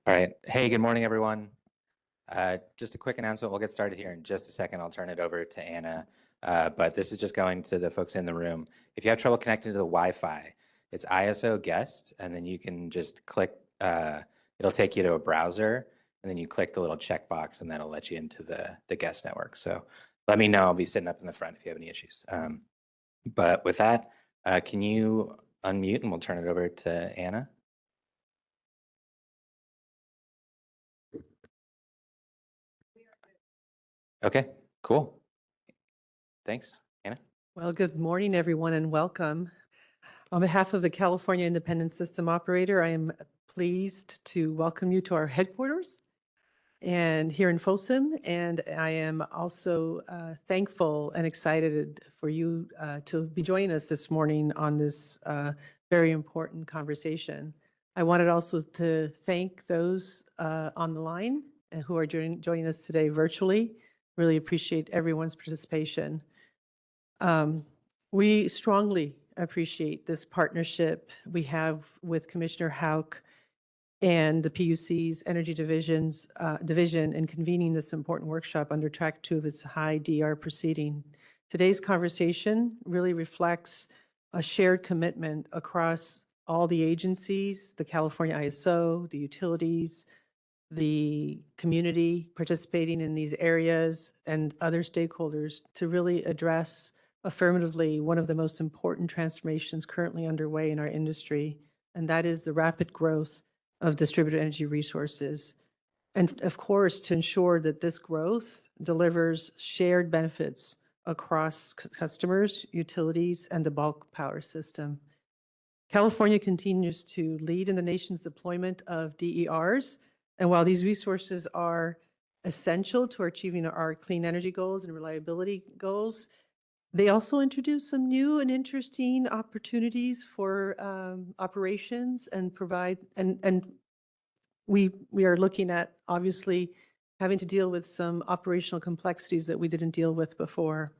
All right. Hey, good morning, everyone. Just a quick announcement. We'll get started here in just a second. I'll turn it over to Anna. But this is just going to the folks in the room. If you have trouble connecting to the Wi-Fi, it's ISO guest, and then you can just click, it'll take you to a browser, and then you click the little checkbox, and that'll let you into the guest network. So let me know. I'll be sitting up in the front if you have any issues. But with that, can you unmute, and we'll turn it over to Anna. Okay, cool. Thanks, Anna. Well, good morning, everyone, and welcome. On behalf of the California Independent System Operator, I am pleased to welcome you to our headquarters and here in Folsom. And I am also thankful and excited for you to be joining us this morning on this very important conversation. I wanted also to thank those on the line and who are joining us today virtually. Really appreciate everyone's participation. We strongly appreciate this partnership we have with Commissioner Houck and the PUC's Energy Division in convening this important workshop under Track 2 of its high DR proceeding. Today's conversation really reflects a shared commitment across all the agencies, the California ISO, the utilities, the community participating in these areas, and other stakeholders to really address affirmatively one of the most important transformations currently underway in our industry, and that is the rapid growth of distributed energy resources. And of course, to ensure that this growth delivers shared benefits across customers, utilities, and the bulk power system. California continues to lead in the nation's deployment of DERs. And while these resources are essential to achieving our clean energy goals and reliability goals, they also introduce some new and interesting opportunities for operations and provide, and we are looking at obviously having to deal with some operational complexities that we didn't deal with before.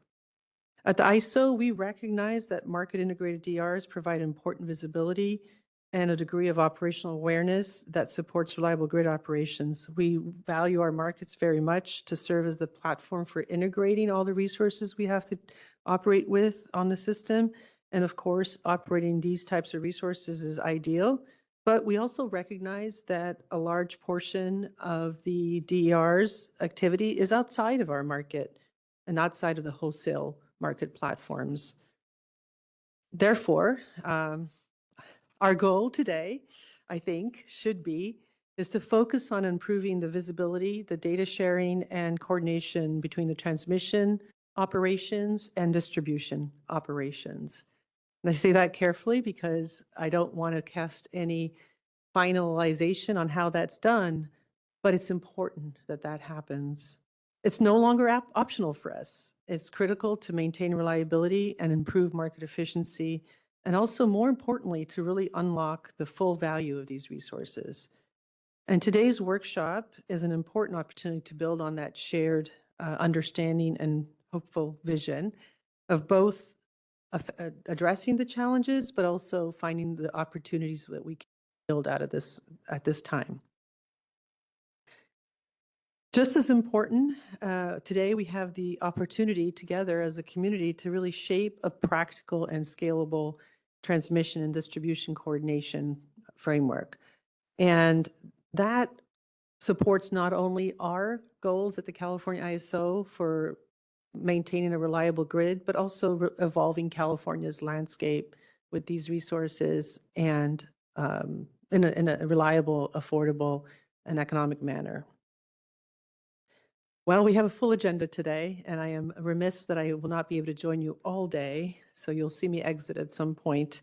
At the ISO, we recognize that market integrated DRs provide important visibility and a degree of operational awareness that supports reliable grid operations. We value our markets very much to serve as the platform for integrating all the resources we have to operate with on the system. And of course, operating these types of resources is ideal, but we also recognize that a large portion of the DER's activity is outside of our market and outside of the wholesale market platforms. Therefore, our goal today, I think, is to focus on improving the visibility, the data sharing, and coordination between the transmission operations and distribution operations. And I say that carefully because I don't want to cast any finalization on how that's done, but it's important that that happens. It's no longer optional for us. It's critical to maintain reliability and improve market efficiency, and also, more importantly, to really unlock the full value of these resources. And today's workshop is an important opportunity to build on that shared understanding and hopeful vision of both addressing the challenges, but also finding the opportunities that we can build out of this at this time. Just as important, today we have the opportunity together as a community to really shape a practical and scalable transmission and distribution coordination framework. And that supports not only our goals at the California ISO for maintaining a reliable grid, but also evolving California's landscape with these resources and in a reliable, affordable, and economic manner. Well, we have a full agenda today, and I am remiss that I will not be able to join you all day, so you'll see me exit at some point.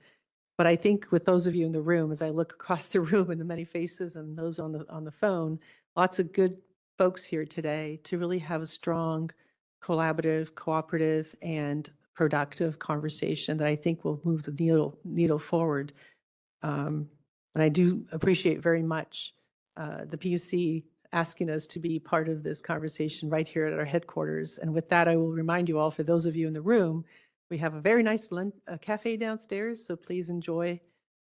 But I think with those of you in the room, as I look across the room and the many faces and those on the phone, lots of good folks here today to really have a strong, collaborative, cooperative, and productive conversation that I think will move the needle forward. And I do appreciate very much the PUC asking us to be part of this conversation right here at our headquarters. And with that, I will remind you all, for those of you in the room, we have a very nice cafe downstairs, so please enjoy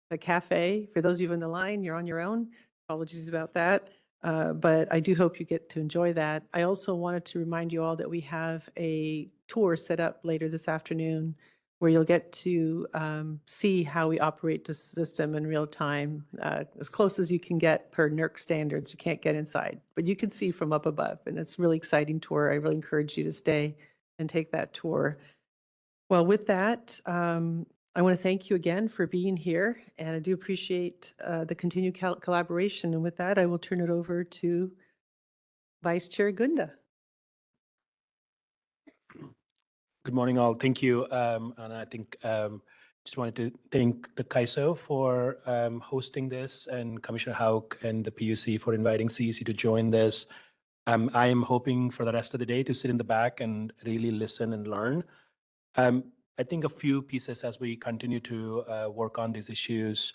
the cafe. For those of you in the line, you're on your own. Apologies about that. But I do hope you get to enjoy that. I also wanted to remind you all that we have a tour set up later this afternoon where you'll get to see how we operate the system in real time, as close as you can get per NERC standards. You can't get inside, but you can see from up above, and it's a really exciting tour. I really encourage you to stay and take that tour. Well, with that, I want to thank you again for being here, and I do appreciate the continued collaboration. And with that, I will turn it over to Vice Chair Gunda. Good morning, all. Thank you. And I think just wanted to thank the TSO for hosting this, and Commissioner Hauk and the PUC for inviting CEC to join this. I am hoping for the rest of the day to sit in the back and really listen and learn. I think a few pieces as we continue to work on these issues.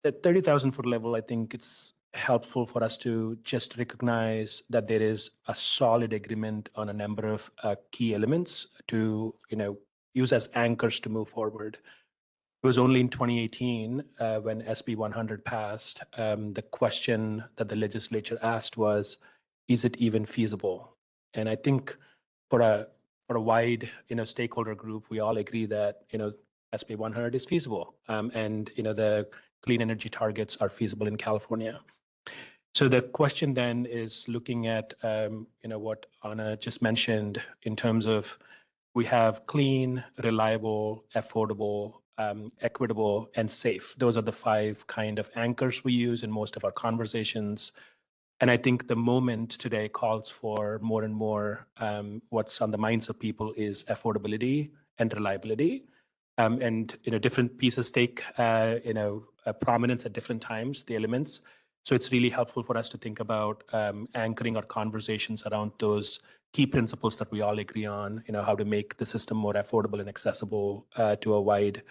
At 30,000 foot level, I think it's helpful for us to just recognize that there is a solid agreement on a number of key elements to use as anchors to move forward. It was only in 2018 when SB 100 passed, the question that the legislature asked was, is it even feasible? And I think for a wide stakeholder group, we all agree that SB 100 is feasible, and the clean energy targets are feasible in California. So the question then is looking at what Anna just mentioned in terms of we have clean, reliable, affordable, equitable, and safe. Those are the 5 kind of anchors we use in most of our conversations. And I think the moment today calls for more and more what's on the minds of people is affordability and reliability. And different pieces take a prominence at different times, the elements. So it's really helpful for us to think about anchoring our conversations around those key principles that we all agree on, how to make the system more affordable and accessible to a wide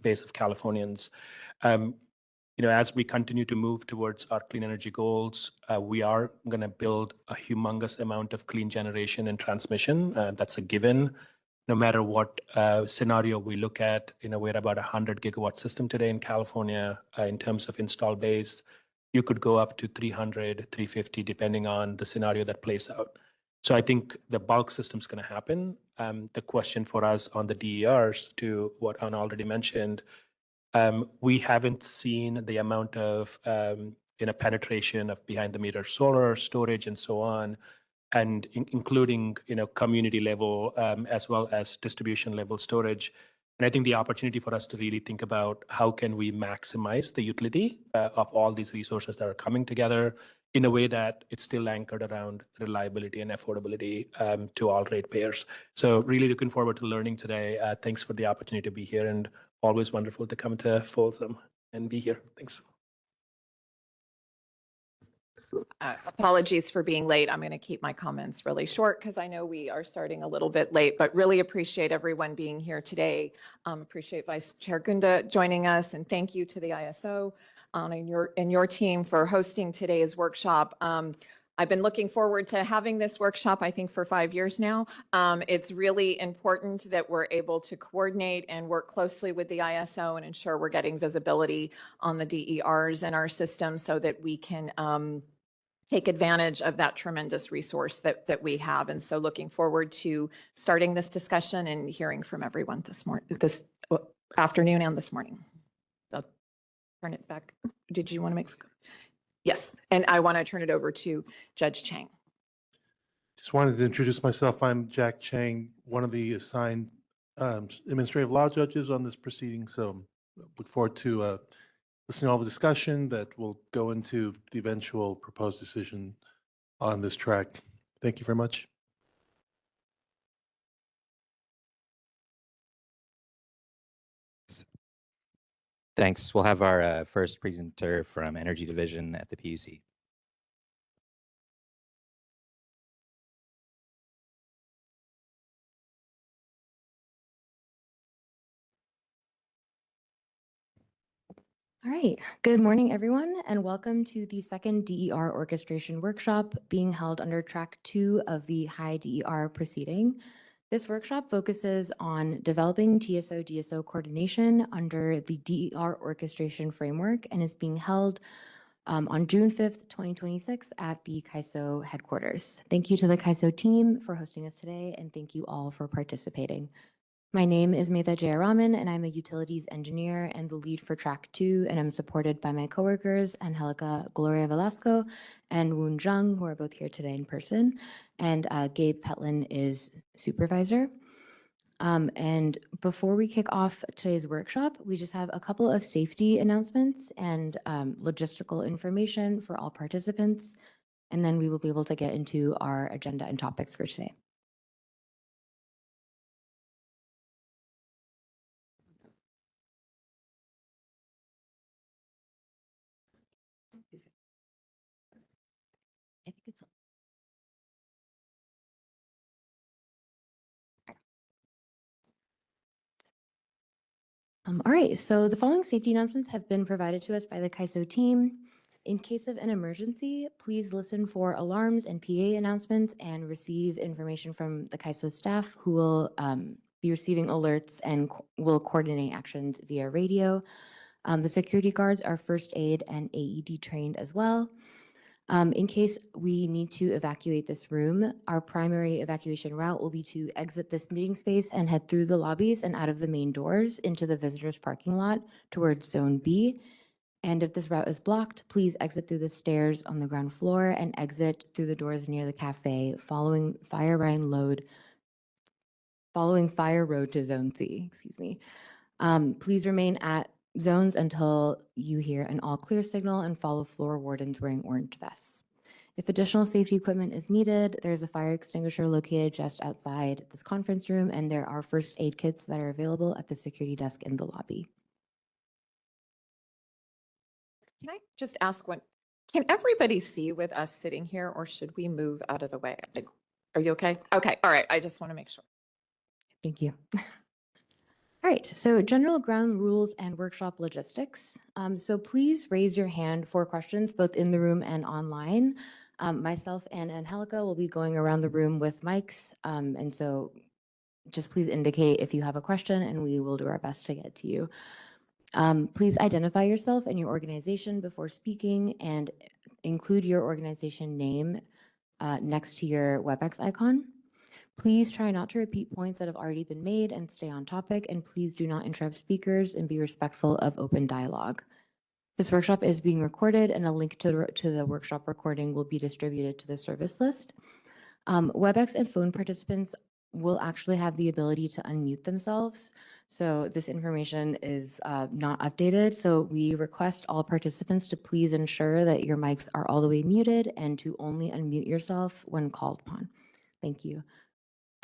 base of Californians. As we continue to move towards our clean energy goals, we are going to build a humongous amount of clean generation and transmission. That's a given. No matter what scenario we look at, we're about 100 gigawatt system today in California in terms of install base. You could go up to 300, 350, depending on the scenario that plays out. So I think the bulk system is going to happen. The question for us on the DERs, to what Anna already mentioned, we haven't seen the amount of penetration of behind the meter solar storage and so on, and including community level as well as distribution level storage. And I think the opportunity for us to really think about how can we maximize the utility of all these resources that are coming together in a way that it's still anchored around reliability and affordability to all ratepayers. So really looking forward to learning today. Thanks for the opportunity to be here, and always wonderful to come to Folsom and be here. Thanks. Apologies for being late. I'm going to keep my comments really short because I know we are starting a little bit late, but really appreciate everyone being here today. Appreciate Vice Chair Gunda joining us, and thank you to the ISO and your team for hosting today's workshop. I've been looking forward to having this workshop, I think, for 5 years now. It's really important that we're able to coordinate and work closely with the ISO and ensure we're getting visibility on the DERs in our system so that we can take advantage of that tremendous resource that we have. And so looking forward to starting this discussion and hearing from everyone this afternoon and this morning. I'll turn it back. Did you want to make some? Yes, and I want to turn it over to Judge Chang. Just wanted to introduce myself. I'm Jack Chang, one of the assigned administrative law judges on this proceeding. So look forward to listening to all the discussion that will go into the eventual proposed decision on this track. Thank you very much. Thanks. We'll have our first presenter from Energy Division at the PUC. All right. Good morning, everyone, and welcome to the second DER orchestration workshop being held under Track 2 of the High DER proceeding. This workshop focuses on developing TSO-DSO coordination under the DER orchestration framework and is being held on June 5th, 2026 at the CAISO headquarters. Thank you to the CAISO team for hosting us today, and thank you all for participating. My name is Metha Jayaraman, and I'm a utilities engineer and the lead for Track 2, and I'm supported by my coworkers, Angelica Gloria Velasco and Woon Jung, who are both here today in person, and Gabe Petlin is supervisor. And before we kick off today's workshop, we just have a couple of safety announcements and logistical information for all participants, and then we will be able to get into our agenda and topics for today. I think it's all right, so the following safety announcements have been provided to us by the CAISO team. In case of an emergency, please listen for alarms and PA announcements and receive information from the CAISO staff, who will be receiving alerts and will coordinate actions via radio. The security guards are first aid and AED trained as well. In case we need to evacuate this room, our primary evacuation route will be to exit this meeting space and head through the lobbies and out of the main doors into the visitors parking lot towards Zone B. And if this route is blocked, please exit through the stairs on the ground floor and exit through the doors near the cafe following Fire Road to Zone C, excuse me. Please remain at zones until you hear an all clear signal and follow floor wardens wearing orange vests. If additional safety equipment is needed, there's a fire extinguisher located just outside this conference room, and there are first aid kits that are available at the security desk in the lobby. Can I just ask one? Can everybody see with us sitting here, or should we move out of the way? Are you okay? Okay, all right. I just want to make sure. Thank you. All right, so general ground rules and workshop logistics. So please raise your hand for questions both in the room and online. Myself and Angelica will be going around the room with mics, and so just please indicate if you have a question and we will do our best to get to you. Please identify yourself and your organization before speaking and include your organization name next to your WebEx icon. Please try not to repeat points that have already been made and stay on topic, and please do not interrupt speakers and be respectful of open dialogue. This workshop is being recorded, and a link to the workshop recording will be distributed to the service list. WebEx and phone participants will actually have the ability to unmute themselves. So this information is not updated. So we request all participants to please ensure that your mics are all the way muted and to only unmute yourself when called upon. Thank you.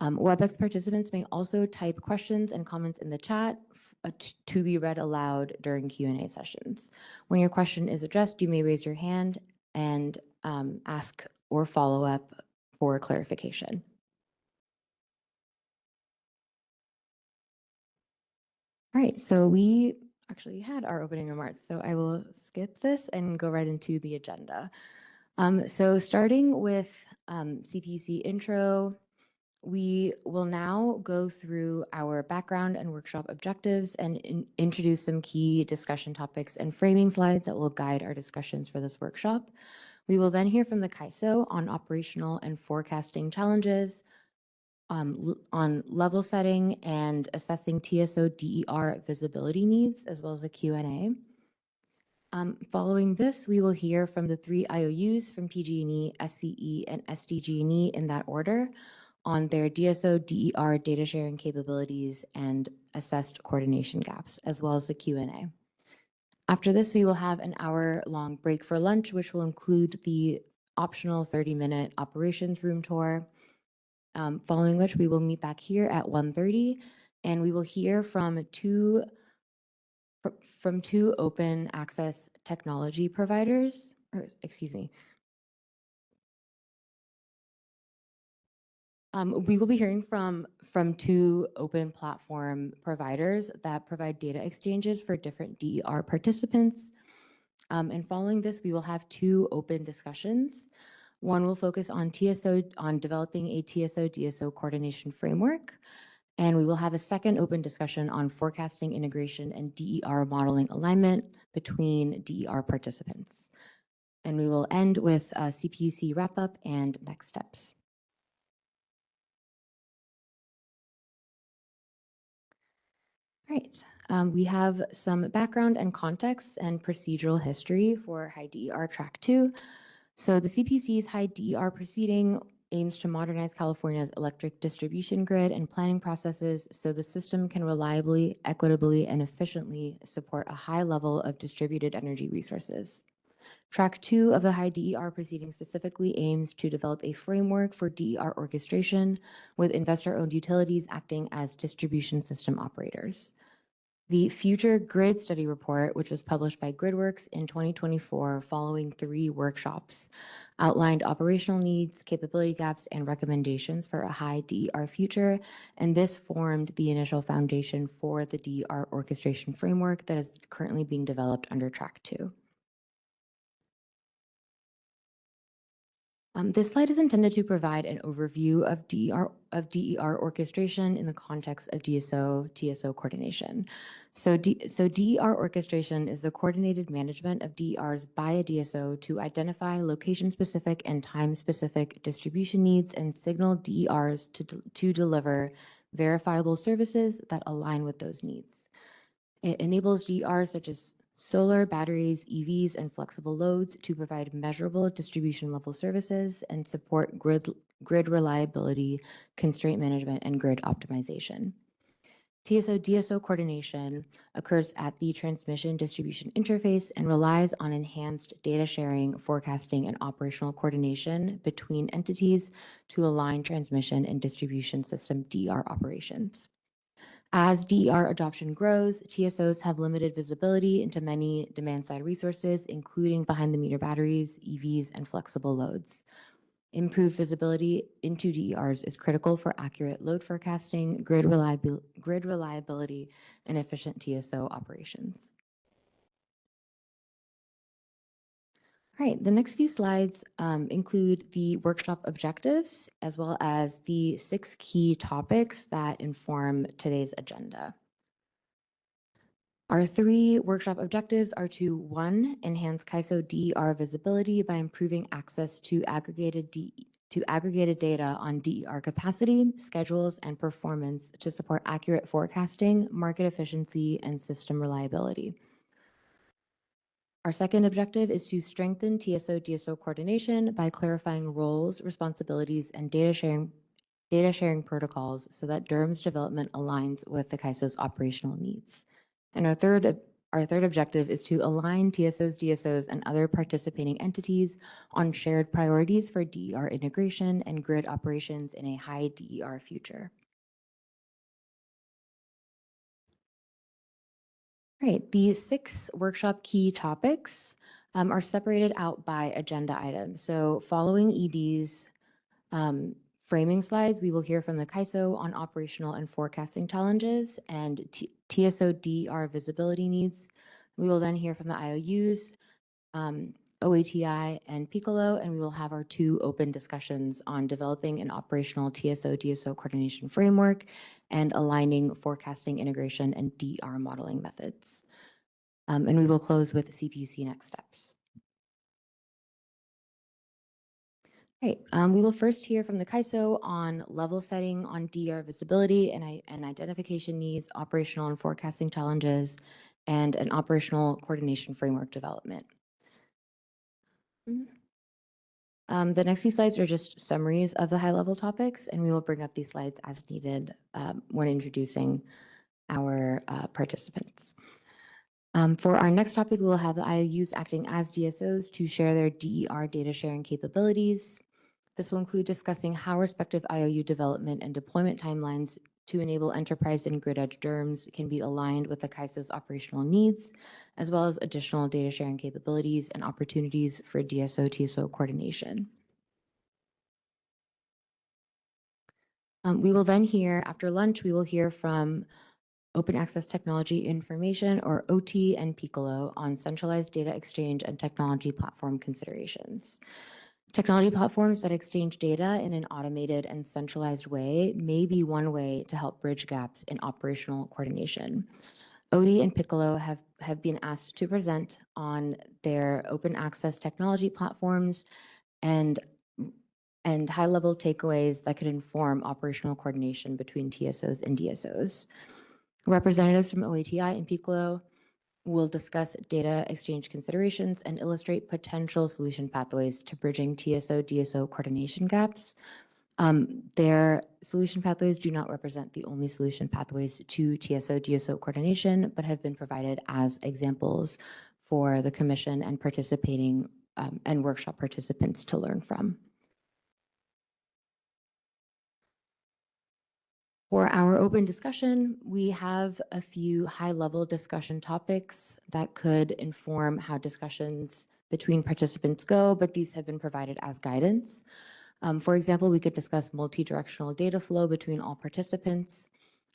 WebEx participants may also type questions and comments in the chat to be read aloud during Q&A sessions. When your question is addressed, you may raise your hand and ask or follow up for clarification. All right, so we actually had our opening remarks, so I will skip this and go right into the agenda. So starting with CPUC intro, we will now go through our background and workshop objectives and introduce some key discussion topics and framing slides that will guide our discussions for this workshop. We will then hear from the CAISO on operational and forecasting challenges, on level setting and assessing TSO-DER visibility needs, as well as a Q&A. Following this, we will hear from the 3 IOUs from PG&E, SCE, and SDG&E in that order on their DSO-DER data sharing capabilities and assessed coordination gaps, as well as the Q&A. After this, we will have an hour-long break for lunch, which will include the optional 30-minute operations room tour, following which we will meet back here at 1:30, and we will hear from two open access technology providers, or excuse me. We will be hearing from 2 open platform providers that provide data exchanges for different DER participants. And following this, we will have 2 open discussions. One will focus on developing a TSO-DSO coordination framework. And we will have a second open discussion on forecasting integration and DER modeling alignment between DER participants. And we will end with a CPUC wrap-up and next steps. All right, we have some background and context and procedural history for High DER Track 2. So the CPUC's High DER proceeding aims to modernize California's electric distribution grid and planning processes so the system can reliably, equitably, and efficiently support a high level of distributed energy resources. Track 2 of the High DER proceeding specifically aims to develop a framework for DER orchestration with investor-owned utilities acting as distribution system operators. The Future Grid Study Report, which was published by GridWorks in 2024 following 3 workshops, outlined operational needs, capability gaps, and recommendations for a high DER future, and this formed the initial foundation for the DER orchestration framework that is currently being developed under Track 2. This slide is intended to provide an overview of DER orchestration in the context of DSO-TSO coordination. So DER orchestration is the coordinated management of DERs by a DSO to identify location-specific and time-specific distribution needs and signal DERs to deliver verifiable services that align with those needs. It enables DERs such as solar, batteries, EVs, and flexible loads to provide measurable distribution level services and support grid reliability, constraint management, and grid optimization. TSO-DSO coordination occurs at the transmission distribution interface and relies on enhanced data sharing, forecasting, and operational coordination between entities to align transmission and distribution system DER operations. As DER adoption grows, TSOs have limited visibility into many demand-side resources, including behind-the-meter batteries, EVs, and flexible loads. Improved visibility into DERs is critical for accurate load forecasting, grid reliability, and efficient TSO operations. All right, the next few slides include the workshop objectives, as well as the 6 key topics that inform today's agenda. Our 3 workshop objectives are to 1, enhance CAISO DER visibility by improving access to aggregated data on DER capacity, schedules, and performance to support accurate forecasting, market efficiency, and system reliability. Our second objective is to strengthen TSO-DSO coordination by clarifying roles, responsibilities, and data sharing protocols so that DERMS development aligns with the CAISO's operational needs. And our third objective is to align TSOs, DSOs, and other participating entities on shared priorities for DER integration and grid operations in a high DER future. All right, the 6 workshop key topics are separated out by agenda items. So following ED's framing slides, we will hear from the CAISO on operational and forecasting challenges and TSO-DER visibility needs. We will then hear from the IOUs, OATI, and Piccolo, and we will have our 2 open discussions on developing an operational TSO-DSO coordination framework and aligning forecasting, integration, and DER modeling methods. And we will close with CPUC next steps. Right, we will first hear from the CAISO on level setting on DER visibility and identification needs, operational and forecasting challenges, and an operational coordination framework development. The next few slides are just summaries of the high-level topics, and we will bring up these slides as needed when introducing our participants. For our next topic, we will have the IOUs acting as DSOs to share their DER data sharing capabilities. This will include discussing how respective IOU development and deployment timelines to enable enterprise and grid edge DERMS can be aligned with the CAISO's operational needs, as well as additional data sharing capabilities and opportunities for DSO-TSO coordination. We will then hear, after lunch, we will hear from Open Access Technology Information, or OT, and Piccolo on centralized data exchange and technology platform considerations. Technology platforms that exchange data in an automated and centralized way may be one way to help bridge gaps in operational coordination. OT and Piccolo have have been asked to present on their open access technology platforms and high-level takeaways that could inform operational coordination between TSOs and DSOs. Representatives from OATI and PICLO will discuss data exchange considerations and illustrate potential solution pathways to bridging TSO-DSO coordination gaps. Their solution pathways do not represent the only solution pathways to TSO-DSO coordination, but have been provided as examples for the commission and participating and workshop participants to learn from. For our open discussion, we have a few high-level discussion topics that could inform how discussions between participants go, but these have been provided as guidance. For example, we could discuss multi-directional data flow between all participants,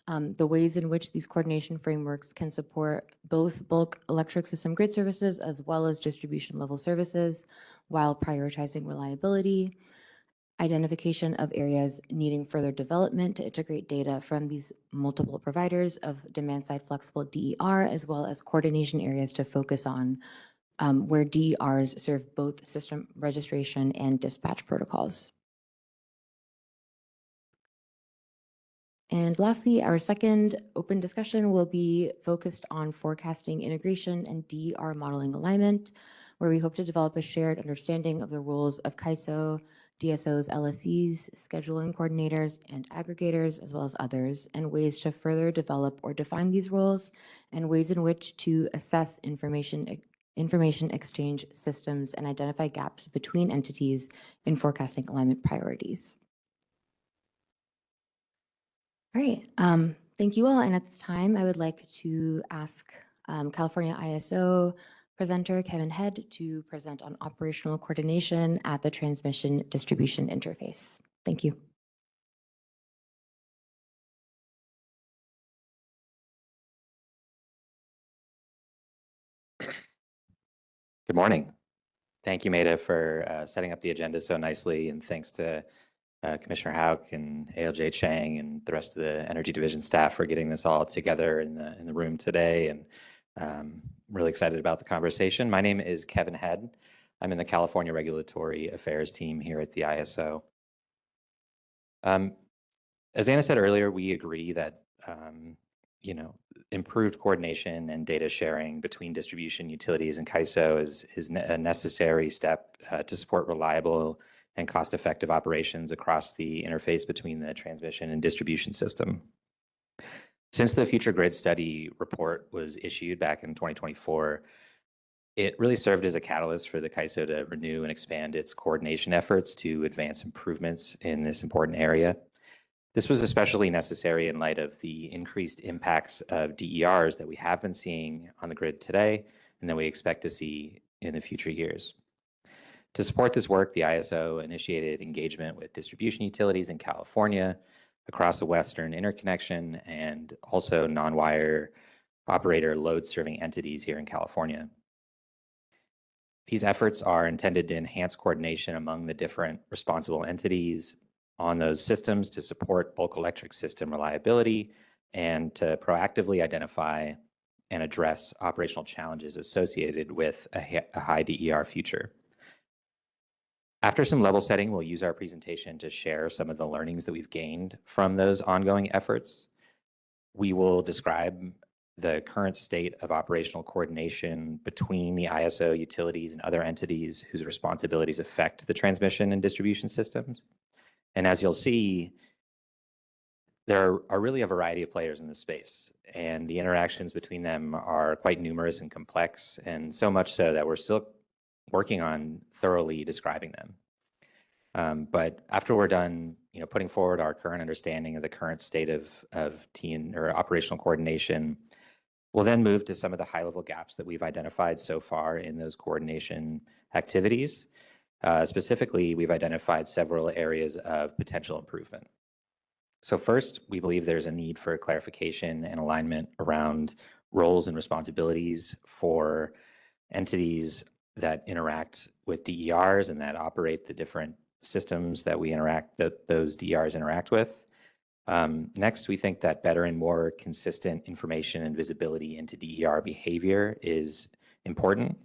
the ways in which these coordination frameworks can support both bulk electric system grid services as well as distribution level services while prioritizing reliability, identification of areas needing further development to integrate data from these multiple providers of demand-side flexible DER, as well as coordination areas to focus on where DERs serve both system registration and dispatch protocols. And lastly, our second open discussion will be focused on forecasting integration and DER modeling alignment, where we hope to develop a shared understanding of the roles of CAISO, DSOs, LSEs, scheduling coordinators, and aggregators, as well as others, and ways to further develop or define these roles, and ways in which to assess information exchange systems and identify gaps between entities in forecasting alignment priorities. All right, thank you all. And at this time, I would like to ask California ISO presenter Kevin Head to present on operational coordination at the transmission distribution interface. Thank you. Good morning. Thank you, Maida, for setting up the agenda so nicely, and thanks to Commissioner Hauk and ALJ Chang and the rest of the Energy Division staff for getting this all together in the room today. And really excited about the conversation. My name is Kevin Head. I'm in the California Regulatory Affairs team here at the ISO. As Anna said earlier, we agree that improved coordination and data sharing between distribution utilities and CAISO is a necessary step to support reliable and cost-effective operations across the interface between the transmission and distribution system. Since the Future Grid Study report was issued back in 2024, it really served as a catalyst for the CAISO to renew and expand its coordination efforts to advance improvements in this important area. This was especially necessary in light of the increased impacts of DERs that we have been seeing on the grid today and that we expect to see in the future years. To support this work, the ISO initiated engagement with distribution utilities in California, across the Western interconnection, and also non-wire operator load-serving entities here in California. These efforts are intended to enhance coordination among the different responsible entities on those systems to support bulk electric system reliability and to proactively identify and address operational challenges associated with a high DER future. After some level setting, we'll use our presentation to share some of the learnings that we've gained from those ongoing efforts. We will describe the current state of operational coordination between the ISO utilities and other entities whose responsibilities affect the transmission and distribution systems. And as you'll see, there are really a variety of players in this space, and the interactions between them are quite numerous and complex, and so much so that we're still working on thoroughly describing them. But after we're done, putting forward our current understanding of the current state of operational coordination, we'll then move to some of the high-level gaps that we've identified so far in those coordination activities. Specifically, we've identified several areas of potential improvement. So first, we believe there's a need for clarification and alignment around roles and responsibilities for entities that interact with DERs and that operate the different systems that those DERs interact with. Next, we think that better and more consistent information and visibility into DER behavior is important.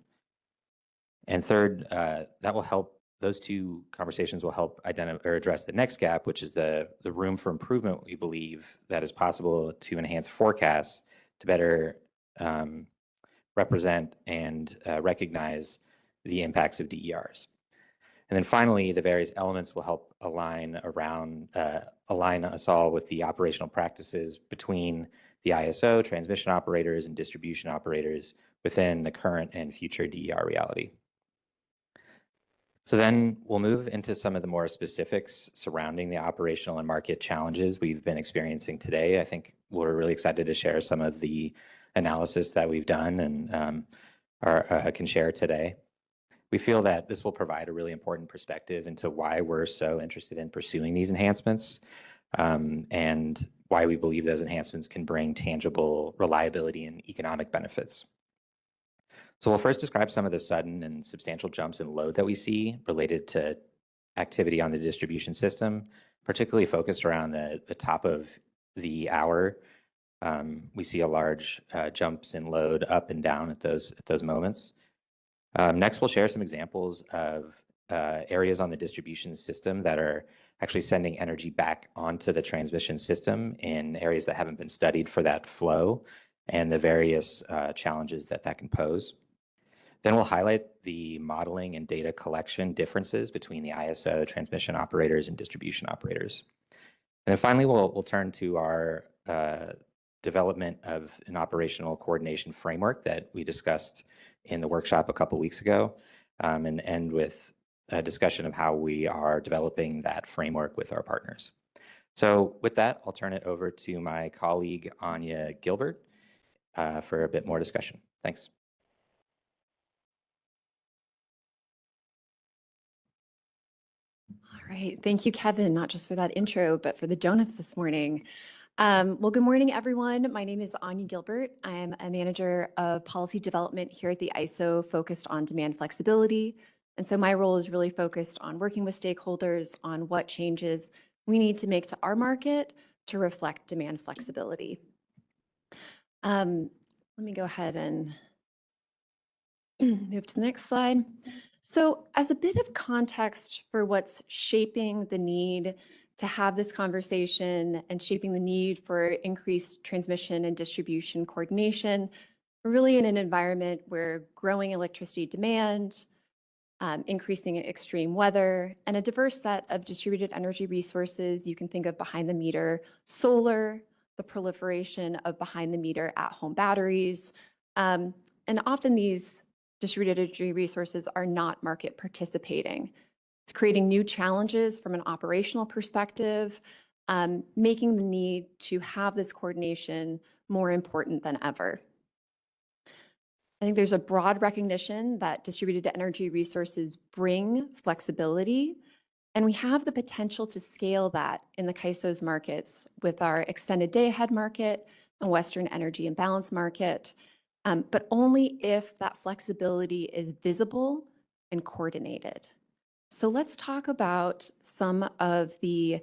And third, that will help, those two conversations will help identify or address the next gap, which is the room for improvement we believe that is possible to enhance forecasts to better represent and recognize the impacts of DERs. And then finally, the various elements will help align us all with the operational practices between the ISO, transmission operators, and distribution operators within the current and future DER reality. So then we'll move into some of the more specifics surrounding the operational and market challenges we've been experiencing today. I think we're really excited to share some of the analysis that we've done and can share today. We feel that this will provide a really important perspective into why we're so interested in pursuing these enhancements and why we believe those enhancements can bring tangible reliability and economic benefits. So we'll first describe some of the sudden and substantial jumps in load that we see related to activity on the distribution system, particularly focused around the top of the hour. We see a large jumps in load up and down at those moments. Next, we'll share some examples of areas on the distribution system that are actually sending energy back onto the transmission system in areas that haven't been studied for that flow and the various challenges that can pose. Then we'll highlight the modeling and data collection differences between the ISO, transmission operators, and distribution operators. And then finally, we'll turn to our development of an operational coordination framework that we discussed in the workshop a couple weeks ago, and end with a discussion of how we are developing that framework with our partners. So with that, I'll turn it over to my colleague, Anya Gilbert, for a bit more discussion. Thanks. All right, thank you, Kevin, not just for that intro, but for the donuts this morning. Well, good morning, everyone. My name is Anya Gilbert. I'm a manager of policy development here at the ISO, focused on demand flexibility. And so my role is really focused on working with stakeholders on what changes we need to make to our market to reflect demand flexibility. Let me go ahead and move to the next slide. So as a bit of context for what's shaping the need to have this conversation and shaping the need for increased transmission and distribution coordination, we're really in an environment where growing electricity demand, increasing extreme weather, and a diverse set of distributed energy resources. You can think of behind the meter solar, the proliferation of behind the meter at-home batteries, and often these distributed energy resources are not market participating. It's creating new challenges from an operational perspective, making the need to have this coordination more important than ever. I think there's a broad recognition that distributed energy resources bring flexibility, and we have the potential to scale that in the CAISO's markets with our extended day-ahead market and Western energy imbalance market, but only if that flexibility is visible and coordinated. So let's talk about some of the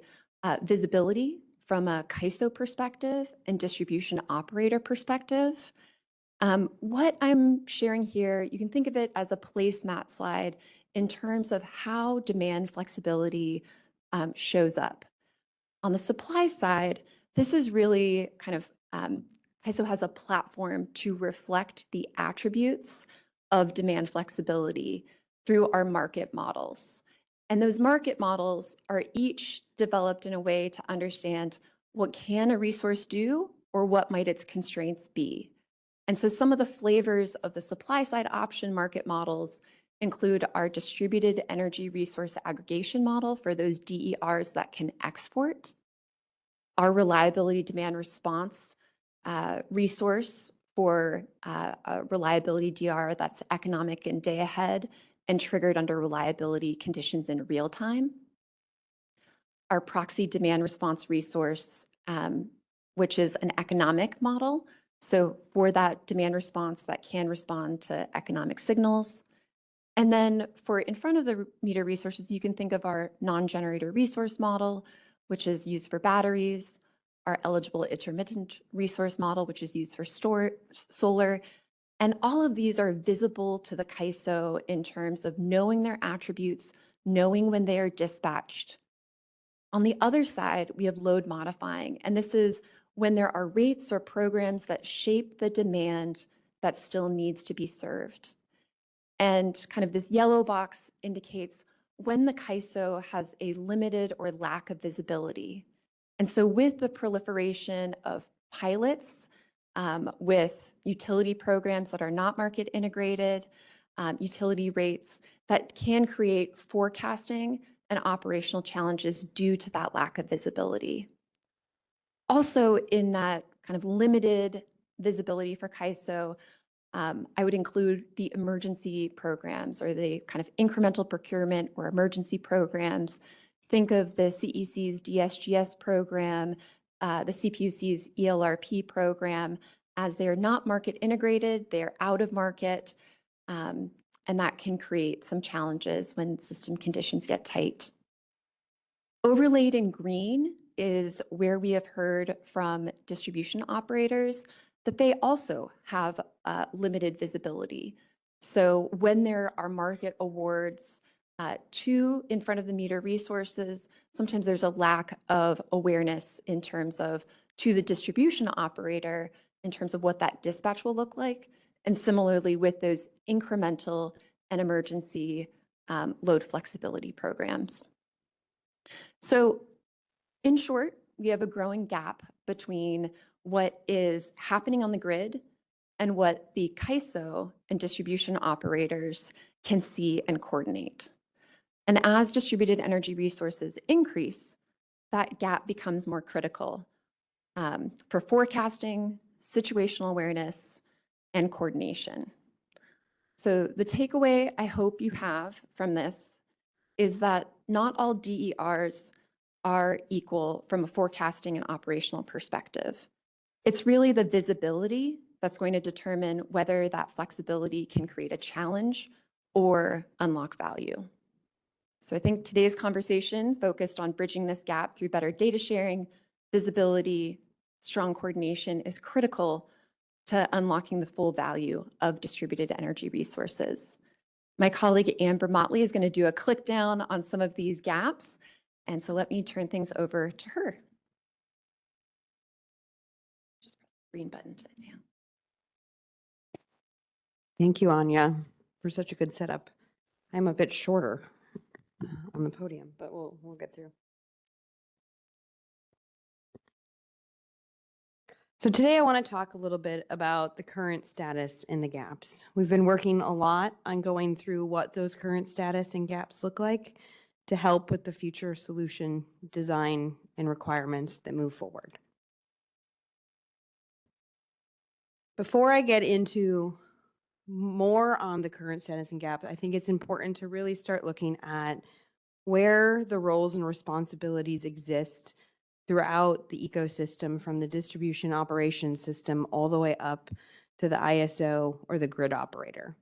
visibility from a CAISO perspective and distribution operator perspective. What I'm sharing here, you can think of it as a placemat slide in terms of how demand flexibility shows up. On the supply side, this is really kind of, CAISO has a platform to reflect the attributes of demand flexibility through our market models. And those market models are each developed in a way to understand what can a resource do or what might its constraints be. And so some of the flavors of the supply side option market models include our distributed energy resource aggregation model for those DERs that can export, our reliability demand response resource for a reliability DR that's economic and day ahead and triggered under reliability conditions in real time, our proxy demand response resource, which is an economic model. So for that demand response that can respond to economic signals. And then for in front of the meter resources, you can think of our non-generator resource model, which is used for batteries, our eligible intermittent resource model, which is used for solar. And all of these are visible to the CAISO in terms of knowing their attributes, knowing when they are dispatched. On the other side, we have load modifying, and this is when there are rates or programs that shape the demand that still needs to be served. And kind of this yellow box indicates when the CAISO has a limited or lack of visibility. And so with the proliferation of pilots, with utility programs that are not market integrated, utility rates that can create forecasting and operational challenges due to that lack of visibility. Also, in that kind of limited visibility for CAISO, I would include the emergency programs or the kind of incremental procurement or emergency programs. Think of the CEC's DSGS program, the CPUC's ELRP program, as they're not market integrated, they're out of market, and that can create some challenges when system conditions get tight. Overlaid in green is where we have heard from distribution operators that they also have limited visibility. So when there are market awards to in front of the meter resources, sometimes there's a lack of awareness in terms of to the distribution operator in terms of what that dispatch will look like. And similarly with those incremental and emergency load flexibility programs. So in short, we have a growing gap between what is happening on the grid and what the CAISO and distribution operators can see and coordinate. And as distributed energy resources increase, that gap becomes more critical for forecasting, situational awareness, and coordination. So the takeaway I hope you have from this is that not all DERs are equal from a forecasting and operational perspective. It's really the visibility that's going to determine whether that flexibility can create a challenge or unlock value. So I think today's conversation focused on bridging this gap through better data sharing, visibility, strong coordination is critical to unlocking the full value of distributed energy resources. My colleague Amber Motley is going to do a click down on some of these gaps. And so let me turn things over to her. Just press the green button to advance. Thank you, Anya, for such a good setup. I'm a bit shorter on the podium, but we'll get through. So today I want to talk a little bit about the current status and the gaps. We've been working a lot on going through what those current status and gaps look like to help with the future solution design and requirements that move forward. Before I get into more on the current status and gap, I think it's important to really start looking at where the roles and responsibilities exist throughout the ecosystem, from the distribution operations system all the way up to the ISO or the grid operator.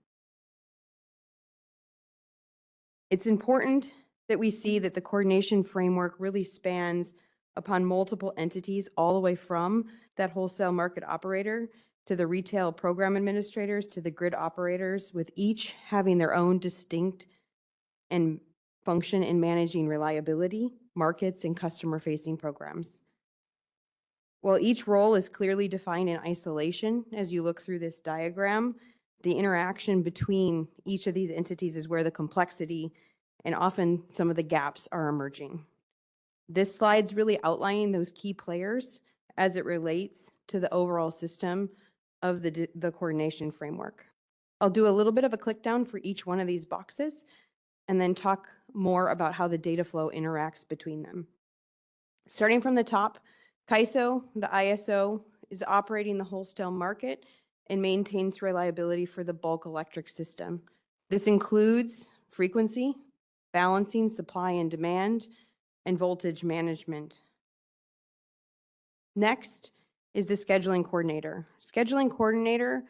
It's important that we see that the coordination framework really spans upon multiple entities, all the way from that wholesale market operator to the retail program administrators to the grid operators, with each having their own distinct and function in managing reliability, markets, and customer-facing programs. While each role is clearly defined in isolation, as you look through this diagram, the interaction between each of these entities is where the complexity and often some of the gaps are emerging. This slide's really outlining those key players as it relates to the overall system of the coordination framework. I'll do a little bit of a click down for each one of these boxes and then talk more about how the data flow interacts between them. Starting from the top, CAISO, the ISO, is operating the wholesale market and maintains reliability for the bulk electric system. This includes frequency, balancing supply and demand, and voltage management. Next is the scheduling coordinator. Scheduling coordinator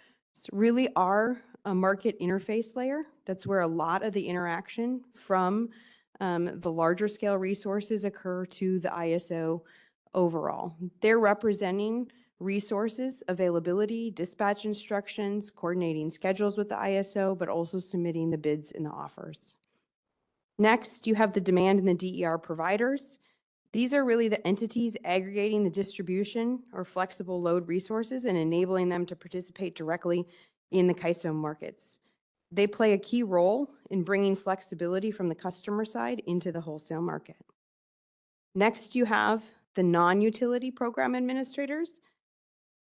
really are a market interface layer. That's where a lot of the interaction from the larger scale resources occur to the ISO overall. They're representing resources, availability, dispatch instructions, coordinating schedules with the ISO, but also submitting the bids and the offers. Next, you have the demand and the DER providers. These are really the entities aggregating the distribution or flexible load resources and enabling them to participate directly in the CAISO markets. They play a key role in bringing flexibility from the customer side into the wholesale market. Next, you have the non-utility program administrators.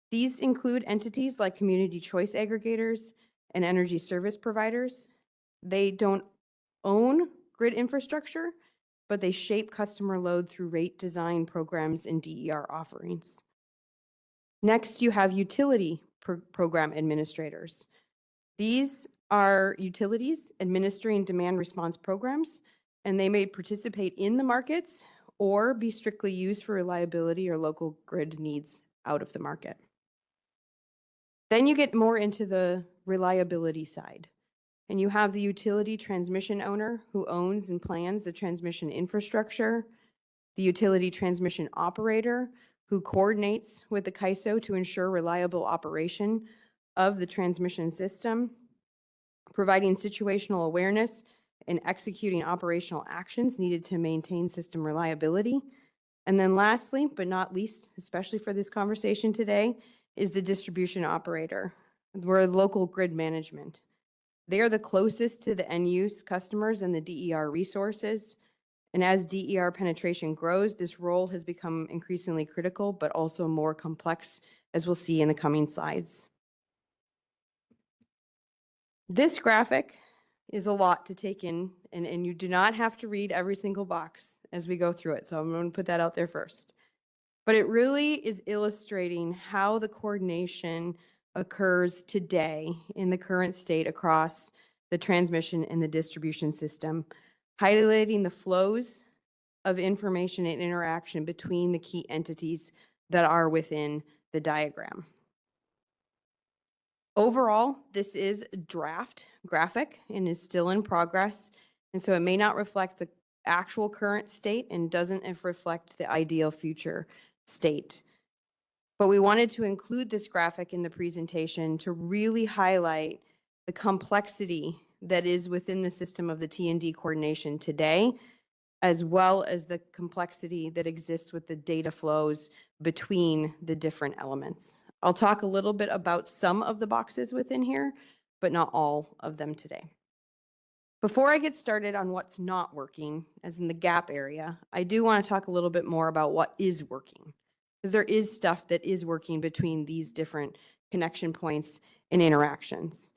These include entities like community choice aggregators and energy service providers. They don't own grid infrastructure, but they shape customer load through rate design programs and DER offerings. Next, you have utility program administrators. These are utilities administering demand response programs, and they may participate in the markets or be strictly used for reliability or local grid needs out of the market. Then you get more into the reliability side. And you have the utility transmission owner who owns and plans the transmission infrastructure, the utility transmission operator who coordinates with the CAISO to ensure reliable operation of the transmission system, providing situational awareness and executing operational actions needed to maintain system reliability. And then lastly, but not least, especially for this conversation today, is the distribution operator. We're local grid management. They are the closest to the end use customers and the DER resources. And as DER penetration grows, this role has become increasingly critical, but also more complex, as we'll see in the coming slides. This graphic is a lot to take in, and you do not have to read every single box as we go through it. So I'm going to put that out there first. But it really is illustrating how the coordination occurs today in the current state across the transmission and the distribution system, highlighting the flows of information and interaction between the key entities that are within the diagram. Overall, this is a draft graphic and is still in progress, and so it may not reflect the actual current state and doesn't reflect the ideal future state. But we wanted to include this graphic in the presentation to really highlight the complexity that is within the system of the T&D coordination today, as well as the complexity that exists with the data flows between the different elements. I'll talk a little bit about some of the boxes within here, but not all of them today. Before I get started on what's not working, as in the gap area, I do want to talk a little bit more about what is working, because there is stuff that is working between these different connection points and interactions.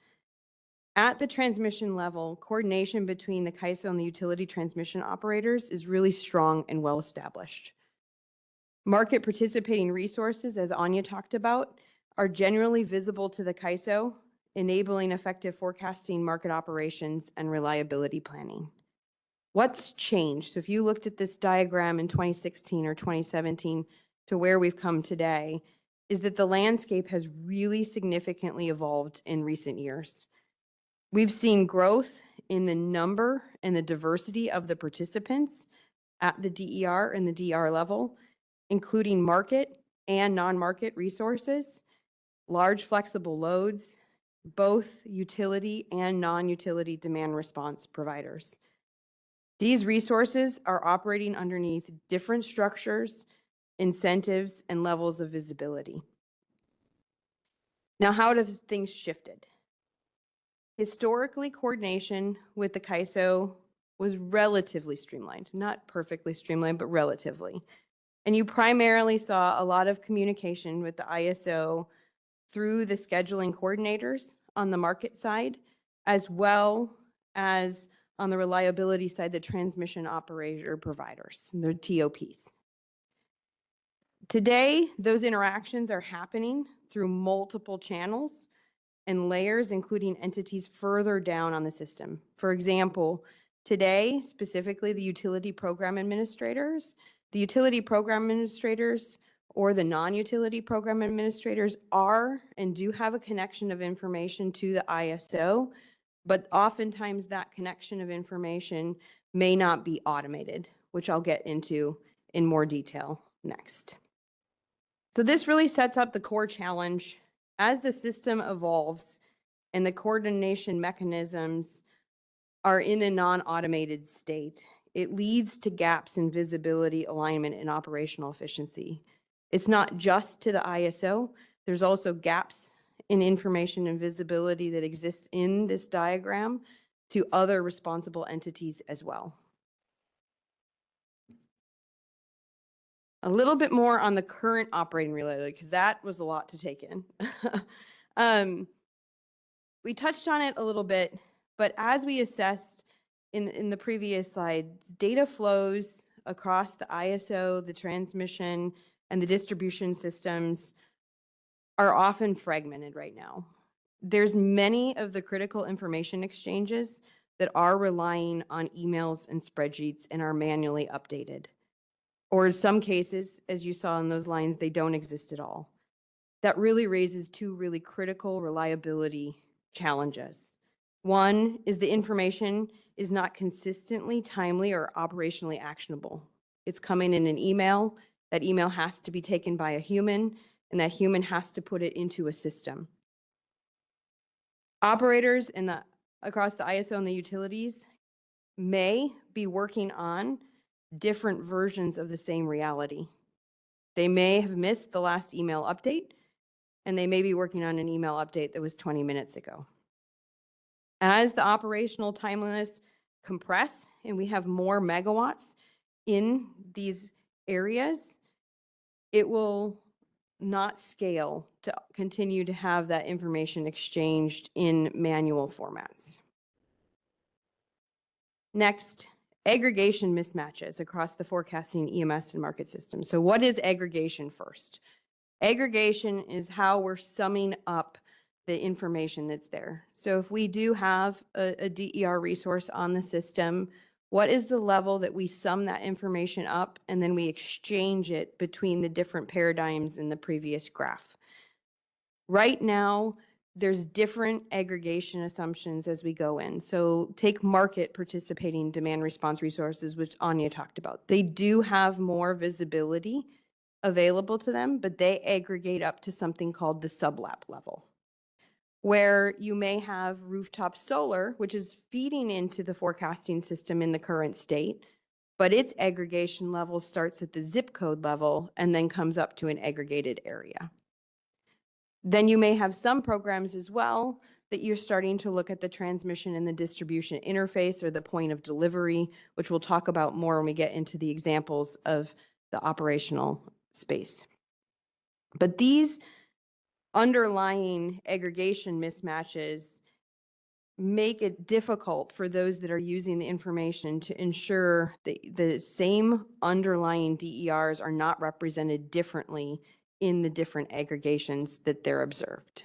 At the transmission level, coordination between the CAISO and the utility transmission operators is really strong and well established. Market participating resources, as Anya talked about, are generally visible to the CAISO, enabling effective forecasting, market operations, and reliability planning. What's changed? So if you looked at this diagram in 2016 or 2017 to where we've come today, is that the landscape has really significantly evolved in recent years. We've seen growth in the number and the diversity of the participants at the DER and the DR level, including market and non-market resources, large flexible loads, both utility and non-utility demand response providers. These resources are operating underneath different structures, incentives, and levels of visibility. Now, how have things shifted? Historically, coordination with the CAISO was relatively streamlined, not perfectly streamlined, but relatively. And you primarily saw a lot of communication with the ISO through the scheduling coordinators on the market side, as well as on the reliability side, the transmission operator providers, the TOPs. Today, those interactions are happening through multiple channels and layers, including entities further down on the system. For example, today, specifically the utility program administrators or the non-utility program administrators are and do have a connection of information to the ISO, but oftentimes that connection of information may not be automated, which I'll get into in more detail Next. So this really sets up the core challenge. As the system evolves and the coordination mechanisms are in a non-automated state, it leads to gaps in visibility, alignment, and operational efficiency. It's not just to the ISO, there's also gaps in information and visibility that exists in this diagram to other responsible entities as well. A little bit more on the current operating reality, because that was a lot to take in. We touched on it a little bit, but as we assessed in the previous slides, data flows across the ISO, the transmission, and the distribution systems are often fragmented right now. There's many of the critical information exchanges that are relying on emails and spreadsheets and are manually updated. Or in some cases, as you saw in those lines, they don't exist at all. That really raises two really critical reliability challenges. One is the information is not consistently timely or operationally actionable. It's coming in an email. That email has to be taken by a human, and that human has to put it into a system. Operators across the ISO and the utilities may be working on different versions of the same reality. They may have missed the last email update, and they may be working on an email update that was 20 minutes ago. As the operational timeliness compress and we have more megawatts in these areas, it will not scale to continue to have that information exchanged in manual formats. Next, aggregation mismatches across the forecasting EMS and market system. So what is aggregation first? Aggregation is how we're summing up the information that's there. So if we do have a DER resource on the system, what is the level that we sum that information up and then we exchange it between the different paradigms in the previous graph? Right now, there's different aggregation assumptions as we go in. So take market participating demand response resources, which Anya talked about. They do have more visibility available to them, but they aggregate up to something called the sublap level, where you may have rooftop solar, which is feeding into the forecasting system in the current state, but its aggregation level starts at the zip code level and then comes up to an aggregated area. Then you may have some programs as well that you're starting to look at the transmission and the distribution interface or the point of delivery, which we'll talk about more when we get into the examples of the operational space. But these underlying aggregation mismatches make it difficult for those that are using the information to ensure that the same underlying DERs are not represented differently in the different aggregations that they're observed.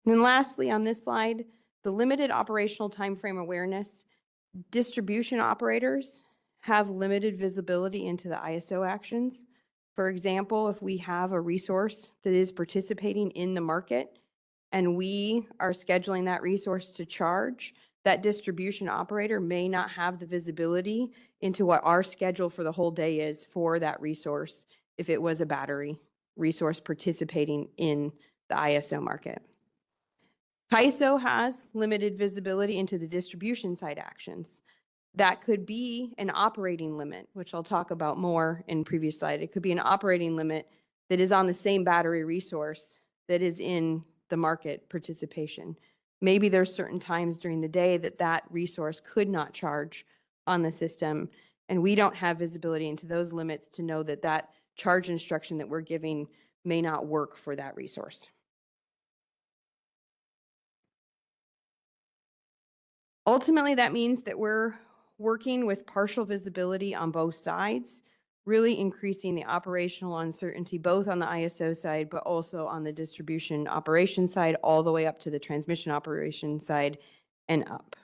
And then lastly, on this slide, the limited operational timeframe awareness. Distribution operators have limited visibility into the ISO actions. For example, if we have a resource that is participating in the market and we are scheduling that resource to charge, that distribution operator may not have the visibility into what our schedule for the whole day is for that resource if it was a battery resource participating in the ISO market. TSO has limited visibility into the distribution side actions. That could be an operating limit, which I'll talk about more in previous slide. It could be an operating limit that is on the same battery resource that is in the market participation. Maybe there's certain times during the day that that resource could not charge on the system, and we don't have visibility into those limits to know that that charge instruction that we're giving may not work for that resource. Ultimately, that means that we're working with partial visibility on both sides, really increasing the operational uncertainty, both on the ISO side, but also on the distribution operation side, all the way up to the transmission operation side and up.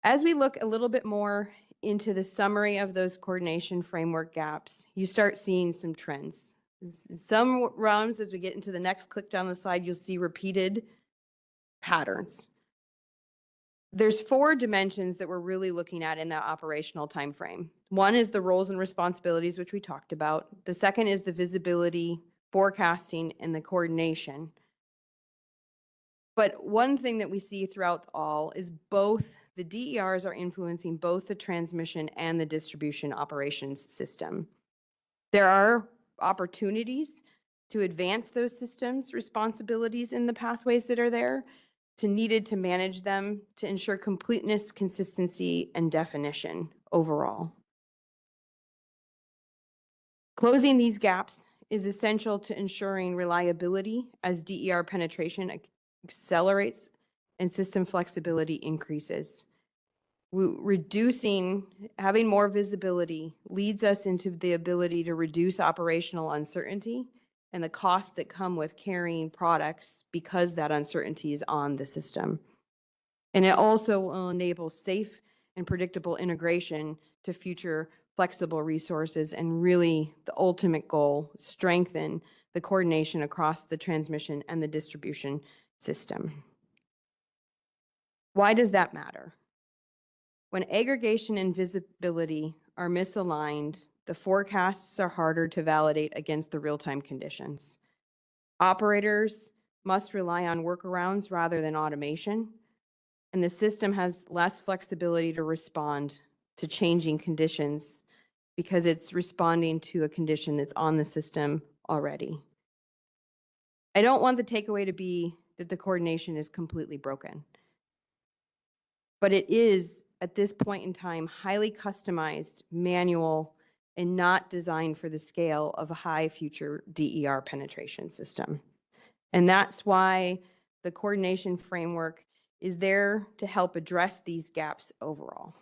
As we look a little bit more into the summary of those coordination framework gaps, you start seeing some trends. In some realms, as we get into the next click down the slide, you'll see repeated patterns. There's 4 dimensions that we're really looking at in that operational timeframe. One is the roles and responsibilities, which we talked about. The second is the visibility, forecasting, and the coordination. But one thing that we see throughout all is both the DERs are influencing both the transmission and the distribution operations system. There are opportunities to advance those systems responsibilities in the pathways that are there, needed to manage them to ensure completeness, consistency, and definition overall. Closing these gaps is essential to ensuring reliability as DER penetration accelerates and system flexibility increases. Having more visibility leads us into the ability to reduce operational uncertainty and the costs that come with carrying products because that uncertainty is on the system. And it also will enable safe and predictable integration to future flexible resources and really the ultimate goal, strengthen the coordination across the transmission and the distribution system. Why does that matter? When aggregation and visibility are misaligned, the forecasts are harder to validate against the real-time conditions. Operators must rely on workarounds rather than automation, and the system has less flexibility to respond to changing conditions because it's responding to a condition that's on the system already. I don't want the takeaway to be that the coordination is completely broken, but it is, at this point in time, highly customized, manual, and not designed for the scale of a high future DER penetration system. And that's why the coordination framework is there to help address these gaps overall.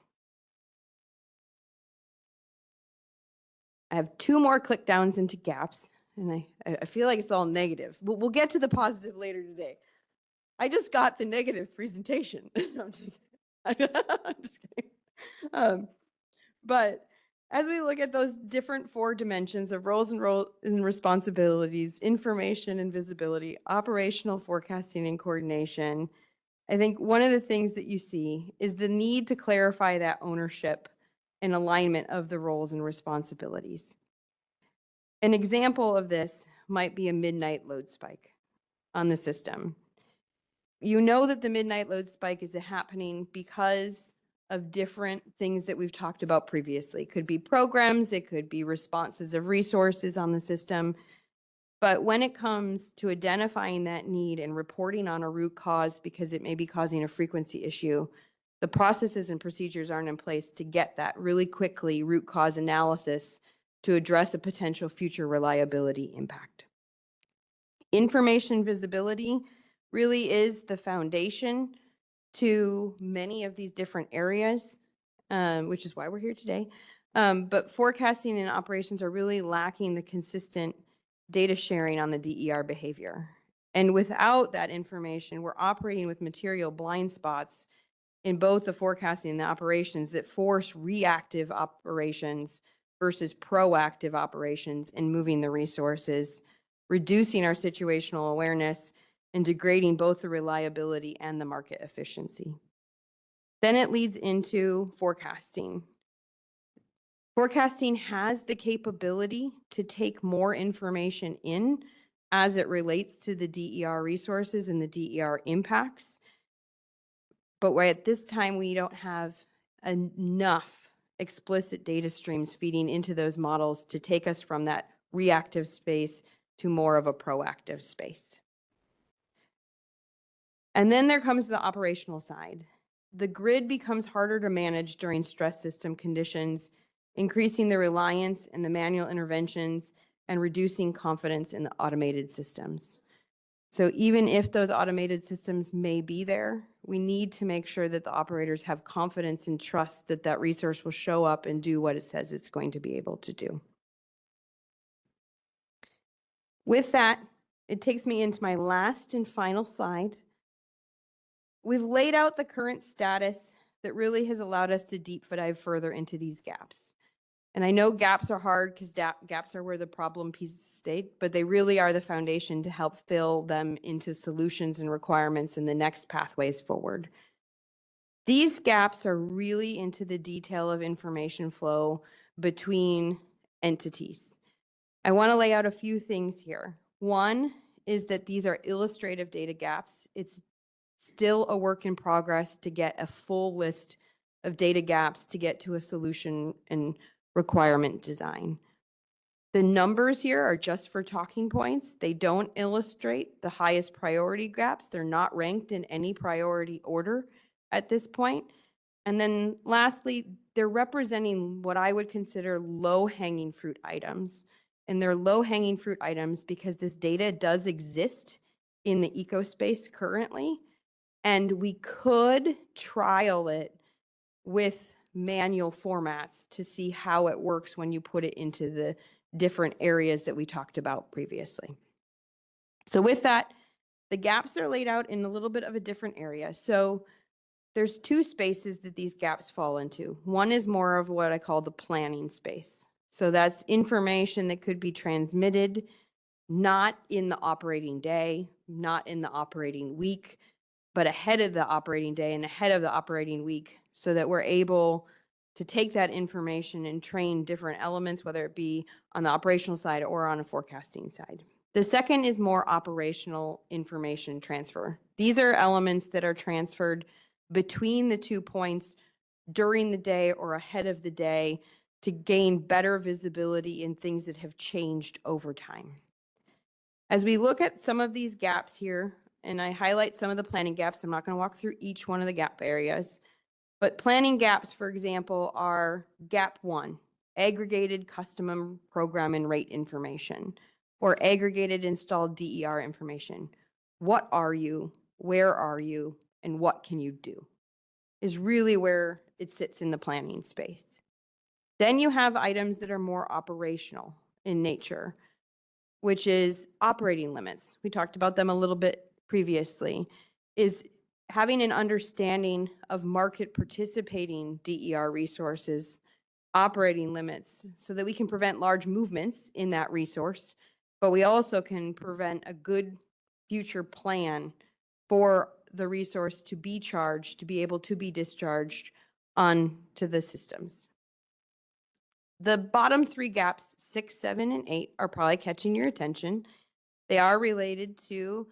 I have 2 more click downs into gaps, and I feel like it's all negative. We'll get to the positive later today. I just got the negative presentation. I'm just kidding. I'm just kidding. But as we look at those different 4 dimensions of roles and responsibilities, information and visibility, operational forecasting and coordination, I think one of the things that you see is the need to clarify that ownership and alignment of the roles and responsibilities. An example of this might be a midnight load spike on the system. You know that the midnight load spike is happening because of different things that we've talked about previously. It could be programs, it could be responses of resources on the system. But when it comes to identifying that need and reporting on a root cause because it may be causing a frequency issue, the processes and procedures aren't in place to get that really quickly root cause analysis to address a potential future reliability impact. Information visibility really is the foundation to many of these different areas, which is why we're here today. But forecasting and operations are really lacking the consistent data sharing on the DER behavior. And without that information, we're operating with material blind spots in both the forecasting and the operations that force reactive operations versus proactive operations in moving the resources, reducing our situational awareness, and degrading both the reliability and the market efficiency. Then it leads into forecasting. Forecasting has the capability to take more information in as it relates to the DER resources and the DER impacts. But where at this time we don't have enough explicit data streams feeding into those models to take us from that reactive space to more of a proactive space. And then there comes the operational side. The grid becomes harder to manage during stress system conditions, increasing the reliance in the manual interventions and reducing confidence in the automated systems. So even if those automated systems may be there, we need to make sure that the operators have confidence and trust that that resource will show up and do what it says it's going to be able to do. With that, it takes me into my last and final slide. We've laid out the current status that really has allowed us to deep dive further into these gaps. And I know gaps are hard because gaps are where the problem pieces state, but they really are the foundation to help fill them into solutions and requirements in the next pathways forward. These gaps are really into the detail of information flow between entities. I want to lay out a few things here. One is that these are illustrative data gaps. It's still a work in progress to get a full list of data gaps to get to a solution and requirement design. The numbers here are just for talking points. They don't illustrate the highest priority gaps. They're not ranked in any priority order at this point. And then lastly, they're representing what I would consider low-hanging fruit items. And they're low-hanging fruit items because this data does exist in the ecospace currently, and we could trial it with manual formats to see how it works when you put it into the different areas that we talked about previously. So with that, the gaps are laid out in a little bit of a different area. So there's two spaces that these gaps fall into. One is more of what I call the planning space. So that's information that could be transmitted not in the operating day, not in the operating week, but ahead of the operating day and ahead of the operating week, so that we're able to take that information and train different elements, whether it be on the operational side or on a forecasting side. The second is more operational information transfer. These are elements that are transferred between the 2 points during the day or ahead of the day to gain better visibility in things that have changed over time. As we look at some of these gaps here, and I highlight some of the planning gaps, I'm not going to walk through each one of the gap areas, but planning gaps, for example, are gap 1, aggregated custom program and rate information, or aggregated installed DER information. What are you? Where are you? And what can you do? Is really where it sits in the planning space. Then you have items that are more operational in nature, which is operating limits. We talked about them a little bit previously, is having an understanding of market participating DER resources, operating limits, so that we can prevent large movements in that resource, but we also can prevent a good future plan for the resource to be charged, to be able to be discharged onto the systems. The bottom 3 gaps, 6, 7, and 8, are probably catching your attention. They are related to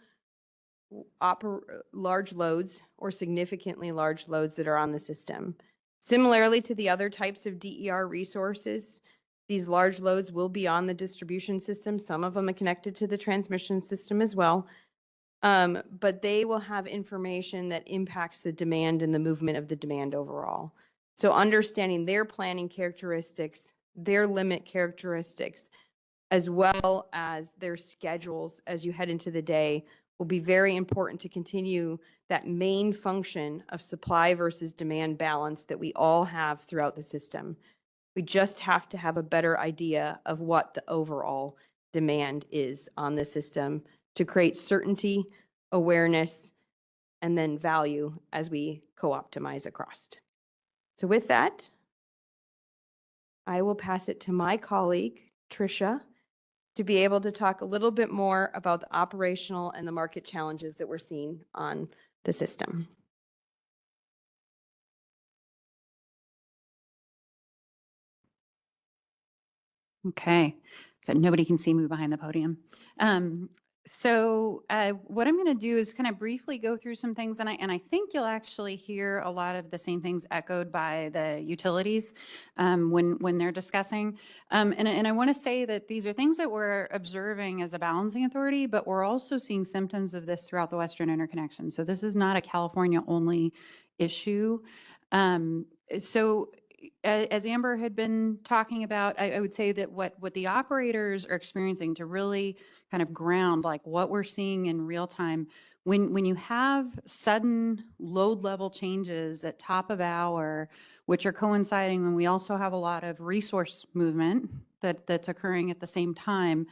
large loads or significantly large loads that are on the system. Similarly to the other types of DER resources, these large loads will be on the distribution system. Some of them are connected to the transmission system as well. But they will have information that impacts the demand and the movement of the demand overall. So understanding their planning characteristics, their limit characteristics, as well as their schedules as you head into the day will be very important to continue that main function of supply versus demand balance that we all have throughout the system. We just have to have a better idea of what the overall demand is on the system to create certainty, awareness, and then value as we co-optimize across. So with that, I will pass it to my colleague, Tricia, to be able to talk a little bit more about the operational and the market challenges that we're seeing on the system. Okay, so nobody can see me behind the podium. What I'm going to do is kind of briefly go through some things, and I think you'll actually hear a lot of the same things echoed by the utilities when they're discussing. And I want to say that these are things that we're observing as a balancing authority, but we're also seeing symptoms of this throughout the Western interconnection. So this is not a California-only issue. As Amber had been talking about, I would say that what the operators are experiencing to really kind of ground like what we're seeing in real time, when you have sudden load level changes at top of hour, which are coinciding when we also have a lot of resource movement that's occurring at the same time,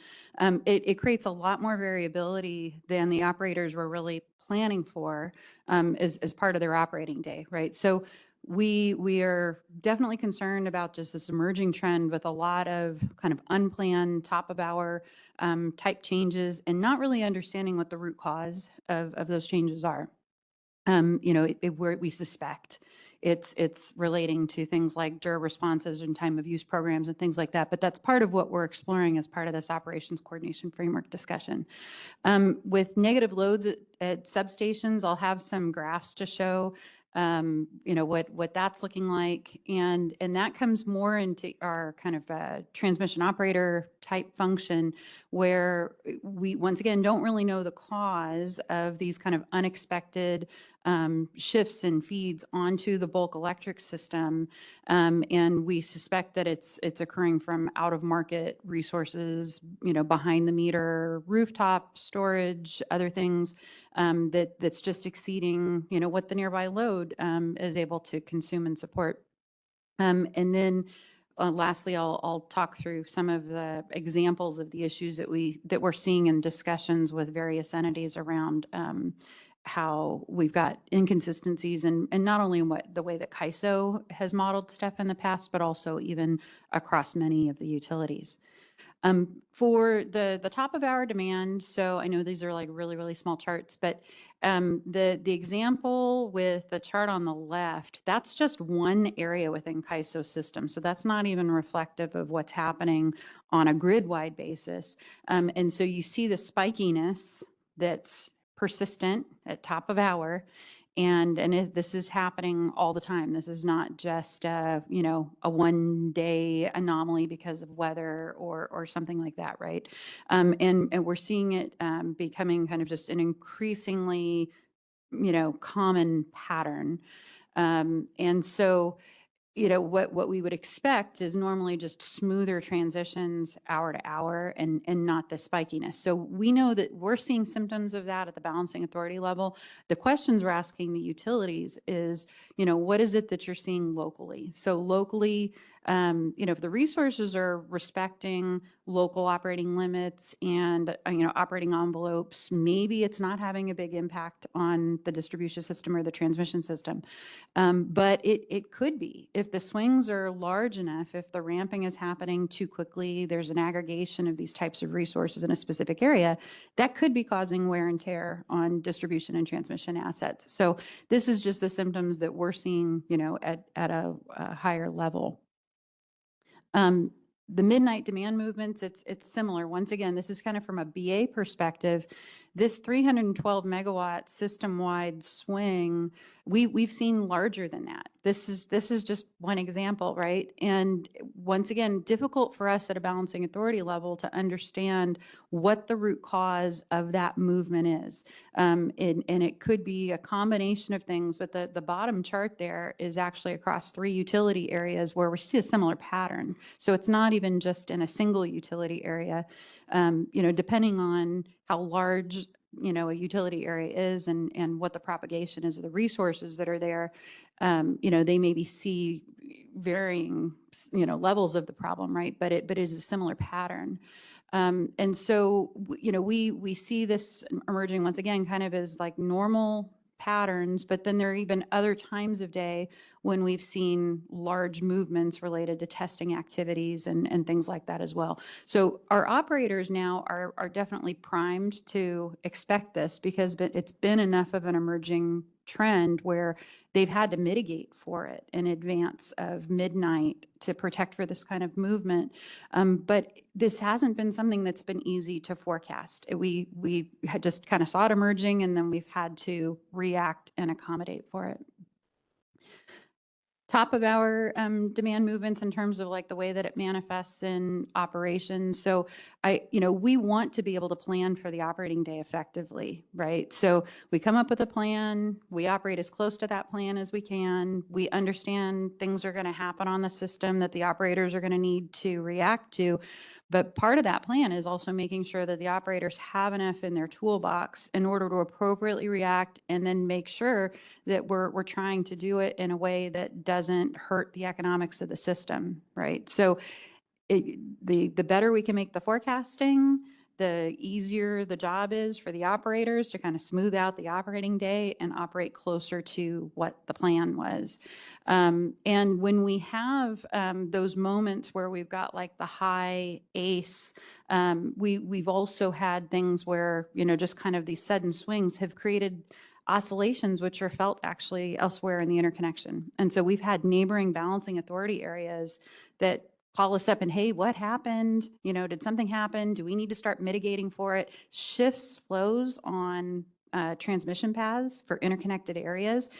it creates a lot more variability than the operators were really planning for as part of their operating day, right? So we are definitely concerned about just this emerging trend with a lot of kind of unplanned top of hour type changes and not really understanding what the root cause of those changes are. We suspect it's relating to things like DER responses and time of use programs and things like that. But that's part of what we're exploring as part of this operations coordination framework discussion. With negative loads at substations, I'll have some graphs to show what that's looking like. And that comes more into our kind of transmission operator type function, where we, once again, don't really know the cause of these kind of unexpected shifts in feeds onto the bulk electric system. And we suspect that it's occurring from out of market resources, behind the meter, rooftop storage, other things that's just exceeding, what the nearby load is able to consume and support. And then lastly, I'll talk through some of the examples of the issues that we're seeing in discussions with various entities around how we've got inconsistencies and not only in the way that CAISO has modeled stuff in the past, but also even across many of the utilities. For the top of our demand, so I know these are like really, really small charts, but the example with the chart on the left, that's just one area within CAISO system. So that's not even reflective of what's happening on a grid-wide basis. And so you see the spikiness that's persistent at top of hour. And this is happening all the time. This is not just a one-day anomaly because of weather or something like that, right? And we're seeing it becoming kind of just an increasingly common pattern. And so what we would expect is normally just smoother transitions hour to hour and not the spikiness. So we know that we're seeing symptoms of that at the balancing authority level. The questions we're asking the utilities is, what is it that you're seeing locally? So locally, if the resources are respecting local operating limits and, operating envelopes, maybe it's not having a big impact on the distribution system or the transmission system. But it could be. If the swings are large enough, if the ramping is happening too quickly, there's an aggregation of these types of resources in a specific area, that could be causing wear and tear on distribution and transmission assets. So this is just the symptoms that we're seeing, at a higher level. The midnight demand movements, it's similar. Once again, this is kind of from a BA perspective. This 312 megawatt system-wide swing, we've seen larger than that. This is just one example, right? And once again, difficult for us at a balancing authority level to understand what the root cause of that movement is. And it could be a combination of things, but the bottom chart there is actually across 3 utility areas where we see a similar pattern. So it's not even just in a single utility area. Depending on how large a utility area is and what the propagation is of the resources that are there, they maybe see varying levels of the problem, right? But it is a similar pattern. And so we see this emerging once again kind of as like normal patterns, but then there are even other times of day when we've seen large movements related to testing activities and things like that as well. So our operators now are definitely primed to expect this because it's been enough of an emerging trend where they've had to mitigate for it in advance of midnight to protect for this kind of movement. But this hasn't been something that's been easy to forecast. We had just kind of saw it emerging, and then we've had to react and accommodate for it. Top of our demand movements in terms of like the way that it manifests in operations. So we want to be able to plan for the operating day effectively, right? So we come up with a plan, we operate as close to that plan as we can. We understand things are going to happen on the system that the operators are going to need to react to. But part of that plan is also making sure that the operators have enough in their toolbox in order to appropriately react and then make sure that we're trying to do it in a way that doesn't hurt the economics of the system, right? So the better we can make the forecasting, the easier the job is for the operators to kind of smooth out the operating day and operate closer to what the plan was. And when we have those moments where we've got like the high ACE, we've also had things where, just kind of these sudden swings have created oscillations which are felt actually elsewhere in the interconnection. And so we've had neighboring balancing authority areas that call us up and, hey, what happened? You know, did something happen? Do we need to start mitigating for it? Shifts flows on transmission paths for interconnected areas.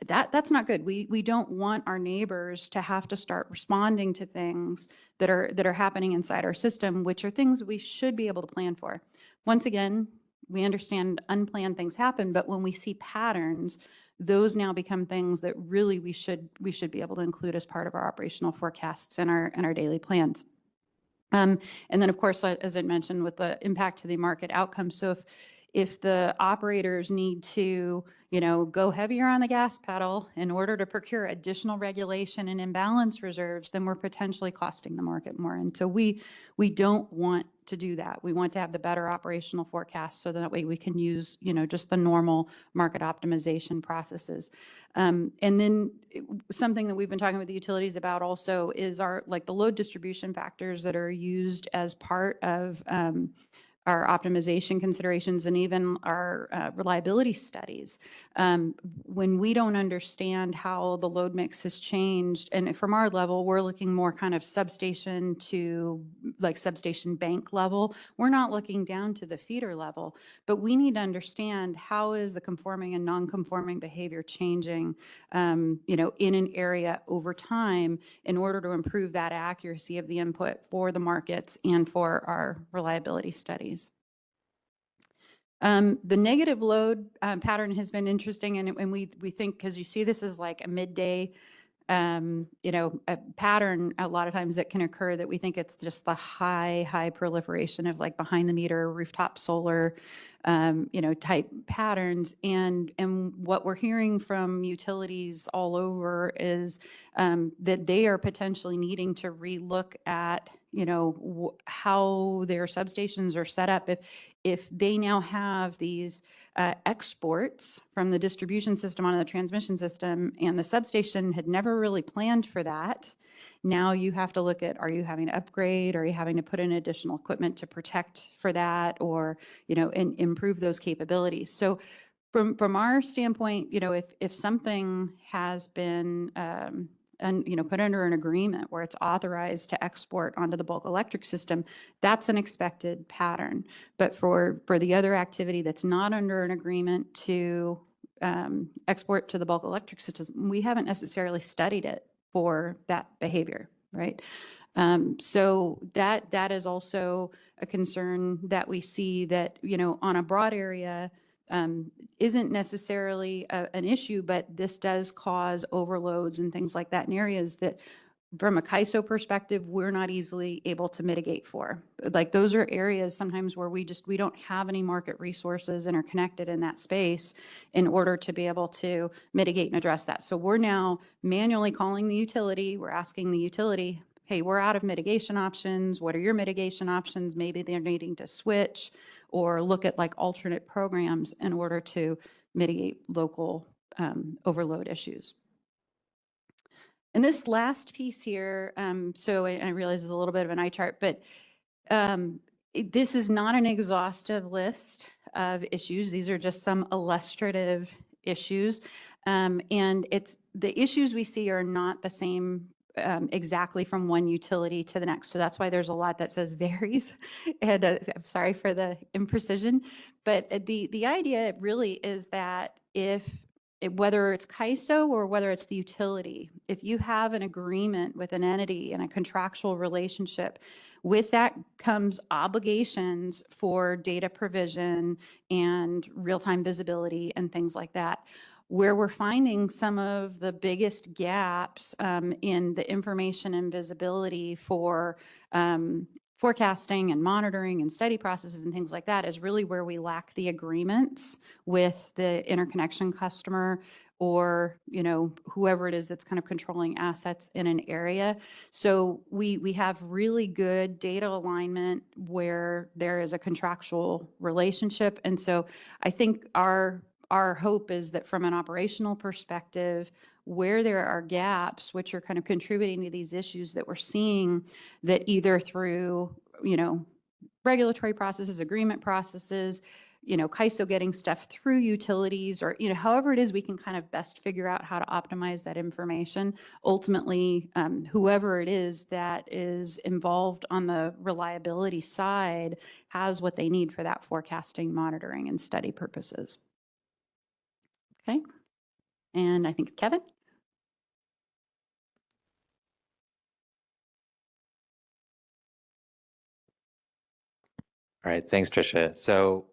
That's not good. We don't want our neighbors to have to start responding to things that are happening inside our system, which are things we should be able to plan for. Once again, we understand unplanned things happen, but when we see patterns, those now become things that really we should be able to include as part of our operational forecasts and our daily plans. And then, of course, as I mentioned, with the impact to the market outcomes. So if the operators need to, you know, go heavier on the gas pedal in order to procure additional regulation and imbalance reserves, then we're potentially costing the market more. And so we don't want to do that. We want to have the better operational forecast so that way we can use, you know, just the normal market optimization processes. And then something that we've been talking with the utilities about also is the load distribution factors that are used as part of our optimization considerations and even our reliability studies. When we don't understand how the load mix has changed, and from our level, we're looking more kind of substation to like substation bank level. We're not looking down to the feeder level, but we need to understand how is the conforming and non-conforming behavior changing, you know, in an area over time in order to improve that accuracy of the input for the markets and for our reliability studies. The negative load pattern has been interesting, and we think, because you see this as like a midday, you know, a pattern a lot of times that can occur, that we think it's just the high proliferation of like behind the meter rooftop solar, you know, type patterns. And what we're hearing from utilities all over is that they are potentially needing to relook at, you know, how their substations are set up. If they now have these exports from the distribution system onto the transmission system, and the substation had never really planned for that, now you have to look at, are you having to upgrade? Are you having to put in additional equipment to protect for that, or, you know, and improve those capabilities? So from our standpoint, you know, if something has been and, you know, put under an agreement where it's authorized to export onto the bulk electric system, that's an expected pattern. But for the other activity that's not under an agreement to export to the bulk electric system, we haven't necessarily studied it for that behavior, right? So that is also a concern that we see, that, you know, on a broad area, isn't necessarily an issue, but this does cause overloads and things like that in areas that, from a CAISO perspective, we're not easily able to mitigate for. Like, those are areas sometimes where we don't have any market resources interconnected in that space in order to be able to mitigate and address that. So we're now manually calling the utility. We're asking the utility, hey, we're out of mitigation options. What are your mitigation options? Maybe they're needing to switch or look at like alternate programs in order to mitigate local overload issues. And this last piece here, so I realize it's a little bit of an eye chart, but this is not an exhaustive list of issues. These are just some illustrative issues. And it's the issues we see are not the same exactly from one utility to the next. So that's why there's a lot that says varies. And I'm sorry for the imprecision, but the idea really is that whether it's CAISO or whether it's the utility, if you have an agreement with an entity and a contractual relationship, with that comes obligations for data provision and real-time visibility and things like that. Where we're finding some of the biggest gaps in the information and visibility for forecasting and monitoring and study processes and things like that is really where we lack the agreements with the interconnection customer, or, you know, whoever it is that's kind of controlling assets in an area. So we have really good data alignment where there is a contractual relationship. And so I think our hope is that from an operational perspective, where there are gaps which are kind of contributing to these issues that we're seeing, that either through, you know, regulatory processes, agreement processes, CAISO getting stuff through utilities, or, however it is we can kind of best figure out how to optimize that information. Ultimately, whoever it is that is involved on the reliability side has what they need for that forecasting, monitoring, and study purposes. Okay. And I think Kevin? All right, thanks, Tricia. So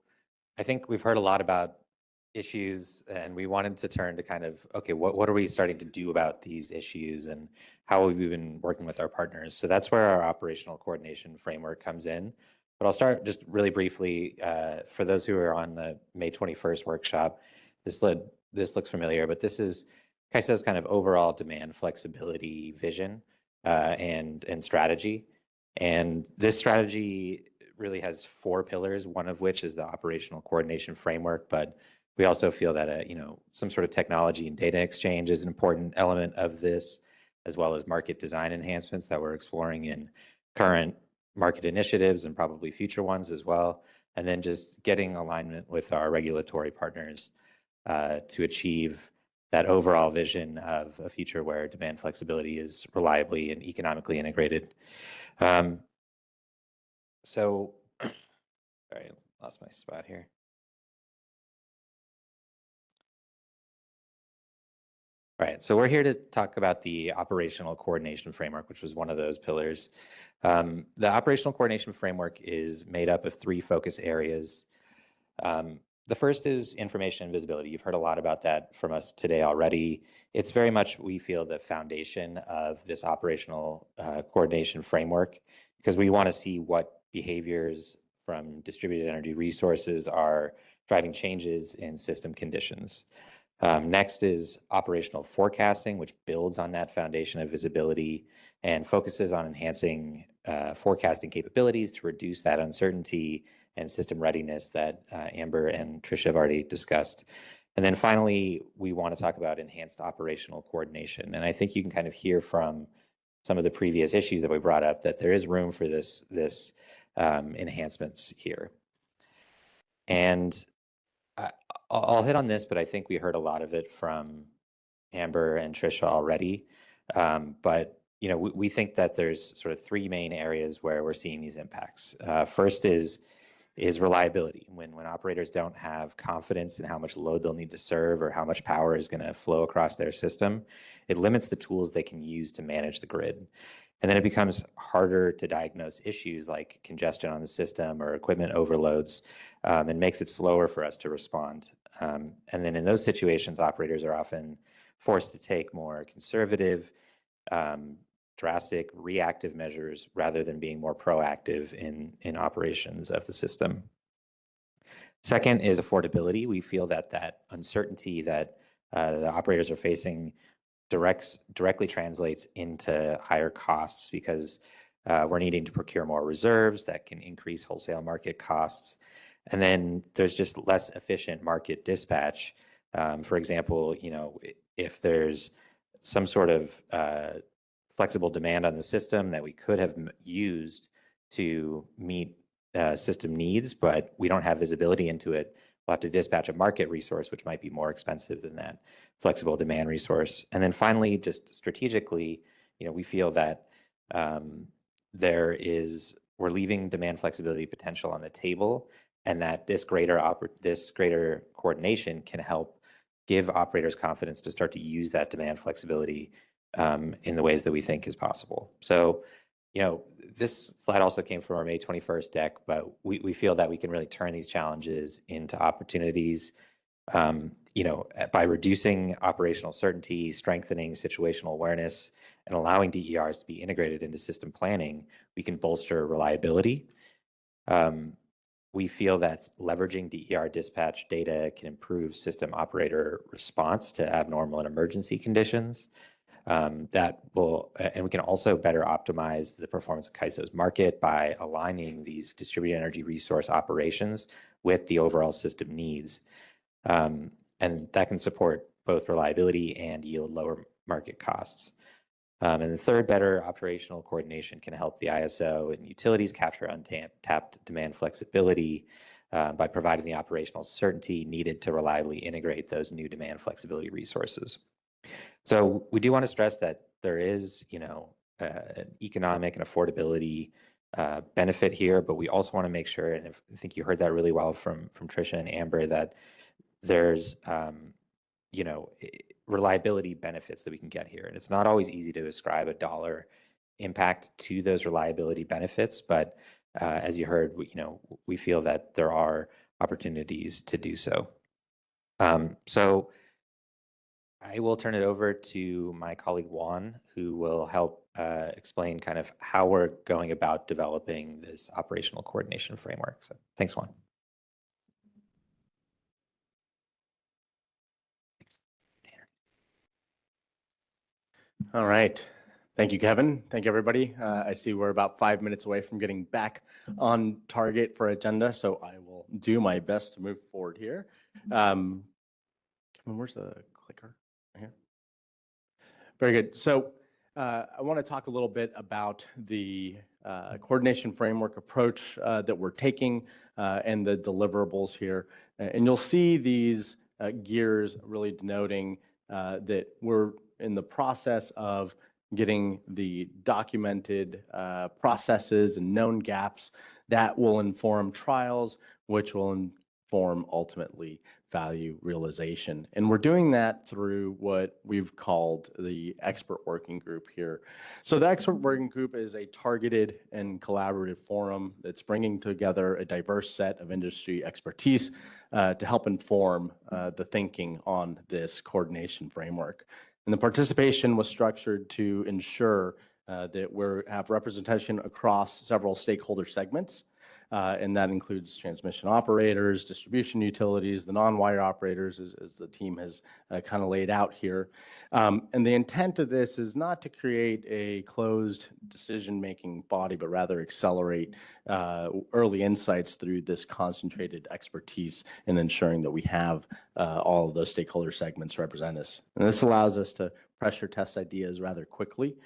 I think we've heard a lot about issues, and we wanted to turn to kind of, okay, what are we starting to do about these issues, and how have we been working with our partners? So that's where our operational coordination framework comes in. But I'll start just really briefly. For those who are on the May 21st workshop, this looks familiar, but this is CAISO's kind of overall demand flexibility vision and strategy. And this strategy really has 4 pillars, one of which is the operational coordination framework, but we also feel that some sort of technology and data exchange is an important element of this, as well as market design enhancements that we're exploring in current market initiatives and probably future ones as well. And then just getting alignment with our regulatory partners to achieve that overall vision of a future where demand flexibility is reliably and economically integrated. So, sorry, I lost my spot here. All right, so we're here to talk about the operational coordination framework, which was one of those pillars. The operational coordination framework is made up of 3 focus areas. The first is information and visibility. You've heard a lot about that from us today already. It's very much, we feel, the foundation of this operational coordination framework, because we want to see what behaviors from distributed energy resources are driving changes in system conditions. Next is operational forecasting, which builds on that foundation of visibility and focuses on enhancing forecasting capabilities to reduce that uncertainty and system readiness that Amber and Tricia have already discussed. And then finally, we want to talk about enhanced operational coordination. And I think you can kind of hear from some of the previous issues that we brought up that there is room for this enhancements here. And I'll hit on this, but I think we heard a lot of it from Amber and Tricia already. But we think that there's sort of 3 main areas where we're seeing these impacts. First is reliability. When operators don't have confidence in how much load they'll need to serve or how much power is going to flow across their system, it limits the tools they can use to manage the grid. And then it becomes harder to diagnose issues like congestion on the system or equipment overloads, and makes it slower for us to respond. And then in those situations, operators are often forced to take more conservative, drastic, reactive measures rather than being more proactive in operations of the system. Second is affordability. We feel that uncertainty that the operators are facing directly translates into higher costs, because we're needing to procure more reserves that can increase wholesale market costs. And then there's just less efficient market dispatch. For example, if there's some sort of flexible demand on the system that we could have used to meet system needs, but we don't have visibility into it, we'll have to dispatch a market resource, which might be more expensive than that flexible demand resource. And then finally, just strategically, we feel that we're leaving demand flexibility potential on the table, and that this greater coordination can help give operators confidence to start to use that demand flexibility in the ways that we think is possible. So, this slide also came from our May 21st deck, but we feel that we can really turn these challenges into opportunities. By reducing operational certainty, strengthening situational awareness, and allowing DERs to be integrated into system planning, we can bolster reliability. We feel that leveraging DER dispatch data can improve system operator response to abnormal and emergency conditions. And we can also better optimize the performance of CAISO's market by aligning these distributed energy resource operations with the overall system needs. And that can support both reliability and yield lower market costs. And the third, better operational coordination can help the ISO and utilities capture untapped demand flexibility by providing the operational certainty needed to reliably integrate those new demand flexibility resources. So we do want to stress that there is, an economic and affordability benefit here, but we also want to make sure, and I think you heard that really well from Tricia and Amber, that there's, reliability benefits that we can get here. And it's not always easy to ascribe a dollar impact to those reliability benefits, but as you heard, we feel that there are opportunities to do so. So I will turn it over to my colleague Juan, who will help explain kind of how we're going about developing this operational coordination framework. So thanks, Juan. All right. Thank you, Kevin. Thank you, everybody. I see we're about 5 minutes away from getting back on target for agenda, so I will do my best to move forward here. Kevin, where's the clicker? Right here. Very good. So I want to talk a little bit about the coordination framework approach that we're taking and the deliverables here. And you'll see these gears really denoting that we're in the process of getting the documented processes and known gaps that will inform trials, which will inform ultimately value realization. And we're doing that through what we've called the expert working group here. So the expert working group is a targeted and collaborative forum that's bringing together a diverse set of industry expertise to help inform the thinking on this coordination framework. And the participation was structured to ensure that we have representation across several stakeholder segments. And that includes transmission operators, distribution utilities, the non-wire operators, as the team has kind of laid out here. And the intent of this is not to create a closed decision-making body, but rather accelerate early insights through this concentrated expertise in ensuring that we have all of those stakeholder segments represent us. And this allows us to pressure test ideas rather quickly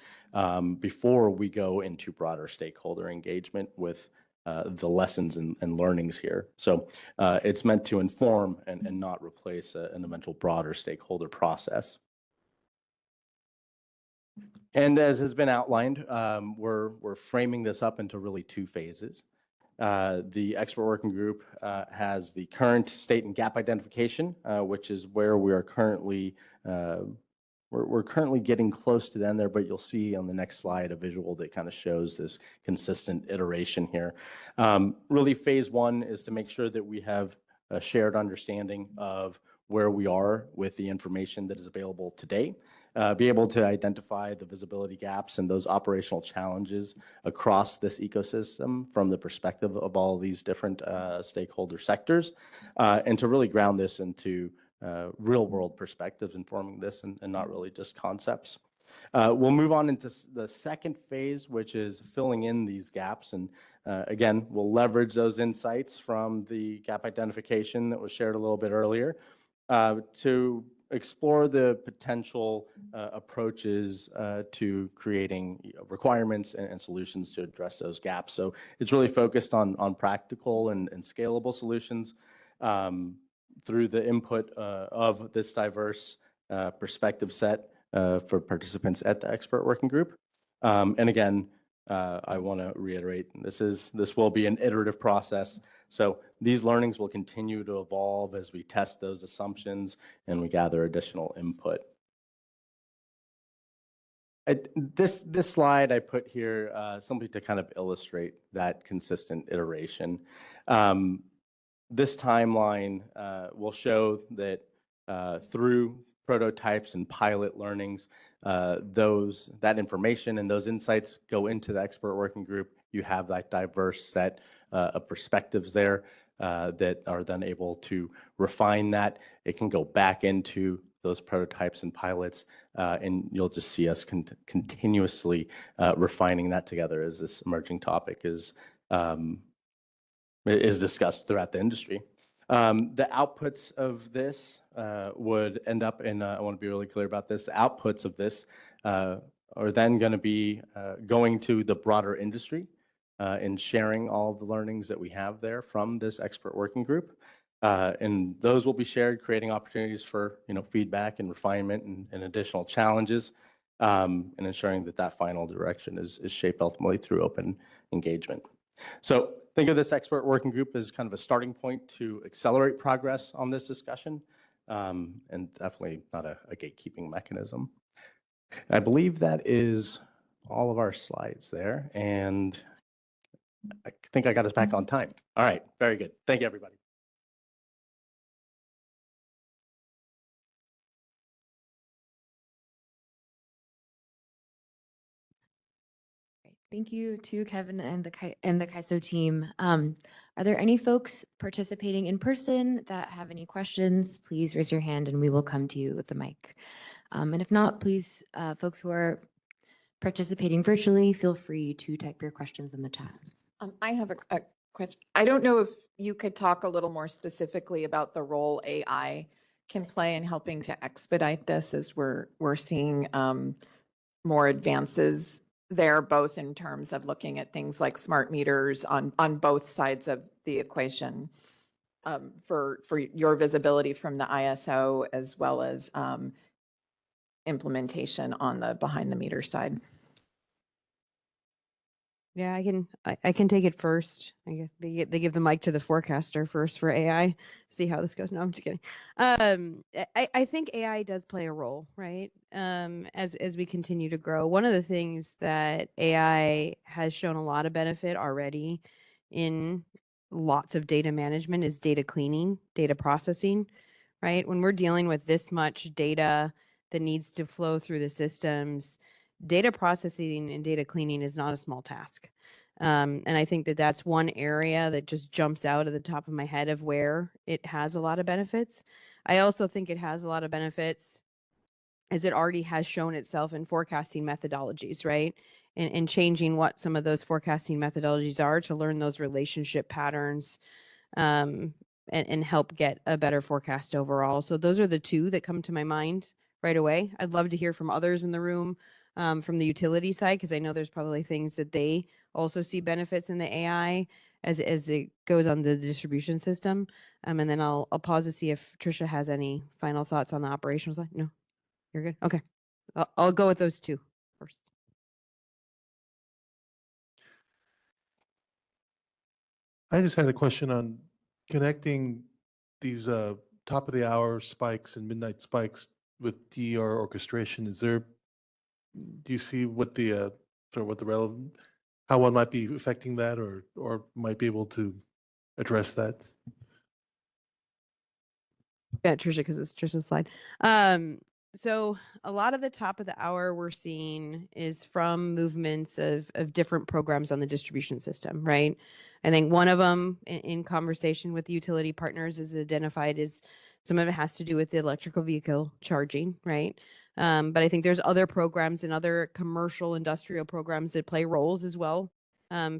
before we go into broader stakeholder engagement with the lessons and learnings here. So it's meant to inform and not replace an eventual broader stakeholder process. And as has been outlined, we're framing this up into really two phases. The expert working group has the current state and gap identification, which is where we are currently we're currently getting close to the end there, but you'll see on the next slide a visual that kind of shows this consistent iteration here. Really, phase one is to make sure that we have a shared understanding of where we are with the information that is available today, be able to identify the visibility gaps and those operational challenges across this ecosystem from the perspective of all these different stakeholder sectors, and to really ground this into real world perspectives informing this and not really just concepts. We'll move on into the second phase, which is filling in these gaps. And again, we'll leverage those insights from the gap identification that was shared a little bit earlier to explore the potential approaches to creating requirements and solutions to address those gaps. So it's really focused on practical and scalable solutions through the input of this diverse perspective set for participants at the expert working group. And again, I want to reiterate, this will be an iterative process. So these learnings will continue to evolve as we test those assumptions and we gather additional input. This slide I put here simply to kind of illustrate that consistent iteration. This timeline will show that through prototypes and pilot learnings, that information and those insights go into the expert working group. You have that diverse set of perspectives there that are then able to refine that. It can go back into those prototypes and pilots, and you'll just see us continuously refining that together as this emerging topic is discussed throughout the industry. The outputs of this would end up in, I want to be really clear about this, the outputs of this are then going to be going to the broader industry in sharing all of the learnings that we have there from this expert working group. And those will be shared, creating opportunities for feedback and refinement and additional challenges, and ensuring that that final direction is shaped ultimately through open engagement. So think of this expert working group as kind of a starting point to accelerate progress on this discussion, and definitely not a gatekeeping mechanism. I believe that is all of our slides there, and I think I got us back on time. All right, very good. Thank you, everybody. Great. Thank you to Kevin and the CAISO team. Are there any folks participating in person that have any questions? Please raise your hand and we will come to you with the mic. And if not, please, folks who are participating virtually, feel free to type your questions in the chat. I have a question. I don't know if you could talk a little more specifically about the role AI can play in helping to expedite this, as we're seeing more advances there, both in terms of looking at things like smart meters on both sides of the equation, for your visibility from the ISO, as well as implementation on the behind the meter side. Yeah, I can take it first. I guess they give the mic to the forecaster first for AI. See how this goes. No, I'm just kidding. I think AI does play a role, right? As we continue to grow. One of the things that AI has shown a lot of benefit already in lots of data management is data cleaning, data processing, right? When we're dealing with this much data that needs to flow through the systems, data processing and data cleaning is not a small task. And I think that that's one area that just jumps out at the top of my head of where it has a lot of benefits. I also think it has a lot of benefits as it already has shown itself in forecasting methodologies, right? And changing what some of those forecasting methodologies are to learn those relationship patterns, and help get a better forecast overall. So those are the two that come to my mind right away. I'd love to hear from others in the room, from the utility side, because I know there's probably things that they also see benefits in the AI as it goes on the distribution system. And then I'll pause to see if Trisha has any final thoughts on the operational side. No, you're good. Okay, I'll go with those two first. I just had a question on connecting these top of the hour spikes and midnight spikes with DER orchestration. Do you see what the sort of what the relevant, how one might be affecting that, or might be able to address that? Yeah, Trisha, because it's Trisha's slide. So a lot of the top of the hour we're seeing is from movements of different programs on the distribution system, right? I think one of them in conversation with the utility partners is identified as some of it has to do with the electrical vehicle charging, right? But I think there's other programs and other commercial industrial programs that play roles as well,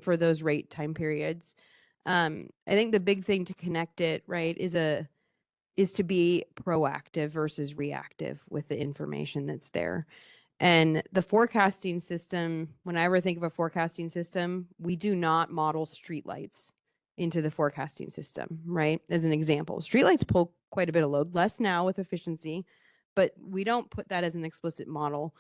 for those rate time periods. I think the big thing to connect it, right, is to be proactive versus reactive with the information that's there. And the forecasting system, when I ever think of a forecasting system, we do not model streetlights into the forecasting system, right? As an example, streetlights pull quite a bit of load, less now with efficiency, but we don't put that as an explicit model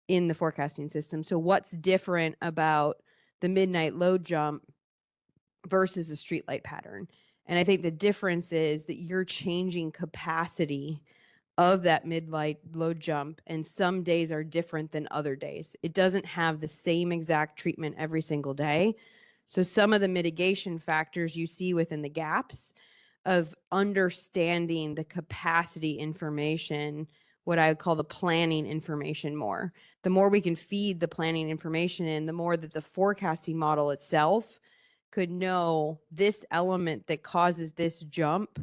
in the forecasting system. So what's different about the midnight load jump versus a streetlight pattern? And I think the difference is that you're changing capacity of that midnight load jump, and some days are different than other days. It doesn't have the same exact treatment every single day. So some of the mitigation factors you see within the gaps of understanding the capacity information, what I would call the planning information more. The more we can feed the planning information in, the more that the forecasting model itself could know this element that causes this jump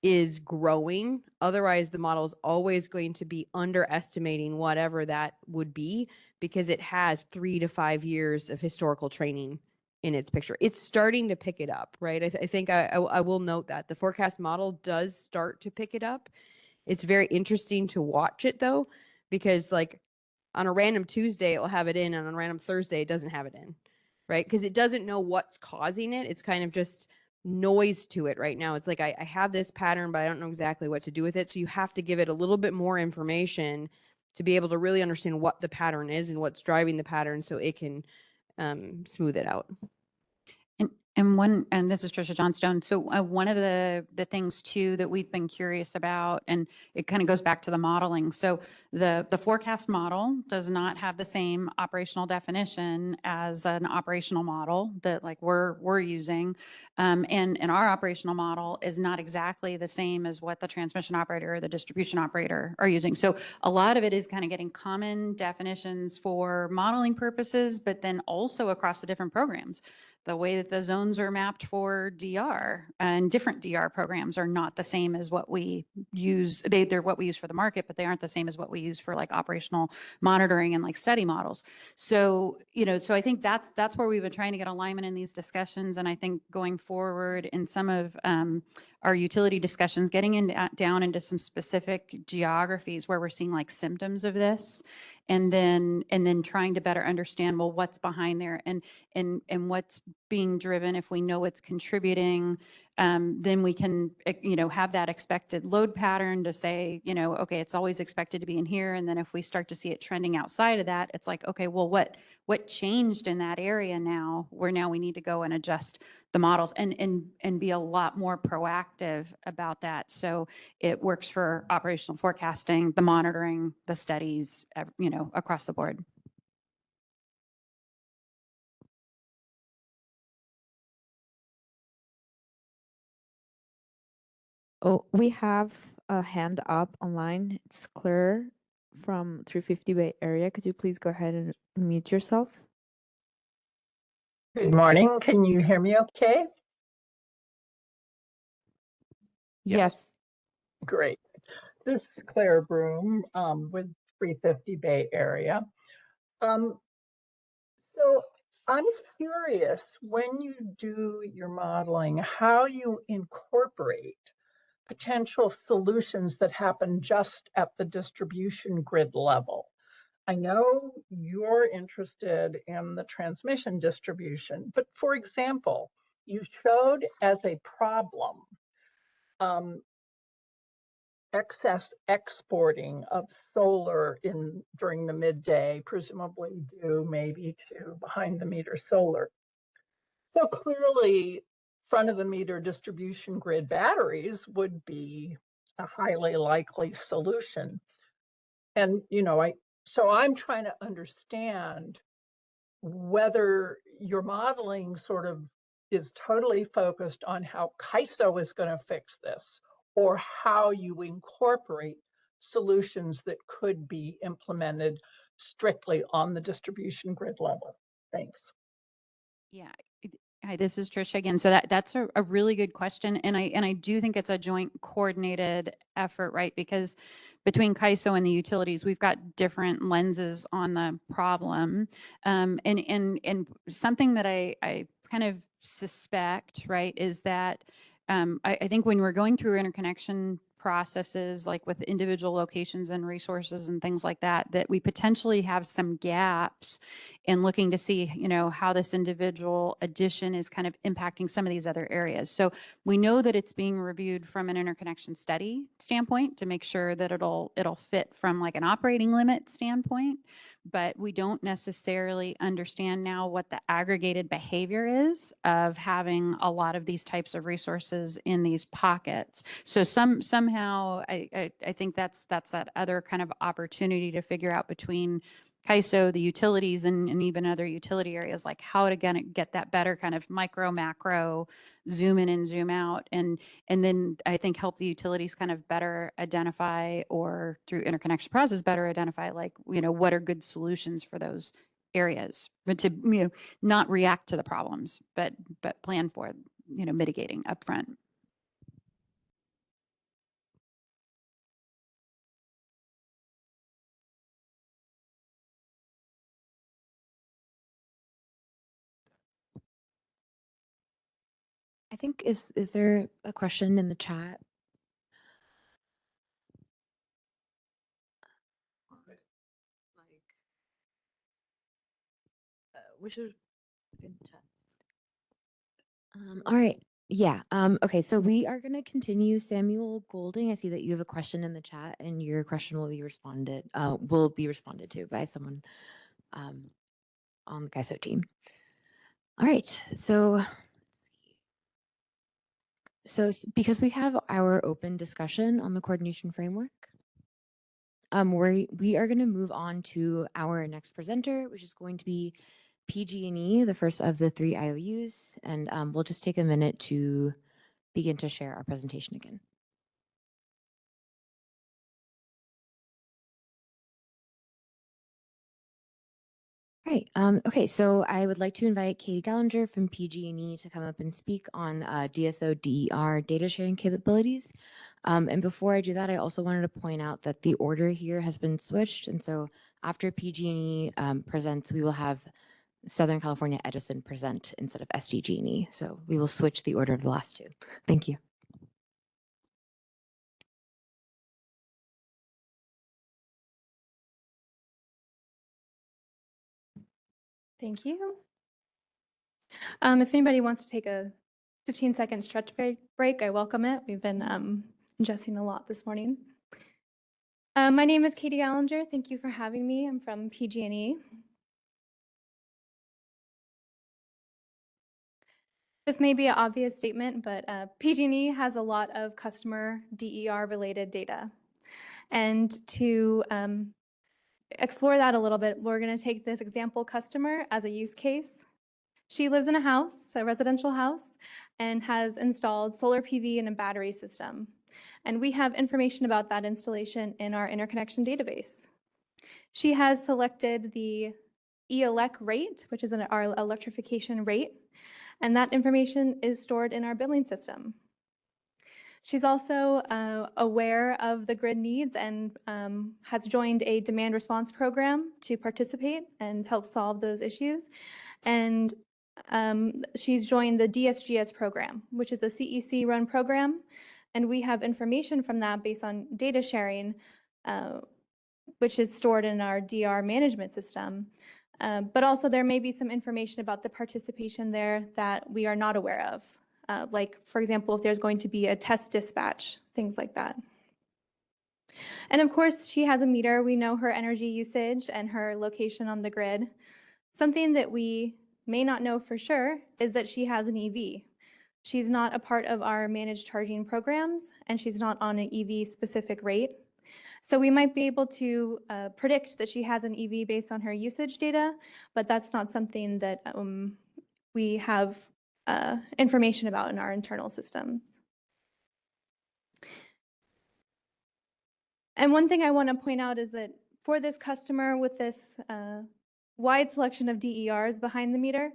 is growing. Otherwise, the model is always going to be underestimating whatever that would be because it has 3 to 5 years of historical training in its picture. It's starting to pick it up, right? I think I will note that the forecast model does start to pick it up. It's very interesting to watch it though, because like on a random Tuesday, it will have it in, and on a random Thursday, it doesn't have it in. right? Because it doesn't know what's causing it. It's kind of just noise to it right now. It's like, I have this pattern, but I don't know exactly what to do with it. So you have to give it a little bit more information to be able to really understand what the pattern is and what's driving the pattern so it can smooth it out. And this is Trisha Johnstone. So one of the things too that we've been curious about, and it kind of goes back to the modeling. So the forecast model does not have the same operational definition as an operational model that like we're using, and our operational model is not exactly the same as what the transmission operator or the distribution operator are using. So a lot of it is kind of getting common definitions for modeling purposes, but then also across the different programs. The way that the zones are mapped for DR and different DR programs are not the same as what we use. They're what we use for the market, but they aren't the same as what we use for like operational monitoring and like study models. So, so I think that's where we've been trying to get alignment in these discussions. And I think going forward in some of our utility discussions, getting down into some specific geographies where we're seeing like symptoms of this, and then trying to better understand, well, what's behind there and what's being driven. If we know what's contributing, then we can, have that expected load pattern to say, okay, it's always expected to be in here. And then if we start to see it trending outside of that, it's like, okay, well, what changed in that area now, where now we need to go and adjust the models and be a lot more proactive about that. So it works for operational forecasting, the monitoring, the studies, across the board. Oh, we have a hand up online. It's Claire from 350 Bay Area. Could you please go ahead and mute yourself? Good morning. Can you hear me okay? Yes. Great. This is Claire Broom with 350 Bay Area. So I'm curious, when you do your modeling, how you incorporate potential solutions that happen just at the distribution grid level. I know you're interested in the transmission distribution, but for example, you showed as a problem excess exporting of solar during the midday, presumably due maybe to behind the meter solar. So clearly, front of the meter distribution grid batteries would be a highly likely solution. And so I'm trying to understand whether your modeling sort of is totally focused on how CAISO is going to fix this, or how you incorporate solutions that could be implemented strictly on the distribution grid level. Thanks. Yeah. Hi, this is Trisha again. So that's a really good question. And I do think it's a joint coordinated effort, right? Because between CAISO and the utilities, we've got different lenses on the problem. And something that I kind of suspect, right, is that I think when we're going through interconnection processes, like with individual locations and resources and things like that, that we potentially have some gaps in looking to see, how this individual addition is kind of impacting some of these other areas. So we know that it's being reviewed from an interconnection study standpoint to make sure that it'll fit from like an operating limit standpoint, but we don't necessarily understand now what the aggregated behavior is of having a lot of these types of resources in these pockets. So somehow I think that's that other kind of opportunity to figure out between CAISO, the utilities, and even other utility areas, like how to get that better kind of micro, macro, zoom in and zoom out. And then I think help the utilities kind of better identify, or through interconnection process, better identify like, what are good solutions for those areas, but to, not react to the problems, but plan for, mitigating upfront. I think is there a question in the chat? We should All right. Yeah. Okay. So we are going to continue. Samuel Golding, I see that you have a question in the chat, and your question will be responded to by someone on the CAISO team. All right. So let's see. So because we have our open discussion on the coordination framework, we are going to move on to our next presenter, which is going to be PG&E, the first of the 3 IOUs, and we'll just take a minute to begin to share our presentation again. All right. Okay, so I would like to invite Katie Gallinger from PG&E to come up and speak on DSO-DER data sharing capabilities. And before I do that, I also wanted to point out that the order here has been switched. And so after PG&E presents, we will have Southern California Edison present instead of SDG&E. So we will switch the order of the last two. Thank you. Thank you. If anybody wants to take a 15-second stretch break, I welcome it. We've been ingesting a lot this morning. My name is Katie Gallinger. Thank you for having me. I'm from PG&E. This may be an obvious statement, but PG&E has a lot of customer DER-related data. And to explore that a little bit, we're going to take this example customer as a use case. She lives in a house, a residential house, and has installed solar PV and a battery system. And we have information about that installation in our interconnection database. She has selected the ELEC rate, which is our electrification rate, and that information is stored in our billing system. She's also aware of the grid needs and has joined a demand response program to participate and help solve those issues. And she's joined the DSGS program, which is a CEC run program. And we have information from that based on data sharing, which is stored in our DR management system. But also there may be some information about the participation there that we are not aware of. Like, for example, if there's going to be a test dispatch, things like that. And of course, she has a meter. We know her energy usage and her location on the grid. Something that we may not know for sure is that she has an EV. She's not a part of our managed charging programs, and she's not on an EV specific rate. So we might be able to predict that she has an EV based on her usage data, but that's not something that we have information about in our internal systems. And one thing I want to point out is that for this customer with this wide selection of DERs behind the meter,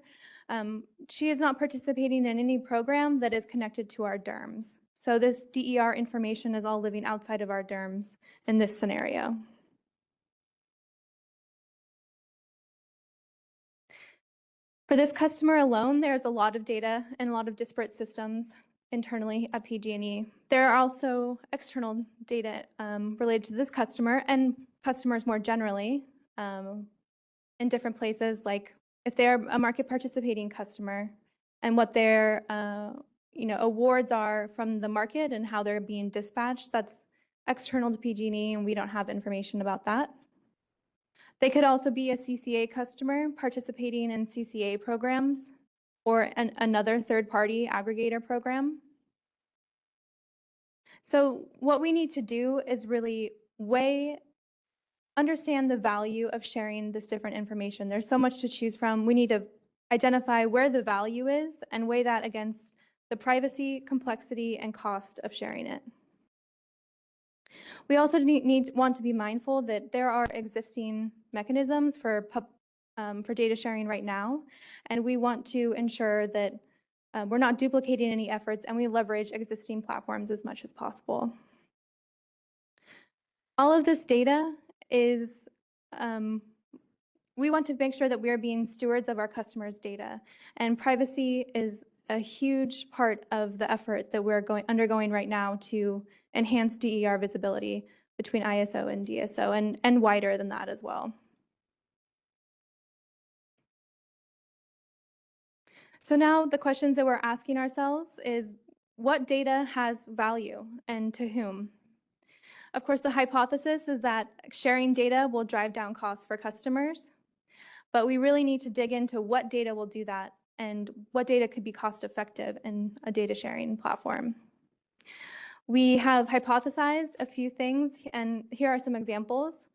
she is not participating in any program that is connected to our DERMS. So this DER information is all living outside of our DERMS in this scenario. For this customer alone, there's a lot of data and a lot of disparate systems internally at PG&E. There are also external data related to this customer and customers more generally in different places, like if they're a market participating customer and what their awards are from the market and how they're being dispatched. That's external to PG&E, and we don't have information about that. They could also be a CCA customer participating in CCA programs or another third-party aggregator program. So what we need to do is really understand the value of sharing this different information. There's so much to choose from. We need to identify where the value is and weigh that against the privacy, complexity, and cost of sharing it. We also want to be mindful that there are existing mechanisms for data sharing right now, and we want to ensure that we're not duplicating any efforts and we leverage existing platforms as much as possible. All of this data is, we want to make sure that we are being stewards of our customers' data, and privacy is a huge part of the effort that we're undergoing right now to enhance DER visibility between ISO and DSO, and wider than that as well. So now the questions that we're asking ourselves is, what data has value and to whom? Of course, the hypothesis is that sharing data will drive down costs for customers, but we really need to dig into what data will do that and what data could be cost effective in a data sharing platform. We have hypothesized a few things, and here are some examples.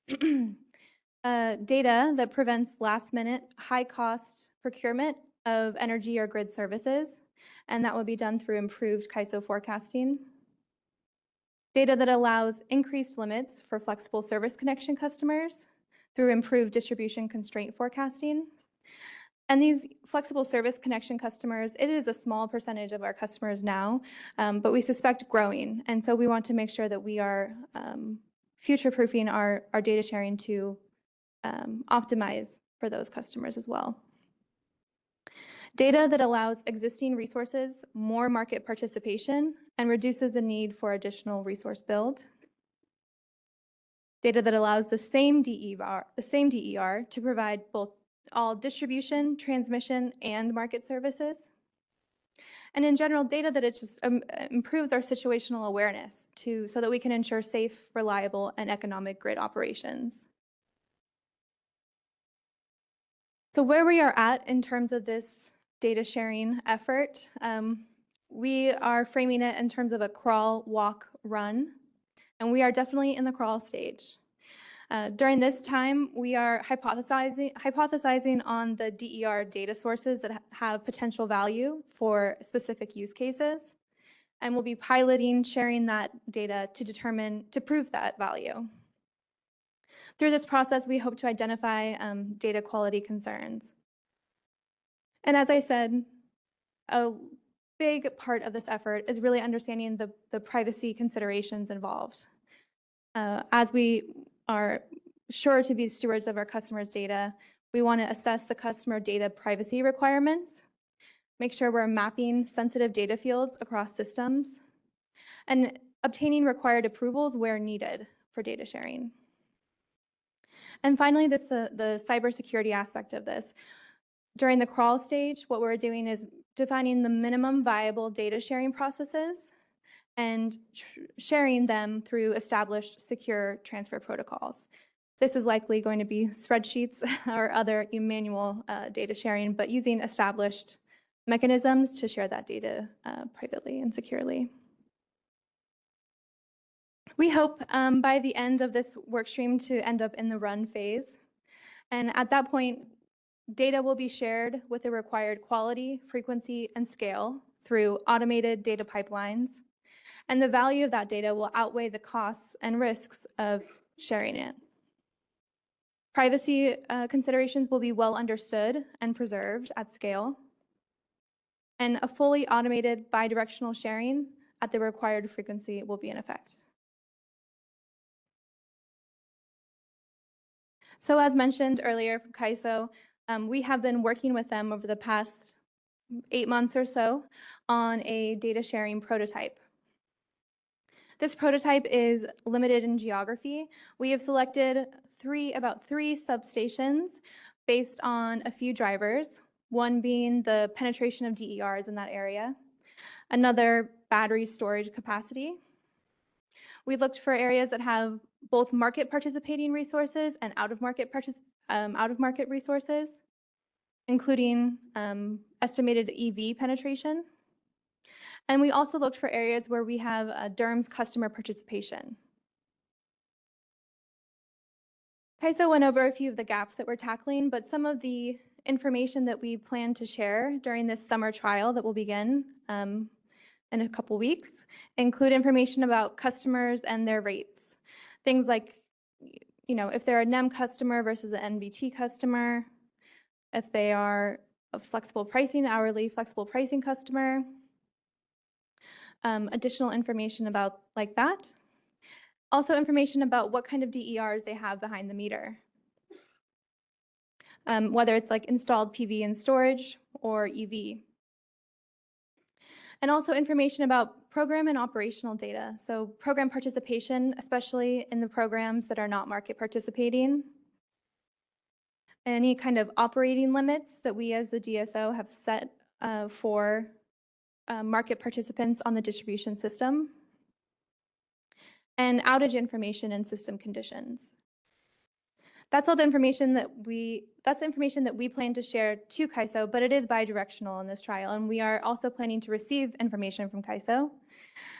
Data that prevents last-minute, high-cost procurement of energy or grid services, and that would be done through improved CAISO forecasting. Data that allows increased limits for flexible service connection customers through improved distribution constraint forecasting. And these flexible service connection customers, it is a small percentage of our customers now, but we suspect growing. And so we want to make sure that we are future-proofing our data sharing to optimize for those customers as well. Data that allows existing resources more market participation and reduces the need for additional resource build. Data that allows the same DER to provide both all distribution, transmission, and market services. And in general, data that it just improves our situational awareness so that we can ensure safe, reliable, and economic grid operations. So where we are at in terms of this data sharing effort, we are framing it in terms of a crawl, walk, run, and we are definitely in the crawl stage. During this time, we are hypothesizing on the DER data sources that have potential value for specific use cases, and we'll be piloting sharing that data to prove that value. Through this process, we hope to identify data quality concerns. And as I said, a big part of this effort is really understanding the privacy considerations involved. As we are sure to be stewards of our customers' data, we want to assess the customer data privacy requirements, make sure we're mapping sensitive data fields across systems, and obtaining required approvals where needed for data sharing. And finally, the cybersecurity aspect of this. During the crawl stage, what we're doing is defining the minimum viable data sharing processes and sharing them through established secure transfer protocols. This is likely going to be spreadsheets or other manual data sharing, but using established mechanisms to share that data privately and securely. We hope by the end of this workstream to end up in the run phase. And at that point, data will be shared with the required quality, frequency, and scale through automated data pipelines. And the value of that data will outweigh the costs and risks of sharing it. Privacy considerations will be well understood and preserved at scale. And a fully automated bidirectional sharing at the required frequency will be in effect. So as mentioned earlier from CAISO, we have been working with them over the past 8 months or so on a data sharing prototype. This prototype is limited in geography. We have selected about three substations based on a few drivers, one being the penetration of DERs in that area, another battery storage capacity. We looked for areas that have both market participating resources and out-of-market resources, including estimated EV penetration. And we also looked for areas where we have DERMS customer participation. CAISO went over a few of the gaps that we're tackling, but some of the information that we plan to share during this summer trial that will begin in a couple weeks include information about customers and their rates. Things like, if they're a NEM customer versus an NBT customer, if they are a flexible pricing, hourly flexible pricing customer, additional information about like that. Also information about what kind of DERs they have behind the meter. Whether it's like installed PV and storage or EV. And also information about program and operational data. So program participation, especially in the programs that are not market participating. any kind of operating limits that we as the DSO have set for market participants on the distribution system, and outage information and system conditions. That's all the information that's the information that we plan to share to CAISO, but it is bidirectional in this trial, and we are also planning to receive information from CAISO.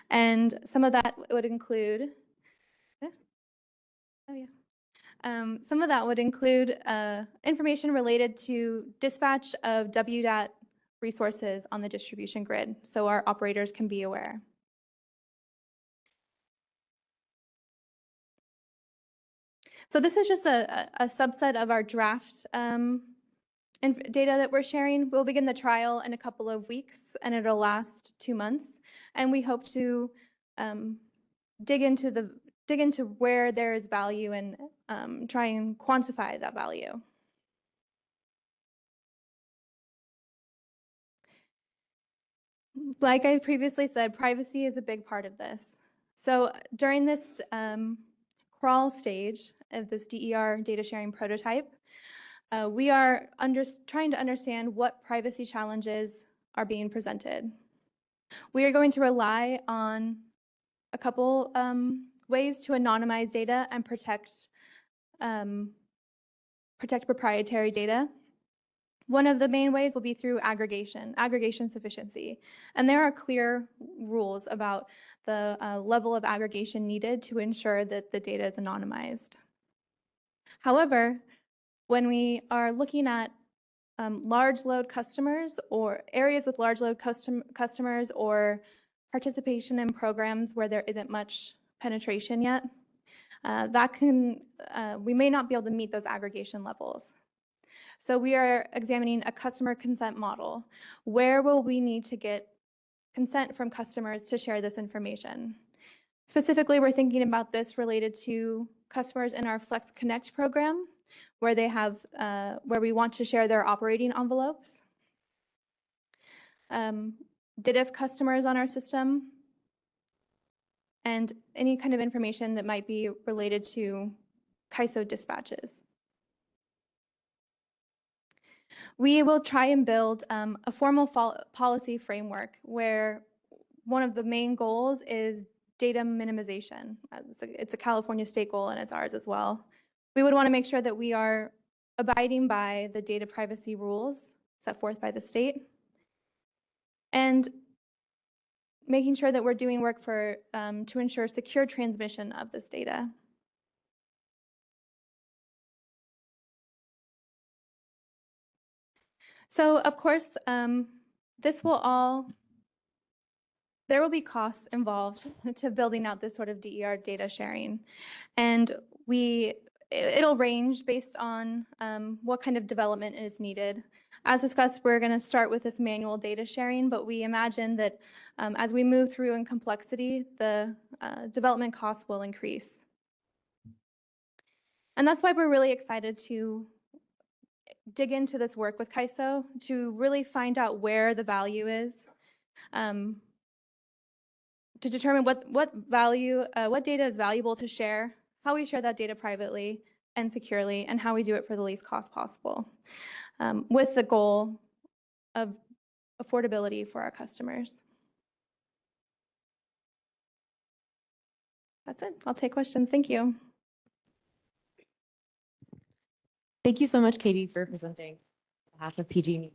And some of that would include, some of that would include information related to dispatch of WDAT resources on the distribution grid, so our operators can be aware. So this is just a subset of our draft data that we're sharing. We'll begin the trial in a couple of weeks, and it'll last 2 months. And we hope to dig into where there is value and try and quantify that value. Like I previously said, privacy is a big part of this. So during this crawl stage of this DER data sharing prototype, we are trying to understand what privacy challenges are being presented. We are going to rely on a couple ways to anonymize data and protect proprietary data. One of the main ways will be through aggregation sufficiency. And there are clear rules about the level of aggregation needed to ensure that the data is anonymized. However, when we are looking at large load customers or areas with large load customers or participation in programs where there isn't much penetration yet, we may not be able to meet those aggregation levels. So we are examining a customer consent model. Where will we need to get consent from customers to share this information? Specifically, we're thinking about this related to customers in our Flex Connect program, where where we want to share their operating envelopes. DITIF customers on our system, and any kind of information that might be related to CAISO dispatches. We will try and build a formal policy framework where one of the main goals is data minimization. It's a California state goal, and it's ours as well. We would want to make sure that we are abiding by the data privacy rules set forth by the state, and making sure that we're doing work to ensure secure transmission of this data. So, of course, there will be costs involved to building out this sort of DER data sharing. And it'll range based on what kind of development is needed. As discussed, we're going to start with this manual data sharing, but we imagine that as we move through in complexity, the development costs will increase. And that's why we're really excited to dig into this work with CAISO to really find out where the value is, to determine what data is valuable to share, how we share that data privately and securely, and how we do it for the least cost possible, with the goal of affordability for our customers. That's it. I'll take questions. Thank you. Thank you so much, Katie, for presenting on behalf of PG&E.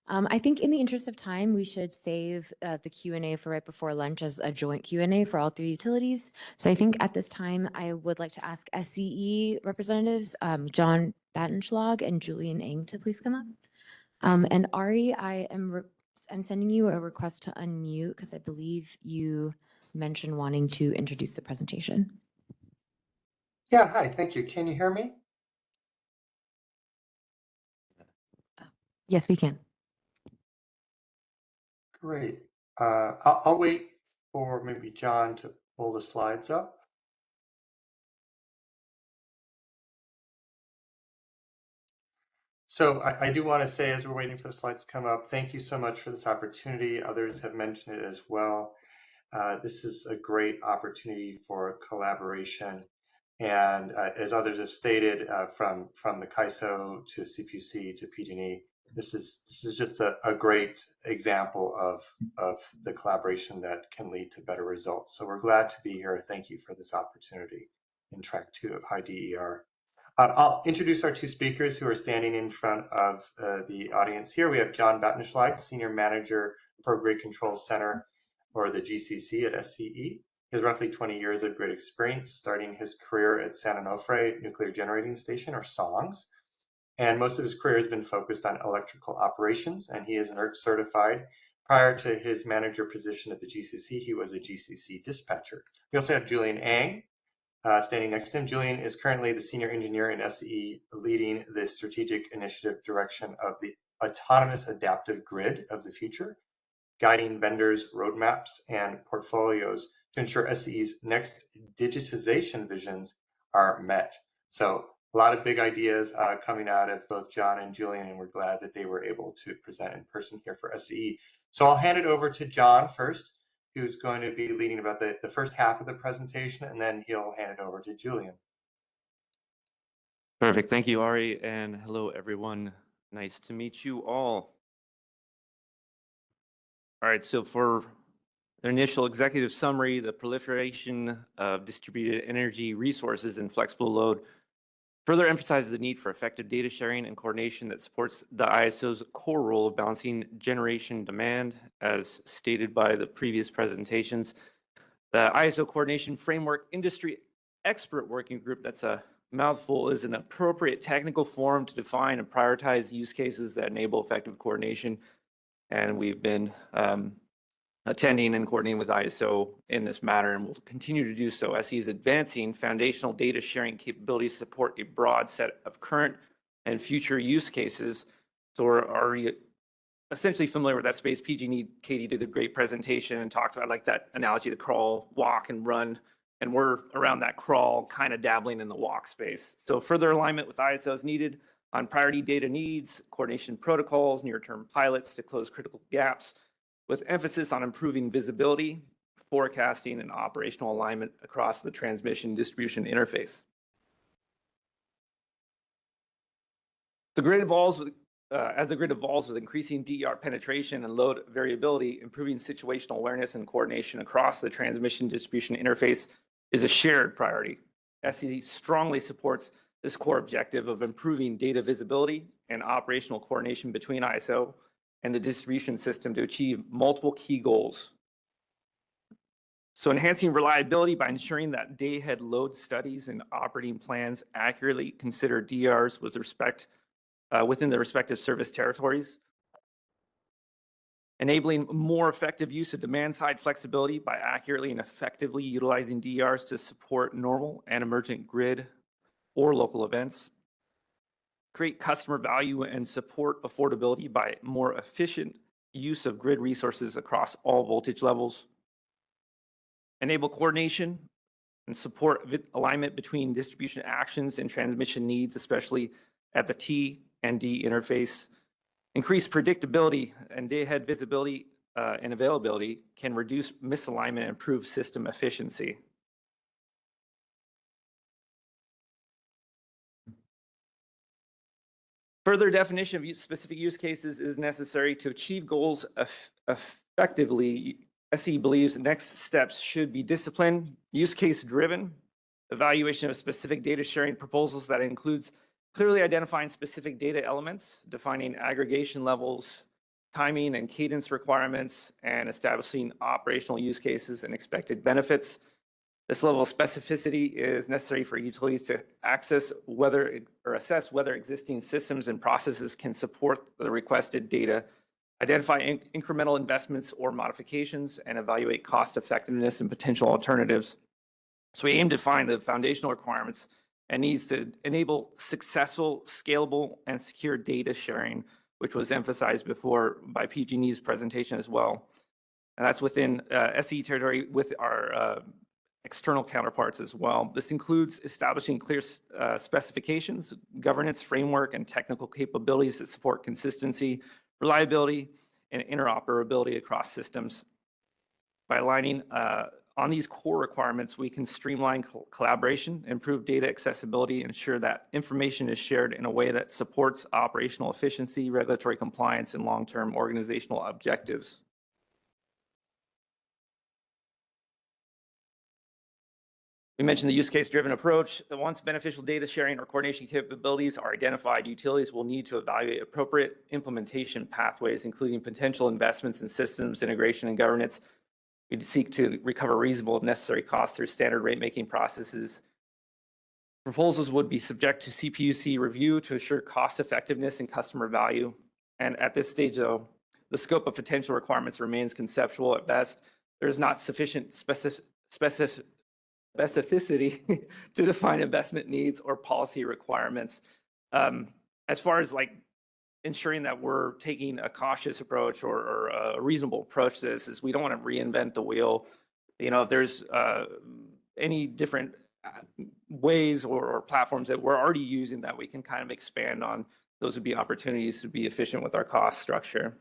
I think in the interest of time, we should save the Q&A for right before lunch as a joint Q&A for all three utilities. So I think at this time, I would like to ask SCE representatives, John Battenschlag and Julian Eng, to please come up. And Ari, I'm sending you a request to unmute because I believe you mentioned wanting to introduce the presentation. Yeah, hi, thank you. Can you hear me? Yes, we can. Great. I'll wait for maybe John to pull the slides up. So I do want to say, as we're waiting for the slides to come up, thank you so much for this opportunity. Others have mentioned it as well. This is a great opportunity for collaboration And as others have stated, from the CAISO to CPUC to PG&E, this is just a great example of the collaboration that can lead to better results. So we're glad to be here. Thank you for this opportunity in track 2 of high DER. I'll introduce our 2 speakers who are standing in front of the audience here. We have John Battenschlag, Senior Manager for Grid Control Center, or the GCC at SCE. He has roughly 20 years of grid experience, starting his career at San Onofre Nuclear Generating Station, or SONGS. And most of his career has been focused on electrical operations, and he is NERC certified. Prior to his manager position at the GCC, he was a GCC dispatcher. We also have Julian Ang, standing next to him. Julian is currently the senior engineer in SCE, leading the strategic initiative direction of the autonomous adaptive grid of the future, guiding vendors' roadmaps and portfolios to ensure SCE's next digitization visions are met. So a lot of big ideas coming out of both John and Julian, and we're glad that they were able to present in person here for SCE. So I'll hand it over to John first, who's going to be leading about the first half of the presentation, and then he'll hand it over to Julian. Perfect. Thank you, Ari, and hello, everyone. Nice to meet you all. All right, so for the initial executive summary, the proliferation of distributed energy resources and flexible load further emphasizes the need for effective data sharing and coordination that supports the ISO's core role of balancing generation demand, as stated by the previous presentations. The ISO Coordination Framework Industry Expert Working Group, that's a mouthful, is an appropriate technical forum to define and prioritize use cases that enable effective coordination. And we've been attending and coordinating with ISO in this matter, and will continue to do so. SE is advancing foundational data sharing capabilities to support a broad set of current and future use cases. So we're already essentially familiar with that space. PG&E, Katie did a great presentation and talked about like that analogy, the crawl, walk, and run. And we're around that crawl, kind of dabbling in the walk space. So further alignment with ISO is needed on priority data needs, coordination protocols, near-term pilots to close critical gaps, with emphasis on improving visibility, forecasting, and operational alignment across the transmission distribution interface. The grid evolves with, as the grid evolves with increasing DER penetration and load variability, improving situational awareness and coordination across the transmission distribution interface is a shared priority. SCE strongly supports this core objective of improving data visibility and operational coordination between ISO and the distribution system to achieve multiple key goals. So enhancing reliability by ensuring that day-ahead load studies and operating plans accurately consider DRs with respect within the respective service territories. Enabling more effective use of demand-side flexibility by accurately and effectively utilizing DRs to support normal and emergent grid or local events. Create customer value and support affordability by more efficient use of grid resources across all voltage levels. Enable coordination and support alignment between distribution actions and transmission needs, especially at the T and D interface. Increase predictability and day-ahead visibility and availability can reduce misalignment and improve system efficiency. Further definition of specific use cases is necessary to achieve goals effectively. SE believes the next steps should be discipline, use case driven, evaluation of specific data sharing proposals that includes clearly identifying specific data elements, defining aggregation levels, timing and cadence requirements, and establishing operational use cases and expected benefits. This level of specificity is necessary for utilities to assess whether existing systems and processes can support the requested data, identify incremental investments or modifications, and evaluate cost effectiveness and potential alternatives. So we aim to find the foundational requirements and needs to enable successful, scalable, and secure data sharing, which was emphasized before by PG&E's presentation as well. And that's within SE territory with our external counterparts as well. This includes establishing clear specifications, governance framework, and technical capabilities that support consistency, reliability, and interoperability across systems. By aligning On these core requirements, we can streamline collaboration, improve data accessibility, ensure that information is shared in a way that supports operational efficiency, regulatory compliance, and long-term organizational objectives. We mentioned the use case driven approach. Once beneficial data sharing or coordination capabilities are identified, utilities will need to evaluate appropriate implementation pathways, including potential investments in systems, integration, and governance. We'd seek to recover reasonable and necessary costs through standard rate making processes. Proposals would be subject to CPUC review to assure cost effectiveness and customer value. And at this stage, though, the scope of potential requirements remains conceptual at best. There is not sufficient specificity to define investment needs or policy requirements. As far as like ensuring that we're taking a cautious approach or a reasonable approach to this, is we don't want to reinvent the wheel. You know, if there's any different ways or platforms that we're already using that we can kind of expand on, those would be opportunities to be efficient with our cost structure.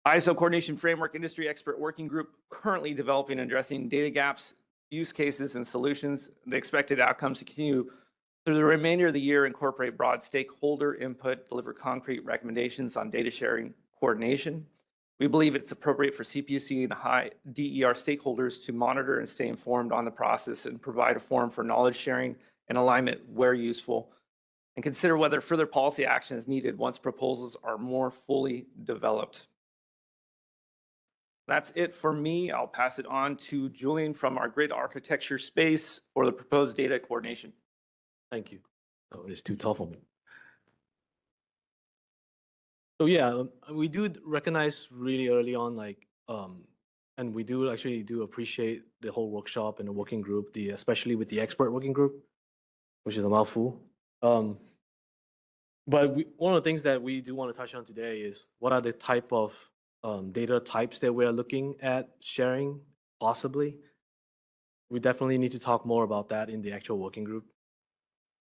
ISO Coordination Framework Industry Expert Working Group currently developing and addressing data gaps, use cases, and solutions. The expected outcomes to continue through the remainder of the year, incorporate broad stakeholder input, deliver concrete recommendations on data sharing coordination. We believe it's appropriate for CPUC and high DER stakeholders to monitor and stay informed on the process and provide a forum for knowledge sharing and alignment where useful, and consider whether further policy action is needed once proposals are more fully developed. That's it for me. I'll pass it on to Julian from our grid architecture space for the proposed data coordination. Thank you. Oh, it's too tough on me. So yeah, we do recognize really early on, like, and we do actually appreciate the whole workshop and the working group, especially with the expert working group, which is a mouthful. But one of the things that we do want to touch on today is what are the type of data types that we are looking at sharing, possibly. We definitely need to talk more about that in the actual working group.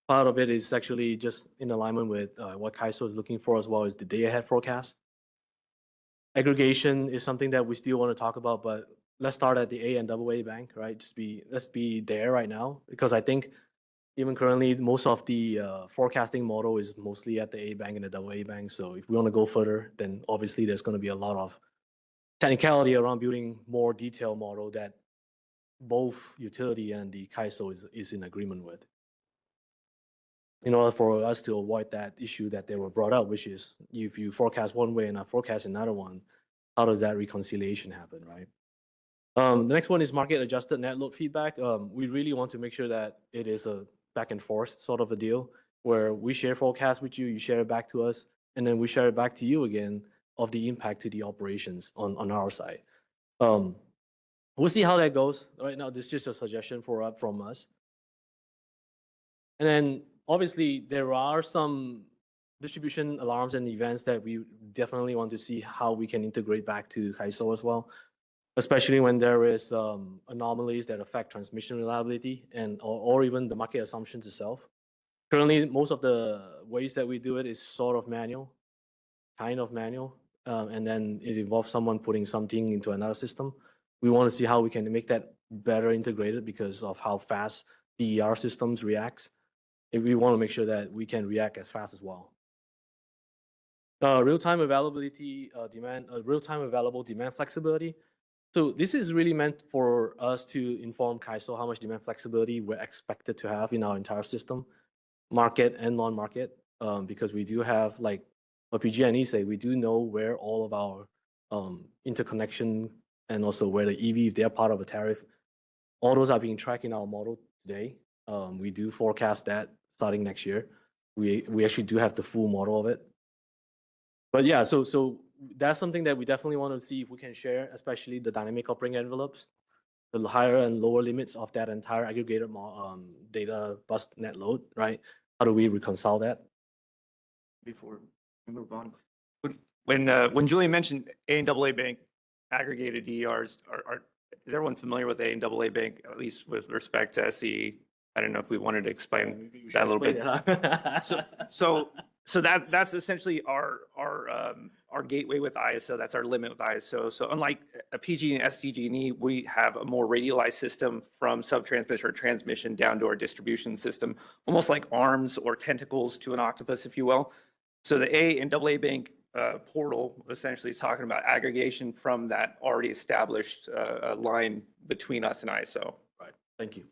Part of it is actually just in alignment with what CAISO is looking for, as well as the day-ahead forecast. Aggregation is something that we still want to talk about, but let's start at the A and AA bank, right? Let's be there right now, because I think even currently most of the forecasting model is mostly at the A bank and the AA bank. So if we want to go further, then obviously there's going to be a lot of technicality around building more detailed model that both utility and the CAISO is in agreement with, in order for us to avoid that issue that they were brought up, which is if you forecast one way and I forecast another one, how does that reconciliation happen, right? The next one is market adjusted net load feedback. We really want to make sure that it is a back and forth sort of a deal where we share forecasts with you, you share it back to us, and then we share it back to you again of the impact to the operations on our side. We'll see how that goes. Right now, this is just a suggestion from us. And then obviously, there are some distribution alarms and events that we definitely want to see how we can integrate back to CAISO as well, especially when there is anomalies that affect transmission reliability and or even the market assumptions itself. Currently, most of the ways that we do it is sort of manual, and then it involves someone putting something into another system. We want to see how we can make that better integrated because of how fast DER systems react. If we want to make sure that we can react as fast as well. Real-time availability real-time available demand flexibility. So this is really meant for us to inform CAISO how much demand flexibility we're expected to have in our entire system, market and non-market, because we do have, like what PG&E say, we do know where all of our interconnection and also where the EV, if they're part of a tariff, all those are being tracked in our model today. We do forecast that starting next year. We actually do have the full model of it. But yeah, so that's something that we definitely want to see if we can share, especially the dynamic operating envelopes, the higher and lower limits of that entire aggregated data bus net load, right? How do we reconcile that? Before we move on, when Julian mentioned A and AA bank aggregated DERs, is everyone familiar with A and AA bank, at least with respect to SE? I don't know if we wanted to explain that a little bit. So that's essentially our gateway with ISO. That's our limit with ISO. So unlike a PG and SDG&E, we have a more radialized system from subtransmission or transmission down to our distribution system, almost like arms or tentacles to an octopus, if you will. So the A and AA bank portal essentially is talking about aggregation from that already established line between us and ISO. Right. Thank you.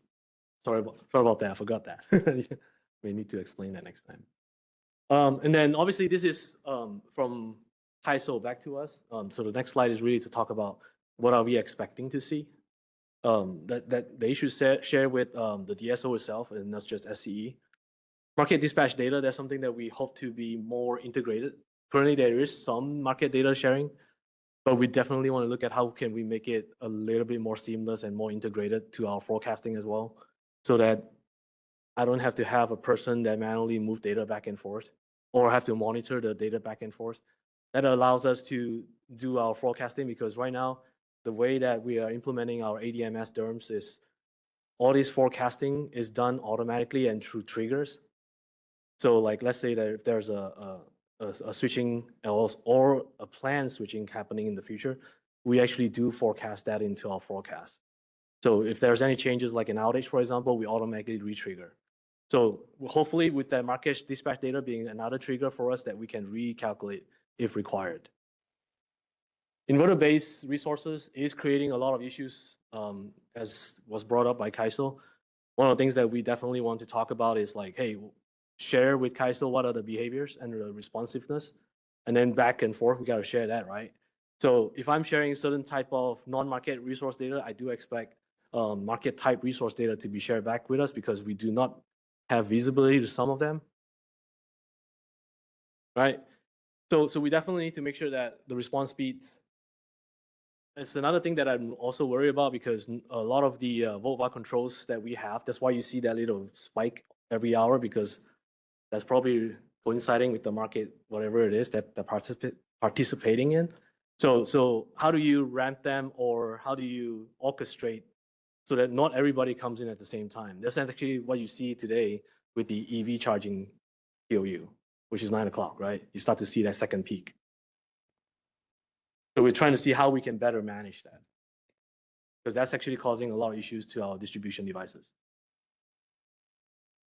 Sorry about that. I forgot that. We need to explain that next time. And then obviously this is from TSO back to us. So the next slide is really to talk about what are we expecting to see. That they should share with the DSO itself and not just SCE. Market dispatch data, that's something that we hope to be more integrated. Currently there is some market data sharing, but we definitely want to look at how can we make it a little bit more seamless and more integrated to our forecasting as well, so that I don't have to have a person that manually move data back and forth or have to monitor the data back and forth. That allows us to do our forecasting, because right now, the way that we are implementing our ADMS DERMS is all this forecasting is done automatically and through triggers. So like, let's say that if there's a switching or a planned switching happening in the future, we actually do forecast that into our forecast. So if there's any changes like an outage, for example, we automatically retrigger. So hopefully with that market dispatch data being another trigger for us that we can recalculate if required. Inverter-based resources is creating a lot of issues, as was brought up by Kaisel. One of the things that we definitely want to talk about is like, hey, share with Kaisel what are the behaviors and the responsiveness, and then back and forth, we got to share that, right? So if I'm sharing certain type of non-market resource data, I do expect market type resource data to be shared back with us, because we do not have visibility to some of them, right? So we definitely need to make sure that the response speeds. It's another thing that I'm also worried about, because a lot of the volt controls that we have, that's why you see that little spike every hour, because that's probably coinciding with the market, whatever it is that they're participating in. So how do you ramp them, or how do you orchestrate so that not everybody comes in at the same time? That's actually what you see today with the EV charging POU, which is 9 o'clock, right? You start to see that second peak. So we're trying to see how we can better manage that, because that's actually causing a lot of issues to our distribution devices.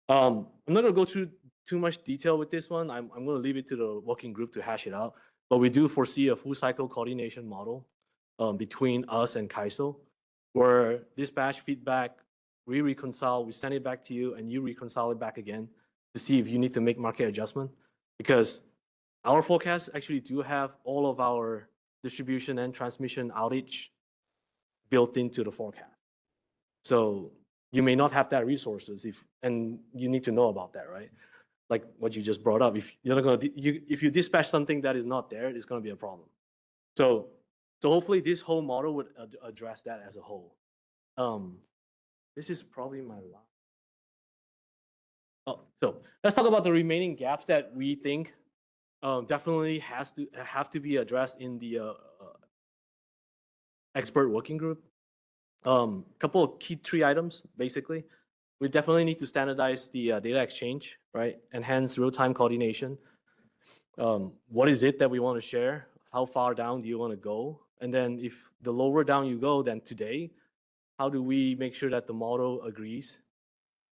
I'm not going to go through too much detail with this one. I'm going to leave it to the working group to hash it out. But we do foresee a full cycle coordination model between us and Kaisel, where dispatch feedback, we reconcile, we send it back to you, and you reconcile it back again to see if you need to make market adjustment. Because our forecasts actually do have all of our distribution and transmission outage built into the forecast. So you may not have that resources, and you need to know about that, right? Like what you just brought up. If you're not going to, if you dispatch something that is not there, it's going to be a problem. So hopefully this whole model would address that as a whole. This is probably my last. Oh, so let's talk about the remaining gaps that we think definitely have to be addressed in the expert working group. Couple of key 3 items, basically. We definitely need to standardize the data exchange, right? Enhance real-time coordination. What is it that we want to share? How far down do you want to go? And then if the lower down you go than today, how do we make sure that the model agrees,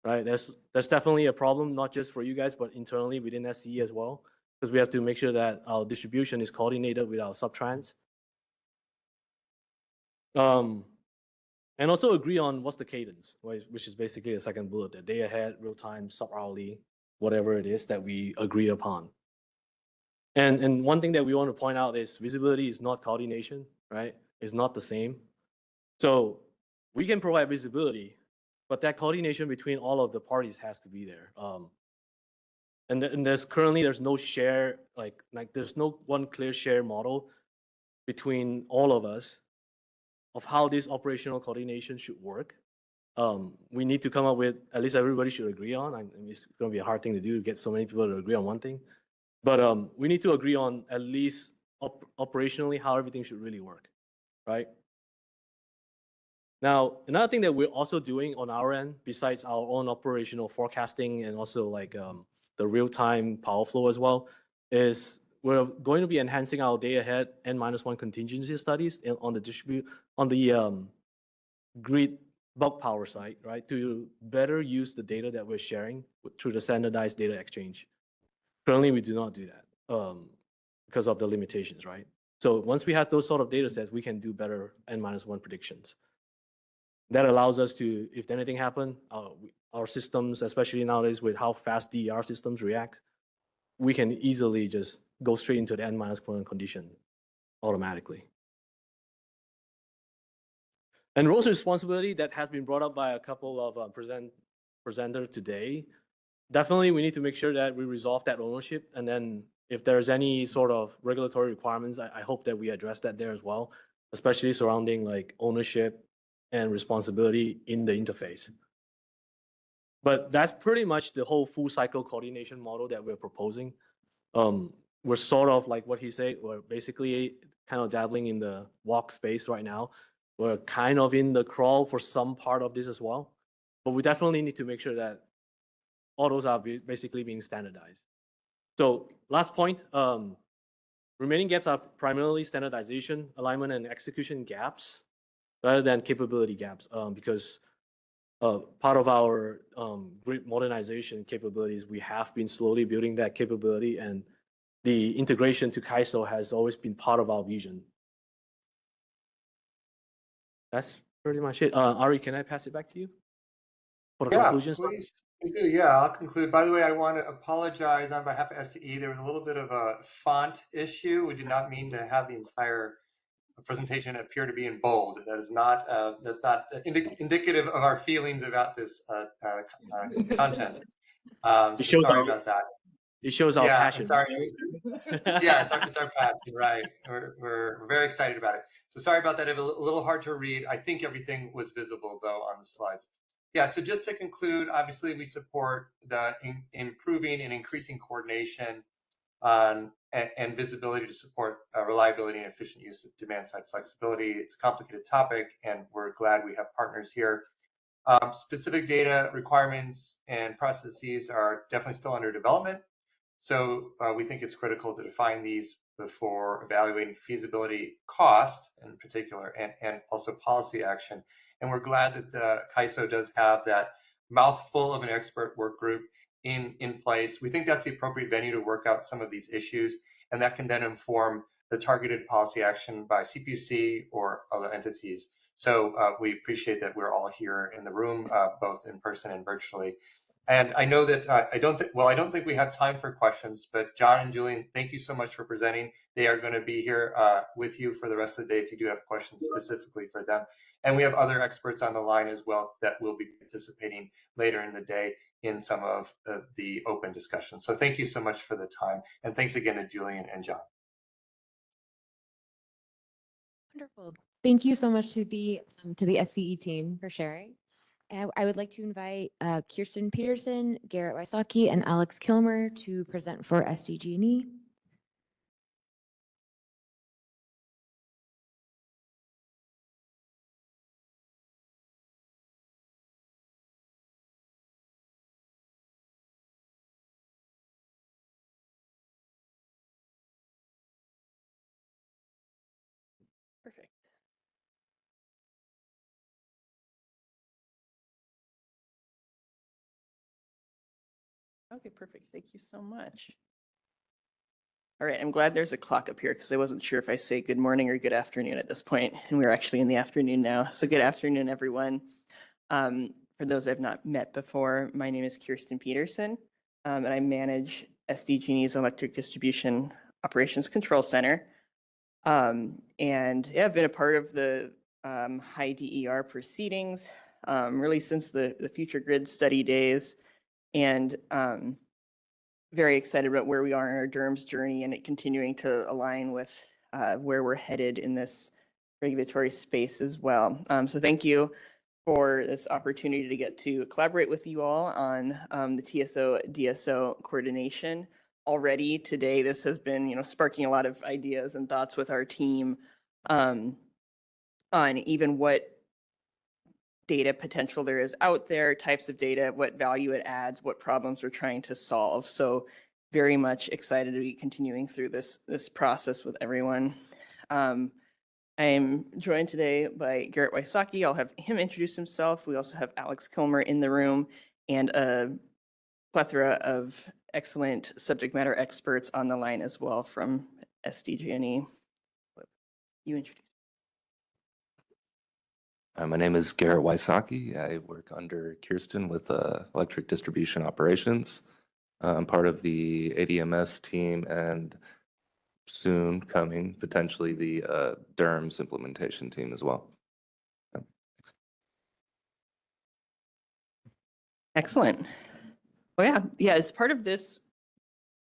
right? That's definitely a problem, not just for you guys, but internally within SCE as well, because we have to make sure that our distribution is coordinated with our subtrans. And also agree on what's the cadence, right? Which is basically the second bullet, the day ahead, real time, sub-hourly, whatever it is that we agree upon. And one thing that we want to point out is visibility is not coordination, right? It's not the same. So we can provide visibility, but that coordination between all of the parties has to be there. And there's no share, like there's no one clear share model between all of us of how this operational coordination should work. We need to come up with, at least everybody should agree on. I mean, it's going to be a hard thing to do to get so many people to agree on one thing. But we need to agree on at least operationally how everything should really work, right? Now, another thing that we're also doing on our end, besides our own operational forecasting and also like the real-time power flow as well, is we're going to be enhancing our day-ahead N-1 contingency studies on the grid bulk power side, right, to better use the data that we're sharing through the standardized data exchange. Currently, we do not do that because of the limitations, right? So once we have those sort of data sets, we can do better N-1 predictions. That allows us to, if anything happens, our systems, especially nowadays with how fast DER systems react, we can easily just go straight into the N-1 condition automatically. And roles of responsibility that has been brought up by a couple of presenters today. Definitely, we need to make sure that we resolve that ownership. And then if there's any sort of regulatory requirements, I hope that we address that there as well, especially surrounding like ownership and responsibility in the interface. But that's pretty much the whole full cycle coordination model that we're proposing. We're sort of like what he said, we're basically kind of dabbling in the walk space right now. We're kind of in the crawl for some part of this as well. But we definitely need to make sure that all those are basically being standardized. So last point, remaining gaps are primarily standardization, alignment, and execution gaps rather than capability gaps because part of our grid modernization capabilities, we have been slowly building that capability, and the integration to KAISO has always been part of our vision. That's pretty much it. Ari, can I pass it back to you for the conclusion? Please do. Yeah, I'll conclude. By the way, I want to apologize on behalf of SCE. There was a little bit of a font issue. We did not mean to have the entire presentation appear to be in bold. That is not indicative of our feelings about this content. So sorry about that. It shows our passion. Sorry. Yeah, it's our passion, right? We're very excited about it. So sorry about that. It was a little hard to read. I think everything was visible though on the slides. Yeah. So just to conclude, obviously we support the improving and increasing coordination and visibility to support reliability and efficient use of demand-side flexibility. It's a complicated topic, and we're glad we have partners here. Specific data requirements and processes are definitely still under development. So we think it's critical to define these before evaluating feasibility, cost in particular, and also policy action. And we're glad that the KAISO does have that mouthful of an expert work group in place. We think that's the appropriate venue to work out some of these issues, and that can then inform the targeted policy action by CPUC or other entities. So we appreciate that we're all here in the room, both in person and virtually. And I know that I don't think we have time for questions, but John and Julian, thank you so much for presenting. They are going to be here with you for the rest of the day if you do have questions specifically for them. And we have other experts on the line as well that will be participating later in the day in some of the open discussions. So thank you so much for the time. And thanks again to Julian and John. Wonderful. Thank you so much to the SCE team for sharing. I would like to invite Kirsten Peterson, Garrett Wysocki, and Alex Kilmer to present for SDG&E. Perfect. Okay, perfect. Thank you so much. All right, I'm glad there's a clock up here because I wasn't sure if I say good morning or good afternoon at this point, and we're actually in the afternoon now. So good afternoon, everyone. For those I've not met before, my name is Kirsten Peterson, and I manage SDG&E's Electric Distribution Operations Control Center. And yeah, I've been a part of the high DER proceedings really since the Future Grid study days, and very excited about where we are in our DERMS journey and it continuing to align with where we're headed in this regulatory space as well. So thank you for this opportunity to get to collaborate with you all on the TSO-DSO coordination. Already today, this has been sparking a lot of ideas and thoughts with our team on even what data potential there is out there, types of data, what value it adds, what problems we're trying to solve. So very much excited to be continuing through this process with everyone. I am joined today by Garrett Wysocki. I'll have him introduce himself. We also have Alex Kilmer in the room and a plethora of excellent subject matter experts on the line as well from SDG&E. You introduce. My name is Garrett Wysocki. I work under Kirsten with electric distribution operations. I'm part of the ADMS team and soon coming, potentially, the DERMS implementation team as well. Excellent. Well, yeah, as part of this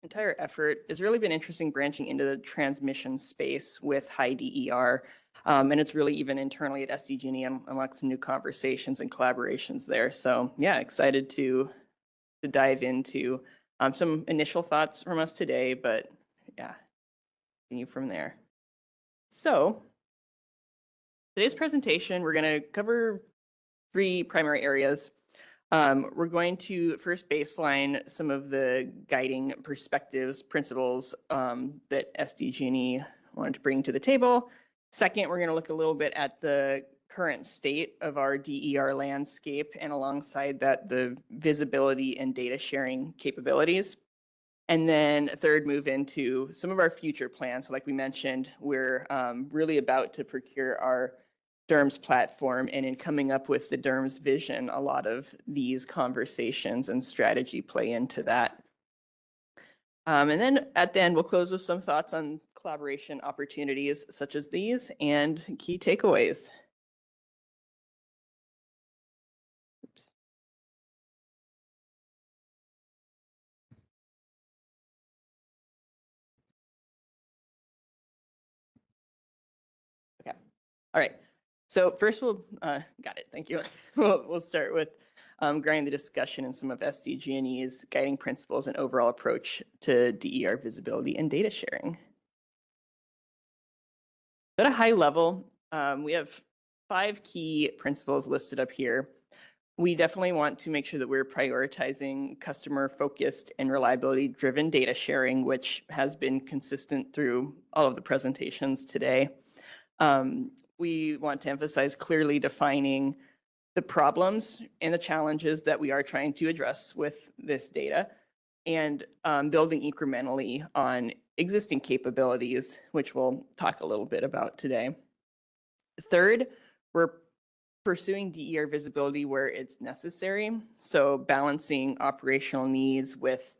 entire effort, it's really been interesting branching into the transmission space with high DER. And it's really even internally at SDG&E unlocked some new conversations and collaborations there. So yeah, excited to dive into some initial thoughts from us today, but yeah, continue from there. So today's presentation, we're going to cover 3 primary areas. We're going to first baseline some of the guiding perspectives, principles that SDG&E wanted to bring to the table. Second, we're going to look a little bit at the current state of our DER landscape, and alongside that, the visibility and data sharing capabilities. And then third, move into some of our future plans. So like we mentioned, we're really about to procure our DERMS platform, and in coming up with the DERMS vision, a lot of these conversations and strategy play into that. And then at the end, we'll close with some thoughts on collaboration opportunities such as these and key takeaways. Oops. Okay, all right. So first we'll, got it, thank you. We'll start with grounding the discussion in some of SDG&E's guiding principles and overall approach to DER visibility and data sharing. At a high level, we have 5 key principles listed up here. We definitely want to make sure that we're prioritizing customer-focused and reliability-driven data sharing, which has been consistent through all of the presentations today. We want to emphasize clearly defining the problems and the challenges that we are trying to address with this data, and building incrementally on existing capabilities, which we'll talk a little bit about today. Third, we're pursuing DER visibility where it's necessary, so balancing operational needs with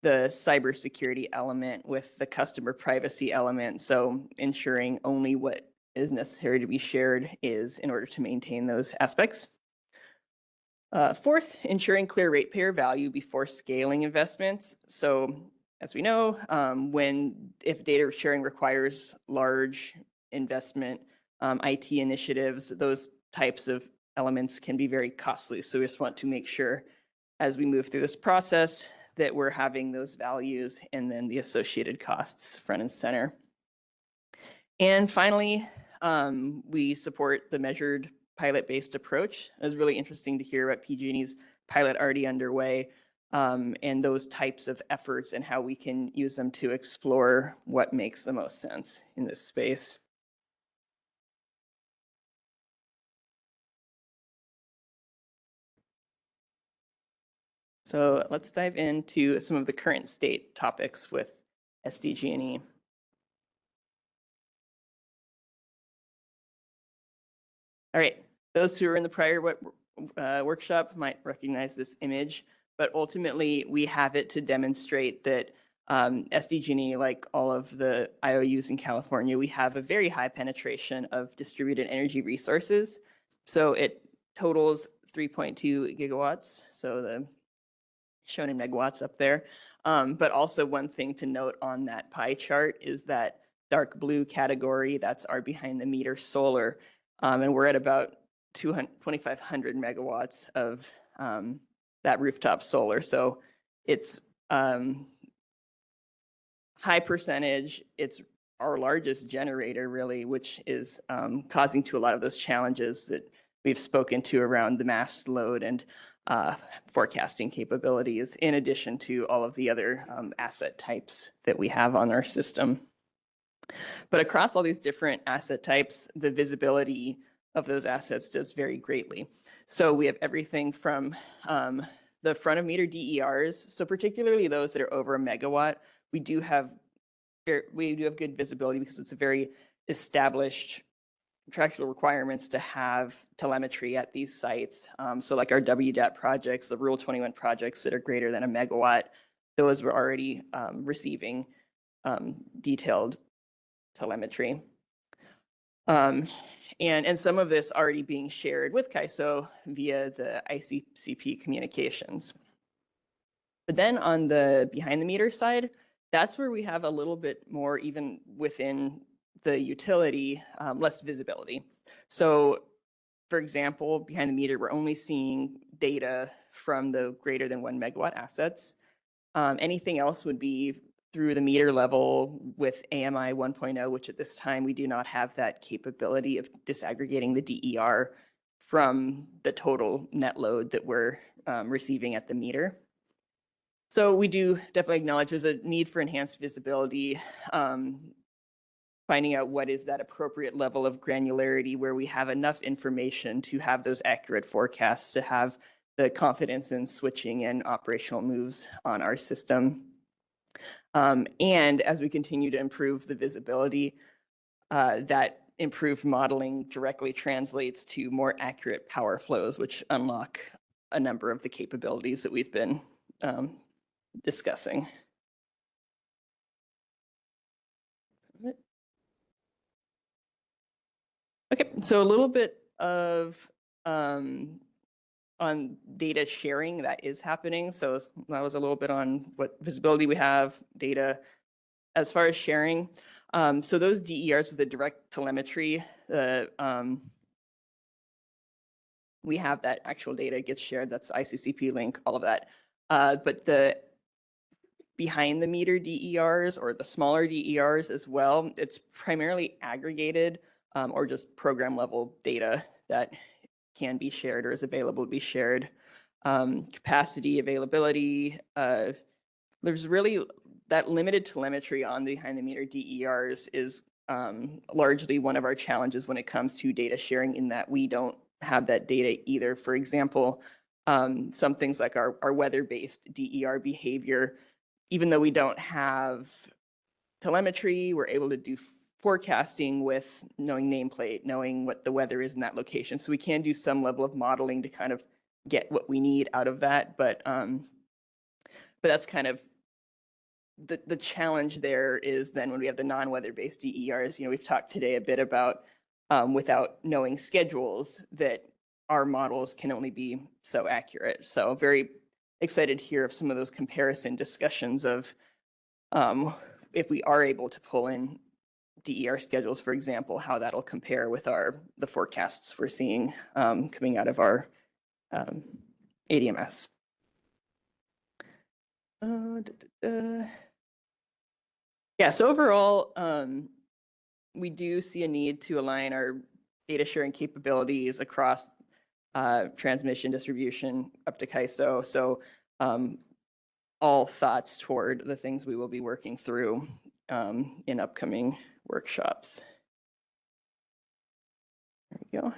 the cybersecurity element, with the customer privacy element, so ensuring only what is necessary to be shared is in order to maintain those aspects. Fourth, ensuring clear ratepayer value before scaling investments. So as we know, if data sharing requires large investment, IT initiatives, those types of elements can be very costly. So we just want to make sure as we move through this process that we're having those values and then the associated costs front and center. And finally, we support the measured pilot-based approach. It was really interesting to hear about PG&E's pilot already underway, and those types of efforts and how we can use them to explore what makes the most sense in this space. So let's dive into some of the current state topics with SDG&E. All right, those who were in the prior workshop might recognize this image, but ultimately we have it to demonstrate that SDG&E, like all of the IOUs in California, we have a very high penetration of distributed energy resources. So it totals 3.2 gigawatts, so the shown in megawatts up there. But also one thing to note on that pie chart is that dark blue category, that's our behind the meter solar. And we're at about 2,500 megawatts of that rooftop solar. So it's high percentage. It's our largest generator, really, which is causing to a lot of those challenges that we've spoken to around the mass load and forecasting capabilities, in addition to all of the other asset types that we have on our system. But across all these different asset types, the visibility of those assets does vary greatly. So we have everything from the front of meter DERs, so particularly those that are over a megawatt, we do have good visibility because it's a very established contractual requirements to have telemetry at these sites. So like our WDAT projects, the Rule 21 projects that are greater than a megawatt, those were already receiving detailed telemetry. And some of this already being shared with CAISO via the ICCP communications. But then on the behind the meter side, that's where we have a little bit more, even within the utility, less visibility. So for example, behind the meter, we're only seeing data from the greater than 1 megawatt assets. Anything else would be through the meter level with AMI 1.0, which at this time we do not have that capability of disaggregating the DER from the total net load that we're receiving at the meter. So we do definitely acknowledge there's a need for enhanced visibility, finding out what is that appropriate level of granularity where we have enough information to have those accurate forecasts, to have the confidence in switching and operational moves on our system. And as we continue to improve the visibility, that improved modeling directly translates to more accurate power flows, which unlock a number of the capabilities that we've been discussing. Okay, so a little bit of on data sharing that is happening. So that was a little bit on what visibility we have, data. As far as sharing, so those DERs, the direct telemetry, we have that actual data gets shared. That's ICCP link, all of that. But the behind the meter DERs or the smaller DERs as well, it's primarily aggregated or just program level data that can be shared or is available to be shared. Capacity, availability, there's really that limited telemetry on the behind the meter DERs is largely one of our challenges when it comes to data sharing, in that we don't have that data either. For example, some things like our weather-based DER behavior, even though we don't have telemetry, we're able to do forecasting with knowing nameplate, knowing what the weather is in that location. So we can do some level of modeling to kind of get what we need out of that. But that's kind of the challenge there is then when we have the non-weather-based DERs, we've talked today a bit about without knowing schedules that our models can only be so accurate. So very excited to hear of some of those comparison discussions of if we are able to pull in DER schedules, for example, how that'll compare with the forecasts we're seeing coming out of our ADMS. Yeah, so overall, we do see a need to align our data sharing capabilities across transmission, distribution, up to CAISO. So all thoughts toward the things we will be working through in upcoming workshops. There we go.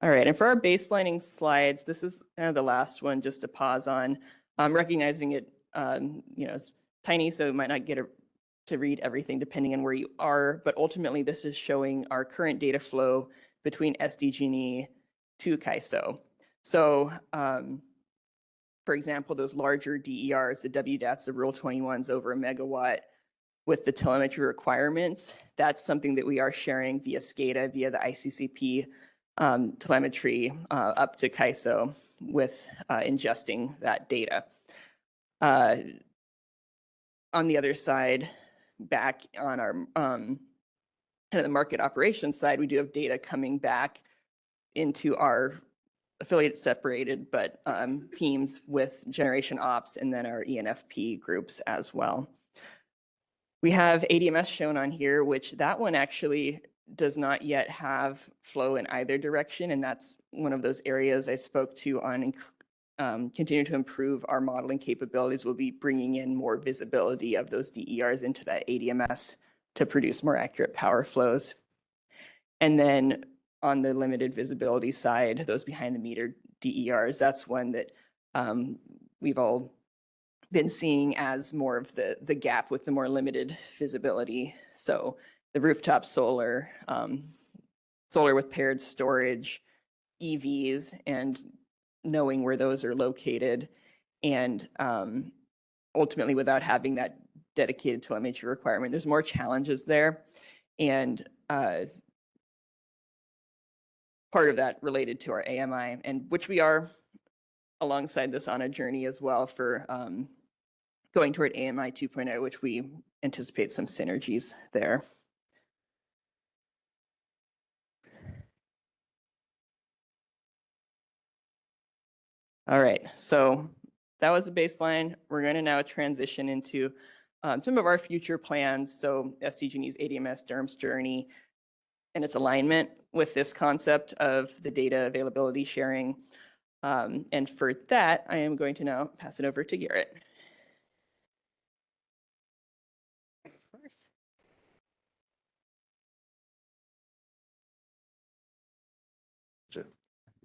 All right, and for our baselining slides, this is kind of the last one just to pause on. Recognizing it, it's tiny, so it might not get to read everything depending on where you are, but ultimately this is showing our current data flow between SDG&E to CAISO. So, for example, those larger DERs, the WDATs, the Rule 21s over a megawatt with the telemetry requirements, that's something that we are sharing via SCADA, via the ICCP telemetry up to CAISO with ingesting that data. On the other side, back on our kind of the market operations side, we do have data coming back into our affiliate separated, but teams with generation ops and then our ENFP groups as well. We have ADMS shown on here, which that one actually does not yet have flow in either direction. And that's one of those areas I spoke to on continue to improve our modeling capabilities. We'll be bringing in more visibility of those DERs into that ADMS to produce more accurate power flows. And then on the limited visibility side, those behind the meter DERs, that's one that we've all been seeing as more of the gap with the more limited visibility. So the rooftop solar, solar with paired storage, EVs, and knowing where those are located, and ultimately without having that dedicated telemetry requirement, there's more challenges there. And part of that related to our AMI, and which we are alongside this on a journey as well for going toward AMI 2.0, which we anticipate some synergies there. All right, so that was the baseline. We're going to now transition into some of our future plans. So SDG&E's ADMS DERMS journey and its alignment with this concept of the data availability sharing. And for that, I am going to now pass it over to Garrett.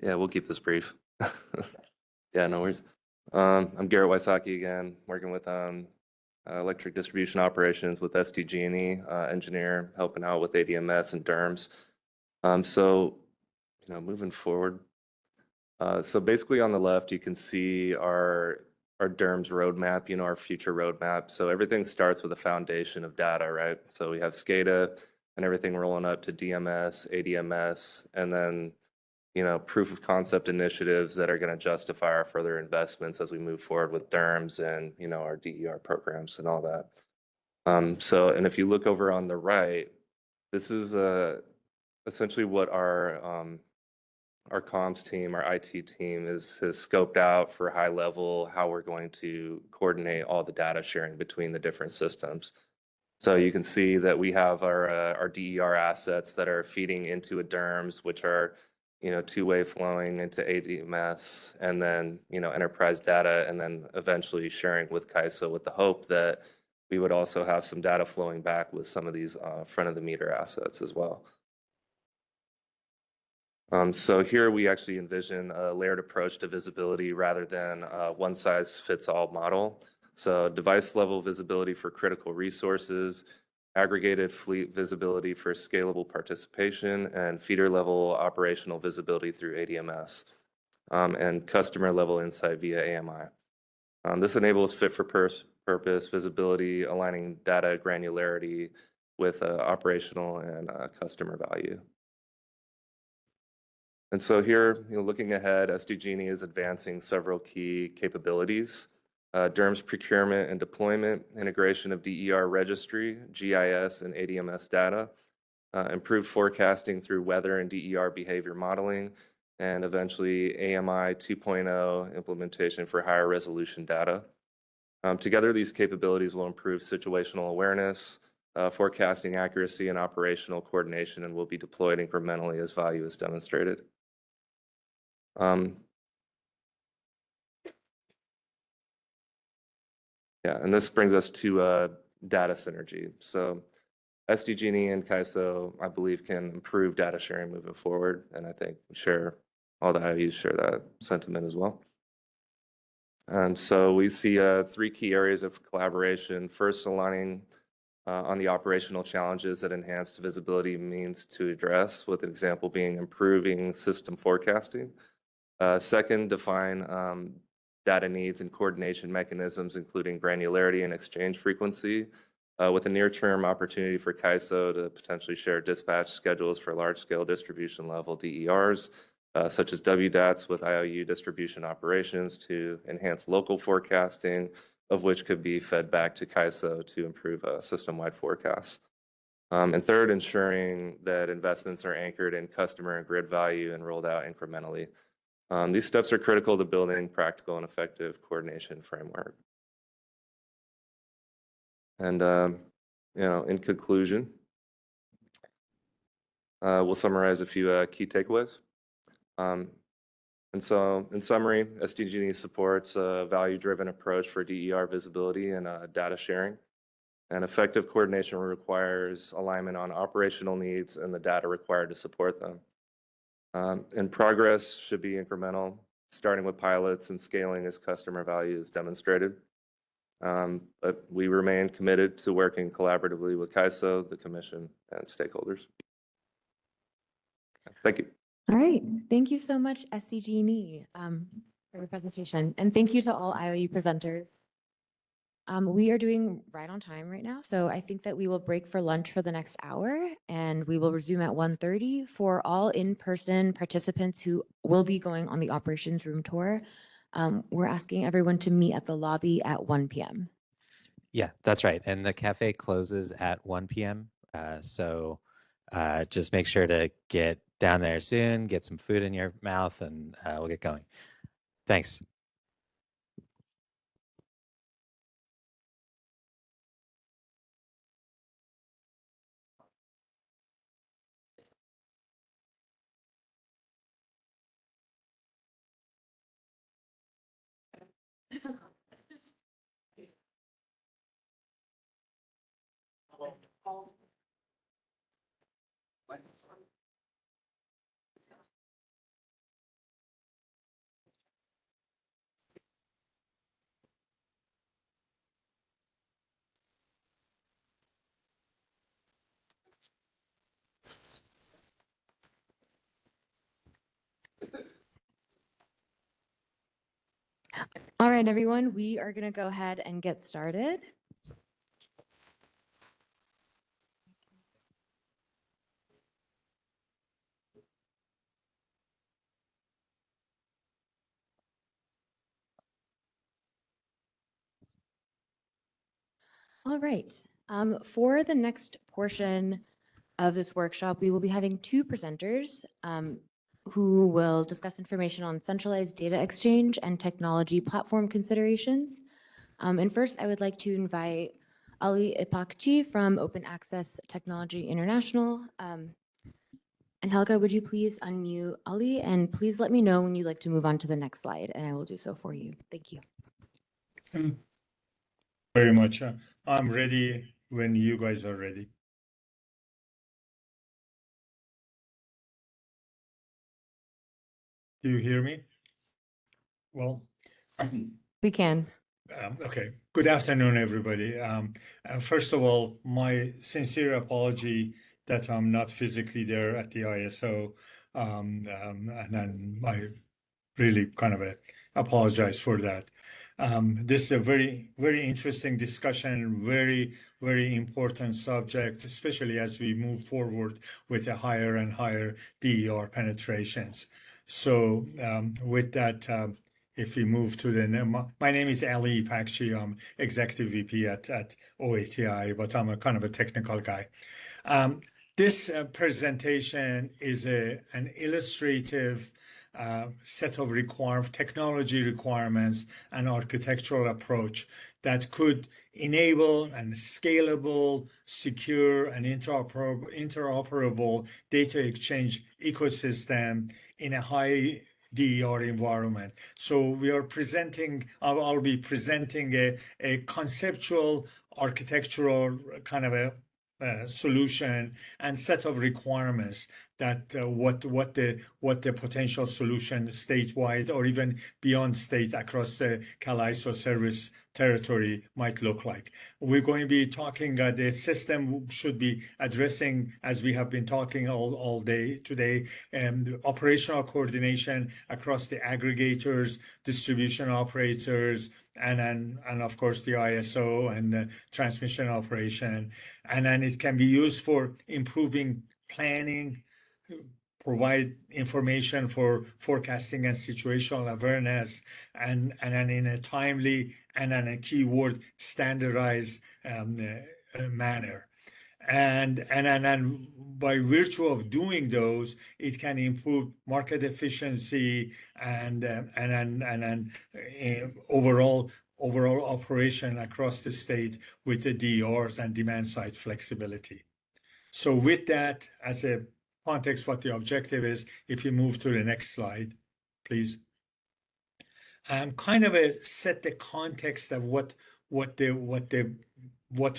Yeah, we'll keep this brief. Yeah, no worries. I'm Garrett Wysocki again, working with electric distribution operations with SDG&E, engineer, helping out with ADMS and DERMS. So, moving forward. So basically on the left, you can see our DERMS roadmap, our future roadmap. So everything starts with a foundation of data, right? So we have SCADA and everything rolling up to DMS, ADMS, and then proof of concept initiatives that are going to justify our further investments as we move forward with DERMS and our DER programs and all that. And if you look over on the right, this is essentially what our comms team, our IT team has scoped out for high level how we're going to coordinate all the data sharing between the different systems. So you can see that we have our DER assets that are feeding into a DERMS, which are two-way flowing into ADMS, and then enterprise data, and then eventually sharing with CAISO with the hope that we would also have some data flowing back with some of these front of the meter assets as well. So here we actually envision a layered approach to visibility rather than a one-size-fits-all model. So device level visibility for critical resources, aggregated fleet visibility for scalable participation, and feeder level operational visibility through ADMS, and customer level insight via AMI. This enables fit for purpose visibility, aligning data granularity with operational and customer value. And so here, looking ahead, SDG&E is advancing several key capabilities. DERMS procurement and deployment, integration of DER registry, GIS, and ADMS data, improved forecasting through weather and DER behavior modeling, and eventually AMI 2.0 implementation for higher resolution data. Together, these capabilities will improve situational awareness, forecasting accuracy, and operational coordination, and will be deployed incrementally as value is demonstrated. Yeah, and this brings us to data synergy. So SDG&E and CAISO, I believe, can improve data sharing moving forward, and I think all the IOUs share that sentiment as well. And so we see three key areas of collaboration. First, aligning on the operational challenges that enhanced visibility means to address, with an example being improving system forecasting. Second, define data needs and coordination mechanisms, including granularity and exchange frequency, with a near-term opportunity for CAISO to potentially share dispatch schedules for large-scale distribution level DERs, such as WDATs with IOU distribution operations to enhance local forecasting, of which could be fed back to CAISO to improve system-wide forecasts. And third, ensuring that investments are anchored in customer and grid value and rolled out incrementally. These steps are critical to building practical and effective coordination framework. And in conclusion, We'll summarize a few key takeaways. And so, in summary, SDG&E supports a value-driven approach for DER visibility and data sharing. And effective coordination requires alignment on operational needs and the data required to support them. And progress should be incremental, starting with pilots and scaling as customer value is demonstrated. But we remain committed to working collaboratively with CAISO, the Commission, and stakeholders. Thank you. All right. Thank you so much, SDG&E, for your presentation. And thank you to all IOU presenters. We are doing right on time right now, so I think that we will break for lunch for the next hour, and we will resume at 1:30 for all in-person participants who will be going on the operations room tour. We're asking everyone to meet at the lobby at 1 p.m. Yeah, that's right. And the cafe closes at 1 p.m. So just make sure to get down there soon, get some food in your mouth, and we'll get going. Thanks. All right, everyone, we are going to go ahead and get started. All right. For the next portion of this workshop, we will be having two presenters who will discuss information on centralized data exchange and technology platform considerations. And first, I would like to invite Ali Ipakchi from Open Access Technology International. And Helga, would you please unmute Ali, and please let me know when you'd like to move on to the next slide, and I will do so for you. Thank you. Very much. I'm ready when you guys are ready. Do you hear me? Well, we can. Okay. Good afternoon, everybody. First of all, my sincere apology that I'm not physically there at the ISO, and then I really kind of apologize for that. This is a very, very interesting discussion, very, very important subject, especially as we move forward with a higher and higher DER penetrations. So with that, if we move to the name, my name is Ali Ipakchi. I'm Executive VP at OATI, but I'm a kind of a technical guy. This presentation is an illustrative set of technology requirements and architectural approach that could enable and scalable, secure, and interoperable data exchange ecosystem in a high DER environment. So we are presenting, I'll be presenting a conceptual, architectural kind of a solution and set of requirements that what the potential solution statewide or even beyond state across the CAISO service territory might look like. We're going to be talking the system should be addressing, as we have been talking all day today, operational coordination across the aggregators, distribution operators, and of course the ISO and the transmission operation. And then it can be used for improving planning, provide information for forecasting and situational awareness, and then in a timely and in a keyword standardized manner. And by virtue of doing those, it can improve market efficiency and overall operation across the state with the DERs and demand side flexibility. So with that as a context what the objective is. If you move to the next slide, please. Kind of set the context of what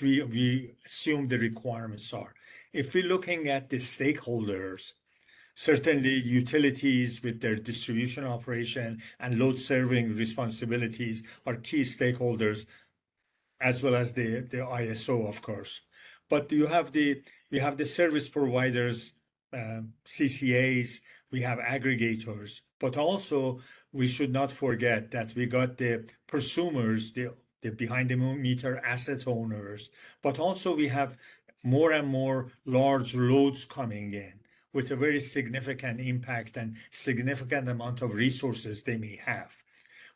we assume the requirements are. If we're looking at the stakeholders, certainly utilities with their distribution operation and load serving responsibilities are key stakeholders, as well as the ISO, of course. But you have the service providers, CCAs, we have aggregators, but also we should not forget that we got the prosumers, the behind the meter asset owners, but also we have more and more large loads coming in with a very significant impact and significant amount of resources they may have.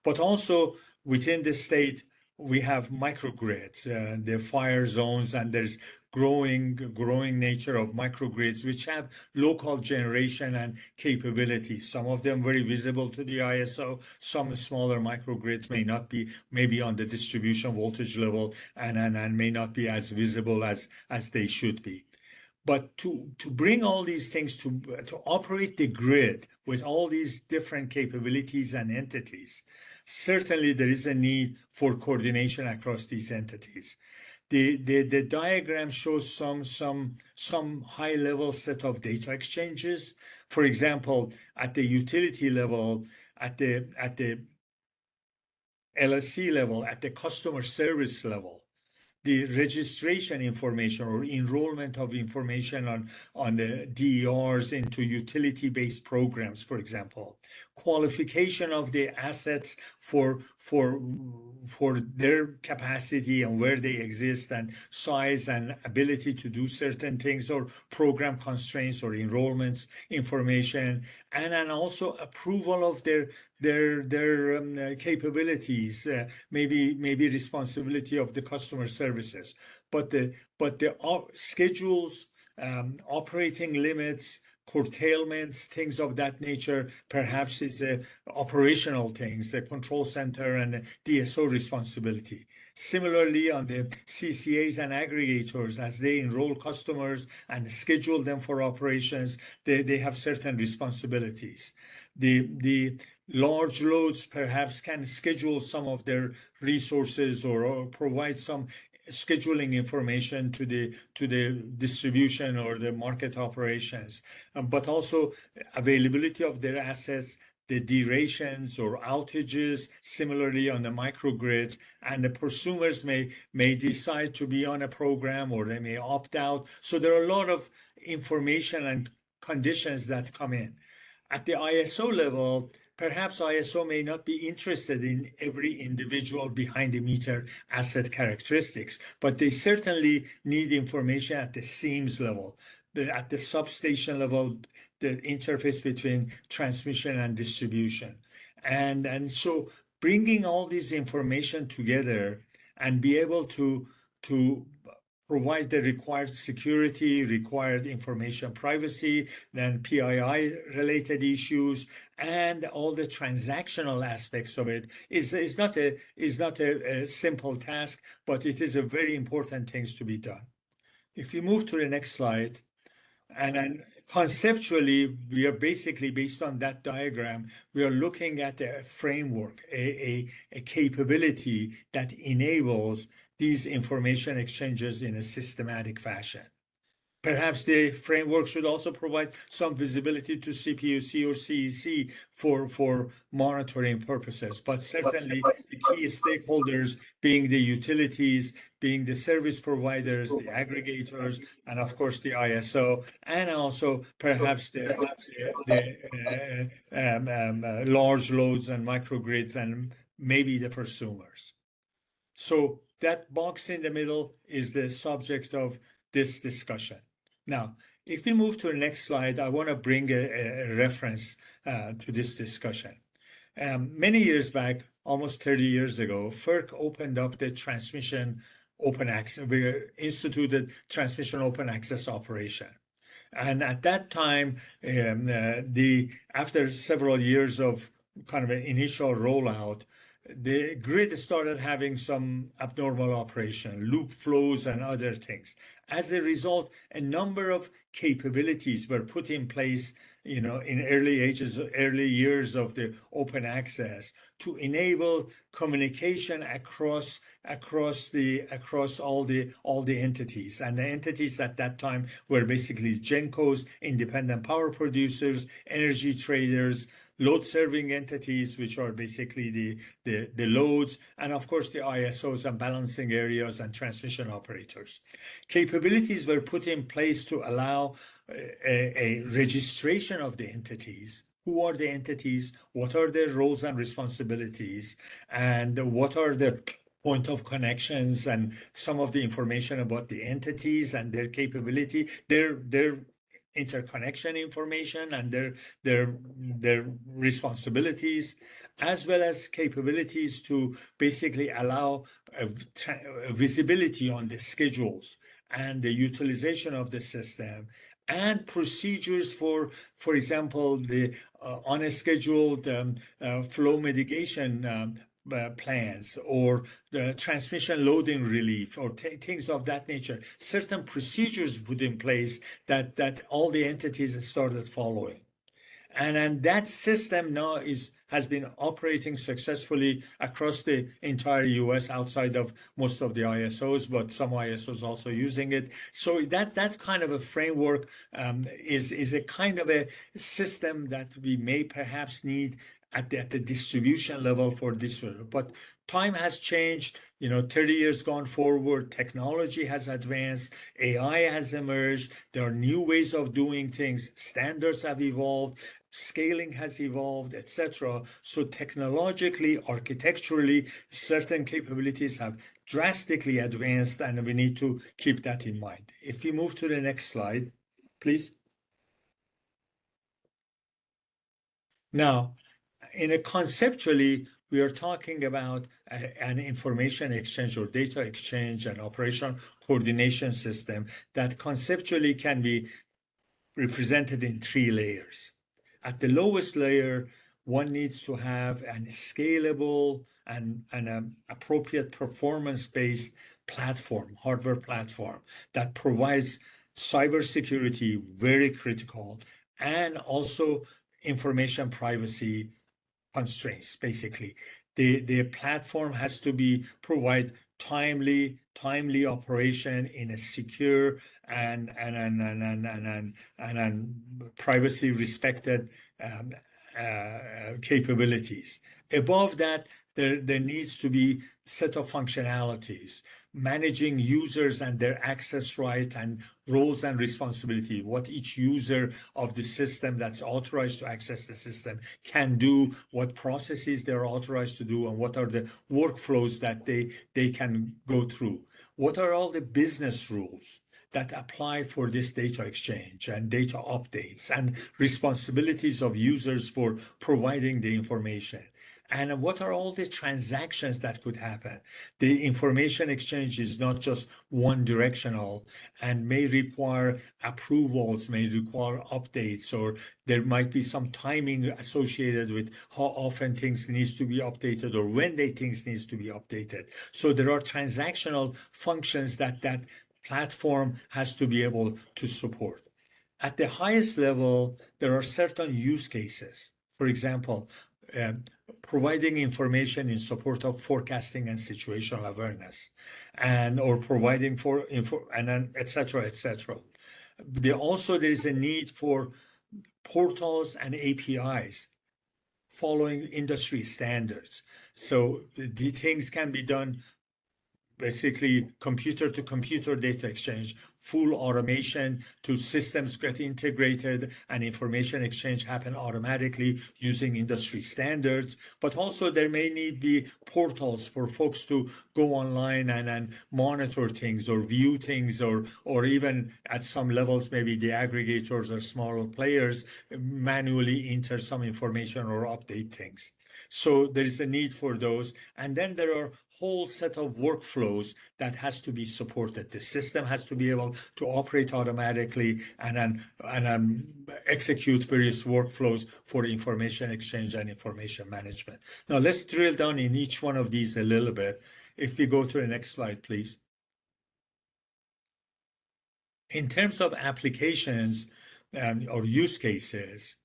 But also within the state, we have microgrids, the fire zones, and there's growing nature of microgrids, which have local generation and capabilities. Some of them very visible to the ISO. Some smaller microgrids may not be, maybe on the distribution voltage level, and may not be as visible as they should be. But to bring all these things to operate the grid with all these different capabilities and entities, certainly there is a need for coordination across these entities. The diagram shows some high level set of data exchanges. For example, at the utility level, at the LSC level, at the customer service level, the registration information or enrollment of information on the DERs into utility-based programs, for example, qualification of the assets for their capacity and where they exist and size and ability to do certain things, or program constraints or enrollments information, and then also approval of their capabilities, maybe responsibility of the customer services, but the schedules, operating limits, curtailments, things of that nature, perhaps it's operational things, the control center and the DSO responsibility. Similarly, on the CCAs and aggregators, as they enroll customers and schedule them for operations, they have certain responsibilities. The large loads perhaps can schedule some of their resources or provide some scheduling information to the distribution or the market operations, but also availability of their assets, the durations or outages, similarly on the microgrids, and the prosumers may decide to be on a program or they may opt out. So there are a lot of information and conditions that come in. At the ISO level, perhaps ISO may not be interested in every individual behind the meter asset characteristics, but they certainly need information at the seams level, at the substation level, the interface between transmission and distribution. And so bringing all this information together and be able to provide the required security, required information privacy, then PII related issues, and all the transactional aspects of it is not a simple task, but it is a very important things to be done. If you move to the next slide, and then conceptually, we are basically based on that diagram, we are looking at a framework, a capability that enables these information exchanges in a systematic fashion. Perhaps the framework should also provide some visibility to CPUC or CEC for monitoring purposes, but certainly the key stakeholders being the utilities, being the service providers, the aggregators, and of course the ISO, and also perhaps the large loads and microgrids, and maybe the prosumers. So that box in the middle is the subject of this discussion. Now, if we move to the next slide, I want to bring a reference to this discussion. Many years back, almost 30 years ago, FERC opened up the transmission open access, we instituted transmission open access operation. And at that time, after several years of kind of an initial rollout, the grid started having some abnormal operation, loop flows and other things. As a result, a number of capabilities were put in place, in early years of the open access to enable communication across all the entities. And the entities at that time were basically GENCOs, independent power producers, energy traders, load serving entities, which are basically the loads, and of course the ISOs and balancing areas and transmission operators. Capabilities were put in place to allow a registration of the entities. Who are the entities? What are their roles and responsibilities? And what are the point of connections and some of the information about the entities and their capability, their interconnection information and their responsibilities, as well as capabilities to basically allow visibility on the schedules and the utilization of the system and procedures for example, the unscheduled flow mitigation plans or the transmission loading relief or things of that nature. Certain procedures put in place that all the entities started following. And that system now has been operating successfully across the entire US outside of most of the ISOs, but some ISOs also using it. So that kind of a framework is a kind of a system that we may perhaps need at the distribution level for this. But time has changed, 30 years gone forward, technology has advanced, AI has emerged, there are new ways of doing things, standards have evolved, scaling has evolved, etc. So technologically, architecturally, certain capabilities have drastically advanced, and we need to keep that in mind. If we move to the next slide, please. Now, conceptually, we are talking about an information exchange or data exchange and operation coordination system that conceptually can be represented in 3 layers. At the lowest layer, one needs to have a scalable and appropriate performance-based platform, hardware platform that provides cybersecurity, very critical, and also information privacy constraints, basically. The platform has to provide timely operation in a secure and privacy respected capabilities. Above that, there needs to be set of functionalities, managing users and their access right and roles and responsibility, what each user of the system that's authorized to access the system can do, what processes they're authorized to do, and what are the workflows that they can go through. What are all the business rules that apply for this data exchange and data updates and responsibilities of users for providing the information? And what are all the transactions that could happen? The information exchange is not just one directional and may require approvals, may require updates, or there might be some timing associated with how often things needs to be updated or when things needs to be updated. So there are transactional functions that platform has to be able to support. At the highest level, there are certain use cases. For example, providing information in support of forecasting and situational awareness, or providing et cetera. There is a need for portals and APIs following industry standards. So the things can be done basically computer-to-computer data exchange, full automation to systems get integrated and information exchange happen automatically using industry standards. But also there may need be portals for folks to go online and monitor things or view things or even at some levels, maybe the aggregators or smaller players manually enter some information or update things. So there is a need for those. And then there are whole set of workflows that has to be supported. The system has to be able to operate automatically and execute various workflows for information exchange and information management. Now let's drill down in each one of these a little bit. If we go to the next slide, please. In terms of applications or use cases,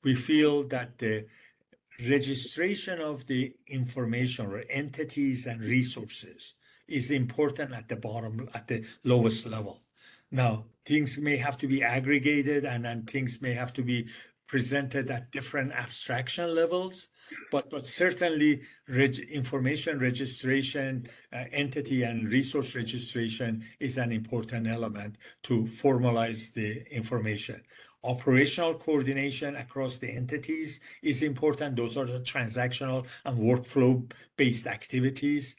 we feel that the registration of the information or entities and resources is important at the lowest level. Now, things may have to be aggregated and then things may have to be presented at different abstraction levels, but certainly information registration, entity and resource registration is an important element to formalize the information. Operational coordination across the entities is important. Those are the transactional and workflow-based activities.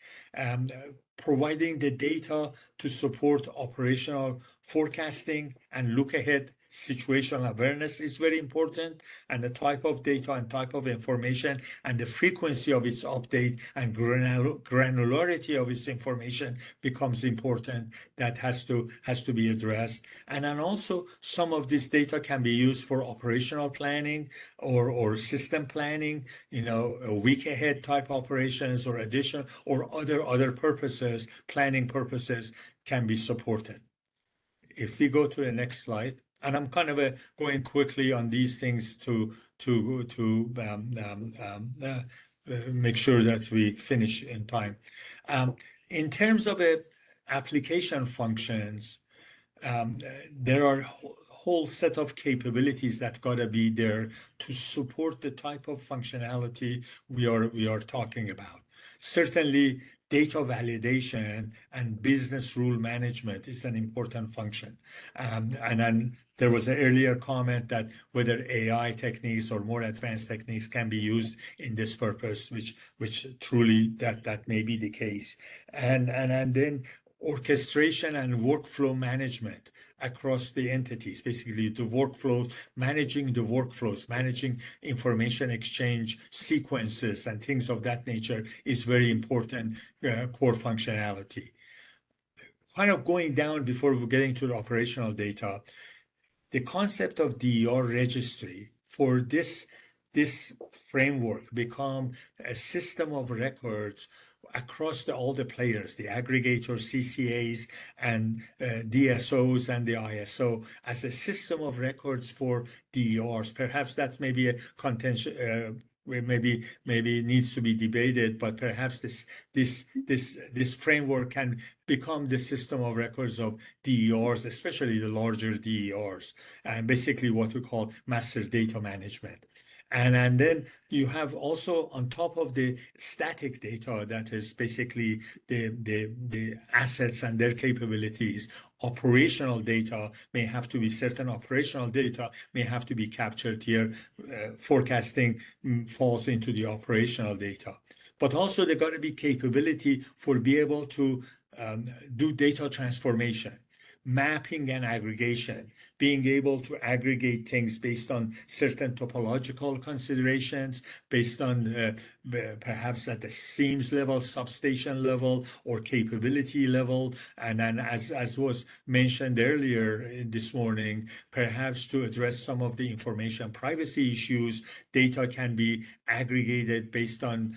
Providing the data to support operational forecasting and look ahead situational awareness is very important, and the type of data and type of information and the frequency of its update and granularity of its information becomes important. That has to be addressed. And then also some of this data can be used for operational planning or system planning, a week ahead type operations or addition or other purposes, planning purposes can be supported. If we go to the next slide, and I'm kind of going quickly on these things to make sure that we finish in time. In terms of application functions, there are whole set of capabilities that gotta be there to support the type of functionality we are talking about. Certainly, data validation and business rule management is an important function. And then there was an earlier comment that whether AI techniques or more advanced techniques can be used in this purpose, which truly that may be the case. And then orchestration and workflow management across the entities, basically the workflows, managing information exchange sequences and things of that nature is very important core functionality. Kind of going down before we're getting to the operational data, the concept of DER registry for this framework become a system of records across all the players, the aggregators, CCAs, and DSOs and the ISO as a system of records for DERs. Perhaps that may be a contention, maybe needs to be debated, but perhaps this framework can become the system of records of DERs, especially the larger DERs, and basically what we call master data management. And then you have also on top of the static data, that is basically the assets and their capabilities, operational data may have to be certain operational data may have to be captured here. Forecasting falls into the operational data. But also there got to be capability for be able to do data transformation, mapping and aggregation, being able to aggregate things based on certain topological considerations, based on perhaps at the seams level, substation level, or capability level. And then as was mentioned earlier this morning, perhaps to address some of the information privacy issues, data can be aggregated based on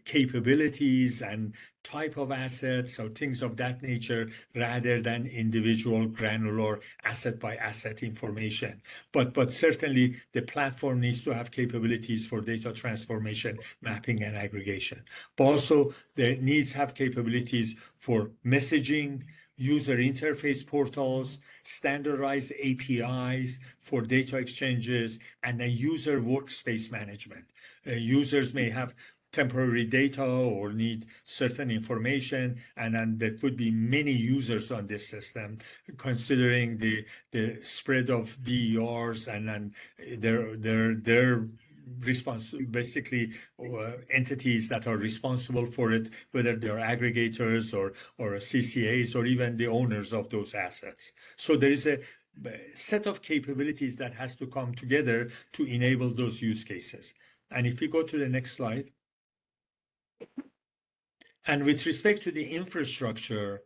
capabilities and type of assets or things of that nature rather than individual granular asset by asset information. But certainly the platform needs to have capabilities for data transformation, mapping, and aggregation. But also the needs have capabilities for messaging, user interface portals, standardized APIs for data exchanges, and a user workspace management. Users may have temporary data or need certain information, and then there could be many users on this system, considering the spread of DERs and then their basically entities that are responsible for it, whether they're aggregators or CCAs or even the owners of those assets. So there is a set of capabilities that has to come together to enable those use cases. And if we go to the next slide, and with respect to the infrastructure,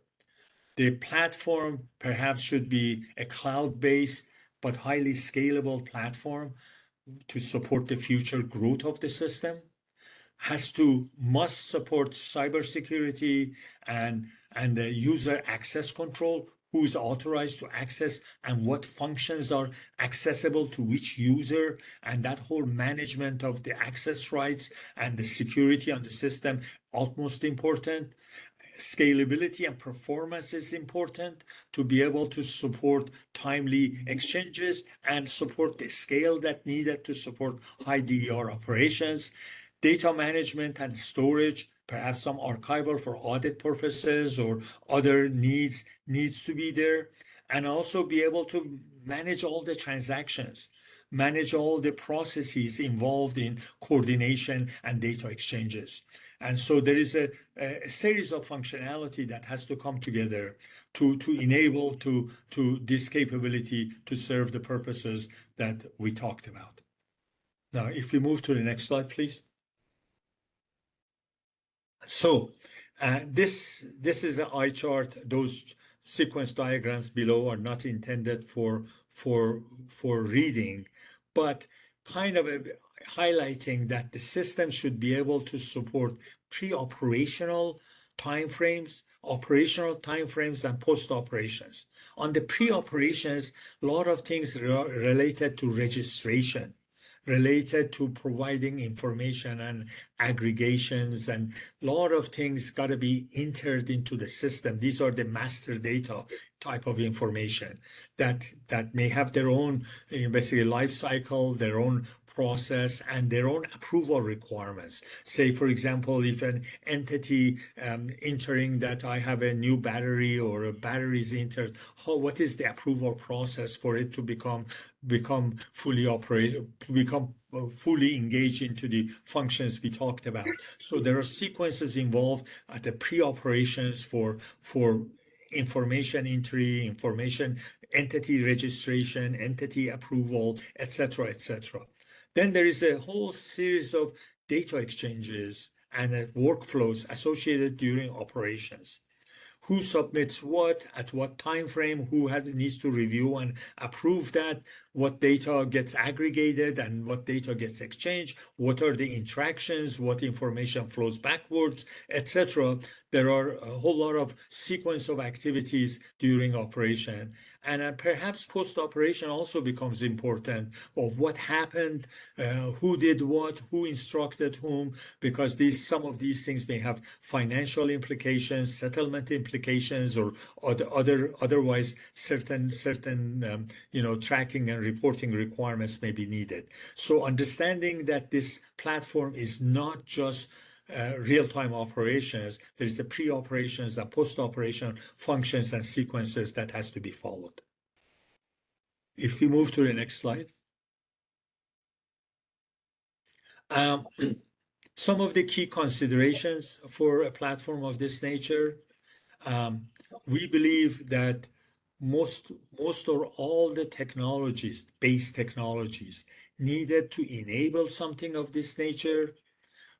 the platform perhaps should be a cloud-based but highly scalable platform to support the future growth of the system. Must support cybersecurity and the user access control, who is authorized to access and what functions are accessible to which user, and that whole management of the access rights and the security on the system, utmost important. Scalability and performance is important to be able to support timely exchanges and support the scale that needed to support high DER operations. Data management and storage, perhaps some archival for audit purposes or other needs to be there, and also be able to manage all the transactions, manage all the processes involved in coordination and data exchanges. And so there is a series of functionality that has to come together to enable to this capability to serve the purposes that we talked about. Now, if we move to the next slide, please. So this is an eye chart. Those sequence diagrams below are not intended for reading, but kind of highlighting that the system should be able to support pre-operational timeframes, operational timeframes, and post-operations. On the pre-operations, a lot of things related to registration, related to providing information and aggregations, and a lot of things got to be entered into the system. These are the master data type of information that may have their own basically life cycle, their own process, and their own approval requirements. Say, for example, if an entity entering that I have a new battery or a battery is entered, what is the approval process for it to become fully fully engaged into the functions we talked about. So there are sequences involved at the pre-operations for information entry, information entity registration, entity approval, etc., etc. Then there is a whole series of data exchanges and workflows associated during operations. Who submits what, at what time frame, who needs to review and approve that, what data gets aggregated and what data gets exchanged, what are the interactions, what information flows backwards, etc. There are a whole lot of sequence of activities during operation. And perhaps post-operation also becomes important of what happened, who did what, who instructed whom, because some of these things may have financial implications, settlement implications, or otherwise certain tracking and reporting requirements may be needed. So understanding that this platform is not just real-time operations, there is a pre-operations and post-operation functions and sequences that has to be followed. If we move to the next slide. Some of the key considerations for a platform of this nature. We believe that most or all the technologies, base technologies, needed to enable something of this nature,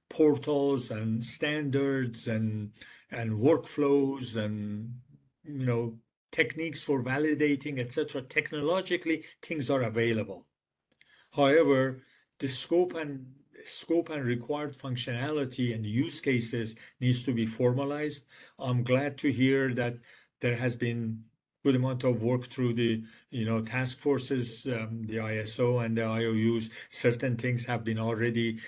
portals and standards and workflows and techniques for validating, etc. Technologically, things are available. However, the scope and required functionality and use cases needs to be formalized. I'm glad to hear that there has been good amount of work through the task forces, the ISO and the IOUs. Certain things have been already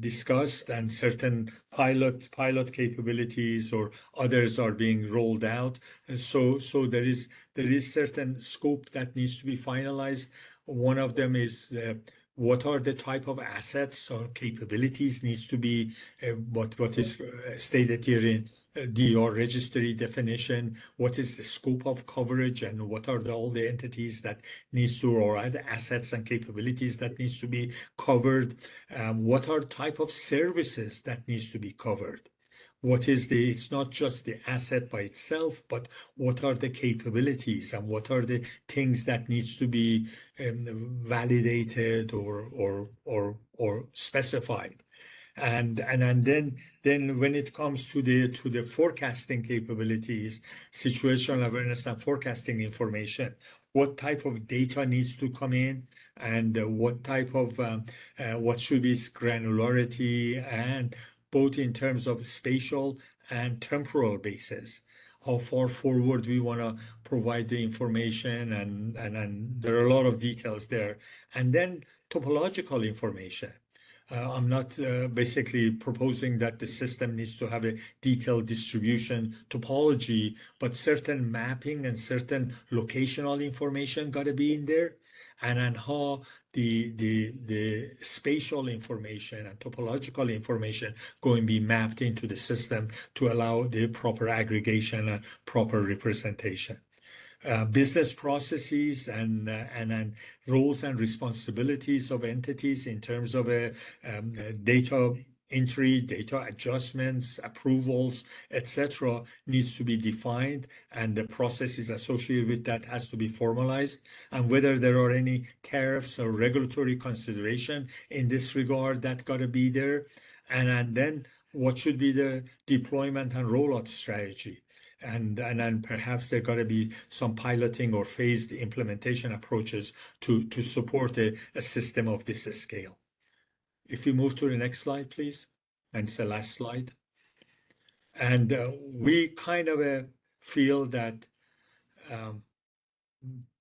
discussed, and certain pilot capabilities or others are being rolled out. So there is certain scope that needs to be finalized. One of them is what are the type of assets or capabilities needs to be what is stated here in DER registry definition, what is the scope of coverage, and what are all the entities that needs to, or the assets and capabilities that needs to be covered, what are type of services that needs to be covered. It's not just the asset by itself, but what are the capabilities and what are the things that needs to be validated or specified. And then when it comes to the forecasting capabilities, situational awareness and forecasting information, what type of data needs to come in, and what should be its granularity, and both in terms of spatial and temporal basis. How far forward we want to provide the information, and there are a lot of details there. And then topological information. I'm not basically proposing that the system needs to have a detailed distribution topology, but certain mapping and certain locational information got to be in there. And then how the spatial information and topological information going to be mapped into the system to allow the proper aggregation and proper representation. Business processes and roles and responsibilities of entities in terms of data entry, data adjustments, approvals, etc., needs to be defined, and the processes associated with that has to be formalized. And whether there are any tariffs or regulatory consideration in this regard, that got to be there. And then what should be the deployment and rollout strategy? And then perhaps there got to be some piloting or phased implementation approaches to support a system of this scale. If we move to the next slide, please. And it's the last slide. And we kind of feel that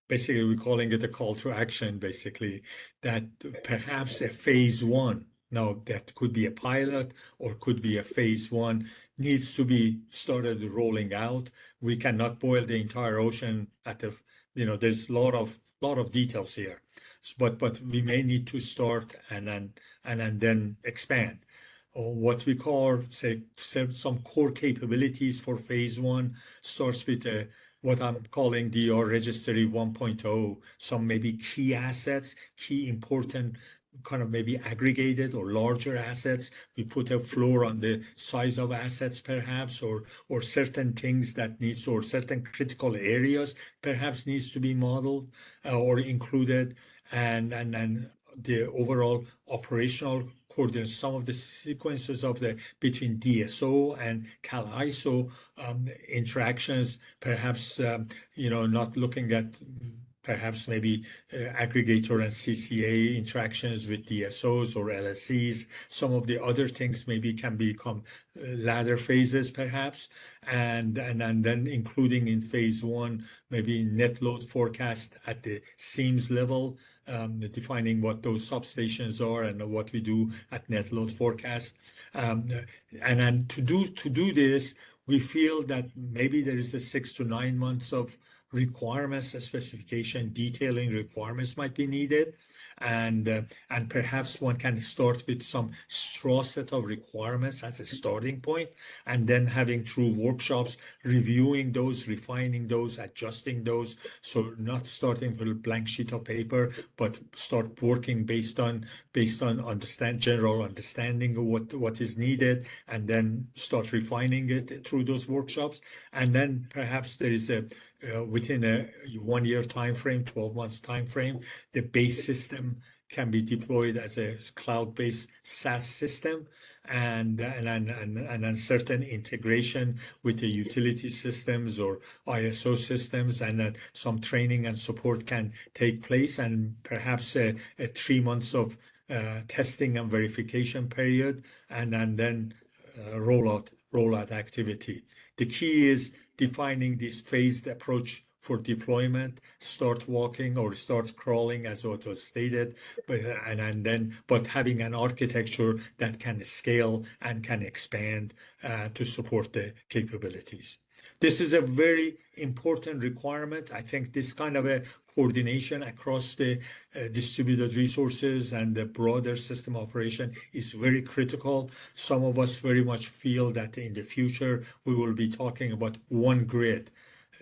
basically we're calling it a call to action, basically, that perhaps a phase one, now that could be a pilot or could be a phase one, needs to be started rolling out. We cannot boil the entire ocean there's a lot of details here. But we may need to start and then expand. What we call, say, some core capabilities for phase one starts with what I'm calling DR Registry 1.0, some maybe key assets, key important kind of maybe aggregated or larger assets. We put a floor on the size of assets perhaps, or certain things that needs, or certain critical areas perhaps needs to be modeled or included, and the overall operational coordination, some of the sequences of between DSO and CAL-ISO interactions, perhaps not looking at perhaps maybe aggregator and CCA interactions with DSOs or LSEs. Some of the other things maybe can become latter phases perhaps, and then including in phase one, maybe net load forecast at the seams level, defining what those substations are and what we do at net load forecast. And then to do this, we feel that maybe there is a 6 to 9 months of requirements, a specification detailing requirements might be needed. And perhaps one can start with some straw set of requirements as a starting point, and then having through workshops, reviewing those, refining those, adjusting those. So not starting with a blank sheet of paper, but start working based on general understanding of what is needed, and then start refining it through those workshops. And then perhaps there is within a 1 year time frame, 12 months time frame, the base system can be deployed as a cloud-based SaaS system, and then certain integration with the utility systems or ISO systems, and then some training and support can take place, and perhaps a 3 months of testing and verification period, and then rollout activity. The key is defining this phased approach for deployment, start walking or start crawling, as what was stated, but having an architecture that can scale and can expand to support the capabilities. This is a very important requirement. I think this kind of a coordination across the distributed resources and the broader system operation is very critical. Some of us very much feel that in the future we will be talking about one grid.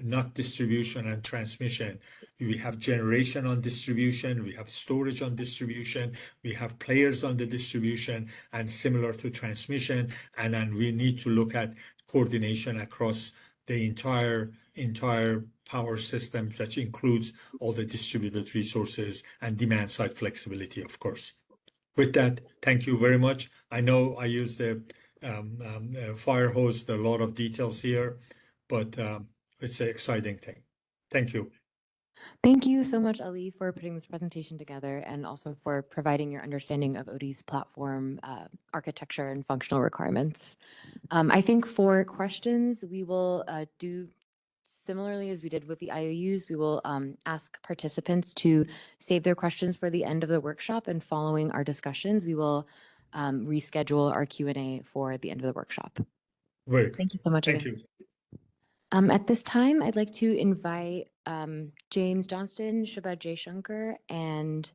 not distribution and transmission. We have generation on distribution, we have storage on distribution, we have players on the distribution, and similar to transmission. And then we need to look at coordination across the entire power system, that includes all the distributed resources and demand side flexibility, of course. With that, thank you very much. I know I used the fire hose, a lot of details here, but it's an exciting thing. Thank you. Thank you so much, Ali, for putting this presentation together and also for providing your understanding of OD's platform architecture and functional requirements. I think for questions, we will do similarly as we did with the IOUs. We will ask participants to save their questions for the end of the workshop, and following our discussions, we will reschedule our Q&A for the end of the workshop. Very good. Thank you so much Thank again. you. At this time, I'd like to invite James Johnston, Shubha Jaishankar, and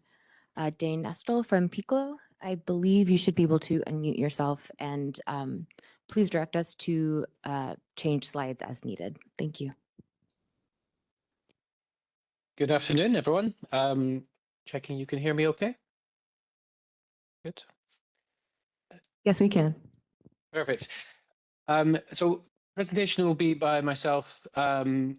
Dane Nestle from Piccolo. I believe you should be able to unmute yourself, and please direct us to change slides as needed. Thank you. Good afternoon, everyone. Checking you can hear me okay? Good. Yes, we can. Perfect. So presentation will be by myself. I'm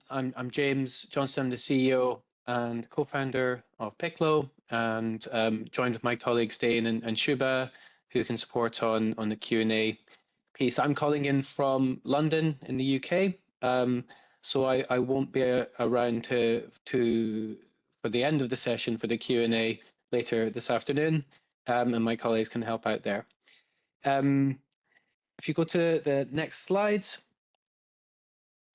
James Johnston, the CEO and co-founder of Piccolo, and joined with my colleagues Dane and Shubha, who can support on the Q&A piece. I'm calling in from London in the UK, so I won't be around for the end of the session for the Q&A later this afternoon, and my colleagues can help out there. If you go to the next slide,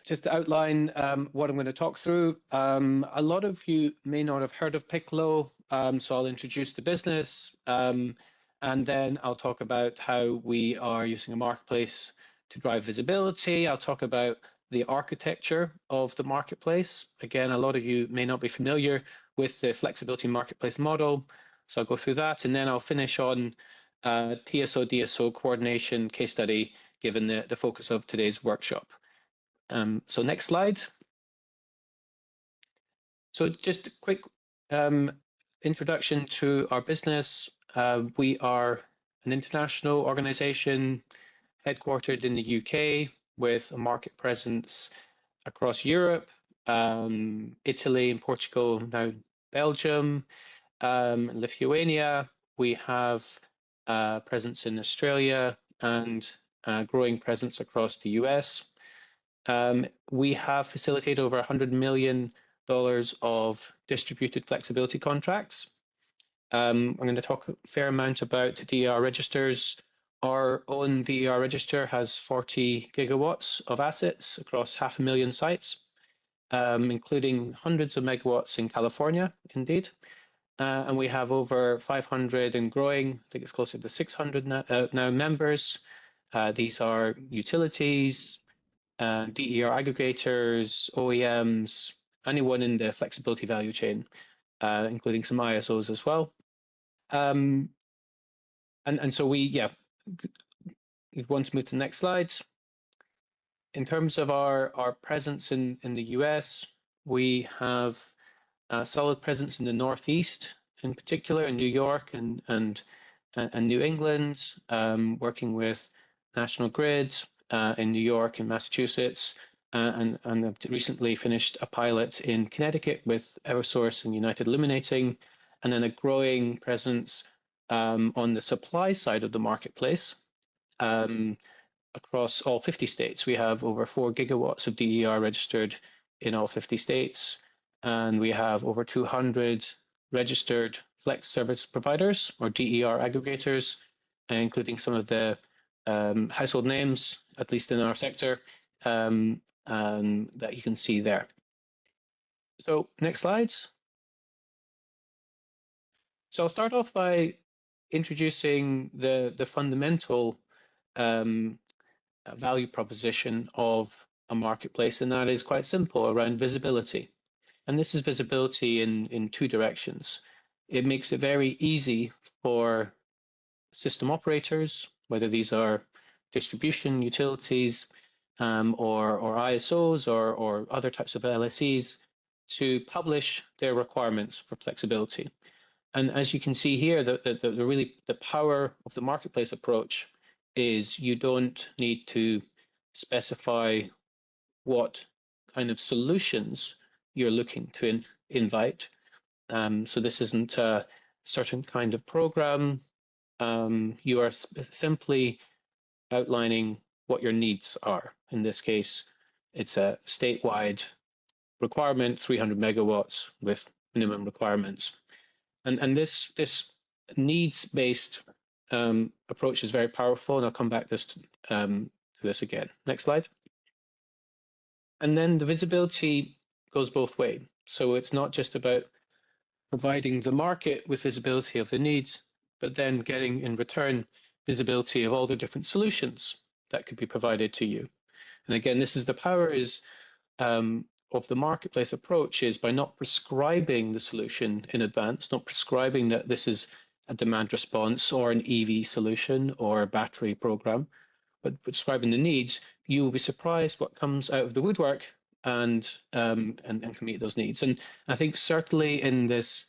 just to outline what I'm going to talk through. A lot of you may not have heard of Piccolo, so I'll introduce the business, and then I'll talk about how we are using a marketplace to drive visibility. I'll talk about the architecture of the marketplace. Again, a lot of you may not be familiar with the flexibility marketplace model, so I'll go through that, and then I'll finish on TSO-DSO coordination case study, given the focus of today's workshop. So next slide. So just a quick introduction to our business. We are an international organization headquartered in the UK with a market presence across Europe, Italy and Portugal, now Belgium, Lithuania. We have presence in Australia and growing presence across the US. We have facilitated over $100 million of distributed flexibility contracts. I'm going to talk a fair amount about DER registers. Our own DER register has 40 gigawatts of assets across 500,000 sites, including hundreds of megawatts in California, indeed. And we have over 500 and growing, I think it's closer to 600 now members. These are utilities, DER aggregators, OEMs, anyone in the flexibility value chain, including some ISOs as well. And so we want to move to the next slide. In terms of our presence in the US, we have a solid presence in the Northeast, in particular in New York and New England, working with National Grid in New York and Massachusetts, and I've recently finished a pilot in Connecticut with Eversource and United Illuminating, and then a growing presence on the supply side of the marketplace across all 50 states. We have over 4 gigawatts of DER registered in all 50 states, and we have over 200 registered flex service providers or DER aggregators, including some of the household names, at least in our sector, that you can see there. So next slides. So I'll start off by introducing the fundamental value proposition of a marketplace, and that is quite simple, around visibility. And this is visibility in two directions. It makes it very easy for system operators, whether these are distribution utilities, or ISOs or other types of LSEs to publish their requirements for flexibility. And as you can see here, the power of the marketplace approach is you don't need to specify what kind of solutions you're looking to invite. So this isn't a certain kind of program. You are simply outlining what your needs are. In this case, it's a statewide requirement, 300 megawatts with minimum requirements. And this needs-based approach is very powerful, and I'll come back to this again. Next slide. And then the visibility goes both ways. So it's not just about providing the market with visibility of the needs, but then getting in return visibility of all the different solutions that could be provided to you. And again, this is the power of the marketplace approach is by not prescribing the solution in advance, not prescribing that this is a demand response or an EV solution or a battery program, but prescribing the needs, you will be surprised what comes out of the woodwork and can meet those needs. And I think certainly in this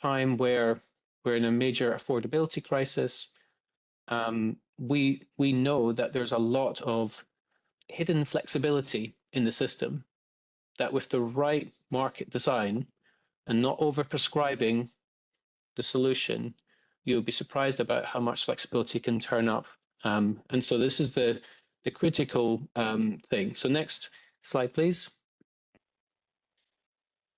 time where we're in a major affordability crisis, we know that there's a lot of hidden flexibility in the system that with the right market design and not over prescribing the solution, you'll be surprised about how much flexibility can turn up. And so this is the critical thing. So next slide, please.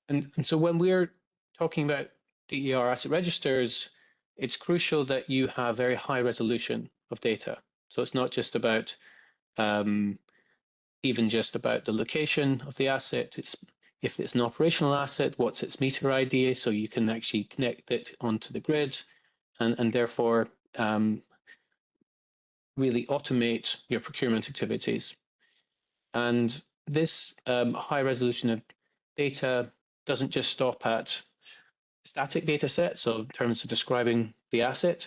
And so when we're talking about DER asset registers, it's crucial that you have very high resolution of data. So it's not just about even just about the location of the asset. It's if it's an operational asset, what's its meter ID, so you can actually connect it onto the grid, and therefore really automate your procurement activities. And this high resolution of data doesn't just stop at static data sets, so in terms of describing the asset.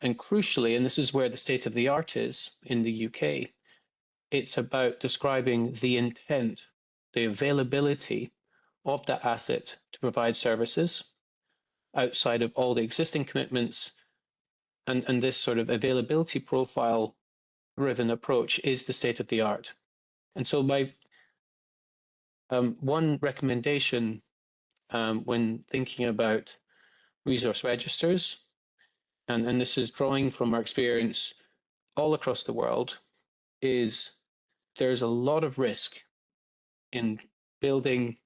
And crucially, and this is where the state of the art is in the UK, it's about describing the intent, the availability of that asset to provide services outside of all the existing commitments. And this sort of availability profile driven approach is the state of the art. And so my one recommendation when thinking about resource registers, and this is drawing from our experience all across the world, is there's a lot of risk in building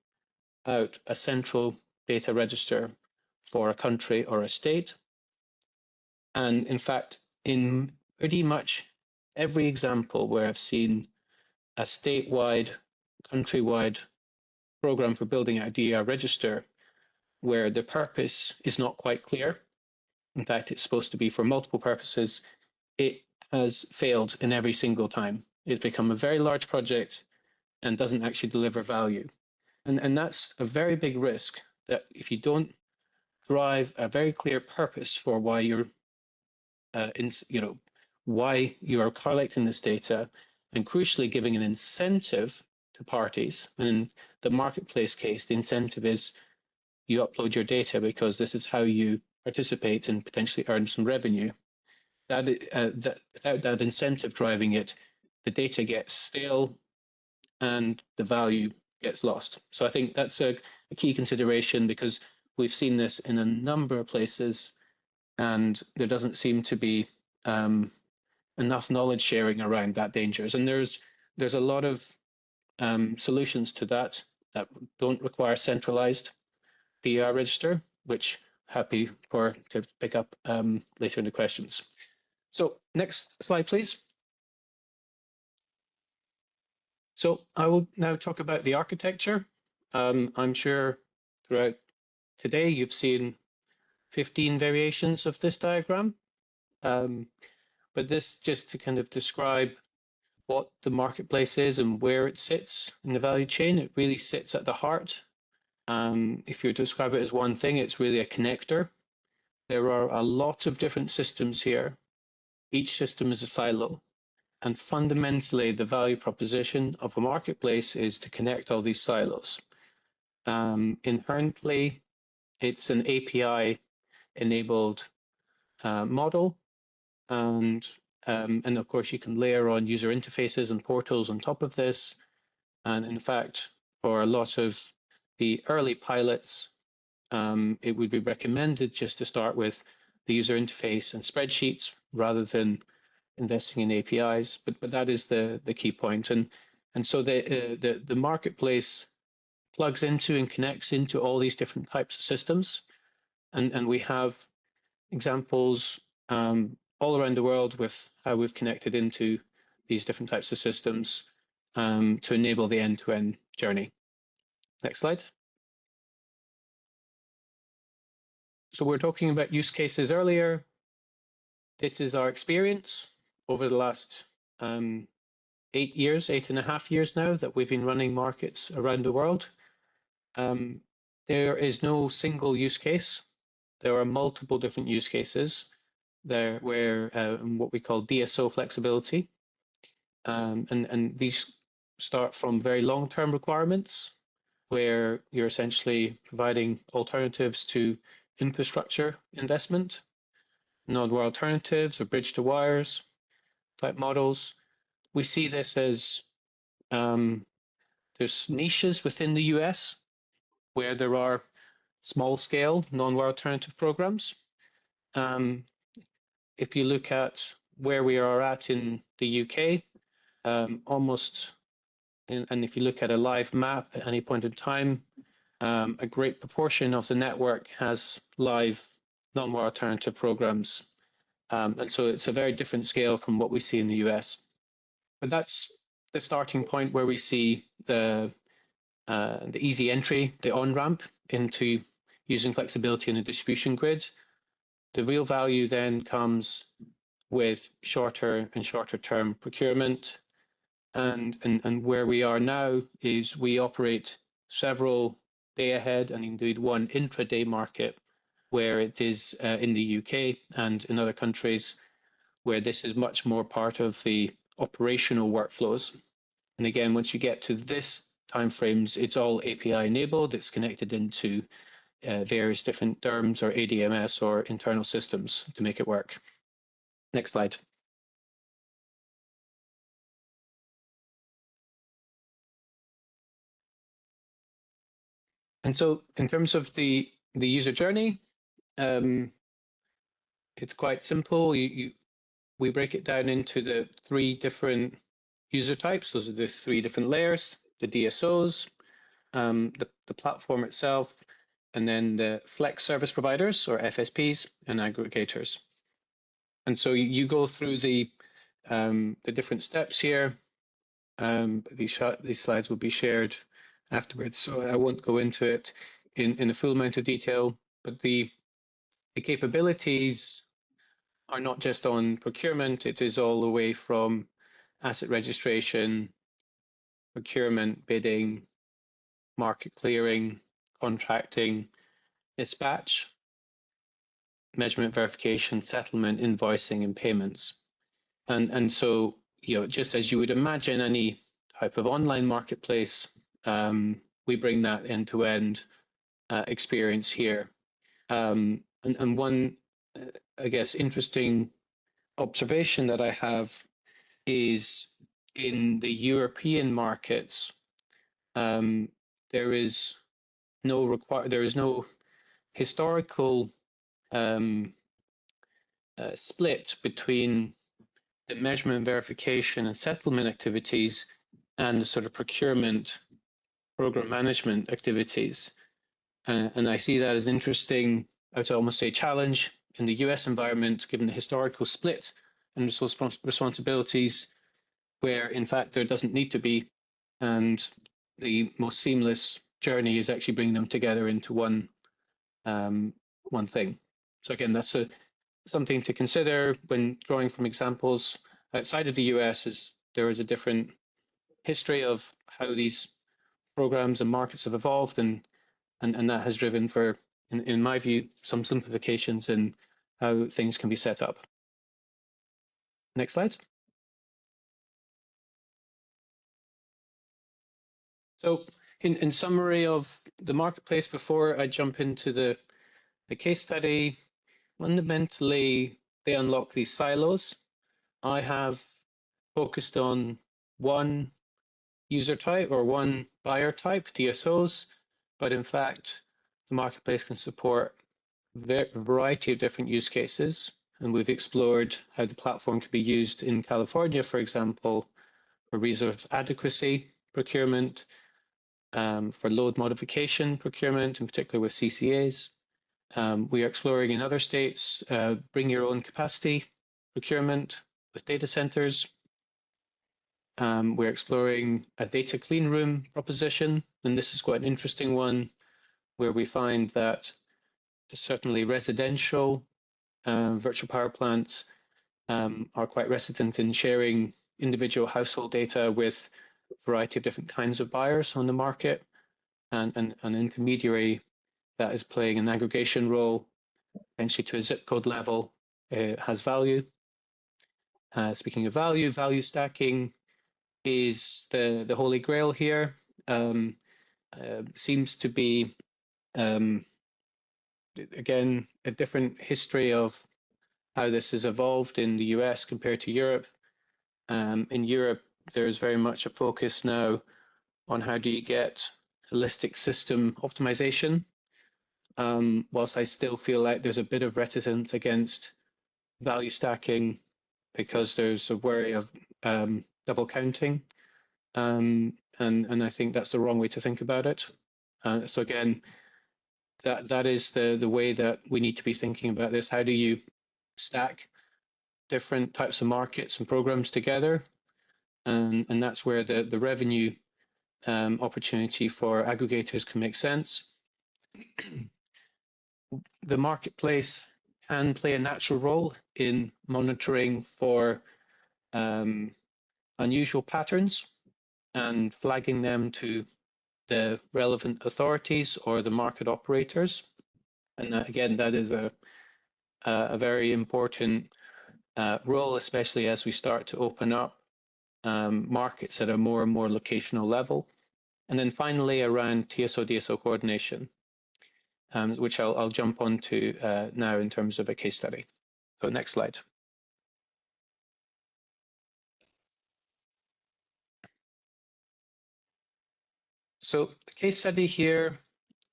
out a central data register for a country or a state. And in fact, in pretty much every example where I've seen a statewide, countrywide program for building out a DER register where the purpose is not quite clear, in fact, it's supposed to be for multiple purposes, it has failed in every single time. It's become a very large project and doesn't actually deliver value. And that's a very big risk that if you don't drive a very clear purpose for why you're, why you are collecting this data, and crucially giving an incentive to parties. And in the marketplace case, the incentive is you upload your data because this is how you participate and potentially earn some revenue. Without that incentive driving it, the data gets stale and the value gets lost. So I think that's a key consideration because we've seen this in a number of places and there doesn't seem to be enough knowledge sharing around that dangers. And there's a lot of solutions to that don't require centralized DER register, which happy to pick up later in the questions. So next slide, please. So I will now talk about the architecture. I'm sure throughout today you've seen 15 variations of this diagram, but this just to kind of describe what the marketplace is and where it sits in the value chain. It really sits at the heart. If you describe it as one thing, it's really a connector. There are a lot of different systems here. Each system is a silo. And fundamentally, the value proposition of a marketplace is to connect all these silos. Inherently, it's an API-enabled model, and of course, you can layer on user interfaces and portals on top of this. And in fact, for a lot of the early pilots, it would be recommended just to start with the user interface and spreadsheets rather than investing in APIs. But that is the key point. And so the marketplace plugs into and connects into all these different types of systems. And we have examples all around the world with how we've connected into these different types of systems to enable the end-to-end journey. Next slide. So we're talking about use cases earlier. This is our experience over the last 8 years, 8.5 years now that we've been running markets around the world. There is no single use case. There are multiple different use cases there where what we call DSO flexibility. And these start from very long-term requirements where you're essentially providing alternatives to infrastructure investment, node alternatives or bridge to wires type models. We see this as there's niches within the US where there are small scale non-wire alternative programs. If you look at where we are at in the UK, almost, and if you look at a live map at any point in time, a great proportion of the network has live non-wire alternative programs. And so it's a very different scale from what we see in the US. But that's the starting point where we see the easy entry, the on-ramp into using flexibility in a distribution grid. The real value then comes with shorter and shorter term procurement. And where we are now is we operate several day ahead and indeed one intraday market where it is in the UK and in other countries where this is much more part of the operational workflows. And again, once you get to this timeframes, it's all API enabled. It's connected into various different DERMS or ADMS or internal systems to make it work. Next slide. And so in terms of the user journey, it's quite simple. We break it down into the 3 different user types. Those are the 3 different layers, the DSOs, the platform itself, and then the flex service providers or FSPs and aggregators. And so you go through the different steps here. These slides will be shared afterwards, so I won't go into it in a full amount of detail, but the capabilities are not just on procurement, it is all the way from asset registration, procurement, bidding, market clearing, contracting, dispatch, measurement verification, settlement, invoicing, and payments. And so, just as you would imagine any type of online marketplace, we bring that end-to-end experience here. And one, I guess, interesting observation that I have is in the European markets, there is no historical split between the measurement verification and settlement activities and the sort of procurement program management activities. And I see that as an interesting, I would almost say, challenge in the US environment, given the historical split and responsibilities, where in fact there doesn't need to be. And the most seamless journey is actually bringing them together into one thing. So again, that's something to consider when drawing from examples outside of the US. Is there is a different history of how these programs and markets have evolved, and that has driven for, in my view, some simplifications in how things can be set up. Next slide. So in summary of the marketplace, before I jump into the case study, fundamentally, they unlock these silos. I have focused on one user type or one buyer type, TSOs, but in fact, the marketplace can support a variety of different use cases. And we've explored how the platform can be used in California, for example, for resource adequacy procurement, for load modification procurement, in particular with CCAs. We are exploring in other states, bring your own capacity procurement with data centers. We're exploring a data clean room proposition, and this is quite an interesting one where we find that certainly residential virtual power plants are quite reticent in sharing individual household data with a variety of different kinds of buyers on the market, and an intermediary that is playing an aggregation role, potentially to a zip code level, has value. Speaking of value, value stacking is the holy grail here. Seems to be, again, a different history of how this has evolved in the US compared to Europe. In Europe, there's very much a focus now on how do you get holistic system optimization, whilst I still feel like there's a bit of reticence against value stacking because there's a worry of double counting. And I think that's the wrong way to think about it. So again, that is the way that we need to be thinking about this. How do you stack different types of markets and programs together? And that's where the revenue opportunity for aggregators can make sense. The marketplace can play a natural role in monitoring for unusual patterns and flagging them to the relevant authorities or the market operators. And that, again, that is a very important role, especially as we start to open up markets at a more and more locational level. And then finally, around TSO-DSO coordination, which I'll jump onto now in terms of a case study. So next slide. So the case study here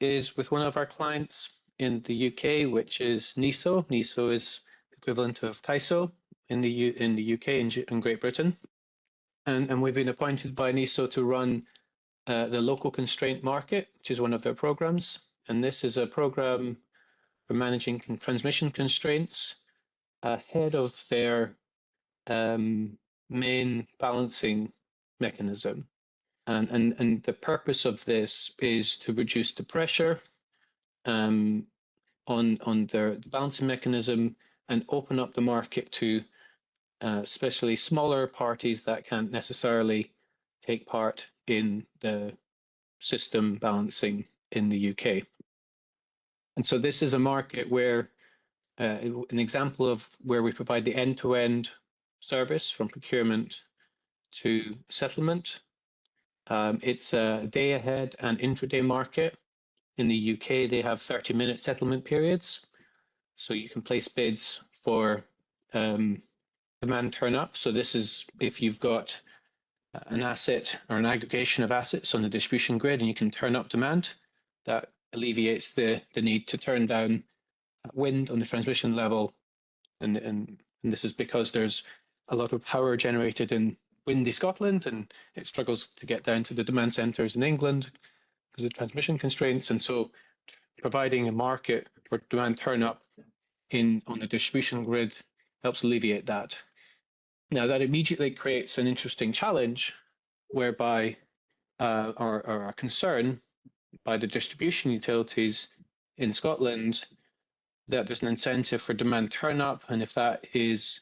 is with one of our clients in the UK, which is NESO. NESO is the equivalent of TSO in the UK and Great Britain. And we've been appointed by NESO to run the local constraint market, which is one of their programs. And this is a program for managing transmission constraints ahead of their main balancing mechanism. And the purpose of this is to reduce the pressure on their balancing mechanism and open up the market to especially smaller parties that can't necessarily take part in the system balancing in the UK. And so this is a market where an example of where we provide the end-to-end service from procurement to settlement. It's a day ahead and intraday market. In the UK, they have 30-minute settlement periods. So you can place bids for demand turn up. So this is if you've got an asset or an aggregation of assets on the distribution grid and you can turn up demand, that alleviates the need to turn down wind on the transmission level. And this is because there's a lot of power generated in windy Scotland and it struggles to get down to the demand centres in England because of transmission constraints. And so providing a market for demand turn up on the distribution grid helps alleviate that. Now that immediately creates an interesting challenge whereby or a concern by the distribution utilities in Scotland that there's an incentive for demand turn up, and if that is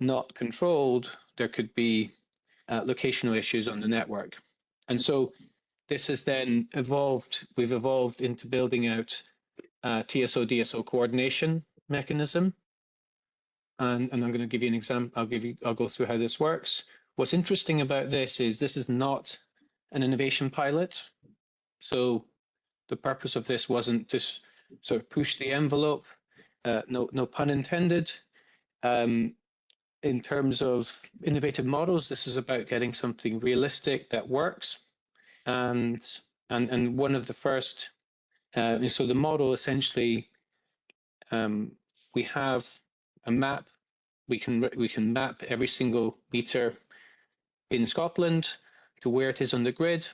not controlled, there could be locational issues on the network. And so this has then evolved, we've evolved into building out a TSO-DSO coordination mechanism. And I'm going to give you an example. I'll go through how this works. What's interesting about this is not an innovation pilot. So the purpose of this wasn't to sort of push the envelope, no pun intended. In terms of innovative models, this is about getting something realistic that works. And one of the first, so the model essentially, we have a map. We can map every single meter in Scotland to where it is on the grid,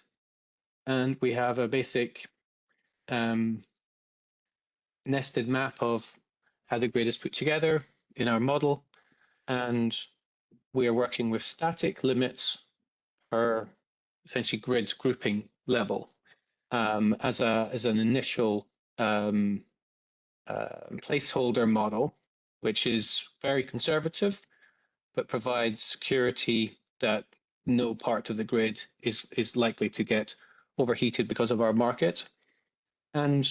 and we have a basic nested map of how the grid is put together in our model, and we are working with static limits per essentially grid grouping level as an initial placeholder model, which is very conservative, but provides security that no part of the grid is likely to get overheated because of our market. And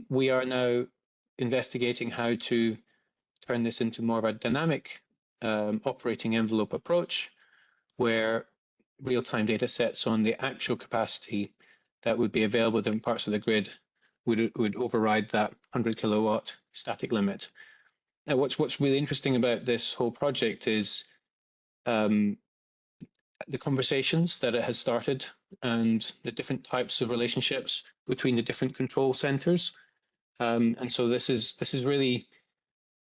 we are now investigating how to turn this into more of a dynamic operating envelope approach, where real-time data sets on the actual capacity that would be available in parts of the grid would override that 100 kilowatt static limit. Now, what's really interesting about this whole project is the conversations that it has started and the different types of relationships between the different control centers. And so this is really,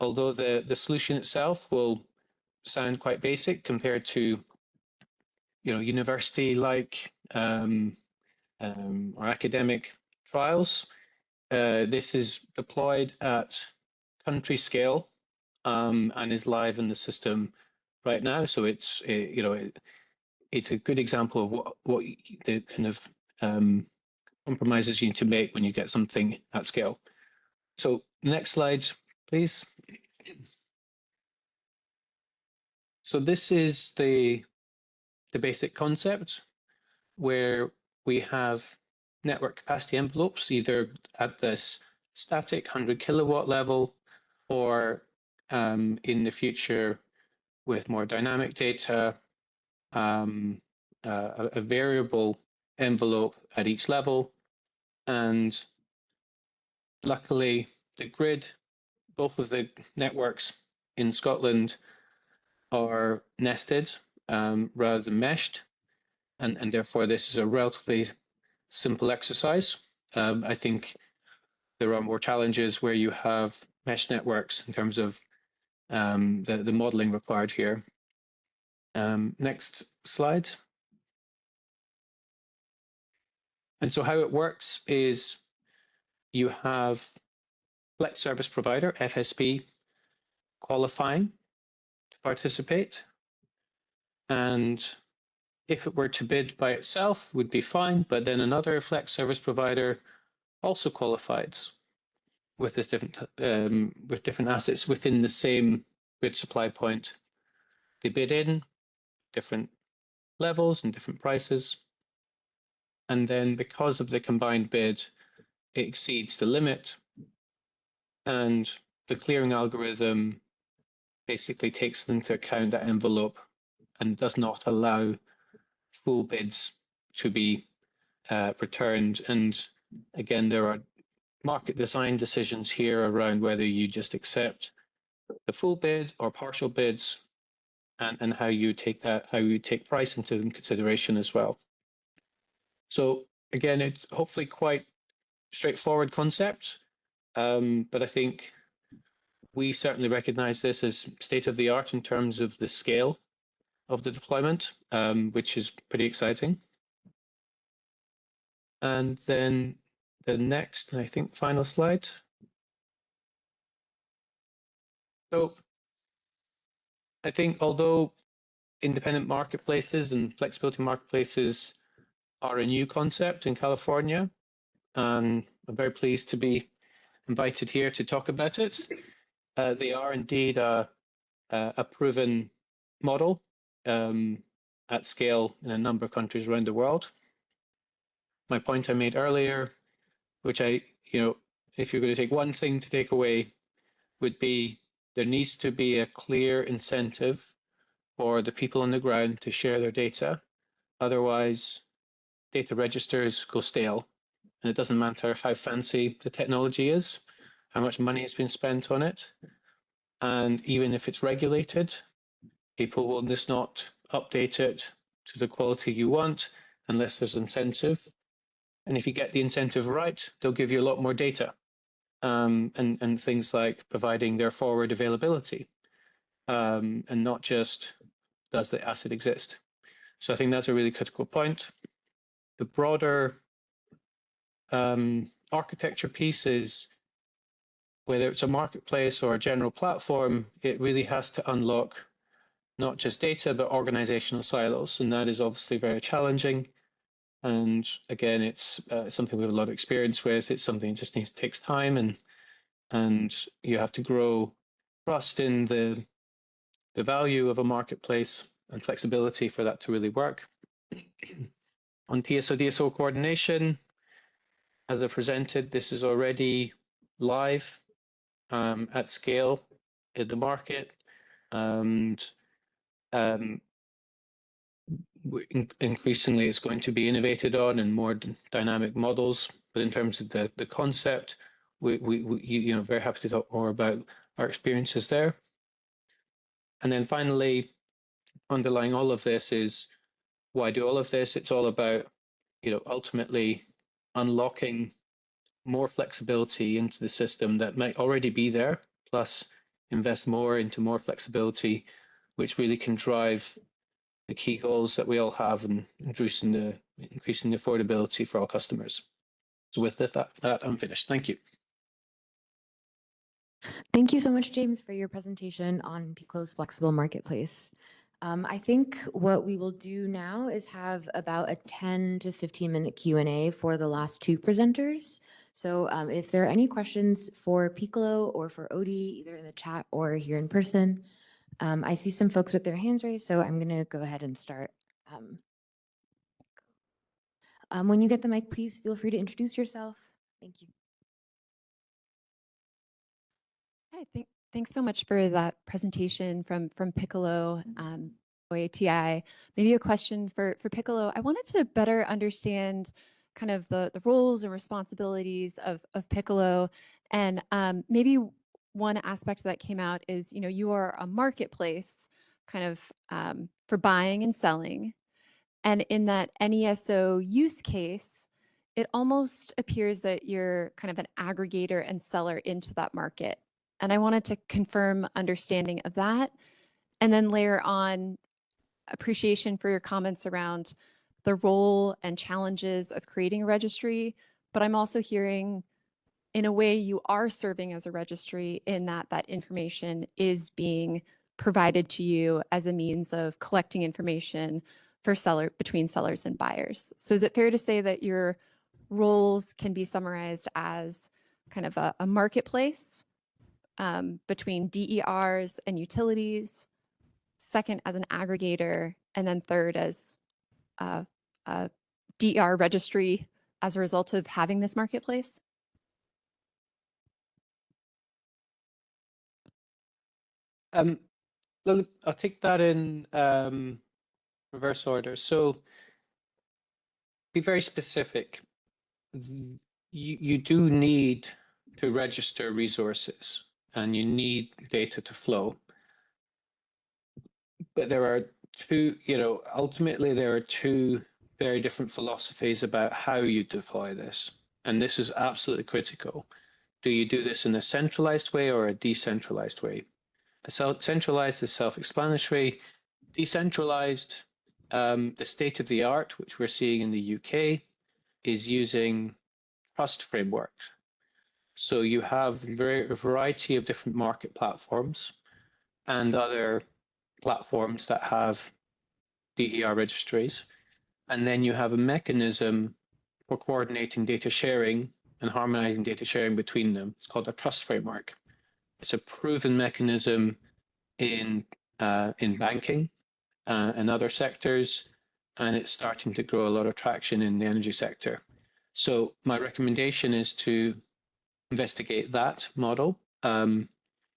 although the solution itself will sound quite basic compared to university-like or academic trials, this is deployed at country scale and is live in the system right now. So it's it's a good example of what the kind of compromises you need to make when you get something at scale. So next slide, please. So this is the basic concept, where we have network capacity envelopes, either at this static 100 kilowatt level, or in the future with more dynamic data, a variable envelope at each level. And luckily, the grid, both of the networks in Scotland are nested rather than meshed. And therefore, this is a relatively simple exercise. I think there are more challenges where you have mesh networks in terms of the modeling required here. Next slide. And so how it works is you have flex service provider, FSP, qualifying to participate. And if it were to bid by itself, would be fine, but then another flex service provider also qualifies with this different assets within the same grid supply point. They bid in different levels and different prices. And then because of the combined bid, it exceeds the limit. And the clearing algorithm basically takes into account that envelope and does not allow full bids to be returned. And again, there are market design decisions here around whether you just accept the full bid or partial bids, and how you take price into consideration as well. So again, it's hopefully quite straightforward concept, but I think we certainly recognize this as state of the art in terms of the scale of the deployment, which is pretty exciting. And then the next, I think, final slide. So I think although independent marketplaces and flexibility marketplaces are a new concept in California, and I'm very pleased to be invited here to talk about it. They are indeed a proven model at scale in a number of countries around the world. My point I made earlier, which if you're going to take one thing to take away, would be there needs to be a clear incentive for the people on the ground to share their data. Otherwise, data registers go stale, and it doesn't matter how fancy the technology is, how much money has been spent on it. And even if it's regulated, people will just not update it to the quality you want unless there's incentive. And if you get the incentive right, they'll give you a lot more data, and things like providing their forward availability, and not just does the asset exist. So I think that's a really critical point. The broader architecture piece is, whether it's a marketplace or a general platform, it really has to unlock not just data, but organizational silos. And that is obviously very challenging. And again, it's something we have a lot of experience with. It's something that just takes time, and you have to grow trust in the value of a marketplace and flexibility for that to really work. On TSO-DSO coordination, as I presented, this is already live at scale in the market, and increasingly it's going to be innovated on and more dynamic models. But in terms of the concept, we very happy to talk more about our experiences there. And then finally, underlying all of this is, why do all of this? It's all about, ultimately unlocking more flexibility into the system that might already be there, plus invest more into more flexibility, which really can drive the key goals that we all have in increasing the affordability for all customers. So with that, I'm finished. Thank you. Thank you so much, James, for your presentation on Piccolo's flexible marketplace. I think what we will do now is have about a 10 to 15-minute Q&A for the last two presenters. So if there are any questions for Piccolo or for Odie, either in the chat or here in person, I see some folks with their hands raised, so I'm going to go ahead and start. When you get the mic, please feel free to introduce yourself. Thank you. Hi, thanks so much for that presentation from Piccolo, OATI. Maybe a question for Piccolo. I wanted to better understand kind of the roles and responsibilities of Piccolo, and maybe one aspect that came out is, you are a marketplace kind of for buying and selling. And in that NESO use case, it almost appears that you're kind of an aggregator and seller into that market. And I wanted to confirm understanding of that, and then layer on appreciation for your comments around the role and challenges of creating a registry. But I'm also hearing, in a way, you are serving as a registry in that information is being provided to you as a means of collecting information for between sellers and buyers. So is it fair to say that your roles can be summarized as kind of a marketplace between DERs and utilities, second as an aggregator, and then third as a DER registry as a result of having this marketplace? I'll take that in reverse order. So be very specific. You do need to register resources, and you need data to flow. But there are ultimately there are two very different philosophies about how you deploy this. And this is absolutely critical. Do you do this in a centralized way or a decentralized way? Centralized is self-explanatory. Decentralized, the state of the art, which we're seeing in the UK, is using trust frameworks. So you have a variety of different market platforms and other platforms that have DER registries. And then you have a mechanism for coordinating data sharing and harmonizing data sharing between them. It's called a trust framework. It's a proven mechanism in banking and other sectors, and it's starting to grow a lot of traction in the energy sector. So my recommendation is to investigate that model,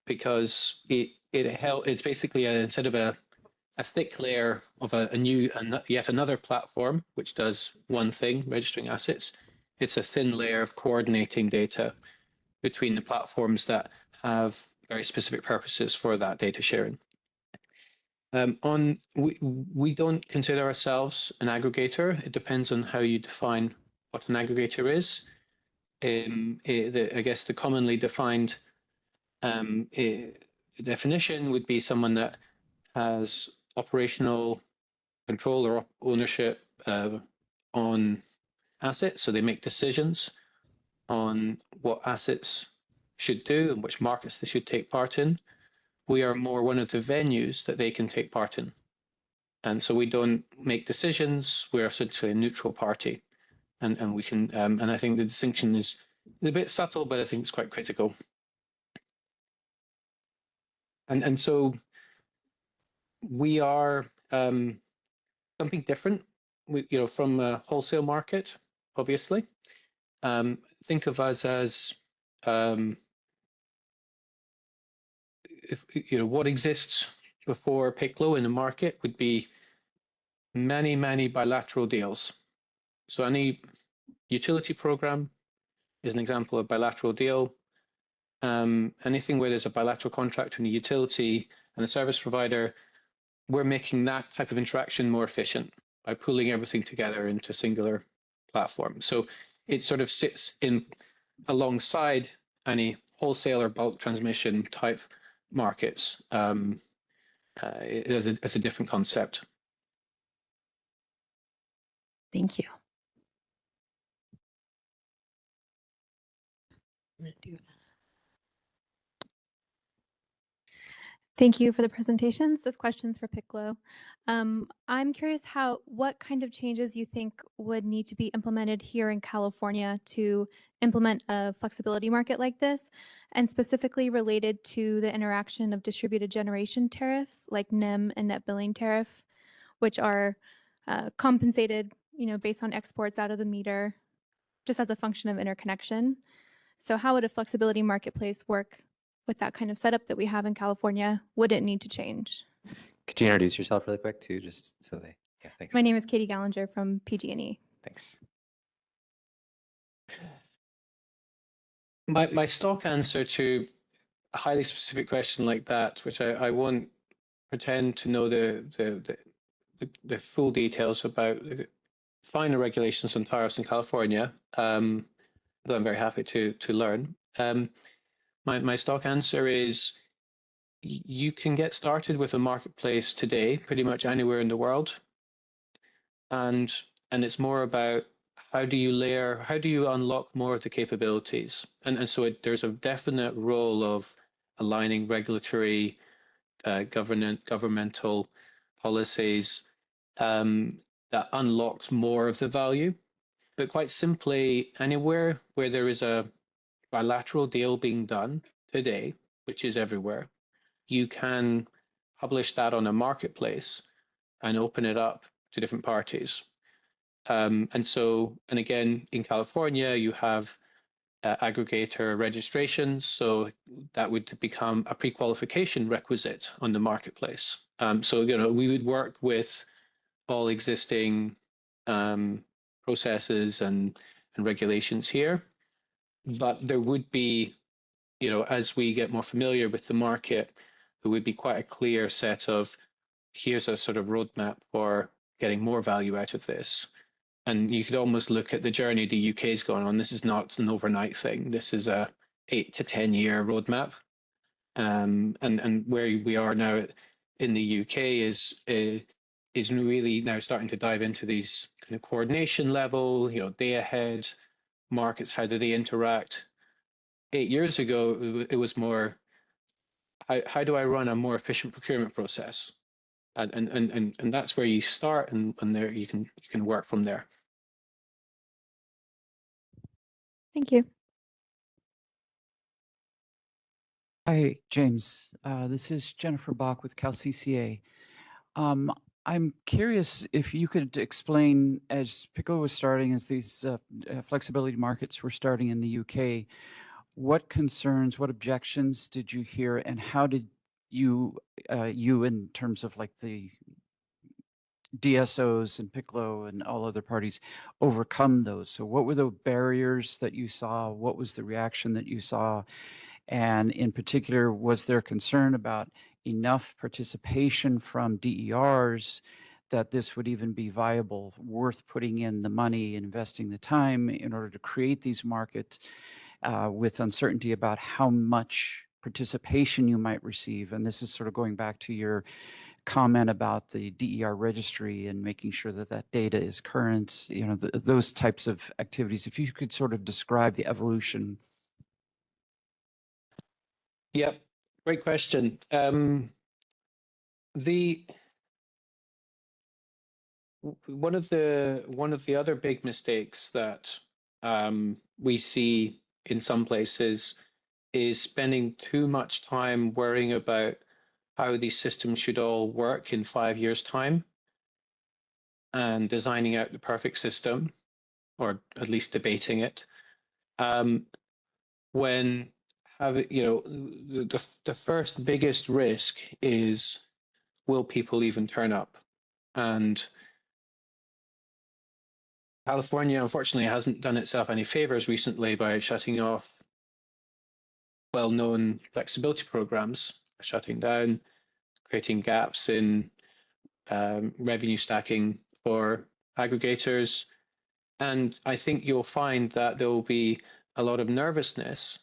because it's basically instead of a a thick layer of yet another platform which does one thing, registering assets. It's a thin layer of coordinating data between the platforms that have very specific purposes for that data sharing. We don't consider ourselves an aggregator. It depends on how you define what an aggregator is. I guess the commonly defined definition would be someone that has operational control or ownership on assets. So they make decisions on what assets should do and which markets they should take part in. We are more one of the venues that they can take part in. And so we don't make decisions. We're essentially a neutral party. And we can, and I think the distinction is a bit subtle, but I think it's quite critical. And so we are something different, from a wholesale market, obviously. Think of us as, what exists before PICLO in the market would be many, many bilateral deals. So any utility program is an example of bilateral deal. Anything where there's a bilateral contract between a utility and a service provider, we're making that type of interaction more efficient by pulling everything together into a singular platform. So it sort of sits in alongside any wholesale or bulk transmission type markets as a different concept. Thank you. Thank you for the presentations. This question's for PICLO. I'm curious what kind of changes you think would need to be implemented here in California to implement a flexibility market like this, and specifically related to the interaction of distributed generation tariffs like NEM and net billing tariff, which are compensated, based on exports out of the meter, just as a function of interconnection. So how would a flexibility marketplace work with that kind of setup that we have in California? Would it need to change? Could you introduce yourself really quick too, just so they, yeah, thanks. My name is Katie Gallinger from PG&E. Thanks. My stock answer to a highly specific question like that, which I won't pretend to know the full details about the finer regulations on tariffs in California, though I'm very happy to learn. My stock answer is you can get started with a marketplace today, pretty much anywhere in the world. And it's more about how do you unlock more of the capabilities? And so there's a definite role of aligning regulatory, governmental policies that unlocks more of the value. But quite simply, anywhere where there is a bilateral deal being done today, which is everywhere, you can publish that on a marketplace and open it up to different parties. And again, in California, you have aggregator registrations, so that would become a pre-qualification requisite on the marketplace. We would work with all existing processes and regulations here, but there would be, as we get more familiar with the market, there would be quite a clear set of, here's a sort of roadmap for getting more value out of this. And you could almost look at the journey the UK is going on. This is not an overnight thing. This is a 8 to 10 year roadmap. And where we are now in the UK is really now starting to dive into these kind of coordination level, day ahead markets, how do they interact? 8 years ago, it was more, how do I run a more efficient procurement process? And that's where you start, and there you can work from there. Thank you. Hi, James. This is Jennifer Bach with CalCCA. I'm curious if you could explain, as PICLO was starting, as these flexibility markets were starting in the UK, what concerns, what objections did you hear, and how did you in terms of like the DSOs and Piccolo and all other parties overcome those? So what were the barriers that you saw? What was the reaction that you saw? And in particular, was there concern about enough participation from DERs that this would even be viable, worth putting in the money, investing the time in order to create these markets with uncertainty about how much participation you might receive? And this is sort of going back to your comment about the DER registry and making sure that that data is current, you know, those types of activities. If you could sort of describe the evolution. Yep, great question. The one of the other big mistakes that we see in some places is spending too much time worrying about how these systems should all work in 5 years' time and designing out the perfect system, or at least debating it. When the first biggest risk is, will people even turn up? And California, unfortunately, hasn't done itself any favors recently by shutting off well-known flexibility programs, shutting down, creating gaps in revenue stacking for aggregators. And I think you'll find that there will be a lot of nervousness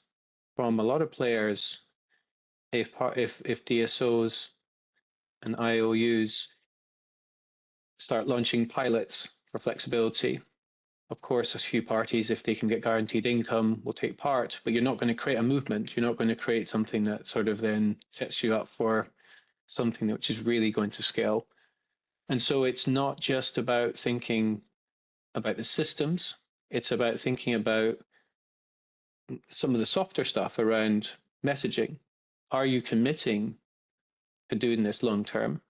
from a lot of players if DSOs and IOUs start launching pilots for flexibility. Of course, a few parties, if they can get guaranteed income, will take part, but you're not going to create a movement. You're not going to create something that sort of then sets you up for something which is really going to scale. And so it's not just about thinking about the systems, it's about thinking about some of the softer stuff around messaging. Are you committing to doing this long term?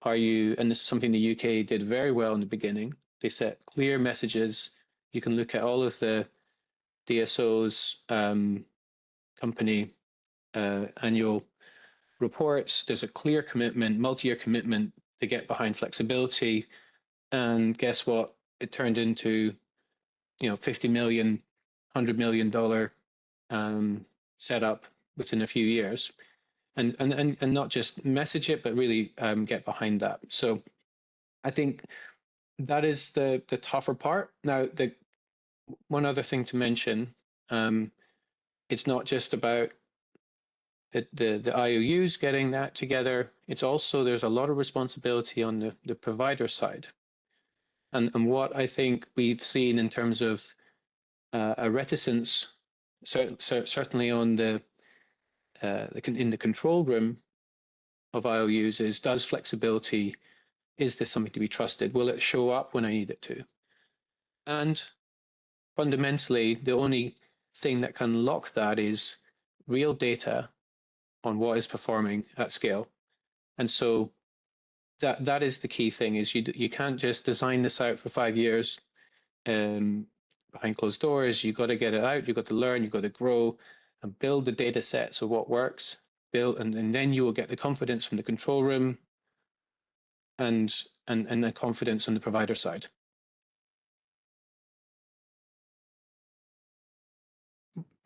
Are you, and this is something the UK did very well in the beginning, they set clear messages. You can look at all of the DSO's company annual reports. There's a clear commitment, multi-year commitment to get behind flexibility. And guess what? It turned into, $50 million, $100 million setup within a few years. And not just message it, but really get behind that. So I think that is the tougher part. Now, the one other thing to mention, it's not just about the IOUs getting that together. It's also, there's a lot of responsibility on the provider side. And what I think we've seen in terms of a reticence, certainly on in the control room of IOUs, is, does flexibility, is this something to be trusted? Will it show up when I need it to? And fundamentally, the only thing that can lock that is real data on what is performing at scale. And so that is the key thing, is you can't just design this out for 5 years behind closed doors. You've got to get it out, you've got to learn, you've got to grow and build the data sets of what works, and then you will get the confidence from the control room and the confidence on the provider side.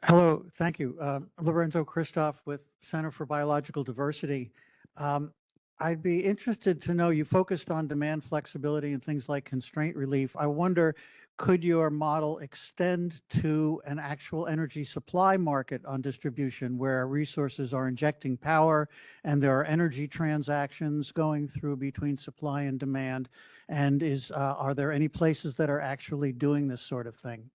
Hello, thank you. Lorenzo Christoph with Center for Biological Diversity. I'd be interested to know, you focused on demand flexibility and things like constraint relief. I wonder, could your model extend to an actual energy supply market on distribution where resources are injecting power and there are energy transactions going through between supply and demand? And are there any places that are actually doing this sort of thing?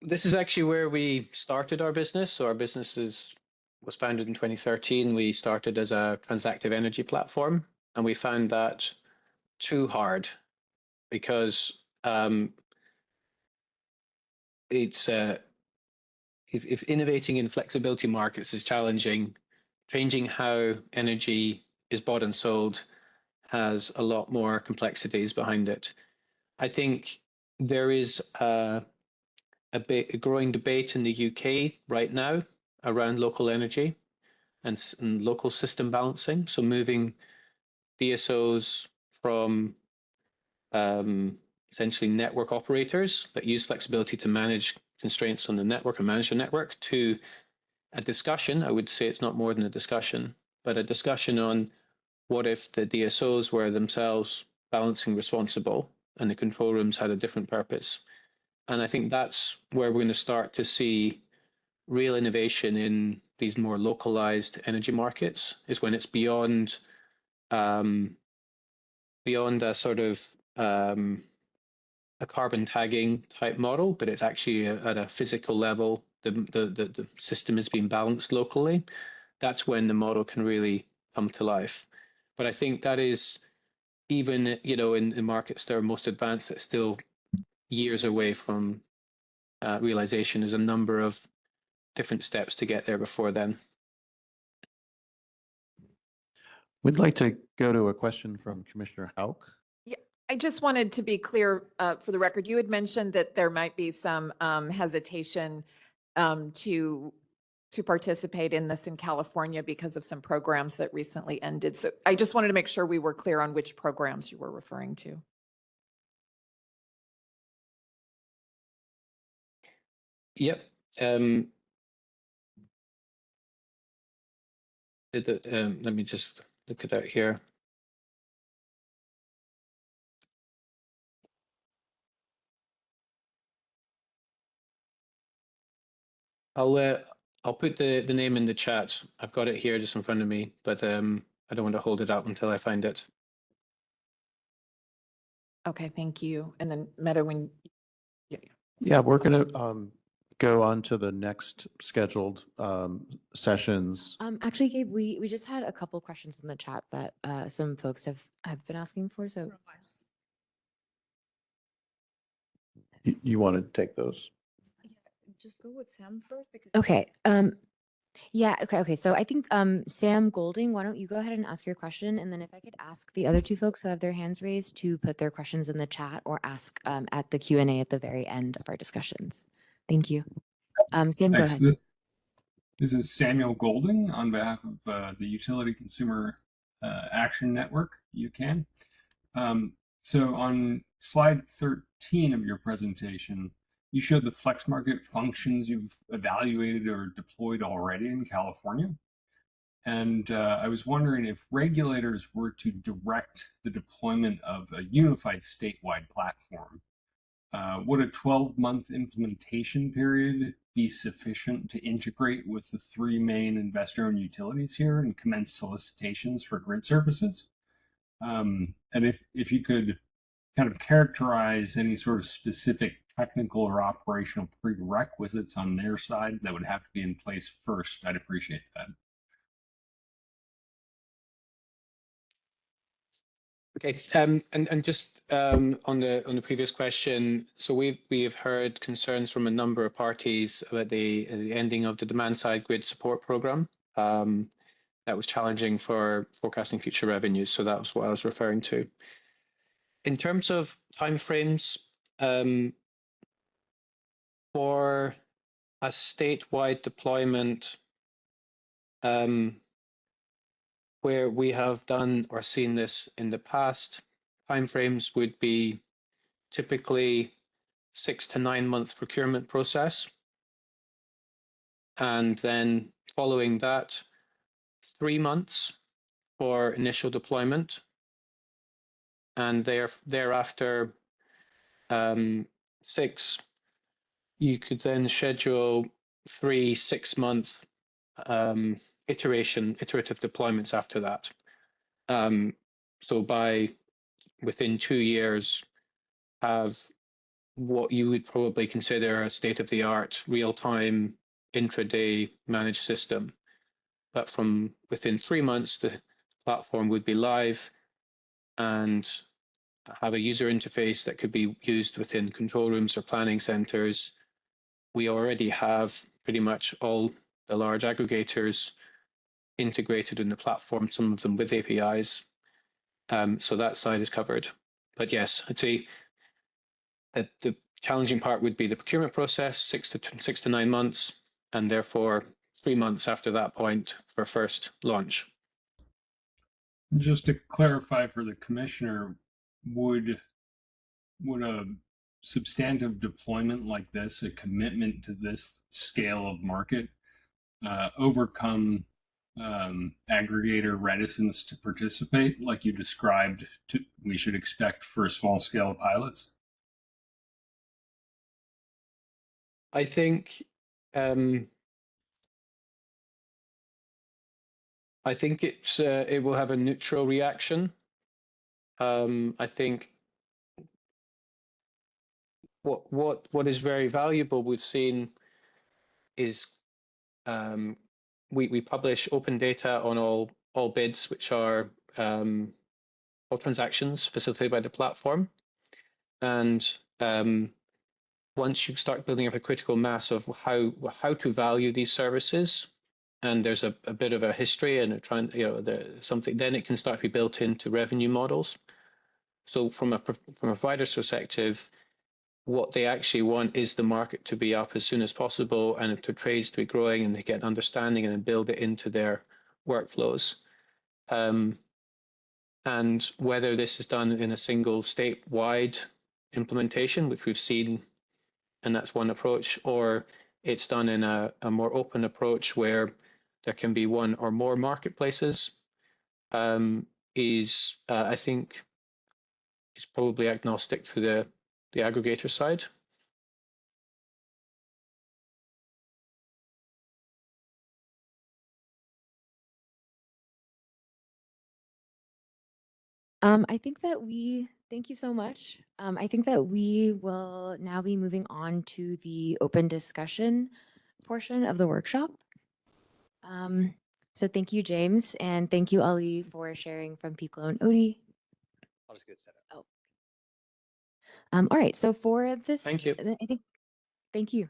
This is actually where we started our business. So our business was founded in 2013. We started as a transactive energy platform, and we found that too hard because it's if innovating in flexibility markets is challenging, changing how energy is bought and sold has a lot more complexities behind it. I think there is a growing debate in the UK right now around local energy and local system balancing. So moving DSOs from essentially network operators that use flexibility to manage constraints on the network and manage the network to a discussion. I would say it's not more than a discussion, but a discussion on what if the DSOs were themselves balancing responsible and the control rooms had a different purpose. And I think that's where we're going to start to see real innovation in these more localized energy markets, is when it's beyond a sort of a carbon tagging type model, but it's actually at a physical level. The system is being balanced locally. That's when the model can really come to life. But I think that is, even in the markets that are most advanced, it's still years away from realization. There's a number of different steps to get there before then. We'd like to go to a question from Commissioner Hauk. Yeah, I just wanted to be clear for the record. You had mentioned that there might be some hesitation to participate in this in California because of some programs that recently ended. So I just wanted to make sure we were clear on which programs you were referring to. Yep. Let me just look it out here. I'll put the name in the chat. I've got it here just in front of me, but I don't want to hold it up until I find it. Okay, thank you. And then Meta, when Yeah, we're going to go on to the next scheduled sessions. Actually, Gabe, we just had a couple questions in the chat that some folks have been asking for. So You want to take those? Just go with Sam first because. okay. Yeah. Okay. So I think Sam Golding, why don't you go ahead and ask your question, and then if I could ask the other two folks who have their hands raised to put their questions in the chat or ask at the Q&A at the very end of our discussions. Thank you. Sam, go ahead. This is Samuel Golding on behalf of the Utility Consumer Action Network, UCAN. So on slide 13 of your presentation, you showed the flex market functions you've evaluated or deployed already in California. And I was wondering if regulators were to direct the deployment of a unified statewide platform, would a 12-month implementation period be sufficient to integrate with the three main investor-owned utilities here and commence solicitations for grid services? And if you could kind of characterize any sort of specific technical or operational prerequisites on their side that would have to be in place first, I'd appreciate that. Okay, and just on the previous question, so we have heard concerns from a number of parties about the ending of the demand side grid support program. That was challenging for forecasting future revenues, so that was what I was referring to. In terms of timeframes, for a statewide deployment, where we have done or seen this in the past, timeframes would be typically 6 to 9 month procurement process. And then following that, 3 months for initial deployment. And thereafter, 6, you could then schedule 3 6-month iterative deployments after that. So within 2 years, have what you would probably consider a state-of-the-art real-time intraday managed system. But from within 3 months, the platform would be live and have a user interface that could be used within control rooms or planning centers. We already have pretty much all the large aggregators integrated in the platform, some of them with APIs. So that side is covered. But yes, I'd say that the Challenging part would be the procurement process, 6 to 9 months, and therefore 3 months after that point for first launch. Just to clarify for the commissioner, would a substantive deployment like this, a commitment to this scale of market, overcome aggregator reticence to participate, like you described we should expect for small scale pilots? I think it will have a neutral reaction. I think what is very valuable we've seen is we publish open data on all bids, which are all transactions facilitated by the platform, and once you start building up a critical mass of how to value these services, and there's a bit of a history and something, then it can start to be built into revenue models. So from a provider's perspective, what they actually want is the market to be up as soon as possible and to trades to be growing, and they get understanding and then build it into their workflows. And whether this is done in a single statewide implementation, which we've seen, and that's one approach, or it's done in a more open approach where there can be one or more marketplaces, I think, is probably agnostic to the aggregator side. Thank you so much. I think that we will now be moving on to the open discussion portion of the workshop. So thank you, James, and thank you, Ali, for sharing from Piccolo and Odie. I'll just get set up. All right, so for this, thank you. Thank you.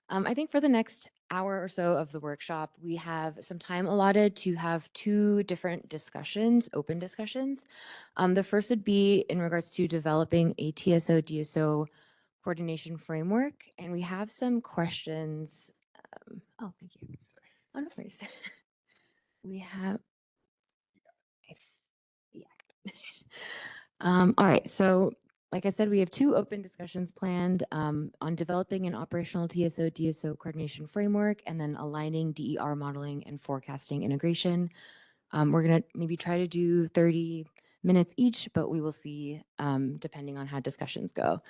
I think for the next hour or so of the workshop, we have some time allotted to have two different discussions, open discussions. The first would be in regards to developing a TSO-DSO coordination framework, and we have some questions. Thank you. Oh, no worries. We have, all right, so like I said, we have two open discussions planned on developing an operational TSO-DSO coordination framework and then aligning DER modeling and forecasting integration. We're going to maybe try to do 30 minutes each, but we will see depending on how discussions go.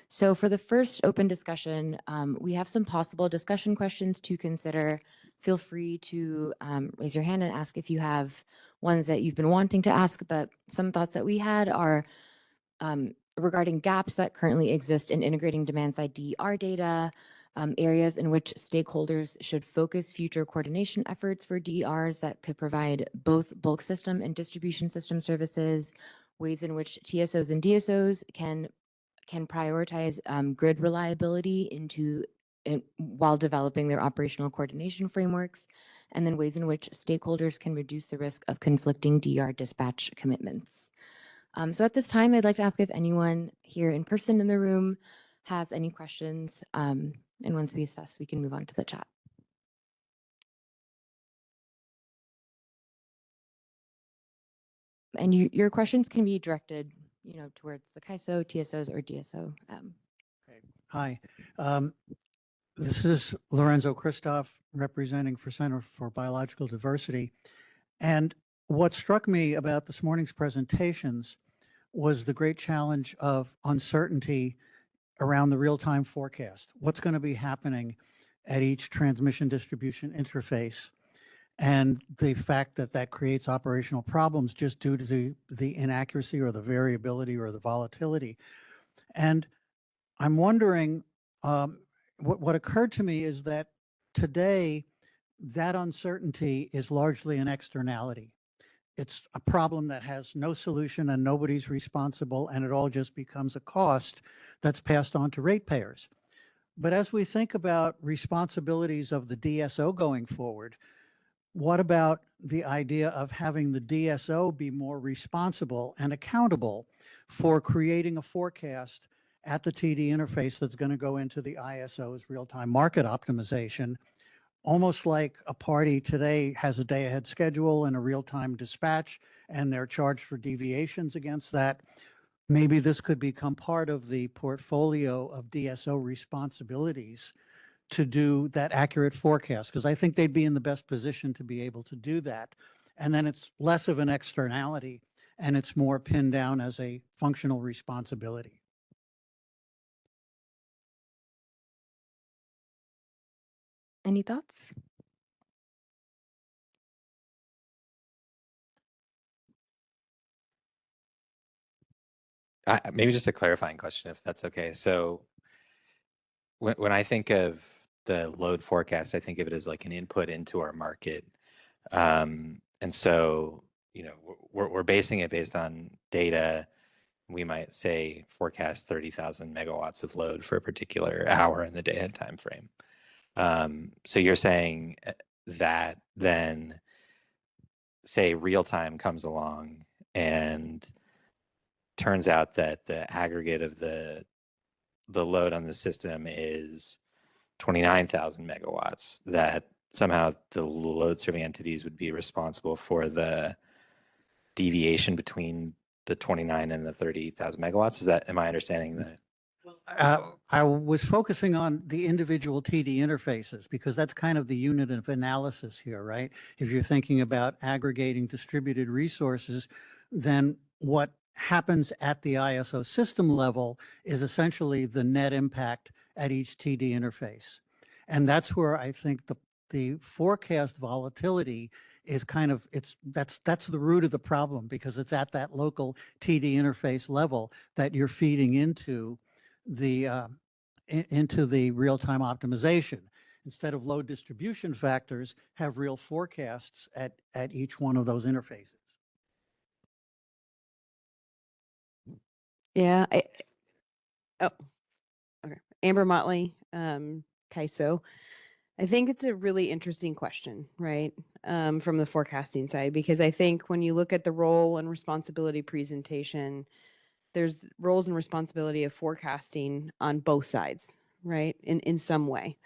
So for the first open discussion, we have some possible discussion questions to consider. Feel free to raise your hand and ask if you have ones that you've been wanting to ask, but some thoughts that we had are regarding gaps that currently exist in integrating demand-side DER data, areas in which stakeholders should focus future coordination efforts for DERs that could provide both bulk system and distribution system services, ways in which TSOs and DSOs can prioritize grid reliability while developing their operational coordination frameworks, and then ways in which stakeholders can reduce the risk of conflicting DER dispatch commitments. So at this time, I'd like to ask if anyone here in person in the room has any questions. And once we assess, we can move on to the chat. And your questions can be directed, towards the CAISO, TSOs, or DSO. Okay. Hi. This is Lorenzo Christoph, representing for Center for Biological Diversity. And what struck me about this morning's presentations was the great challenge of uncertainty around the real-time forecast. What's going to be happening at each transmission distribution interface, and the fact that that creates operational problems just due to the inaccuracy or the variability or the volatility. And I'm wondering, what occurred to me is that today that uncertainty is largely an externality. It's a problem that has no solution and nobody's responsible, and it all just becomes a cost that's passed on to ratepayers. But as we think about responsibilities of the DSO going forward, what about the idea of having the DSO be more responsible and accountable for creating a forecast at the TD interface that's going to go into the ISO's real-time market optimization, almost like a party today has a day-ahead schedule and a real-time dispatch, and they're charged for deviations against that. Maybe this could become part of the portfolio of DSO responsibilities to do that accurate forecast, because I think they'd be in the best position to be able to do that. And then it's less of an externality and it's more pinned down as a functional responsibility. Any thoughts? Maybe just a clarifying question, if that's okay. So when I think of the load forecast, I think of it as like an input into our market. And so, you know, we're basing it based on data. We might say forecast 30,000 megawatts of load for a particular hour in the day-ahead time frame. So you're saying that then, say real time comes along and turns out that the aggregate of the load on the system is 29,000 megawatts, that somehow the load serving entities would be responsible for the deviation between the 29 and the 30,000 megawatts. Is that, am I understanding that? I was focusing on the individual TD interfaces because that's kind of the unit of analysis here, right? If you're thinking about aggregating distributed resources, then what happens at the ISO system level is essentially the net impact at each TD interface. And that's where I think the forecast volatility is kind of, that's the root of the problem, because it's at that local TD interface level that you're feeding into the real-time optimization. Instead of load distribution factors, have real forecasts at each one of those interfaces. Yeah. Oh, okay. Amber Motley, CAISO. I think it's a really interesting question, right? From the forecasting side, because I think when you look at the role and responsibility presentation, there's roles and responsibility of forecasting on both sides, right? In some way.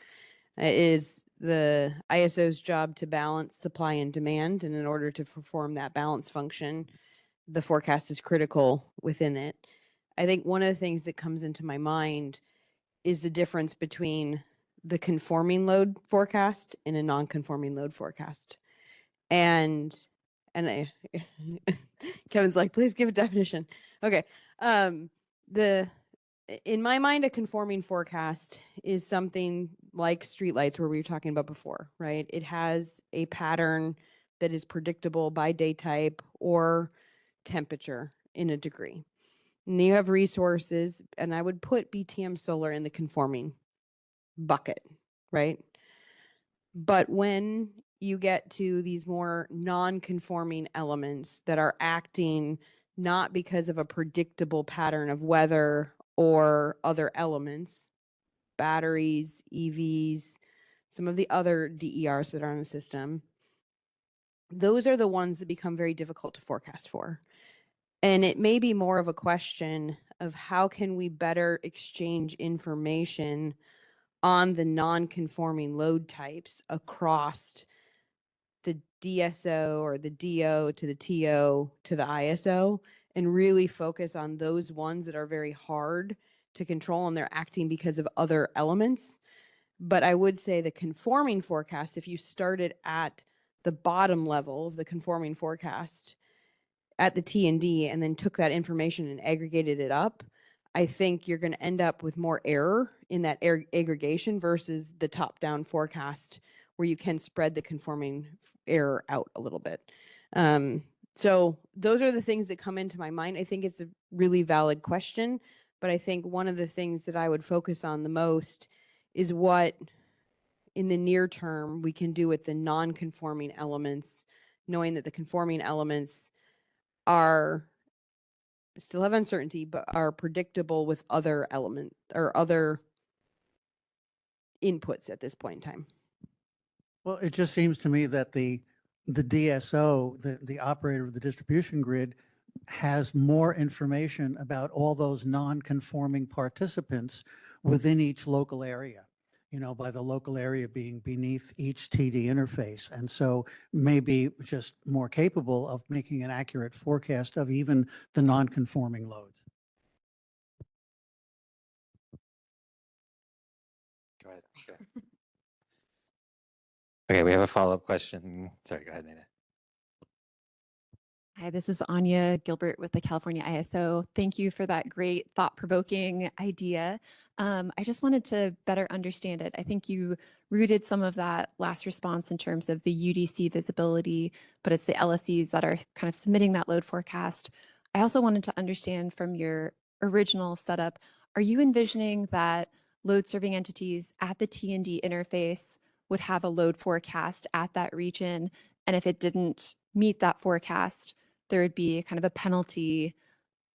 It is the ISO's job to balance supply and demand, and in order to perform that balance function, the forecast is critical within it. I think one of the things that comes into my mind is the difference between the conforming load forecast and a non-conforming load forecast. And Kevin's like, please give a definition. Okay. In my mind, a conforming forecast is something like streetlights, where we were talking about before, right? It has a pattern that is predictable by day type or temperature in a degree. And you have resources, and I would put BTM solar in the conforming bucket, right? But when you get to these more non-conforming elements that are acting not because of a predictable pattern of weather or other elements, batteries, EVs, some of the other DERs that are in the system, those are the ones that become very difficult to forecast for. And it may be more of a question of how can we better exchange information on the non-conforming load types across the DSO or the DO to the TO to the ISO, and really focus on those ones that are very hard to control and they're acting because of other elements. But I would say the conforming forecast, if you started at the bottom level of the conforming forecast at the T&D and then took that information and aggregated it up, I think you're going to end up with more error in that aggregation versus the top-down forecast, where you can spread the conforming error out a little bit. So those are the things that come into my mind. I think it's a really valid question, but I think one of the things that I would focus on the most is what, in the near term, we can do with the non-conforming elements, knowing that the conforming elements are still have uncertainty, but are predictable with other element or other inputs at this point in time. Well, it just seems to me that the DSO, the operator of the distribution grid, has more information about all those non-conforming participants within each local area, you know, by the local area being beneath each TD interface. And so maybe just more capable of making an accurate forecast of even the non-conforming loads. Go ahead. Go ahead. Okay, we have a follow-up question. Sorry, go ahead, Nina. Hi, this is Anya Gilbert with the California ISO. Thank you for that great thought-provoking idea. I just wanted to better understand it. I think you rooted some of that last response in terms of the UDC visibility, but it's the LSEs that are kind of submitting that load forecast. I also wanted to understand from your original setup, are you envisioning that load serving entities at the T&D interface would have a load forecast at that region? And if it didn't meet that forecast, there would be kind of a penalty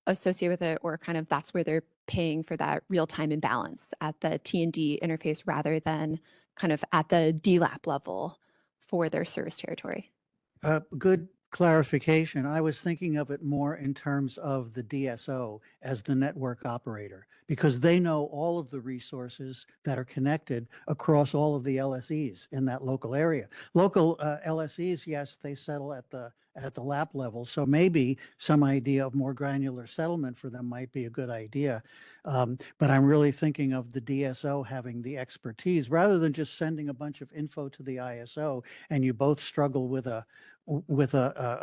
associated with it, or kind of that's where they're paying for that real-time imbalance at the T&D interface rather than kind of at the DLAP level for their service territory. Good clarification. I was thinking of it more in terms of the DSO as the network operator, because they know all of the resources that are connected across all of the LSEs in that local area. Local LSEs, yes, they settle at the lap level. So maybe some idea of more granular settlement for them might be a good idea. But I'm really thinking of the DSO having the expertise rather than just sending a bunch of info to the ISO and you both struggle with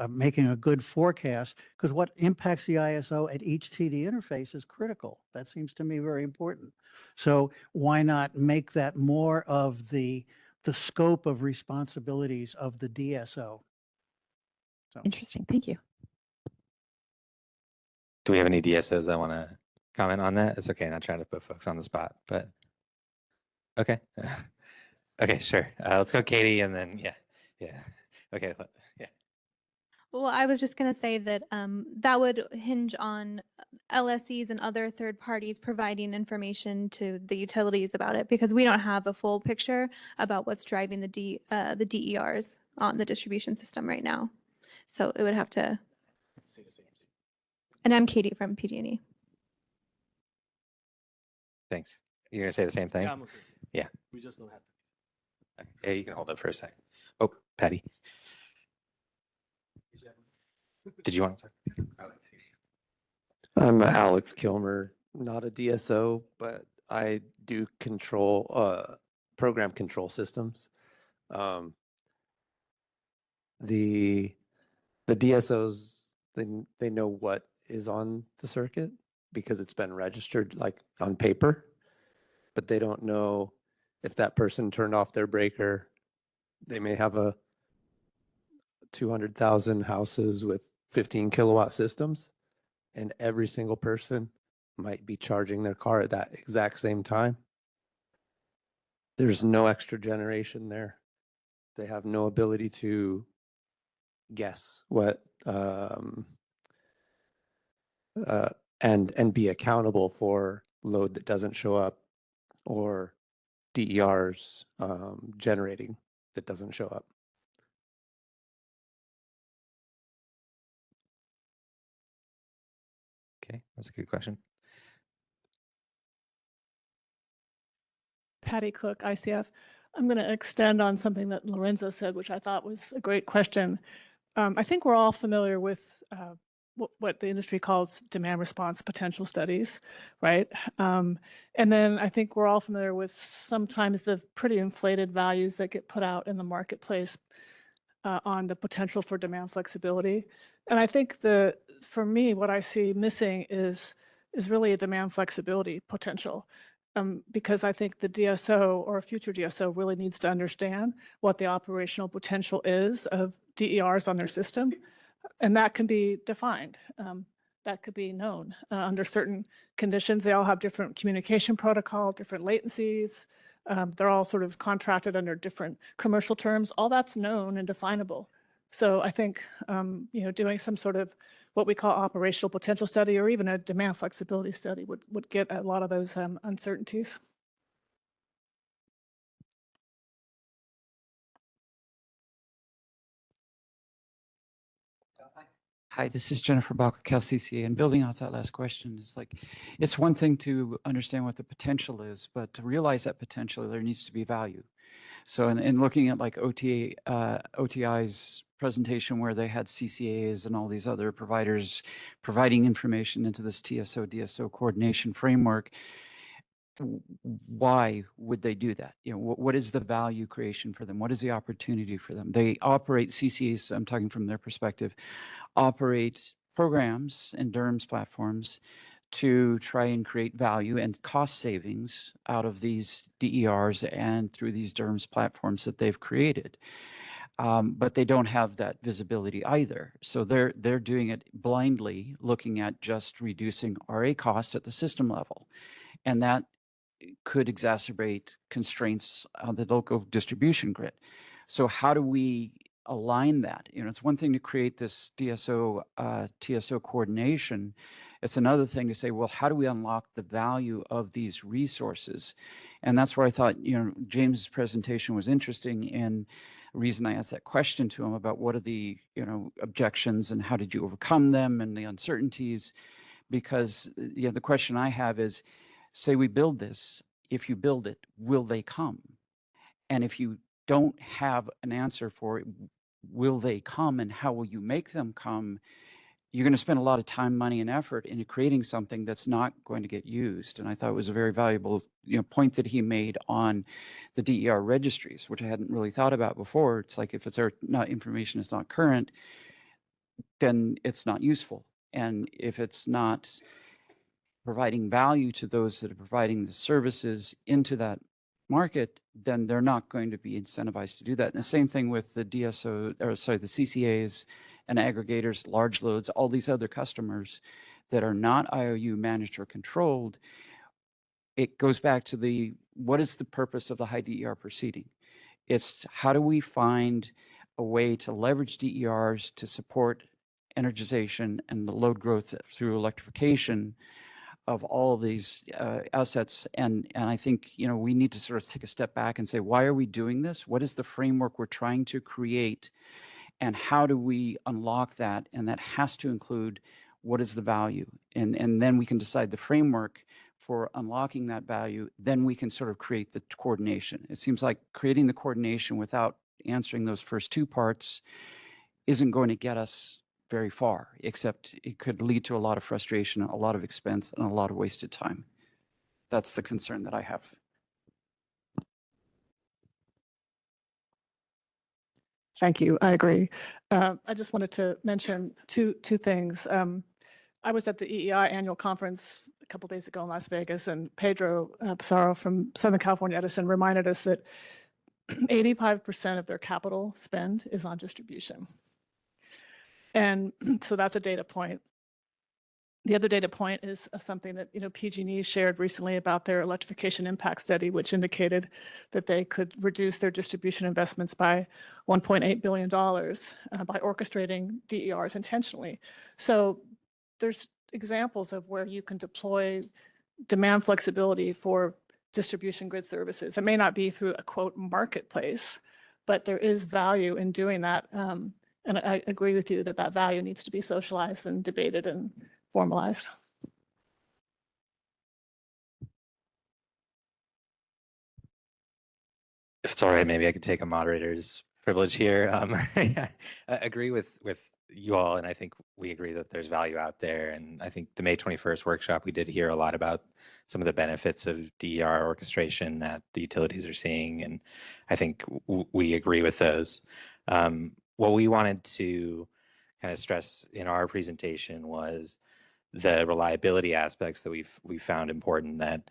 making a good forecast, because what impacts the ISO at each TD interface is critical. That seems to me very important. So why not make that more of the scope of responsibilities of the DSO? So. Interesting. Thank you. Do we have any DSOs that want to comment on that? It's okay, not trying to put folks on the spot, but okay. Okay, sure. Let's go Katie and then, yeah. Okay, yeah. Well, I was just going to say that that would hinge on LSEs and other third parties providing information to the utilities about it, because we don't have a full picture about what's driving the DERs on the distribution system right now. So it would have to. And I'm Katie from PG&E. Thanks. You're gonna say the same thing? Yeah, I'm okay. Yeah. We just don't have to. Okay, you can hold it for a second. Oh, Patty. Did you want to talk? I'm Alex Kilmer, not a DSO, but I do control program control systems. The DSOs, they know what is on the circuit because it's been registered like on paper, but they don't know if that person turned off their breaker. They may have a 200,000 houses with 15 kilowatt systems, and every single person might be charging their car at that exact same time. There's no extra generation there. They have no ability to guess what and be accountable for load that doesn't show up or DERs generating that doesn't show up. Okay, that's a good question. Patty Cook, ICF. I'm going to extend on something that Lorenzo said, which I thought was a great question. I think we're all familiar with what the industry calls demand response potential studies, right? And then I think we're all familiar with sometimes the pretty inflated values that get put out in the marketplace on the potential for demand flexibility. And I think for me, what I see missing is really a demand flexibility potential. Because I think the DSO or a future DSO really needs to understand what the operational potential is of DERs on their system. And that can be defined. That could be known under certain conditions. They all have different communication protocol, different latencies. They're all sort of contracted under different commercial terms. All that's known and definable. So I think doing some sort of what we call operational potential study or even a demand flexibility study would get a lot of those uncertainties. Hi, this is Jennifer Bach with CalCCA, and building off that last question, it's like, it's one thing to understand what the potential is, but to realize that potential, there needs to be value. So in looking at like OTI's presentation where they had CCAs and all these other providers providing information into this TSO-DSO coordination framework, why would they do that? You know, what is the value creation for them? What is the opportunity for them? They operate CCAs, I'm talking from their perspective, operate programs and DERMS platforms to try and create value and cost savings out of these DERs and through these DERMS platforms that they've created. But they don't have that visibility either. So they're doing it blindly, looking at just reducing RA cost at the system level. And that could exacerbate constraints on the local distribution grid. So how do we align that? You know, it's one thing to create this DSO, TSO coordination. It's another thing to say, well, how do we unlock the value of these resources? And that's where I thought, you know, James's presentation was interesting. And the reason I asked that question to him about what are the, you know, objections and how did you overcome them and the uncertainties, because, you know, the question I have is, say we build this, if you build it, will they come? And if you don't have an answer for it, will they come and how will you make them come? You're going to spend a lot of time, money, and effort into creating something that's not going to get used. And I thought it was a very valuable, you know, point that he made on the DER registries, which I hadn't really thought about before. It's like if it's not information is not current, then it's not useful. And if it's not providing value to those that are providing the services into that market, then they're not going to be incentivized to do that. And the same thing with the DSO, or sorry, the CCAs and aggregators, large loads, all these other customers that are not IOU managed or controlled. It goes back to what is the purpose of the high DER proceeding? It's how do we find a way to leverage DERs to support energization and the load growth through electrification of all of these assets. And I think, you know, we need to sort of take a step back and say, why are we doing this? What is the framework we're trying to create? And how do we unlock that? And that has to include what is the value? And then we can decide the framework for unlocking that value. Then we can sort of create the coordination. It seems like creating the coordination without answering those first two parts isn't going to get us very far, except it could lead to a lot of frustration, a lot of expense, and a lot of wasted time. That's the concern that I have. Thank you. I agree. I just wanted to mention two things. I was at the EEI annual conference a couple days ago in Las Vegas, and Pedro Pizarro from Southern California Edison reminded us that 85% of their capital spend is on distribution. And so that's a data point. The other data point is something that, you know, PG&E shared recently about their electrification impact study, which indicated that they could reduce their distribution investments by $1.8 billion by orchestrating DERs intentionally. So there's examples of where you can deploy demand flexibility for distribution grid services. It may not be through a quote marketplace, but there is value in doing that. And I agree with you that that value needs to be socialized and debated and formalized. If it's all right, maybe I could take a moderator's privilege here. I agree with you all, and I think we agree that there's value out there. And I think the May 21st workshop, we did hear a lot about some of the benefits of DER orchestration that the utilities are seeing, and I think we agree with those. What we wanted to kind of stress in our presentation was the reliability aspects that we found important, that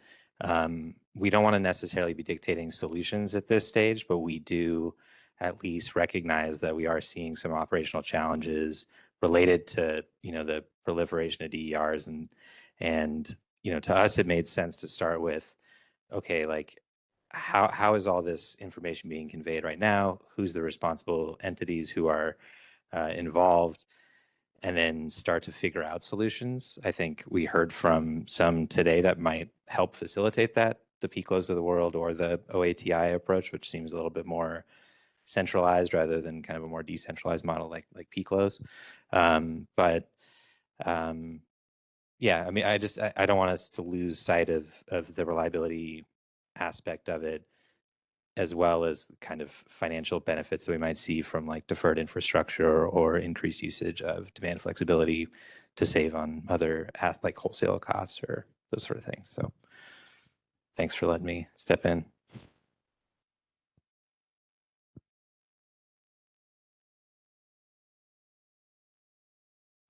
we don't want to necessarily be dictating solutions at this stage, but we do at least recognize that we are seeing some operational challenges related to, you know, the proliferation of DERs, and you know, to us it made sense to start with, okay, like how is all this information being conveyed right now? Who's the responsible entities who are involved? And then start to figure out solutions. I think we heard from some today that might help facilitate that, the PCLOs of the world or the OATI approach, which seems a little bit more centralized rather than kind of a more decentralized model like PCLOs. But yeah, I mean, I don't want us to lose sight of the reliability aspect of it, as well as kind of financial benefits that we might see from like deferred infrastructure or increased usage of demand flexibility to save on other like wholesale costs or those sort of things. So thanks for letting me step in.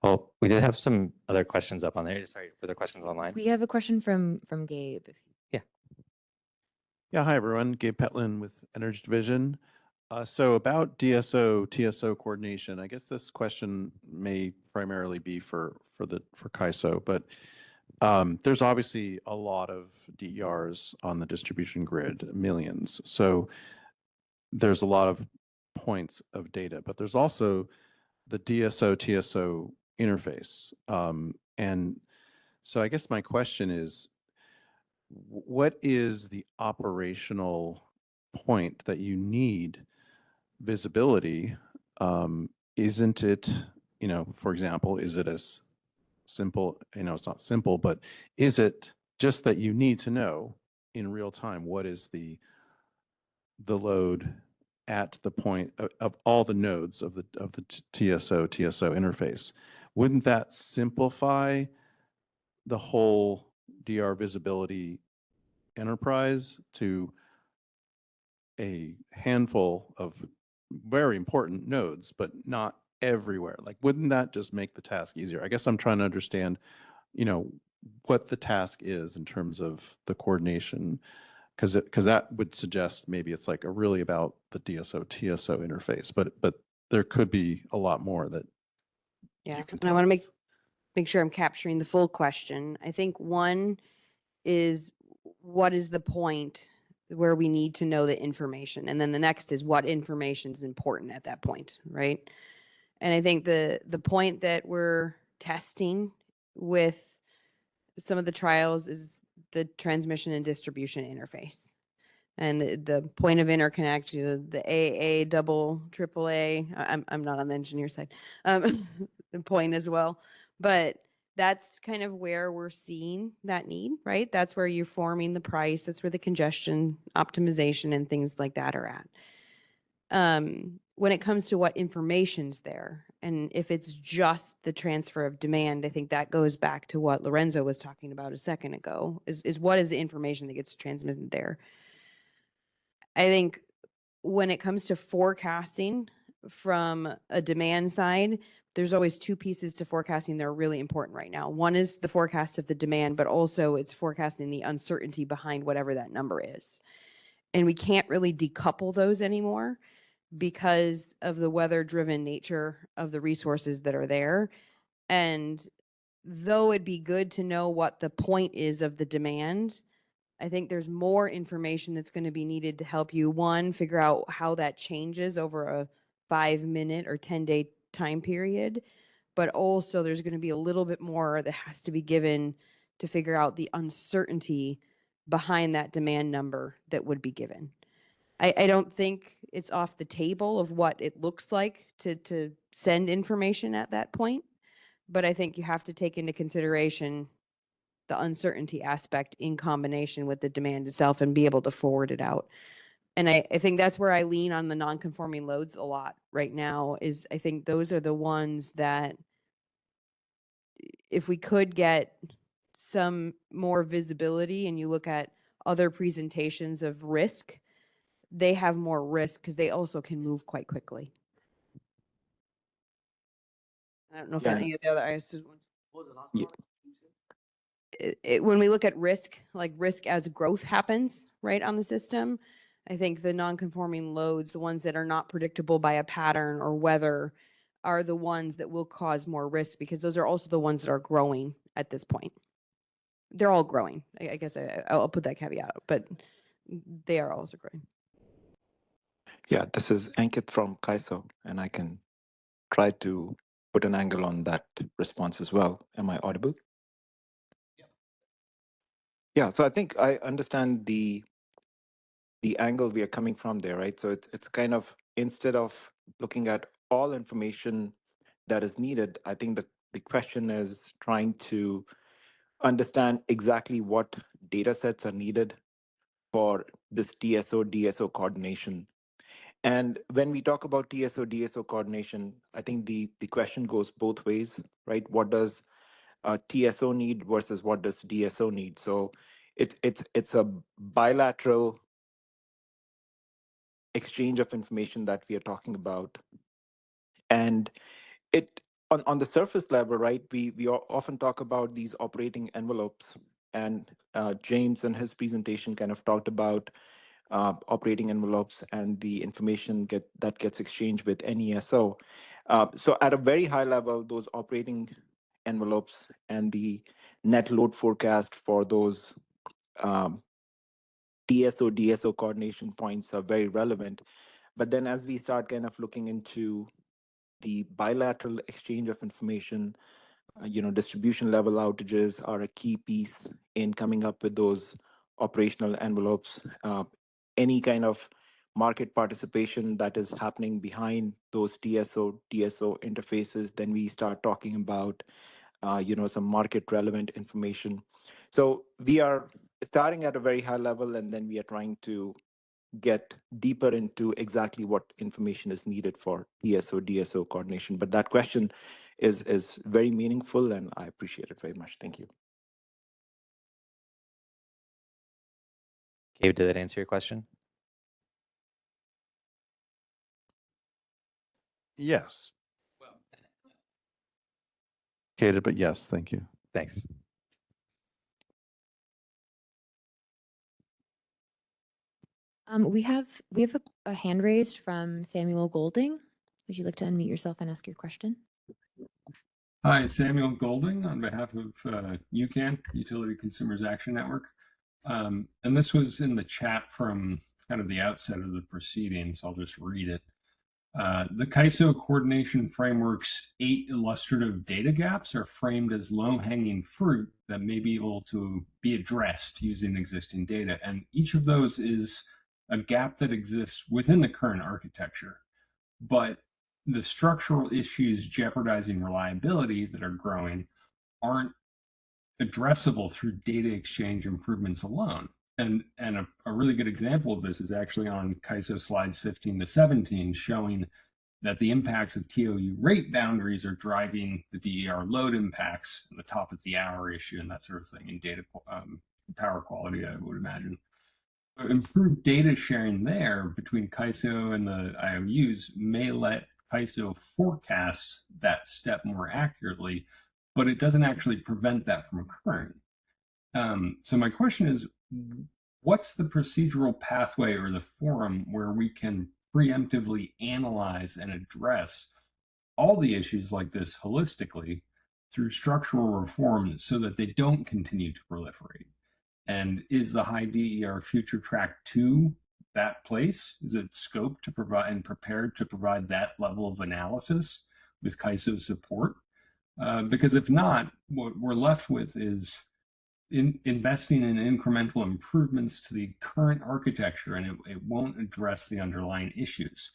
Well, we did have some other questions up on there. Sorry, were there questions online? We have a question from Gabe. Yeah, hi everyone. Gabe Petlin with Energy Division. So about DSO, TSO coordination, I guess this question may primarily be for CAISO, but there's obviously a lot of DERs on the distribution grid, millions. So there's a lot of points of data, but there's also the DSO, TSO interface. And so I guess my question is, what is the operational point that you need visibility? Isn't it, for example, is it as simple, it's not simple, but is it just that you need to know in real time what is the load at the point of all the nodes of the TSO interface? Wouldn't that simplify the whole DR visibility enterprise to a handful of very important nodes, but not everywhere? Like, wouldn't that just make the task easier? I guess I'm trying to understand, what the task is in terms of the coordination, because that would suggest maybe it's like really about the DSO TSO interface, but there could be a lot more that. Yeah, and I want to make sure I'm capturing the full question. I think one is, what is the point where we need to know the information? And then the next is, what information is important at that point, right? And I think the point that we're testing with some of the trials is the transmission and distribution interface. And the point of interconnect, the AA, double, triple A, I'm not on the engineer side, the point as well. But that's kind of where we're seeing that need, right? That's where you're forming the price. That's where the congestion optimization and things like that are at. When it comes to what information's there, and if it's just the transfer of demand, I think that goes back to what Lorenzo was talking about a second ago, is what is the information that gets transmitted there? I think when it comes to forecasting from a demand side, there's always two pieces to forecasting that are really important right now. One is the forecast of the demand, but also it's forecasting the uncertainty behind whatever that number is. And we can't really decouple those anymore because of the weather-driven nature of the resources that are there. And though it'd be good to know what the point is of the demand, I think there's more information that's going to be needed to help you, one, figure out how that changes over a 5-minute or 10-day time period, but also there's going to be a little bit more that has to be given to figure out the uncertainty behind that demand number that would be given. I don't think it's off the table of what it looks like to send information at that point, but I think you have to take into consideration the uncertainty aspect in combination with the demand itself and be able to forward it out. And I think that's where I lean on the non-conforming loads a lot right now, is I think those are the ones that if we could get some more visibility and you look at other presentations of risk, they have more risk because they also can move quite quickly. I don't know if any of the other ISOs want. What was the last part? When we look at risk, like risk as growth happens, right, on the system, I think the non-conforming loads, the ones that are not predictable by a pattern or weather, are the ones that will cause more risk because those are also the ones that are growing at this point. They're all growing. I guess I'll put that caveat, but they are also growing. Yeah, this is Ankit from CAISO, and I can try to put an angle on that response as well. Am I audible? Yeah, so I think I understand the angle we are coming from there, right? So it's kind of, instead of looking at all information that is needed. I think the question is trying to understand exactly what data sets are needed for this TSO-DSO coordination. And when we talk about TSO-DSO coordination, I think the question goes both ways, right? What does TSO need versus what does DSO need? So it's a bilateral exchange of information that we are talking about. And it on the surface level, right, we often talk about these operating envelopes, and James in his presentation kind of talked about operating envelopes and the information that gets exchanged with NESO. So at a very high level, those operating envelopes and the net load forecast for those TSO-DSO coordination points are very relevant. But then as we start kind of looking into the bilateral exchange of information, distribution level outages are a key piece in coming up with those operational envelopes. Any kind of market participation that is happening behind those TSO-DSO interfaces, then we start talking about, some market relevant information. So we are starting at a very high level, and then we are trying to get deeper into exactly what information is needed for TSO-DSO coordination. But that question is very meaningful, and I appreciate it very much. Thank you. Gabe, did that answer your question? Yes. Complicated, but yes, thank you. Thanks. We have a hand raised from Samuel Golding. Would you like to unmute yourself and ask your question? Hi, Samuel Golding on behalf of UCAN, Utility Consumers Action Network. And this was in the chat from kind of the outset of the proceedings. I'll just read it. The CAISO coordination framework's 8 illustrative data gaps are framed as low-hanging fruit that may be able to be addressed using existing data. And each of those is a gap that exists within the current architecture. But the structural issues jeopardizing reliability that are growing aren't addressable through data exchange improvements alone. And a really good example of this is actually on CAISO slides 15 to 17, showing that the impacts of TOU rate boundaries are driving the DER load impacts, and the top of the hour issue and that sort of thing in data power quality, I would imagine. Improved data sharing there between CAISO and the IOUs may let CAISO forecast that step more accurately, but it doesn't actually prevent that from occurring. So my question is, what's the procedural pathway or the forum where we can preemptively analyze and address all the issues like this holistically through structural reform so that they don't continue to proliferate? And is the high DER future track 2 that place? Is it scoped to provide and prepared to provide that level of analysis with CAISO support? Because if not, what we're left with is investing in incremental improvements to the current architecture, and it won't address the underlying issues.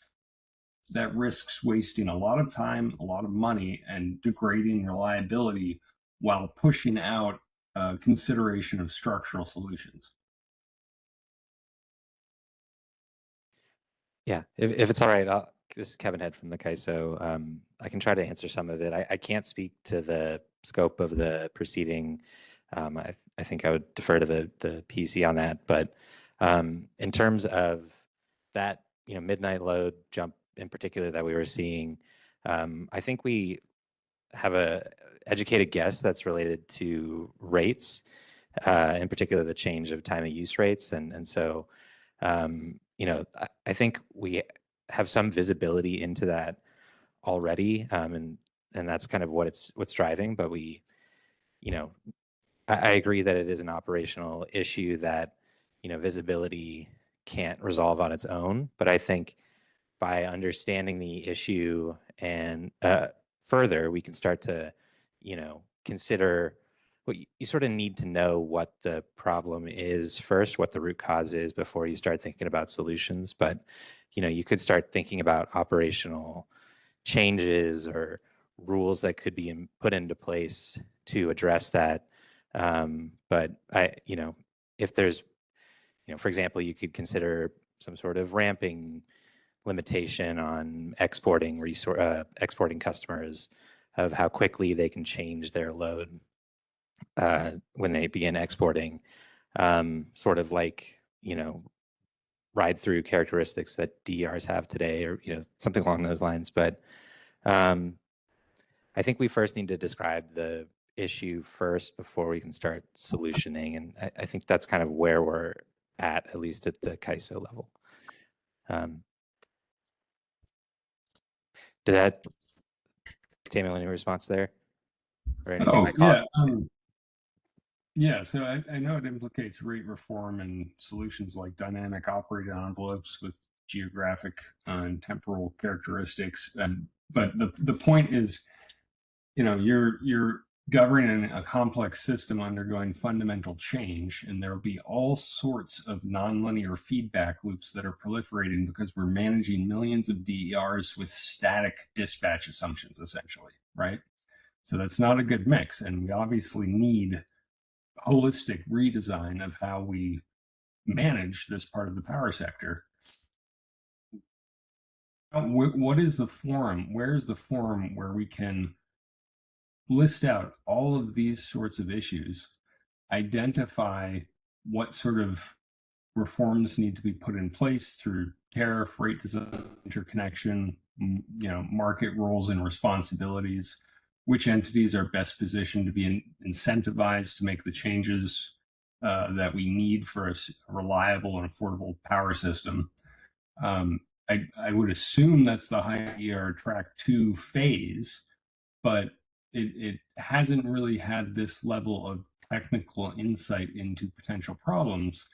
That risks wasting a lot of time, a lot of money, and degrading reliability while pushing out consideration of structural solutions. Yeah, if it's all right, this is Kevin Head from the CAISO. I can try to answer some of it. I can't speak to the scope of the proceeding. I think I would defer to the PC on that. But in terms of that, midnight load jump in particular that we were seeing, I think we have a educated guess that's related to rates, in particular the change of time of use rates. And so, I think we have some visibility into that already, and that's kind of what's driving. But I agree that it is an operational issue that visibility can't resolve on its own. But I think by understanding the issue and further, we can start to consider what you sort of need to know what the problem is first, what the root cause is before you start thinking about solutions. But you could start thinking about operational changes or rules that could be put into place to address that. But if there's, for example, you could consider some sort of ramping limitation on exporting customers, of how quickly they can change their load when they begin exporting, sort of like, ride through characteristics that DERs have today, or something along those lines. But I think we first need to describe the issue first before we can start solutioning, and I think that's kind of where we're at least at the CAISO level. Did that, Samuel, any response there? Or anything? Yeah, so I know it implicates rate reform and solutions like dynamic operating envelopes with geographic and temporal characteristics. But the point is, you're governing a complex system undergoing fundamental change, and there will be all sorts of nonlinear feedback loops that are proliferating because we're managing millions of DERs with static dispatch assumptions, essentially, right? So that's not a good mix, and we obviously need holistic redesign of how we manage this part of the power sector. What is the forum? Where's the forum where we can list out all of these sorts of issues, identify what sort of reforms need to be put in place through tariff, rate design, interconnection, market roles and responsibilities, which entities are best positioned to be incentivized to make the changes that we need for a reliable and affordable power system. I would assume that's the high ER track 2 phase, but it hasn't really had this level of technical insight into potential problems.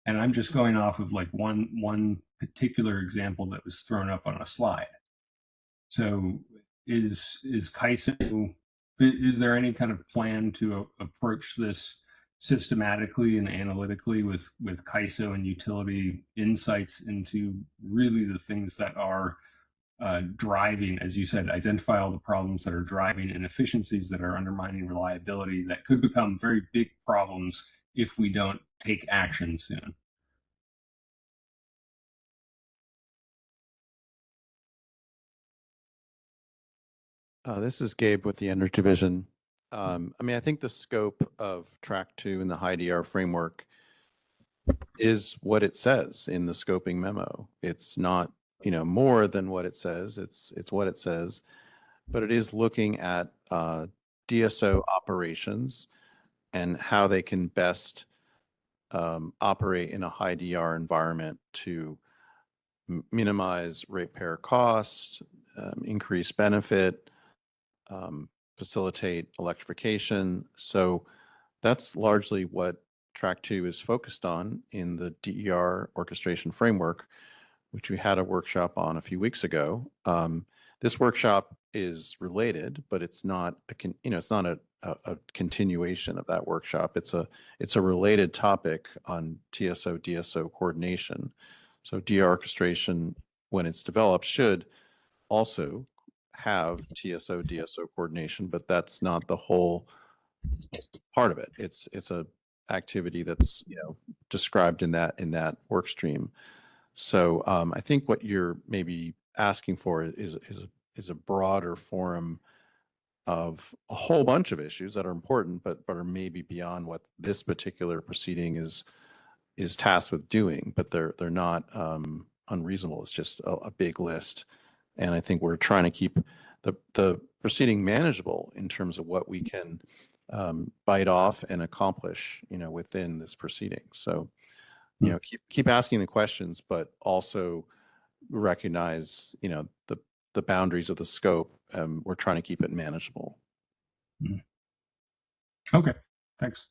And I'm just going off of like one particular example that was thrown up on a slide. So is CAISO, is there any kind of plan to approach this systematically and analytically with CAISO and utility insights into really the things that are driving, as you said, identify all the problems that are driving inefficiencies that are undermining reliability that could become very big problems if we don't take action soon? This is Gabe with the Energy Division. I think the scope of Track 2 in the high DR framework is what it says in the scoping memo. It's not, more than what it says. It's what it says, but it is looking at DSO operations and how they can best operate in a high DR environment to minimize ratepayer costs, increase benefit, facilitate electrification. So that's largely what Track 2 is focused on in the DER orchestration framework, which we had a workshop on a few weeks ago. This workshop is related, but it's not a continuation of that workshop. It's a related topic on TSO-DSO coordination. So DR orchestration, when it's developed, should also have TSO-DSO coordination, but that's not the whole part of it. It's a activity that's described in that work stream. So I think what you're maybe asking for is a broader forum of a whole bunch of issues that are important, but are maybe beyond what this particular proceeding is tasked with doing. But they're not unreasonable. It's just a big list, and I think we're trying to keep the proceeding manageable in terms of what we can bite off and accomplish, within this proceeding. So, keep asking the questions, but also recognize, the boundaries of the scope. We're trying to keep it manageable. Okay, thanks.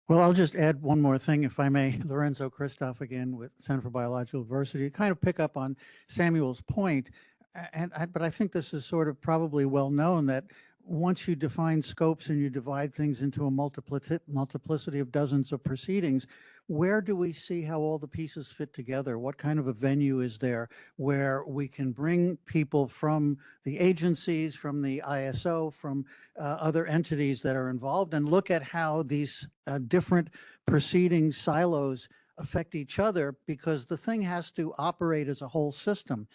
Well, I'll just add one more thing, if I may. Lorenzo Christoph again with Center for Biological Diversity. To kind of pick up on Samuel's point, but I think this is sort of probably well known that once you define scopes and you divide things into a multiplicity of dozens of proceedings, where do we see how all the pieces fit together? What kind of a venue is there where we can bring people from the agencies, from the ISO, from other entities that are involved, and look at how these different proceeding silos affect each other, because the thing has to operate as a whole system.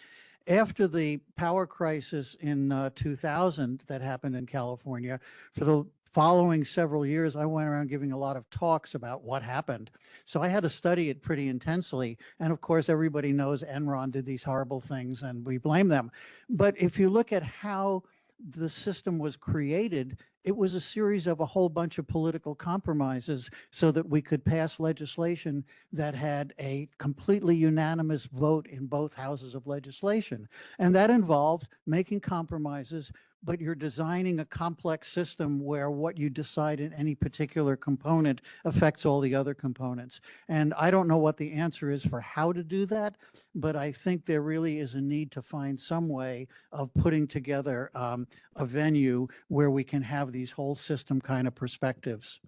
After the power crisis in 2000 that happened in California, for the following several years, I went around giving a lot of talks about what happened. So I had to study it pretty intensely. And of course, everybody knows Enron did these horrible things and we blame them. But if you look at how the system was created, it was a series of a whole bunch of political compromises so that we could pass legislation that had a completely unanimous vote in both houses of legislation. And that involved making compromises, but you're designing a complex system where what you decide in any particular component affects all the other components. And I don't know what the answer is for how to do that, but I think there really is a need to find some way of putting together a venue where we can have these whole system kind of perspectives.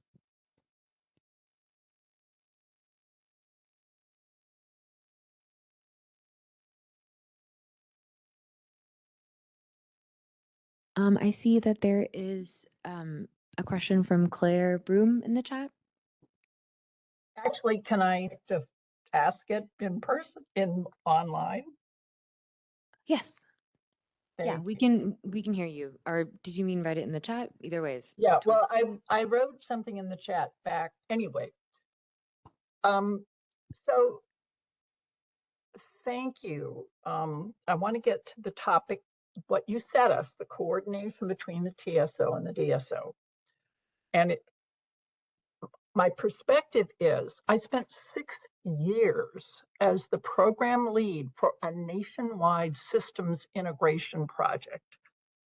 I see that there is a question from Claire Broom in the chat. Actually, can I just ask it in person, online? Yes. Yeah, Thank we can hear you. Or did you mean write it in the chat? Either ways. Yeah, well, I wrote something in the chat back anyway. So thank you. I want to get to the topic, what you said us, the coordination between the TSO and the DSO. And my perspective is I spent 6 years as the program lead for a nationwide systems integration project.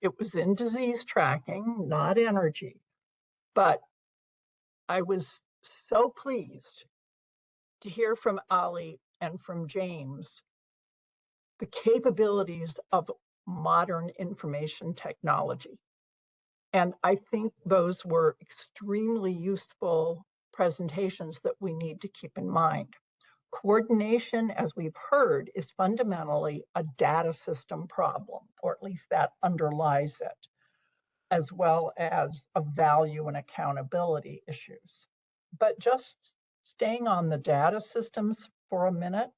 It was in disease tracking, not energy. But I was so pleased to hear from Ali and from James the capabilities of modern information technology. And I think those were extremely useful presentations that we need to keep in mind. Coordination, as we've heard, is fundamentally a data system problem, or at least that underlies it, as well as a value and accountability issues. But just staying on the data systems for a minute,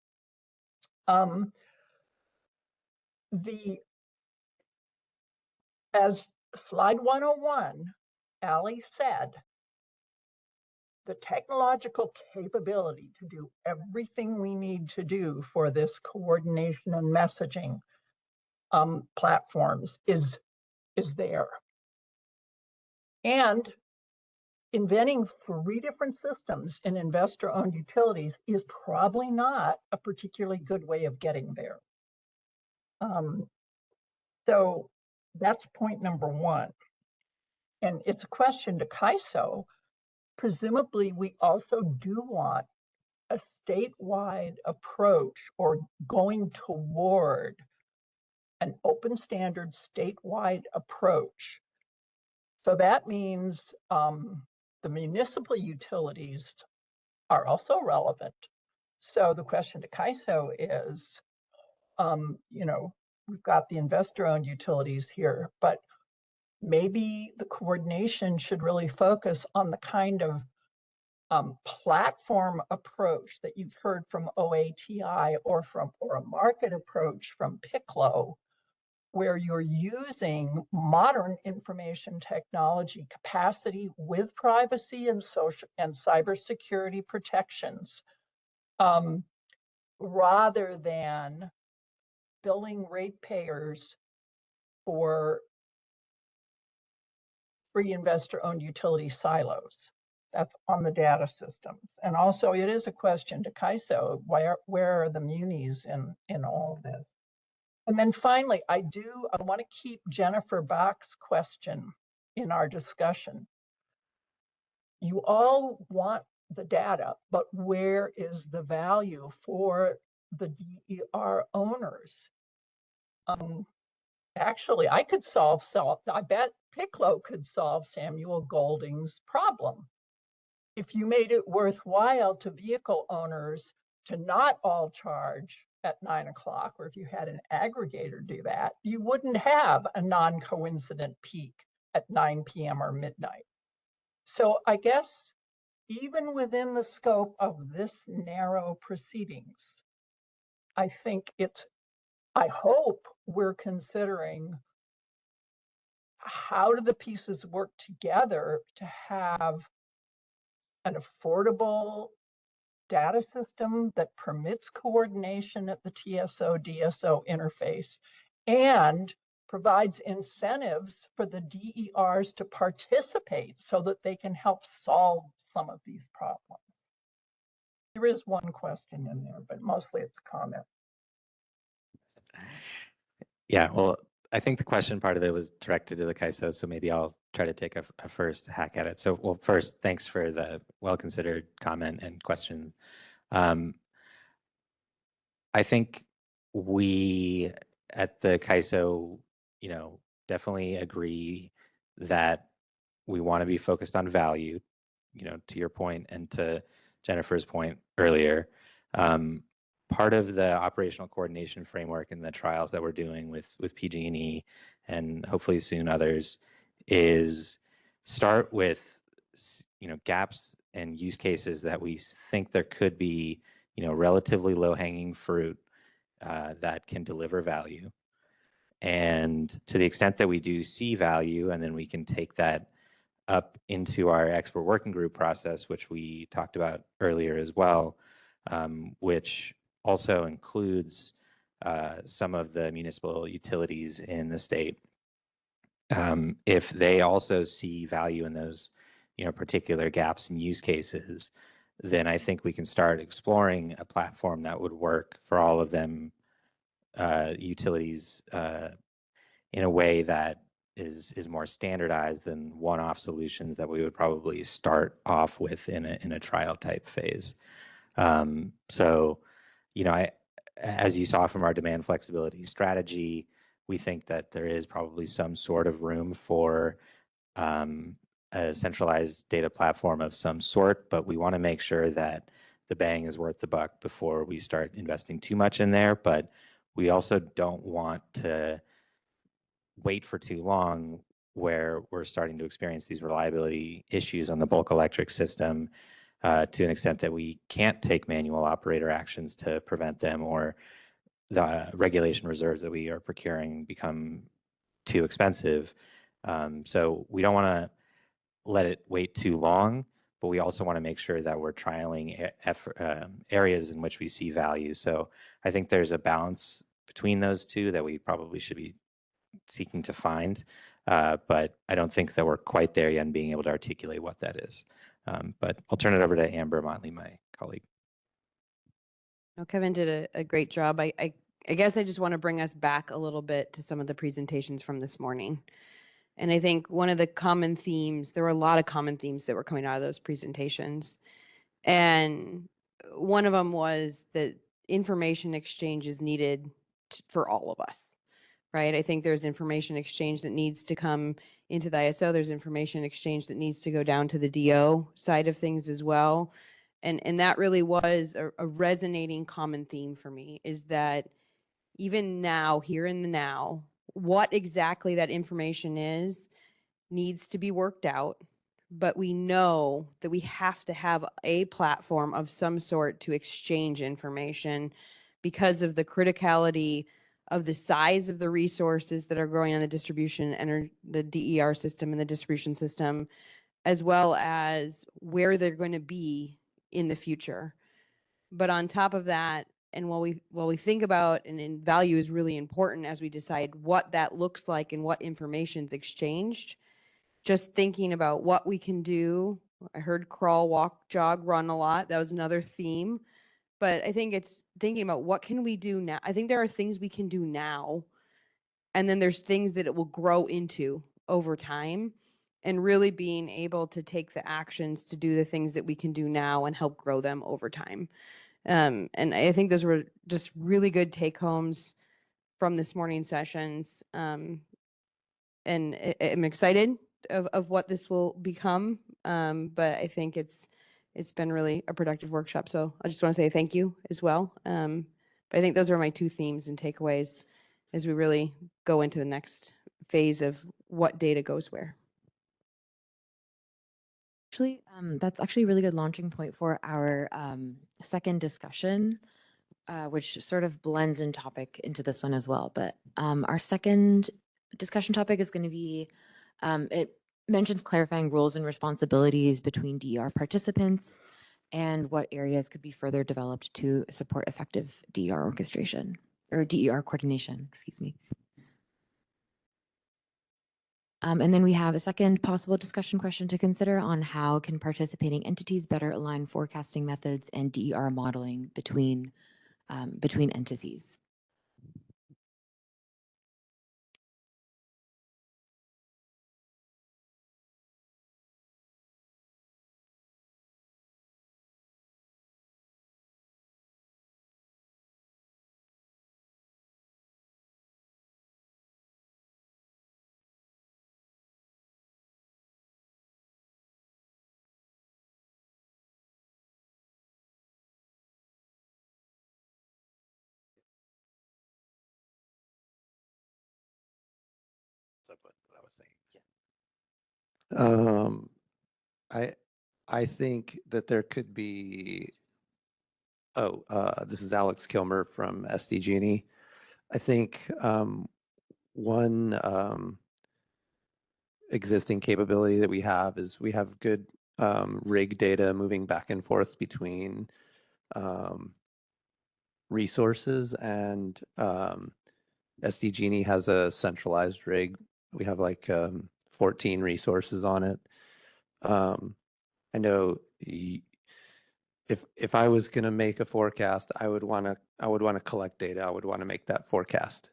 as slide 101, Ali said, the technological capability to do everything we need to do for this coordination and messaging platforms is there. And inventing 3 different systems in investor-owned utilities is probably not a particularly good way of getting there. So that's point number 1. And it's a question to CAISO. Presumably, we also do want a statewide approach or going toward an open standard statewide approach. So that means the municipal utilities are also relevant. So the question to CAISO is, we've got the investor-owned utilities here, but maybe the coordination should really focus on the kind of platform approach that you've heard from OATI or a market approach from PICLO, where you're using modern information technology capacity with privacy and social and cybersecurity protections, rather than billing ratepayers for free investor-owned utility silos. That's on the data systems. And also it is a question to CAISO, where are the munis in all of this? And then finally, I want to keep Jennifer Bach's question in our discussion. You all want the data, but where is the value for the DER owners? Actually, I bet Piccolo could solve Samuel Golding's problem. If you made it worthwhile to vehicle owners to not all charge at 9 o'clock, or if you had an aggregator do that, you wouldn't have a non-coincident peak at 9 p.m. or midnight. So I guess even within the scope of this narrow proceedings, I hope we're considering how do the pieces work together to have an affordable data system that permits coordination at the TSO-DSO interface and provides incentives for the DERs to participate so that they can help solve some of these problems. There is one question in there, but mostly it's a comment. Yeah, well, I think the question part of it was directed to the CAISO, so maybe I'll try to take a first hack at it. So, well, first, thanks for the well-considered comment and question. I think we at the CAISO, definitely agree that we want to be focused on value, to your point and to Jennifer's point earlier. Part of the operational coordination framework and the trials that we're doing with PG&E and hopefully soon others is start with gaps and use cases that we think there could be relatively low-hanging fruit that can deliver value. And to the extent that we do see value, and then we can take that up into our expert working group process, which we talked about earlier as well, which also includes some of the municipal utilities in the state. If they also see value in those particular gaps and use cases, then I think we can start exploring a platform that would work for all of them utilities in a way that is more standardized than one-off solutions that we would probably start off with in a trial type phase. So, as you saw from our demand flexibility strategy, we think that there is probably some sort of room for a centralized data platform of some sort, but we want to make sure that the bang is worth the buck before we start investing too much in there. But we also don't want to wait for too long where we're starting to experience these reliability issues on the bulk electric system to an extent that we can't take manual operator actions to prevent them, or the regulation reserves that we are procuring become too expensive. So we don't want to let it wait too long, but we also want to make sure that we're trialing areas in which we see value. So I think there's a balance between those two that we probably should be seeking to find, but I don't think that we're quite there yet in being able to articulate what that is. But I'll turn it over to Amber Motley, my colleague. No, Kevin did a great job. I guess I just want to bring us back a little bit to some of the presentations from this morning. And I think one of the common themes, there were a lot of common themes that were coming out of those presentations. And one of them was that information exchange is needed for all of us, right? I think there's information exchange that needs to come into the ISO. There's information exchange that needs to go down to the DO side of things as well. And that really was a resonating common theme for me, is that even now, here in the now, what exactly that information is needs to be worked out. But we know that we have to have a platform of some sort to exchange information because of the criticality of the size of the resources that are growing on the distribution and the DER system and the distribution system, as well as where they're going to be in the future. But on top of that, and while we think about, and value is really important as we decide what that looks like and what information's exchanged, just thinking about what we can do. I heard crawl, walk, jog, run a lot. That was another theme. But I think it's thinking about what can we do now. I think there are things we can do now, and then there's things that it will grow into over time, and really being able to take the actions to do the things that we can do now and help grow them over time. And I think those were just really good take homes. from this morning's sessions. And I'm excited of what this will become. But I think it's been really a productive workshop. So I just want to say thank you as well. But I think those are my two themes and takeaways as we really go into the next phase of what data goes where. Actually, that's actually a really good launching point for our second discussion, which sort of blends in topic into this one as well. But our second discussion topic is going to be, it mentions clarifying roles and responsibilities between DER participants and what areas could be further developed to support effective DER orchestration or DER coordination, excuse me. And then we have a second possible discussion question to consider on how can participating entities better align forecasting methods and DER modeling between entities. What's up with what I was saying? I think that there could be. This is Alex Kilmer from SDG&E. I think one existing capability that we have is we have good rig data moving back and forth between resources, and SDG&E has a centralized rig. We have like 14 resources on it. I know if I was going to make a forecast, I would want to collect data. I would want to make that forecast.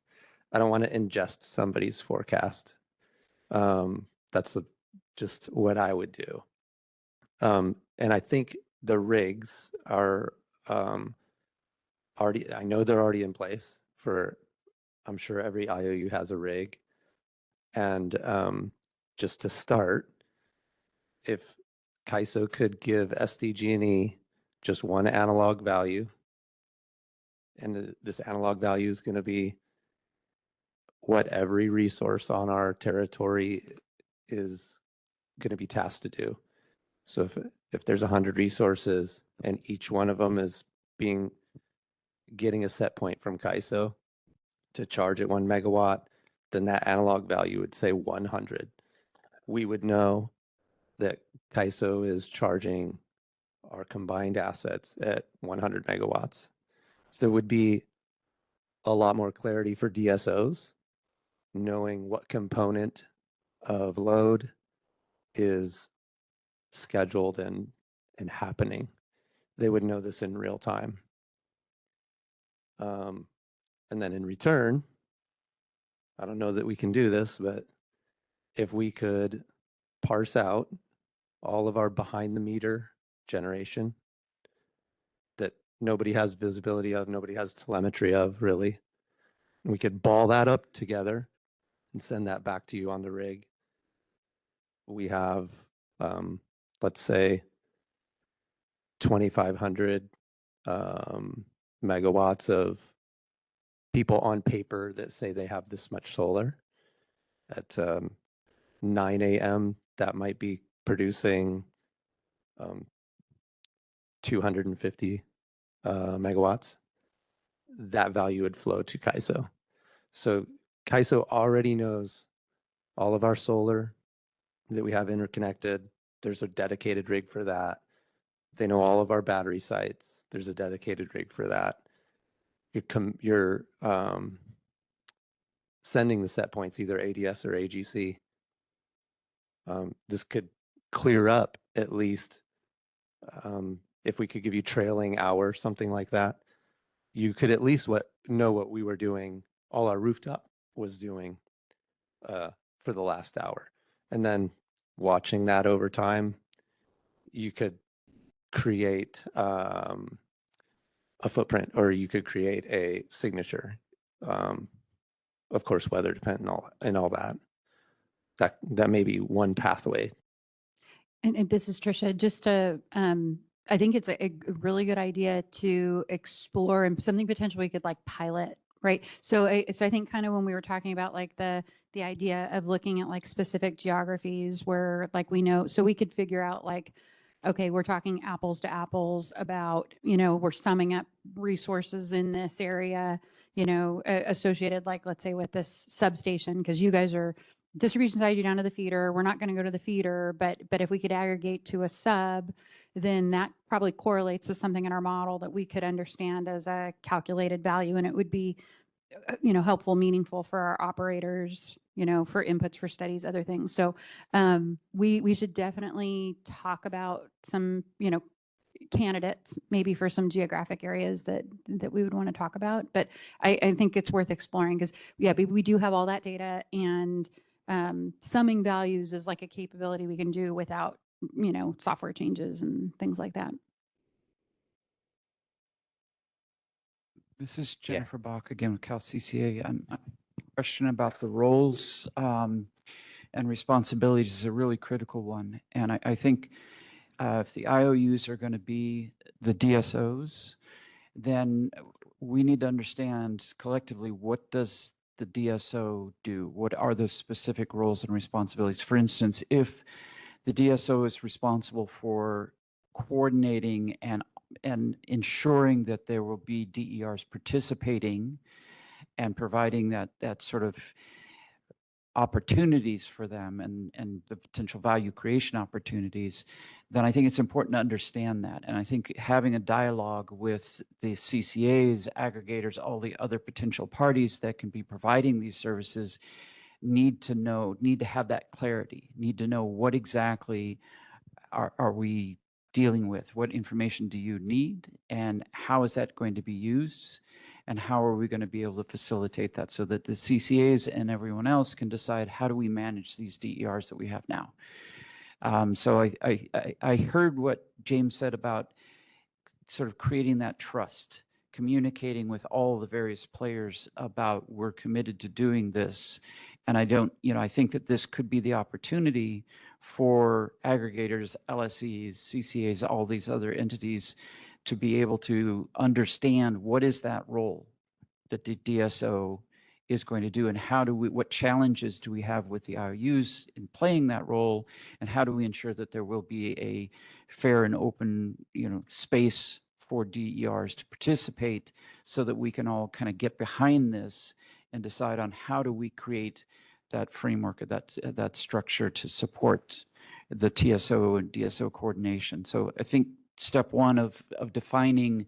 I don't want to ingest somebody's forecast. That's just what I would do. And I think the rigs are already, I know they're already in place for, I'm sure every IOU has a rig. And just to start, if CAISO could give SDG&E just one analog value, and this analog value is going to be what every resource on our territory is going to be tasked to do. So if there's 100 resources and each one of them is getting a set point from CAISO to charge at 1 megawatt, then that analog value would say 100. We would know that CAISO is charging our combined assets at 100 megawatts. So it would be a lot more clarity for DSOs, knowing what component of load is scheduled and happening. They would know this in real time. And then in return, I don't know that we can do this, but if we could parse out all of our behind the meter generation that nobody has visibility of, nobody has telemetry of really, and we could ball that up together and send that back to you on the rig. We have, let's say, 2,500 megawatts of people on paper that say they have this much solar. At 9 a.m., that might be producing 250 megawatts. That value would flow to CAISO. So CAISO already knows all of our solar that we have interconnected. There's a dedicated rig for that. They know all of our battery sites. There's a dedicated rig for that. You're sending the set points either ADS or AGC. This could clear up at least if we could give you trailing hour, something like that. You could at least know what we were doing, all our rooftop was doing for the last hour. And then watching that over time, you could create a footprint, or you could create a signature. of course, weather dependent and all that. That may be one pathway. And this is Trisha. Just I think it's a really good idea to explore and something potentially we could like pilot, right? So I think kind of when we were talking about like the idea of looking at like specific geographies where like we know, so we could figure out like, okay, we're talking apples to apples about, we're summing up resources in this area, associated like, let's say with this substation, because you guys are distribution side, you down to the feeder. We're not going to go to the feeder, but if we could aggregate to a sub, then that probably correlates with something in our model that we could understand as a calculated value, and it would be, helpful, meaningful for our operators, for inputs for studies, other things. So we should definitely talk about some, candidates maybe for some geographic areas that we would want to talk about. But I think it's worth exploring because we do have all that data, and summing values is like a capability we can do without, software changes and things like that. This is Jennifer Bach again with CalCCA. A question about the roles and responsibilities is a really critical one. And I think if the IOUs are going to be the DSOs, then we need to understand collectively, what does the DSO do? What are the specific roles and responsibilities? For instance, if the DSO is responsible for coordinating and ensuring that there will be DERs participating and providing that sort of opportunities for them and the potential value creation opportunities, then I think it's important to understand that. And I think having a dialogue with the CCAs, aggregators, all the other potential parties that can be providing these services need to have that clarity, need to know what exactly are we dealing with, what information do you need, and how is that going to be used, and how are we going to be able to facilitate that so that the CCAs and everyone else can decide how do we manage these DERs that we have now. So I heard what James said about sort of creating that trust, communicating with all the various players about we're committed to doing this. And I think that this could be the opportunity for aggregators, LSEs, CCAs, all these other entities to be able to understand what is that role that the DSO is going to do, and what challenges do we have with the IOUs in playing that role, and how do we ensure that there will be a fair and open, space for DERs to participate, so that we can all kind of get behind this and decide on how do we create that framework, that structure to support the TSO and DSO coordination. So I think step one of defining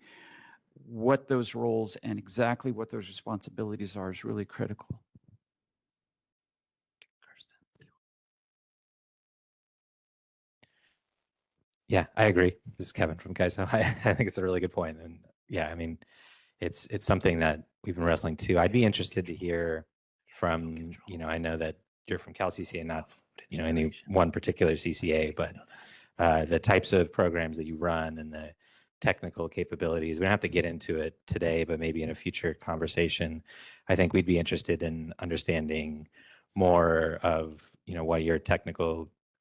what those roles and exactly what those responsibilities are is really critical. Yeah, I agree. This is Kevin from CAISO. I think it's a really good point. And yeah, I mean, it's something that we've been wrestling too. I'd be interested to hear from, I know that you're from CalCCA, not, any one particular CCA, but the types of programs that you run and the technical capabilities. We don't have to get into it today, but maybe in a future conversation, I think we'd be interested in understanding more of,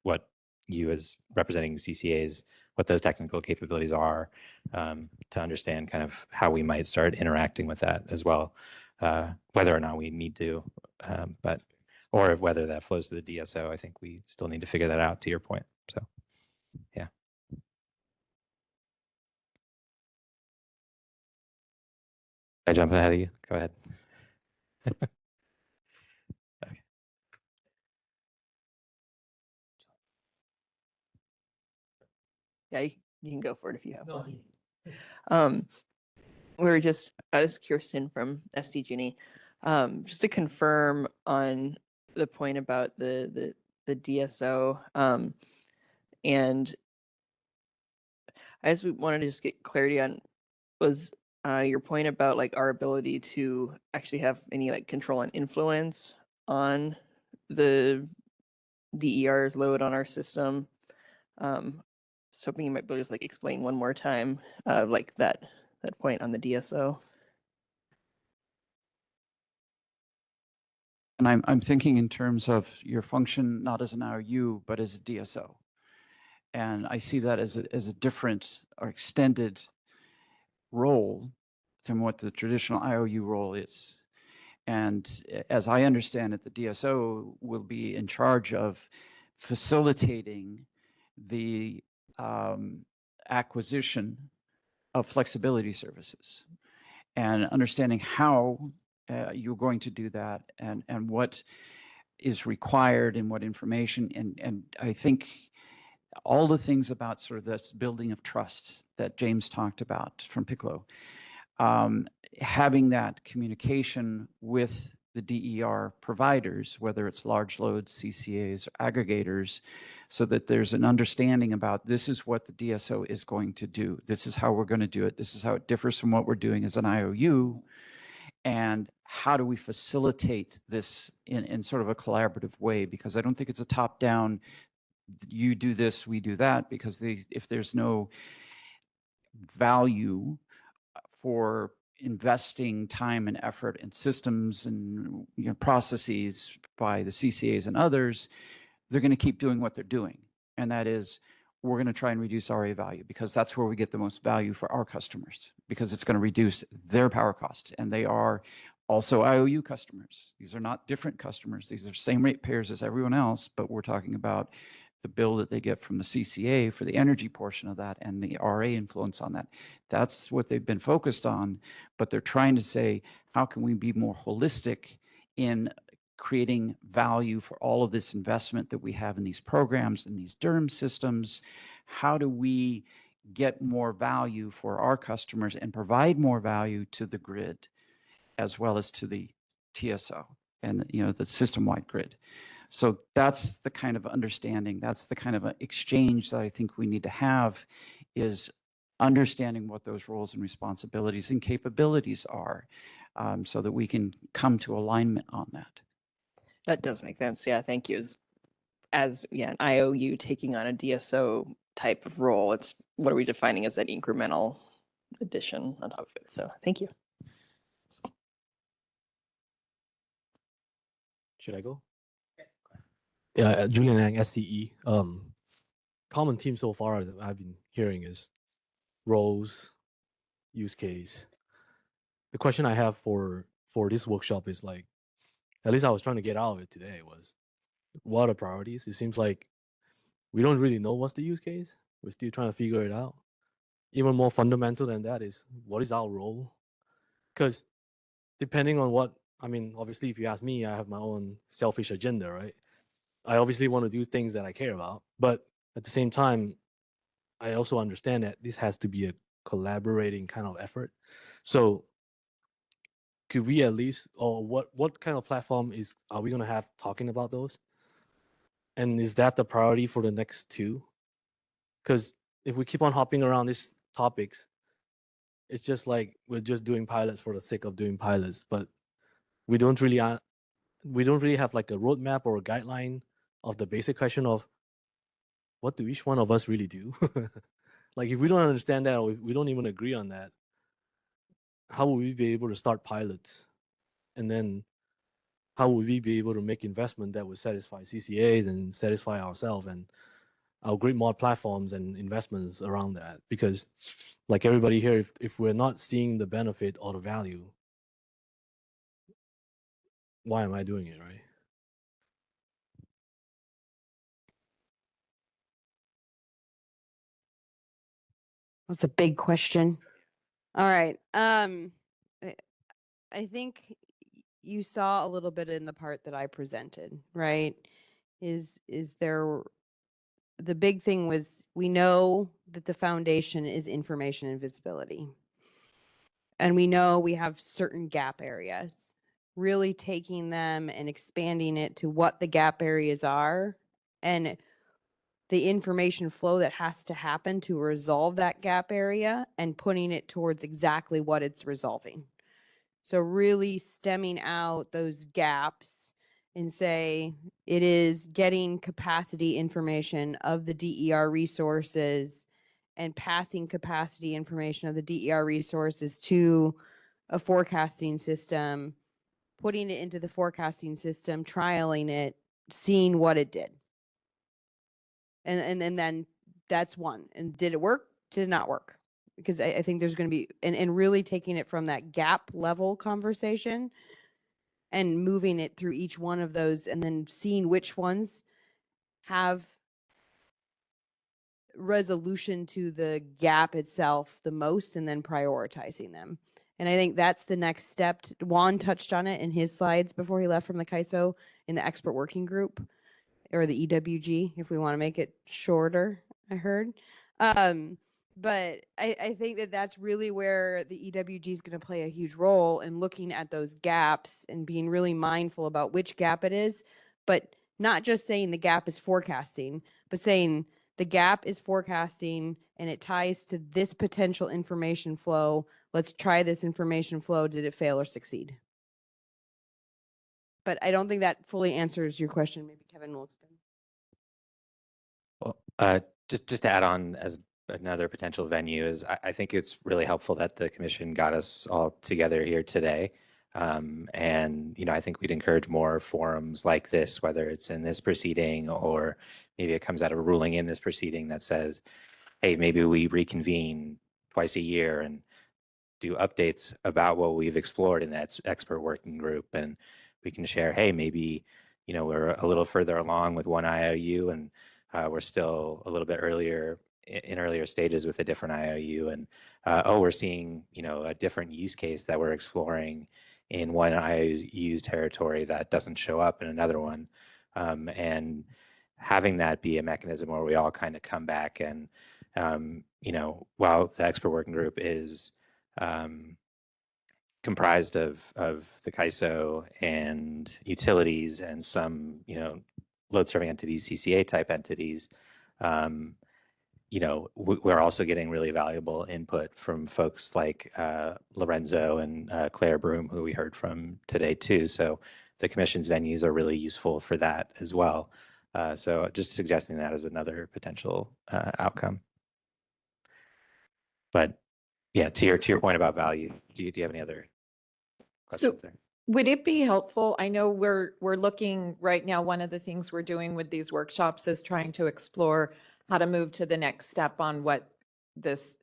what you as representing CCAs, what those technical capabilities are, to understand kind of how we might start interacting with that as well, whether or not we need to, or whether that flows to the DSO. I think we still need to figure that out, to your point. So, yeah. I jump ahead of you. Go ahead. Okay. Yeah, you can go for it if you have one. We were just, this is Kirsten from SDG&E. Just to confirm on the point about the DSO, and I just wanted to just get clarity on, was your point about like our ability to actually have any like control and influence on the DER's load on our system. Just hoping you might be able to just like explain one more time, like that point on the DSO. And I'm thinking in terms of your function, not as an IOU, but as a DSO. And I see that as a different or extended role than what the traditional IOU role is. And as I understand it, the DSO will be in charge of facilitating the acquisition of flexibility services and understanding how you're going to do that and what is required and what information. And I think all the things about sort of this building of trust that James talked about from Piccolo, having that communication with the DER providers, whether it's large loads, CCAs, or aggregators, so that there's an understanding about this is what the DSO is going to do. This is how we're going to do it. This is how it differs from what we're doing as an IOU. And how do we facilitate this in sort of a collaborative way? Because I don't think it's a top-down, you do this, we do that, because if there's no value for investing time and effort in systems and processes by the CCAs and others, they're going to keep doing what they're doing. And that is, we're going to try and reduce RA value because that's where we get the most value for our customers, because it's going to reduce their power costs. And they are also IOU customers. These are not different customers. These are same rate payers as everyone else, but we're talking about the bill that they get from the CCA for the energy portion of that and the RA influence on that. That's what they've been focused on, but they're trying to say, how can we be more holistic in creating value for all of this investment that we have in these programs and these DERM systems? How do we get more value for our customers and provide more value to the grid as well as to the TSO and the system-wide grid? So that's the kind of understanding, that's the kind of exchange that I think we need to have, is understanding what those roles and responsibilities and capabilities are, so that we can come to alignment on that. That does make sense. Yeah, thank you. As an IOU taking on a DSO type of role, it's what are we defining as that incremental addition on top of it? So thank you. Should I go? Yeah, Julian Ang, SCE. Common theme so far that I've been hearing is roles, use case. The question I have for this workshop is like, at least I was trying to get out of it today, was what are priorities? It seems like we don't really know what's the use case. We're still trying to figure it out. Even more fundamental than that is, what is our role? Because depending on what, I mean, obviously, if you ask me, I have my own selfish agenda, right? I obviously want to do things that I care about, but at the same time, I also understand that this has to be a collaborating kind of effort. So could we at least, or what kind of platform are we going to have talking about those? And is that the priority for the next two? Because if we keep on hopping around these topics, it's just like we're just doing pilots for the sake of doing pilots, but we don't really have like a roadmap or a guideline of the basic question of what do each one of us really do? Like if we don't understand that, or if we don't even agree on that, how will we be able to start pilots? And then how will we be able to make investment that will satisfy CCAs and satisfy ourselves and our grid mod platforms and investments around that? Because like everybody here, if we're not seeing the benefit or the value, why am I doing it, right? That's a big question. All right. I think you saw a little bit in the part that I presented, right? Is there, the big thing was, we know that the foundation is information and visibility. And we know we have certain gap areas. Really taking them and expanding it to what the gap areas are and the information flow that has to happen to resolve that gap area and putting it towards exactly what it's resolving. So really stemming out those gaps and say it is getting capacity information of the DER resources and passing capacity information of the DER resources to a forecasting system, putting it into the forecasting system, trialing it, seeing what it did. And then that's one. And did it work? Did it not work? Because I think there's going to be, and really taking it from that gap level conversation and moving it through each one of those and then seeing which ones have resolution to the gap itself the most and then prioritizing them. And I think that's the next step. Juan touched on it in his slides before he left from the CAISO in the expert working group, or the EWG, if we want to make it shorter, I heard. But I think that that's really where the EWG is going to play a huge role in looking at those gaps and being really mindful about which gap it is, but not just saying the gap is forecasting, but saying the gap is forecasting and it ties to this potential information flow. Let's try this information flow. Did it fail or succeed? But I don't think that fully answers your question. Maybe Kevin will explain. Well, just to add on as another potential venue is I think it's really helpful that the commission got us all together here today. And, I think we'd encourage more forums like this, whether it's in this proceeding or maybe it comes out of a ruling in this proceeding that says, hey, maybe we reconvene twice a year and do updates about what we've explored in that expert working group. And we can share, hey, maybe, we're a little further along with one IOU and we're still a little bit earlier in earlier stages with a different IOU. And, we're seeing, a different use case that we're exploring in one IOU's territory that doesn't show up in another one. And having that be a mechanism where we all kind of come back and, while the expert working group is comprised of the CAISO and utilities and some, load serving entities, CCA type entities, we're also getting really valuable input from folks like Lorenzo and Claire Broom, who we heard from today too. So the commission's venues are really useful for that as well. So just suggesting that as another potential outcome. But yeah, to your point about value, do you have any other questions there? Would it be helpful? I know we're looking right now, one of the things we're doing with these workshops is trying to explore how to move to the next step on what this,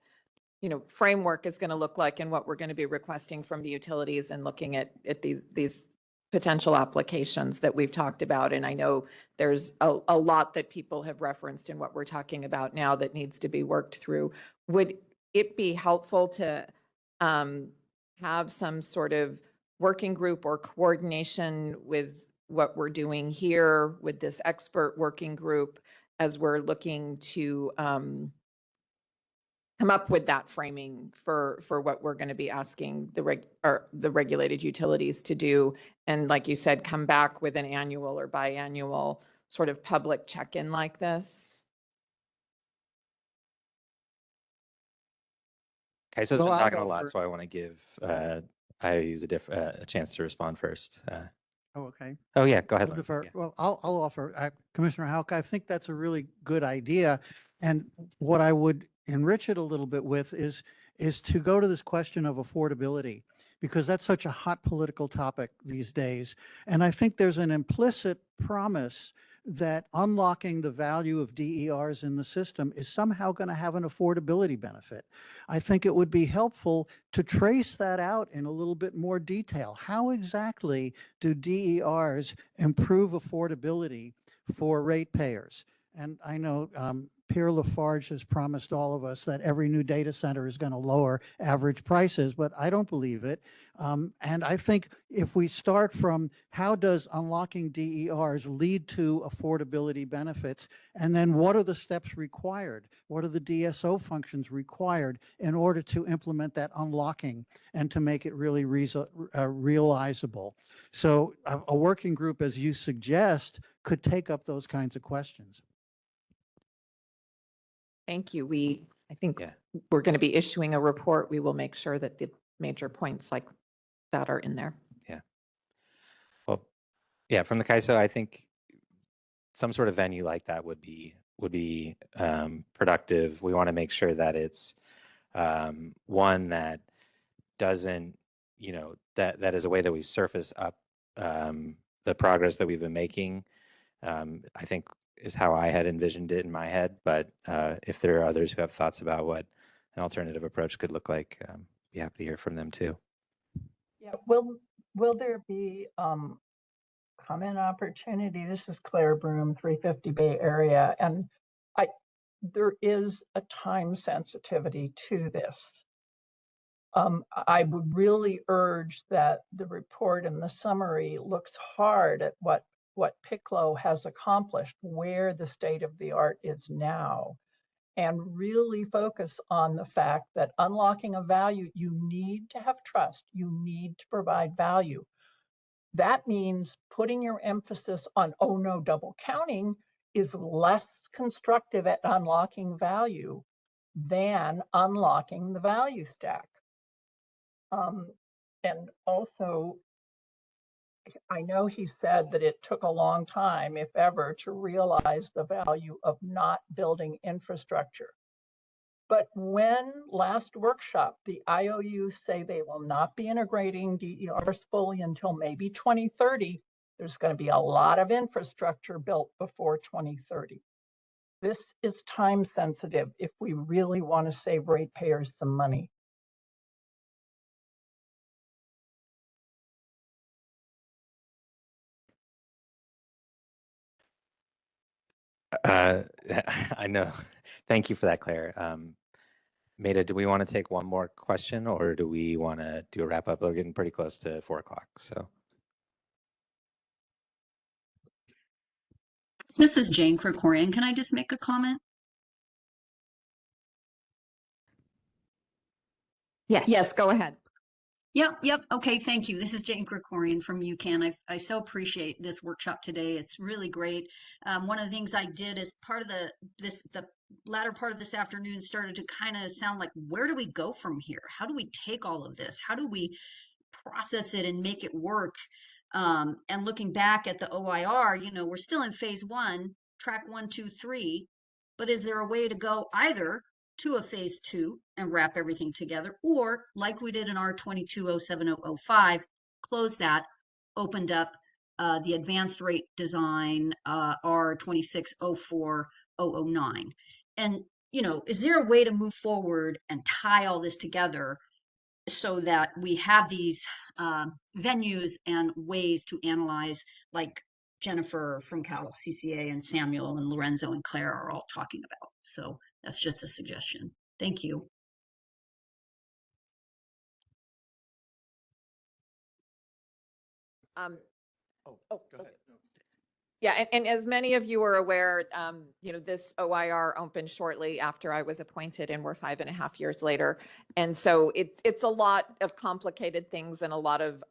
framework is going to look like and what we're going to be requesting from the utilities and looking at these potential applications that we've talked about. And I know there's a lot that people have referenced in what we're talking about now that needs to be worked through. Would it be helpful to have some sort of working group or coordination with what we're doing here with this expert working group as we're looking to come up with that framing for what we're going to be asking the regulated utilities to do? And like you said, come back with an annual or biannual sort of public check-in like this? CAISO's been talking a lot, so I want to give IOUs a chance to respond first. Oh, okay. Oh, yeah, go ahead. I'll Lorenzo. defer. Well, I'll offer. Commissioner Houck, I think that's a really good idea. And what I would enrich it a little bit with is to go to this question of affordability, because that's such a hot political topic these days. And I think there's an implicit promise that unlocking the value of DERs in the system is somehow going to have an affordability benefit. I think it would be helpful to trace that out in a little bit more detail. How exactly do DERs improve affordability for ratepayers? And I know Pierre Lafarge has promised all of us that every new data center is going to lower average prices, but I don't believe it. And I think if we start from how does unlocking DERs lead to affordability benefits, and then what are the steps required? What are the DSO functions required in order to implement that unlocking and to make it really realizable? So a working group, as you suggest, could take up those kinds of questions. Thank you. I think we're going to be issuing a report. We will make sure that the major points like that are in there. Yeah. Well, yeah, from the CAISO, I think some sort of venue like that would be productive. We want to make sure that it's one that doesn't, that is a way that we surface up the progress that we've been making, I think is how I had envisioned it in my head. But if there are others who have thoughts about what an alternative approach could look like, be happy to hear from them too. Yeah, will there be comment opportunity? This is Claire Broom, 350 Bay Area, and there is a time sensitivity to this. I would really urge that the report and the summary looks hard at what PICLO has accomplished, where the state of the art is now, and really focus on the fact that unlocking a value, you need to have trust, you need to provide value. That means putting your emphasis on, oh no, double counting is less constructive at unlocking value than unlocking the value stack. And also, I know he said that it took a long time, if ever, to realize the value of not building infrastructure. But when last workshop, the IOUs say they will not be integrating DERs fully until maybe 2030, there's going to be a lot of infrastructure built before 2030. This is time sensitive if we really want to save ratepayers some money. I know. Thank you for that, Claire. Maida, do we want to take one more question, or do we want to do a wrap up? We're getting pretty close to 4 o'clock. So. This is Jane Krikorian. Can I just make a comment? Yes. Yes, go ahead. Yep. Okay, thank you. This is Jane Krikorian from UCAN. I so appreciate this workshop today. It's really great. One of the things I did as part of the latter part of this afternoon started to kind of sound like, where do we go from here? How do we take all of this? How do we process it and make it work? And looking back at the OIR, we're still in phase 1, track 1, 2, 3, but is there a way to go either to a phase 2 and wrap everything together, or like we did in our 220705, close that, opened up the advanced rate design, our 2604009. And, is there a way to move forward and tie all this together so that we have these venues and ways to analyze, like Jennifer from Cal CCA and Samuel and Lorenzo and Claire are all talking about? So that's just a suggestion. Thank you. Go ahead. Yeah, and as many of you are aware, this OIR opened shortly after I was appointed, and we're 5.5 years later. And so it's a lot of complicated things and a lot of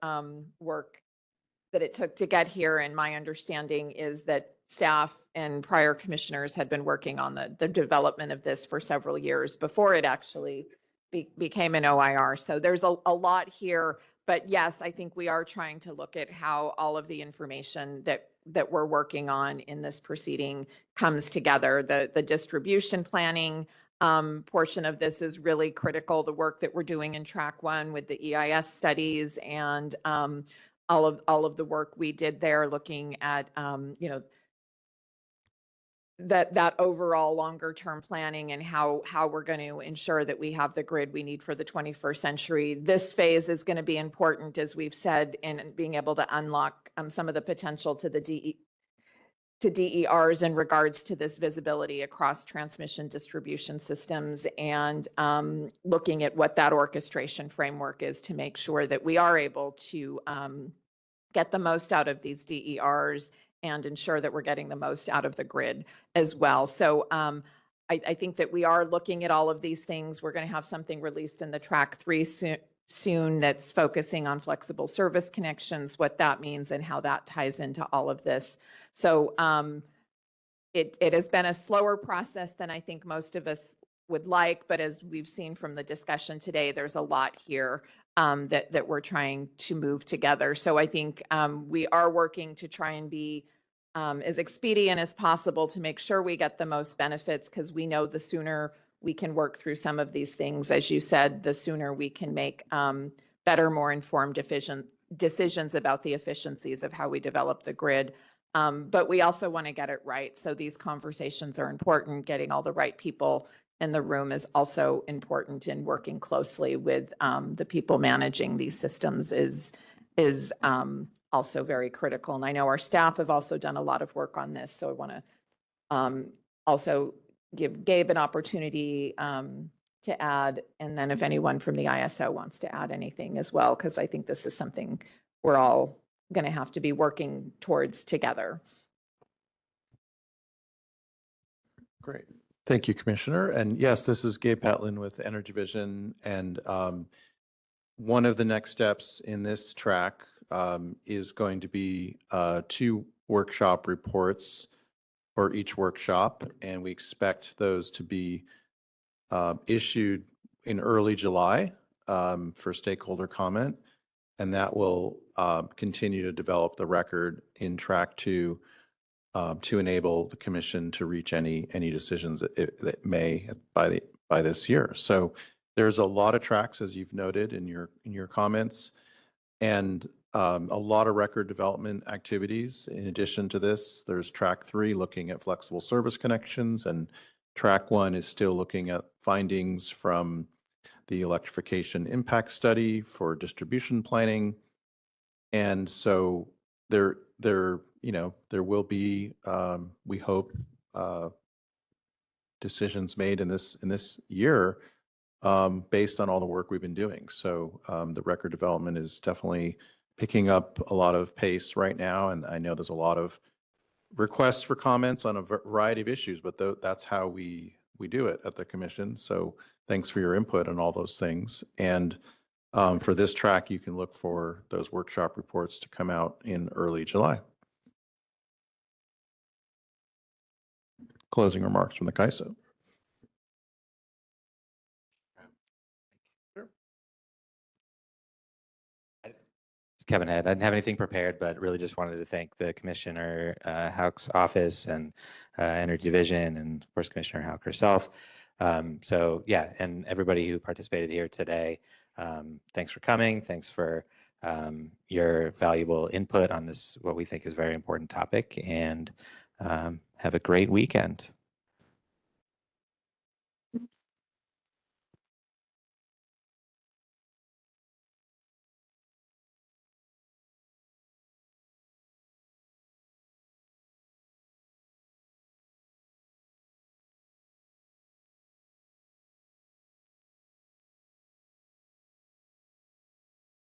work that it took to get here. And my understanding is that staff and prior commissioners had been working on the development of this for several years before it actually became an OIR. So there's a lot here. But yes, I think we are trying to look at how all of the information that we're working on in this proceeding comes together. The distribution planning portion of this is really critical. The work that we're doing in track 1 with the EIS studies and all of the work we did there, looking at that overall longer term planning and how we're going to ensure that we have the grid we need for the 21st century. This phase is going to be important, as we've said, in being able to unlock some of the potential to the DERs in regards to this visibility across transmission distribution systems, and looking at what that orchestration framework is to make sure that we are able to get the most out of these DERs and ensure that we're getting the most out of the grid as well. So I think that we are looking at all of these things. We're going to have something released in the track 3 soon that's focusing on flexible service connections, what that means and how that ties into all of this. So it has been a slower process than I think most of us would like, but as we've seen from the discussion today, there's a lot here that we're trying to move together. So I think we are working to try and be as expedient as possible to make sure we get the most benefits, because we know the sooner we can work through some of these things, as you said, the sooner we can make better, more informed decisions about the efficiencies of how we develop the grid. But we also want to get it right. So these conversations are important. Getting all the right people in the room is also important, in working closely with the people managing these systems is also very critical. And I know our staff have also done a lot of work on this. So I want to also give Gabe an opportunity to add, and then if anyone from the ISO wants to add anything as well, because I think this is something we're all going to have to be working towards together. Great. Thank you, Commissioner. And yes, this is Gabe Patlin with Energy Vision. And one of the next steps in this track is going to be 2 workshop reports for each workshop. And we expect those to be issued in early July for stakeholder comment. And that will continue to develop the record in track 2 to enable the commission to reach any decisions that it may by this year. So there's a lot of tracks, as you've noted in your comments, and a lot of record development activities. In addition to this, there's track 3 looking at flexible service connections, and track 1 is still looking at findings from the electrification impact study for distribution planning. And so there will be, we hope, decisions made in this year based on all the work we've been doing. So the record development is definitely picking up a lot of pace right now, and I know there's a lot of requests for comments on a variety of issues, but that's how we do it at the commission. So thanks for your input on all those things. And for this track, you can look for those workshop reports to come out in early July. Closing remarks from the CAISO. It's Kevin Head. I didn't have anything prepared, but really just wanted to thank the Commissioner Hauk's office and Energy Division, and of course Commissioner Hauk herself. So yeah, and everybody who participated here today. Thanks for coming. Thanks for your valuable input on this, what we think is a very important topic, and have a great weekend.